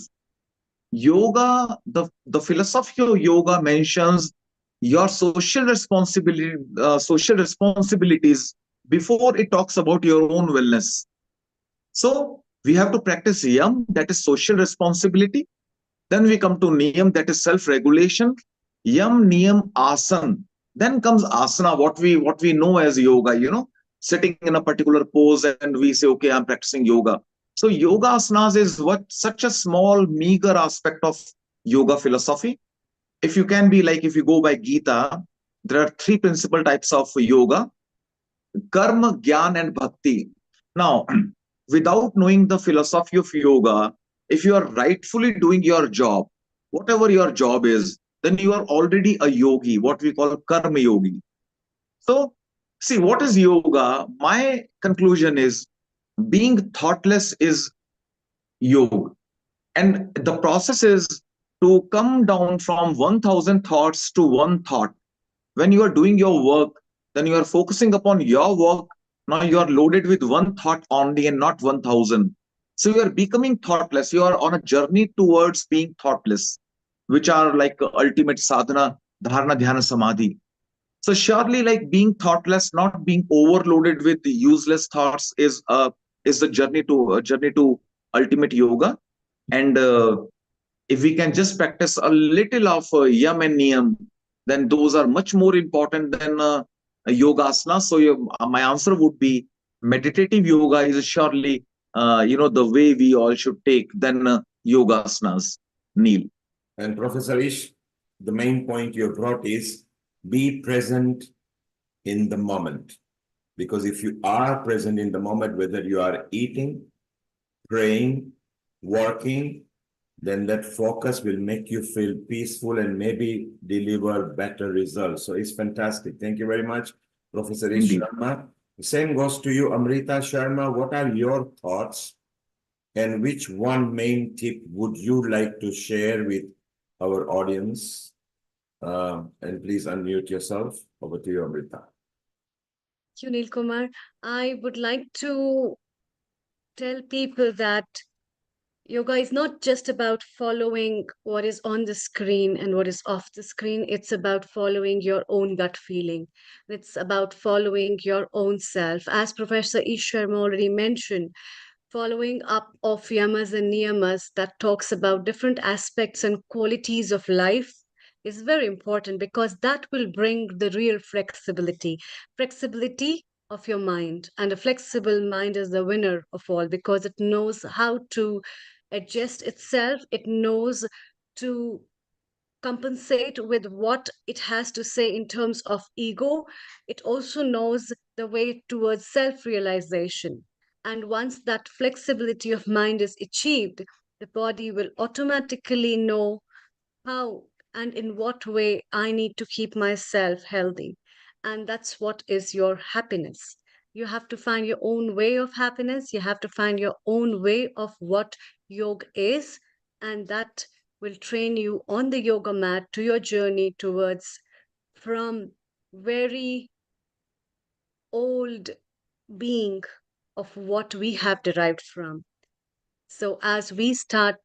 Yoga, the philosophy of yoga mentions your social responsibilities before it talks about your own wellness. So we have to practice yam, that is social responsibility. Then we come to niyam, that is self-regulation. Yam, niyam, asan. Then comes asana, what we know as yoga, you know, sitting in a particular pose and we say, okay, I'm practicing yoga. So yoga asanas is what such a small, meager aspect of yoga philosophy. If you can be like, if you go by Gita, there are 3 principal types of yoga: karma, gyan, and bhakti. Now, without knowing the philosophy of yoga, if you are rightfully doing your job, whatever your job is, then you are already a yogi, what we call karma yogi. So, see, what is yoga? My conclusion is being thoughtless is yoga. And the process is to come down from 1,000 thoughts to one thought. When you are doing your work, then you are focusing upon your work. Now you are loaded with one thought only and not 1,000. So you are becoming thoughtless. You are on a journey towards being thoughtless, which are like ultimate sadhana, dharana, dhyana, samadhi. So surely, like being thoughtless, not being overloaded with the useless thoughts, is the journey to ultimate yoga. And if we can just practice a little of yam and niyam, then those are much more important than yoga asana. So my answer would be meditative yoga is surely the way we all should take than yoga asanas. Neil. And Professor Ish, the main point you brought is be present in the moment. Because if you are present in the moment, whether you are eating, praying, working, then that focus will make you feel peaceful and maybe deliver better results. So it's fantastic. Thank you very much, Professor Ish Sharma. The same goes to you, Amrita Sharma. What are your thoughts and which one main tip would you like to share with our audience? And please unmute yourself. Over to you, Amrita. Thank you, Neil Kumar. I would like to tell people that yoga is not just about following what is on the screen and what is off the screen. It's about following your own gut feeling. It's about following your own self. As Professor Ish Sharma already mentioned, following up of yamas and niyamas that talks about different aspects and qualities of life is very important because that will bring the real flexibility of your mind. And a flexible mind is the winner of all because it knows how to adjust itself, it knows to compensate with what it has to say in terms of ego. It also knows the way towards self realization. And once that flexibility of mind is achieved, the body will automatically know how and in what way I need to keep myself healthy. And that's what is your happiness. You have to find your own way of happiness. You have to find your own way of what yoga is. And that will train you on the yoga mat to your journey towards from very old being of what we have derived from. So as we start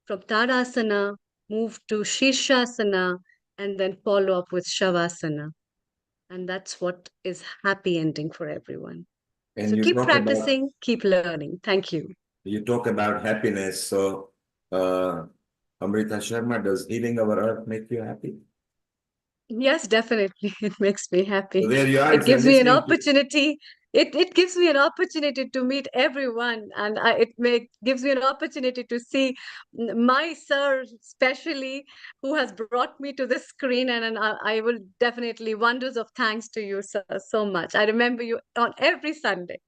from Tadasana, move to Shirshasana, and then follow up with Shavasana. And that's what is happy ending for everyone. And So you keep talk about practicing, keep learning. Thank you. you talk about happiness. So, Amrita Sharma, does healing our earth make you happy? Yes, definitely. It makes me So happy. there you are. It If you're gives me an listening to, opportunity. It gives me an opportunity to meet everyone, and gives me an opportunity to see my sir, especially who has brought me to this screen, and I will definitely wonders of thanks to you, sir, so much. I remember you on every Sunday.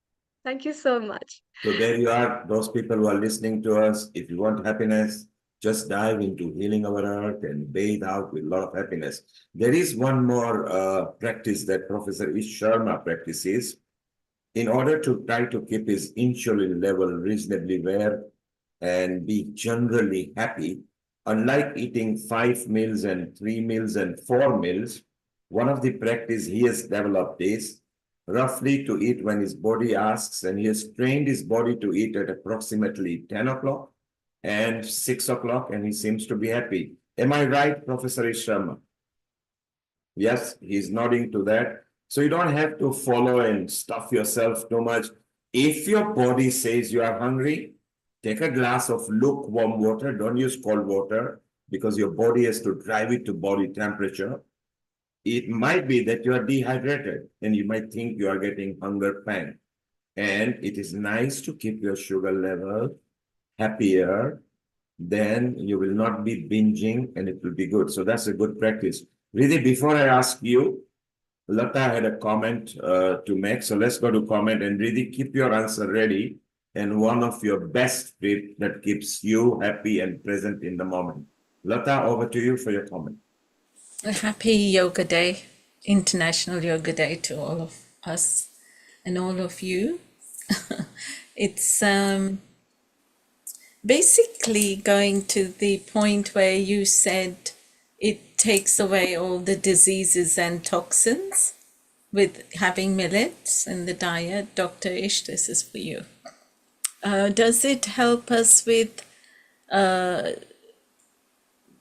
Thank you so much. so there you are. Those people who are listening to us, if you want happiness, just dive into healing our earth and bathe out with a lot of happiness. There is one more practice that Professor Ish Sharma practices in order to try to keep his insulin level reasonably well and be generally happy. Unlike eating 5 meals and 3 meals and 4 meals, one of the practice he has developed is roughly to eat when his body asks, and he has trained his body to eat at approximately 10 o'clock and 6 o'clock, and he seems to be happy. Am I right, Professor Sharma? Yes, he's nodding to that. So you don't have to follow and stuff yourself too much. If your body says you are hungry, take a glass of lukewarm water. Don't use cold water because your body has to drive it to body temperature. It might be that you are dehydrated and you might think you are getting hunger pang. And it is nice to keep your sugar level happier. Then you will not be binging and it will be good. So that's a good practice. Really, before I ask you, Lata had a comment to make. So let's go to comment and really keep your answer ready and one of your best tip that keeps you happy and present in the moment. Lata, over to you for your comment. A happy Yoga Day, International Yoga Day to all of us and all of you. It's basically going to the point where you said it takes away all the diseases and toxins with having millets in the diet. Dr. Ish, this is for you. Does it help us with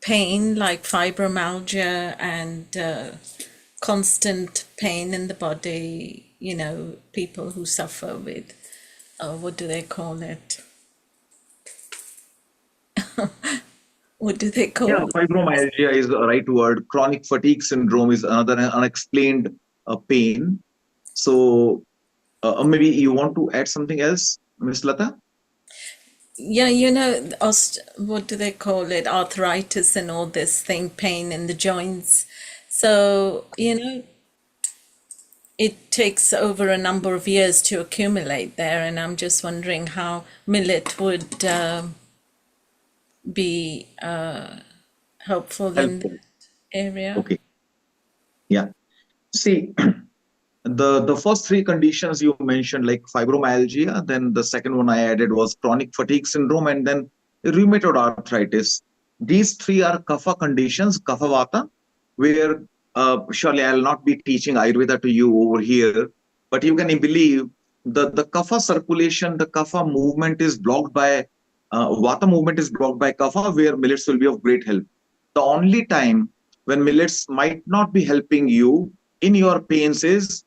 pain like fibromyalgia and constant pain in the body? You know, people who suffer with, what do they call it? What do they call Yeah, it? fibromyalgia is the right word. Chronic fatigue syndrome is another unexplained pain. So maybe you want to add something else, Ms. Lata? Yeah, you know, what do they call it? Arthritis and all this thing, pain in the joints. So, you know, it takes over a number of years to accumulate there, and I'm just wondering how millet would be helpful in that area. Okay. Yeah. See, the first three conditions you mentioned, like fibromyalgia, then the second one I added was chronic fatigue syndrome, and then rheumatoid arthritis. These three are kapha conditions, kapha vata, where surely I'll not be teaching Ayurveda to you over here, but you can believe the kapha circulation, the kapha movement is blocked by vata movement is blocked by kapha, where millets will be of great help. The only time when millets might not be helping you in your pains is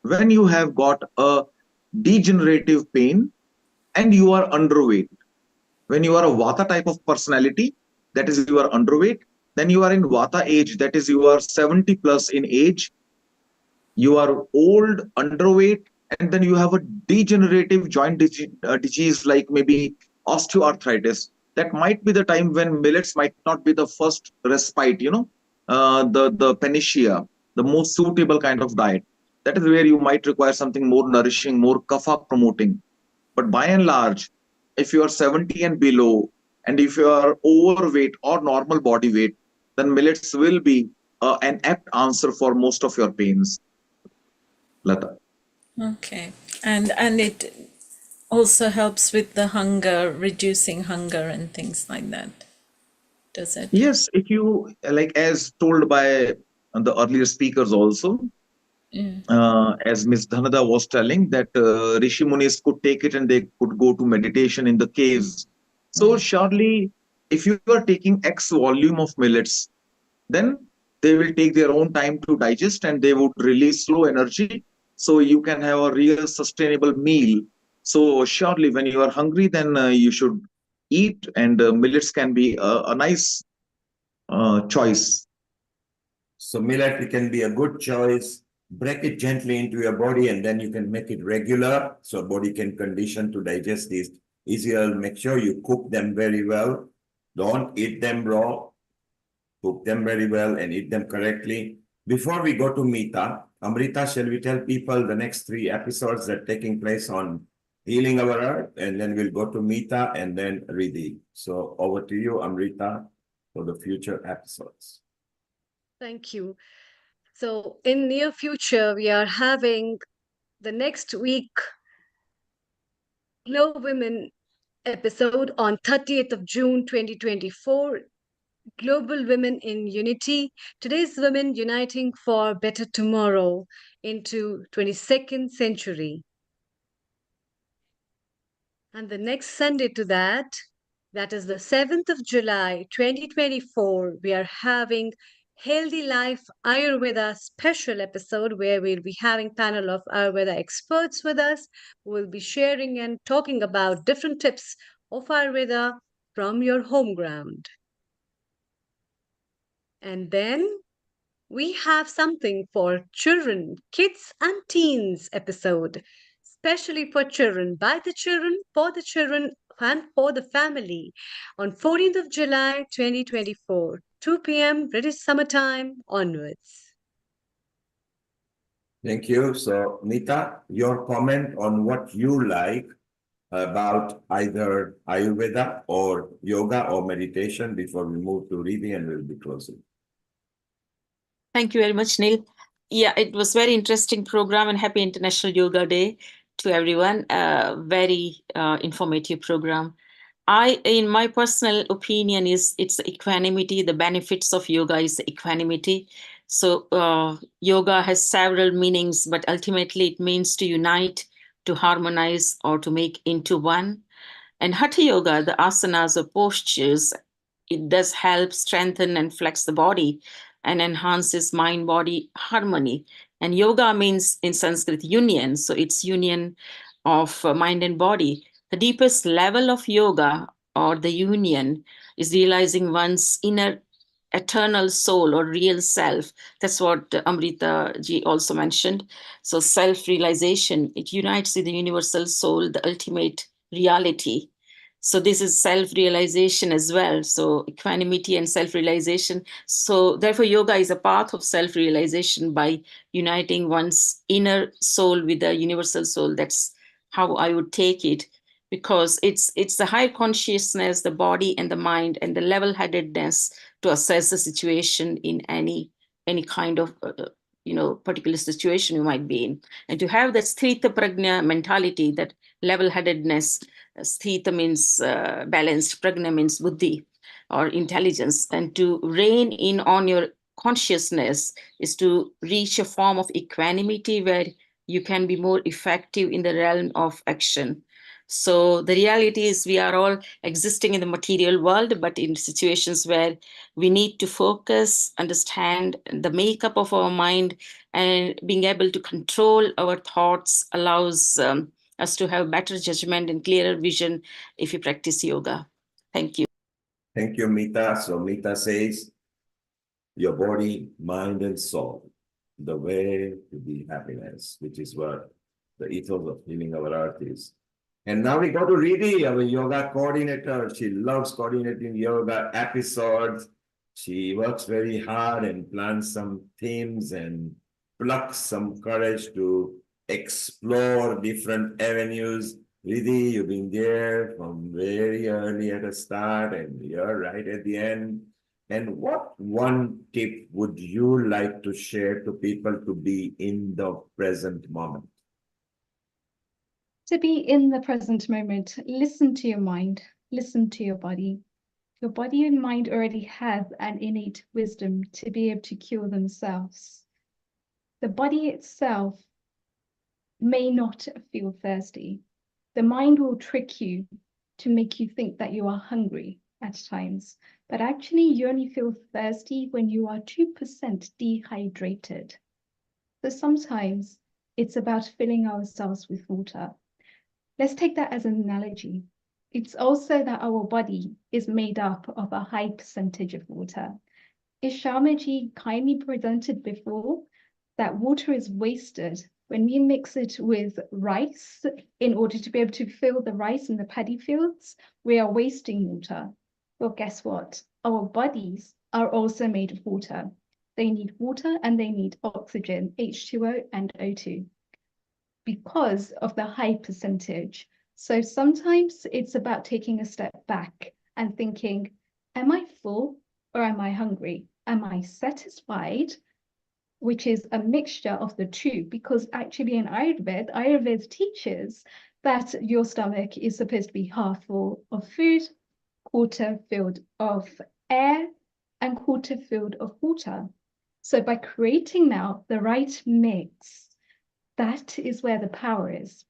when you have got a degenerative pain and you are underweight. When you are a vata type of personality, that is you are underweight, then you are in vata age, that is you are 70 plus in age, you are old, underweight, and then you have a degenerative joint disease like maybe osteoarthritis. That might be the time when millets might not be the first respite, the panacea, the most suitable kind of diet. That is where you might require something more nourishing, more kapha promoting. But by and large, if you are 70 and below, and if you are overweight or normal body weight, then millets will be an apt answer for most of your pains. Lata. Okay. And it also helps with the hunger, reducing hunger and things like that. Does it? Yes, if you like, as told by the earlier speakers also, as Ms. Dhanada was telling, that Rishi Munis could take it and they could go to meditation in the caves. So surely, if you are taking X volume of millets, then they will take their own time to digest and they would release slow energy. So you can have a real sustainable meal. So surely when you are hungry, then you should eat, and millets can be a nice choice. So millet can be a good choice. Break it gently into your body and then you can make it regular so body can condition to digest these easier. Make sure you cook them very well. Don't eat them raw. Cook them very well and eat them correctly. Before we go to Meeta, Amrita, shall we tell people the next 3 episodes that are taking place on Healing Our Earth? And then we'll go to Meeta and then Riddhi. So over to you, Amrita, for the future episodes. Thank you. So in near future, we are having the next week Glow Women episode on 30th of June 2024. Global Women in Unity. Today's women uniting for better tomorrow into 22nd century. And the next Sunday to that is the 7th of July 2024, we are having Healthy Life Ayurveda special episode where we'll be having panel of Ayurveda experts with us. We'll be sharing and talking about different tips of Ayurveda from your home ground. And then we have something for children, kids and teens episode, especially for children, by the children, for the children, and for the family on 14th of July 2024, 2 p.m. British summertime onwards. Thank you. So, Meeta, your comment on what you like about either Ayurveda or yoga or meditation before we move to Riddhi and we'll be closing. Thank you very much, Neil. Yeah, it was very interesting program and happy International Yoga Day to everyone. Very informative program. In my personal opinion, it's equanimity. The benefits of yoga is equanimity. So yoga has several meanings, but ultimately it means to unite, to harmonize, or to make into one. And Hatha Yoga, the asanas or postures, it does help strengthen and flex the body and enhances mind-body harmony. And yoga means in Sanskrit union, so it's union of mind and body. The deepest level of yoga or the union is realizing one's inner eternal soul or real self. That's what Amrita ji also mentioned. So self-realization, it unites with the universal soul, the ultimate reality. So this is self-realization as well. So equanimity and self-realization. So therefore, yoga is a path of self-realization by uniting one's inner soul with the universal soul. That's how I would take it, because it's the higher consciousness, the body and the mind, and the level-headedness to assess the situation in any kind of particular situation you might be in, and to have that sthita prajna mentality, that level-headedness. Sthita means balanced, prajna means buddhi or intelligence, and to rein in on your consciousness is to reach a form of equanimity where you can be more effective in the realm of action. So the reality is we are all existing in the material world, but in situations where we need to focus, understand the makeup of our mind, and being able to control our thoughts allows us to have better judgment and clearer vision if you practice yoga. Thank you. Thank you, Meeta. So Meeta says, your body, mind, and soul, the way to be happiness, which is what the ethos of Healing Our Earth is. And now we go to Riddhi, our yoga coordinator. She loves coordinating yoga episodes. She works very hard and plans some themes and plucks some courage to explore different avenues. Riddhi, you've been there from very early at the start and you're right at the end. And what one tip would you like to share to people to be in the present moment? To be in the present moment, listen to your mind, listen to your body. Your body and mind already have an innate wisdom to be able to cure themselves. The body itself may not feel thirsty. The mind will trick you to make you think that you are hungry. at times, but actually you only feel thirsty when you are 2% dehydrated. So sometimes it's about filling ourselves with water. Let's take that as an analogy. It's also that our body is made up of a high percentage of water. As Sharmaji kindly presented before, that water is wasted when we mix it with rice in order to be able to fill the rice in the paddy fields. We are wasting water. Well, guess what? Our bodies are also made of water. They need water and they need oxygen, H2O and O2, because of the high percentage. So sometimes it's about taking a step back and thinking, am I full or am I hungry? Am I satisfied? Which is a mixture of the two, because actually in Ayurveda teaches that your stomach is supposed to be half full of food, quarter filled of air, and quarter filled of water. So by creating now the right mix, that is where the power is.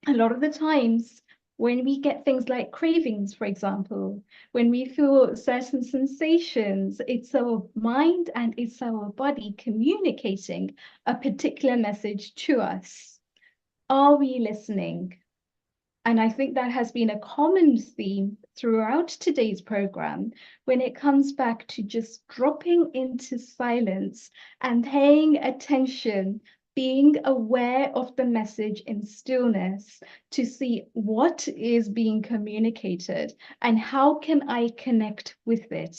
A lot of the times when we get things like cravings, for example, when we feel certain sensations, it's our mind and it's our body communicating a particular message to us. Are we listening? And I think that has been a common theme throughout today's program when it comes back to just dropping into silence and paying attention, being aware of the message in stillness to see what is being communicated and how can I connect with it.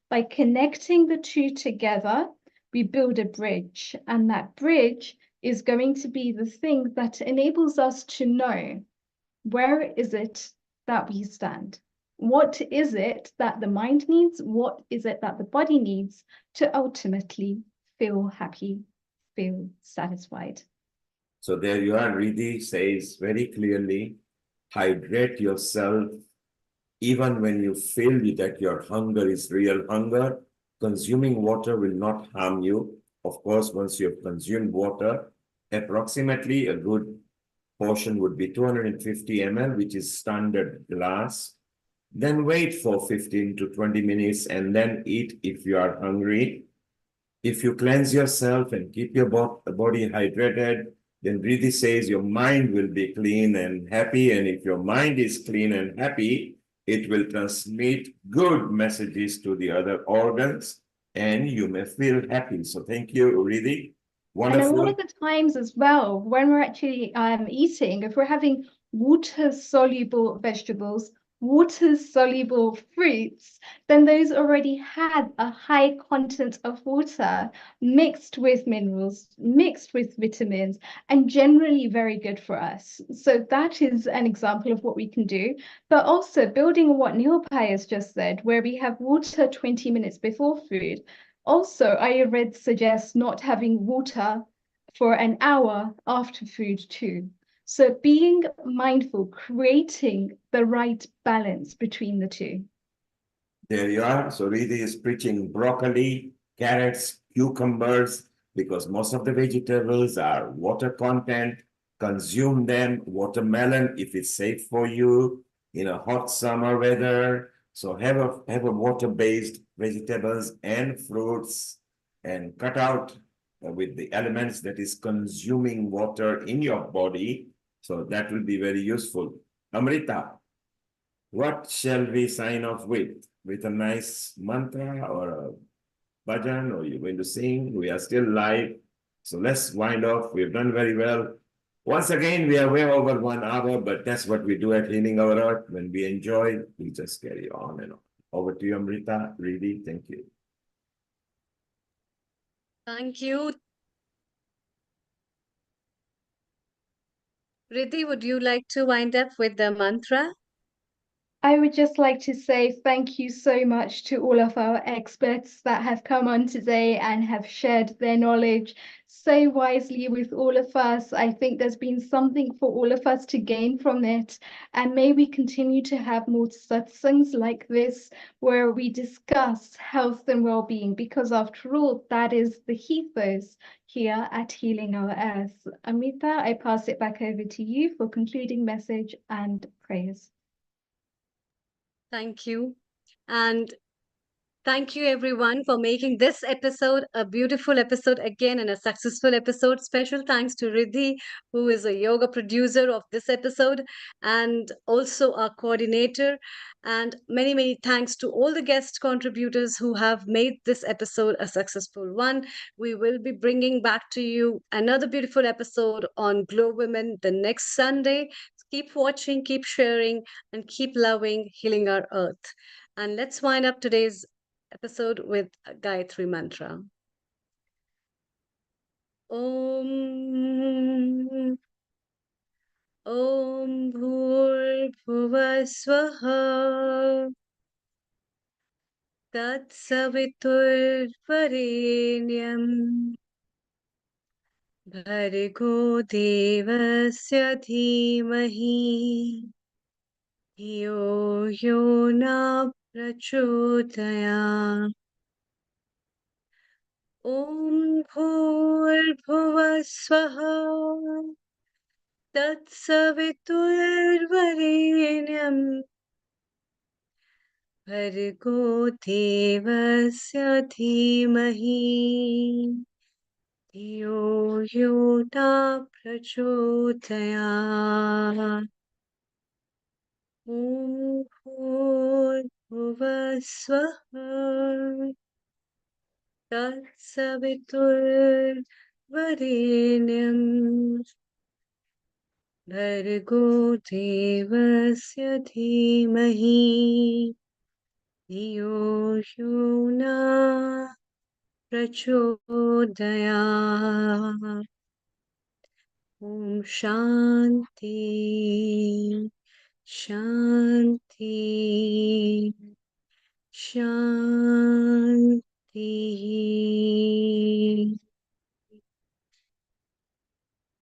By connecting the two together, we build a bridge, and that bridge is going to be the thing that enables us to know, where is it that we stand? What is it that the mind needs? What is it that the body needs to ultimately feel happy, feel satisfied? So there you are. Riddhi says very clearly, hydrate yourself even when you feel that your hunger is real hunger. Consuming water will not harm you. Of course, once you have consumed water, approximately a good portion would be 250 ml, which is standard glass. Then wait for 15 to 20 minutes and then eat if you are hungry. If you cleanse yourself and keep your body hydrated, then Riddhi says your mind will be clean and happy. And if your mind is clean and happy, it will transmit good messages to the other organs and you may feel happy. So thank you, Riddhi. Wonderful. And a lot of the times as well, when we're actually eating, if we're having water-soluble vegetables, water-soluble fruits, then those already had a high content of water mixed with minerals, mixed with vitamins, and generally very good for us. So that is an example of what we can do. But also building on what Neilpai has just said, where we have water 20 minutes before food. Also, Ayurveda suggests not having water for an hour after food too. So being mindful, creating the right balance between the two. There you are. So Riddhi is preaching broccoli, carrots, cucumbers, because most of the vegetables are water content. Consume them. Watermelon, if it's safe for you in a hot summer weather. So have a water-based vegetables and fruits and cut out with the elements that is consuming water in your body. So that will be very useful. Amrita, what shall we sign off with? With a nice mantra or a bhajan, or you're going to sing? We are still live. So let's wind off. We've done very well. Once again, we are way over 1 hour, but that's what we do at Healing Our Earth. When we enjoy, we just carry on and on. Over to you, Amrita. Riddhi, thank you. Thank you. Riddhi, would you like to wind up with the mantra? I would just like to say thank you so much to all of our experts that have come on today and have shared their knowledge so wisely with all of us. I think there's been something for all of us to gain from it. And may we continue to have more satsangs like this where we discuss health and well-being, because after all, that is the ethos here at Healing Our Earth. Amrita, I pass it back over to you for concluding message and prayers. Thank you. And thank you everyone for making this episode a beautiful episode again and a successful episode. Special thanks to Riddhi, who is a yoga producer of this episode and also our coordinator. And many, many thanks to all the guest contributors who have made this episode a successful one. We will be bringing back to you another beautiful episode on Glow Women the next Sunday. Keep watching, keep sharing, and keep loving, healing our earth. And let's wind up today's episode with a Gayatri mantra. Om Om Bhurbhuva Swaha Tat Savitur Varenyam Bhargo Devasya Dhimahi Yo Yo Na Prachodaya Om Bhurbhuva Swaha Tatsaviturvarenyam Bhargo Devasya Dhimahi Yo Yo Na Prachodaya Om Bhurbhuva Swaha Tatsaviturvarenyam Bhargo Devasya Dhimahi Yo Yo Na Prachodaya Om Shanti Shanti Shanti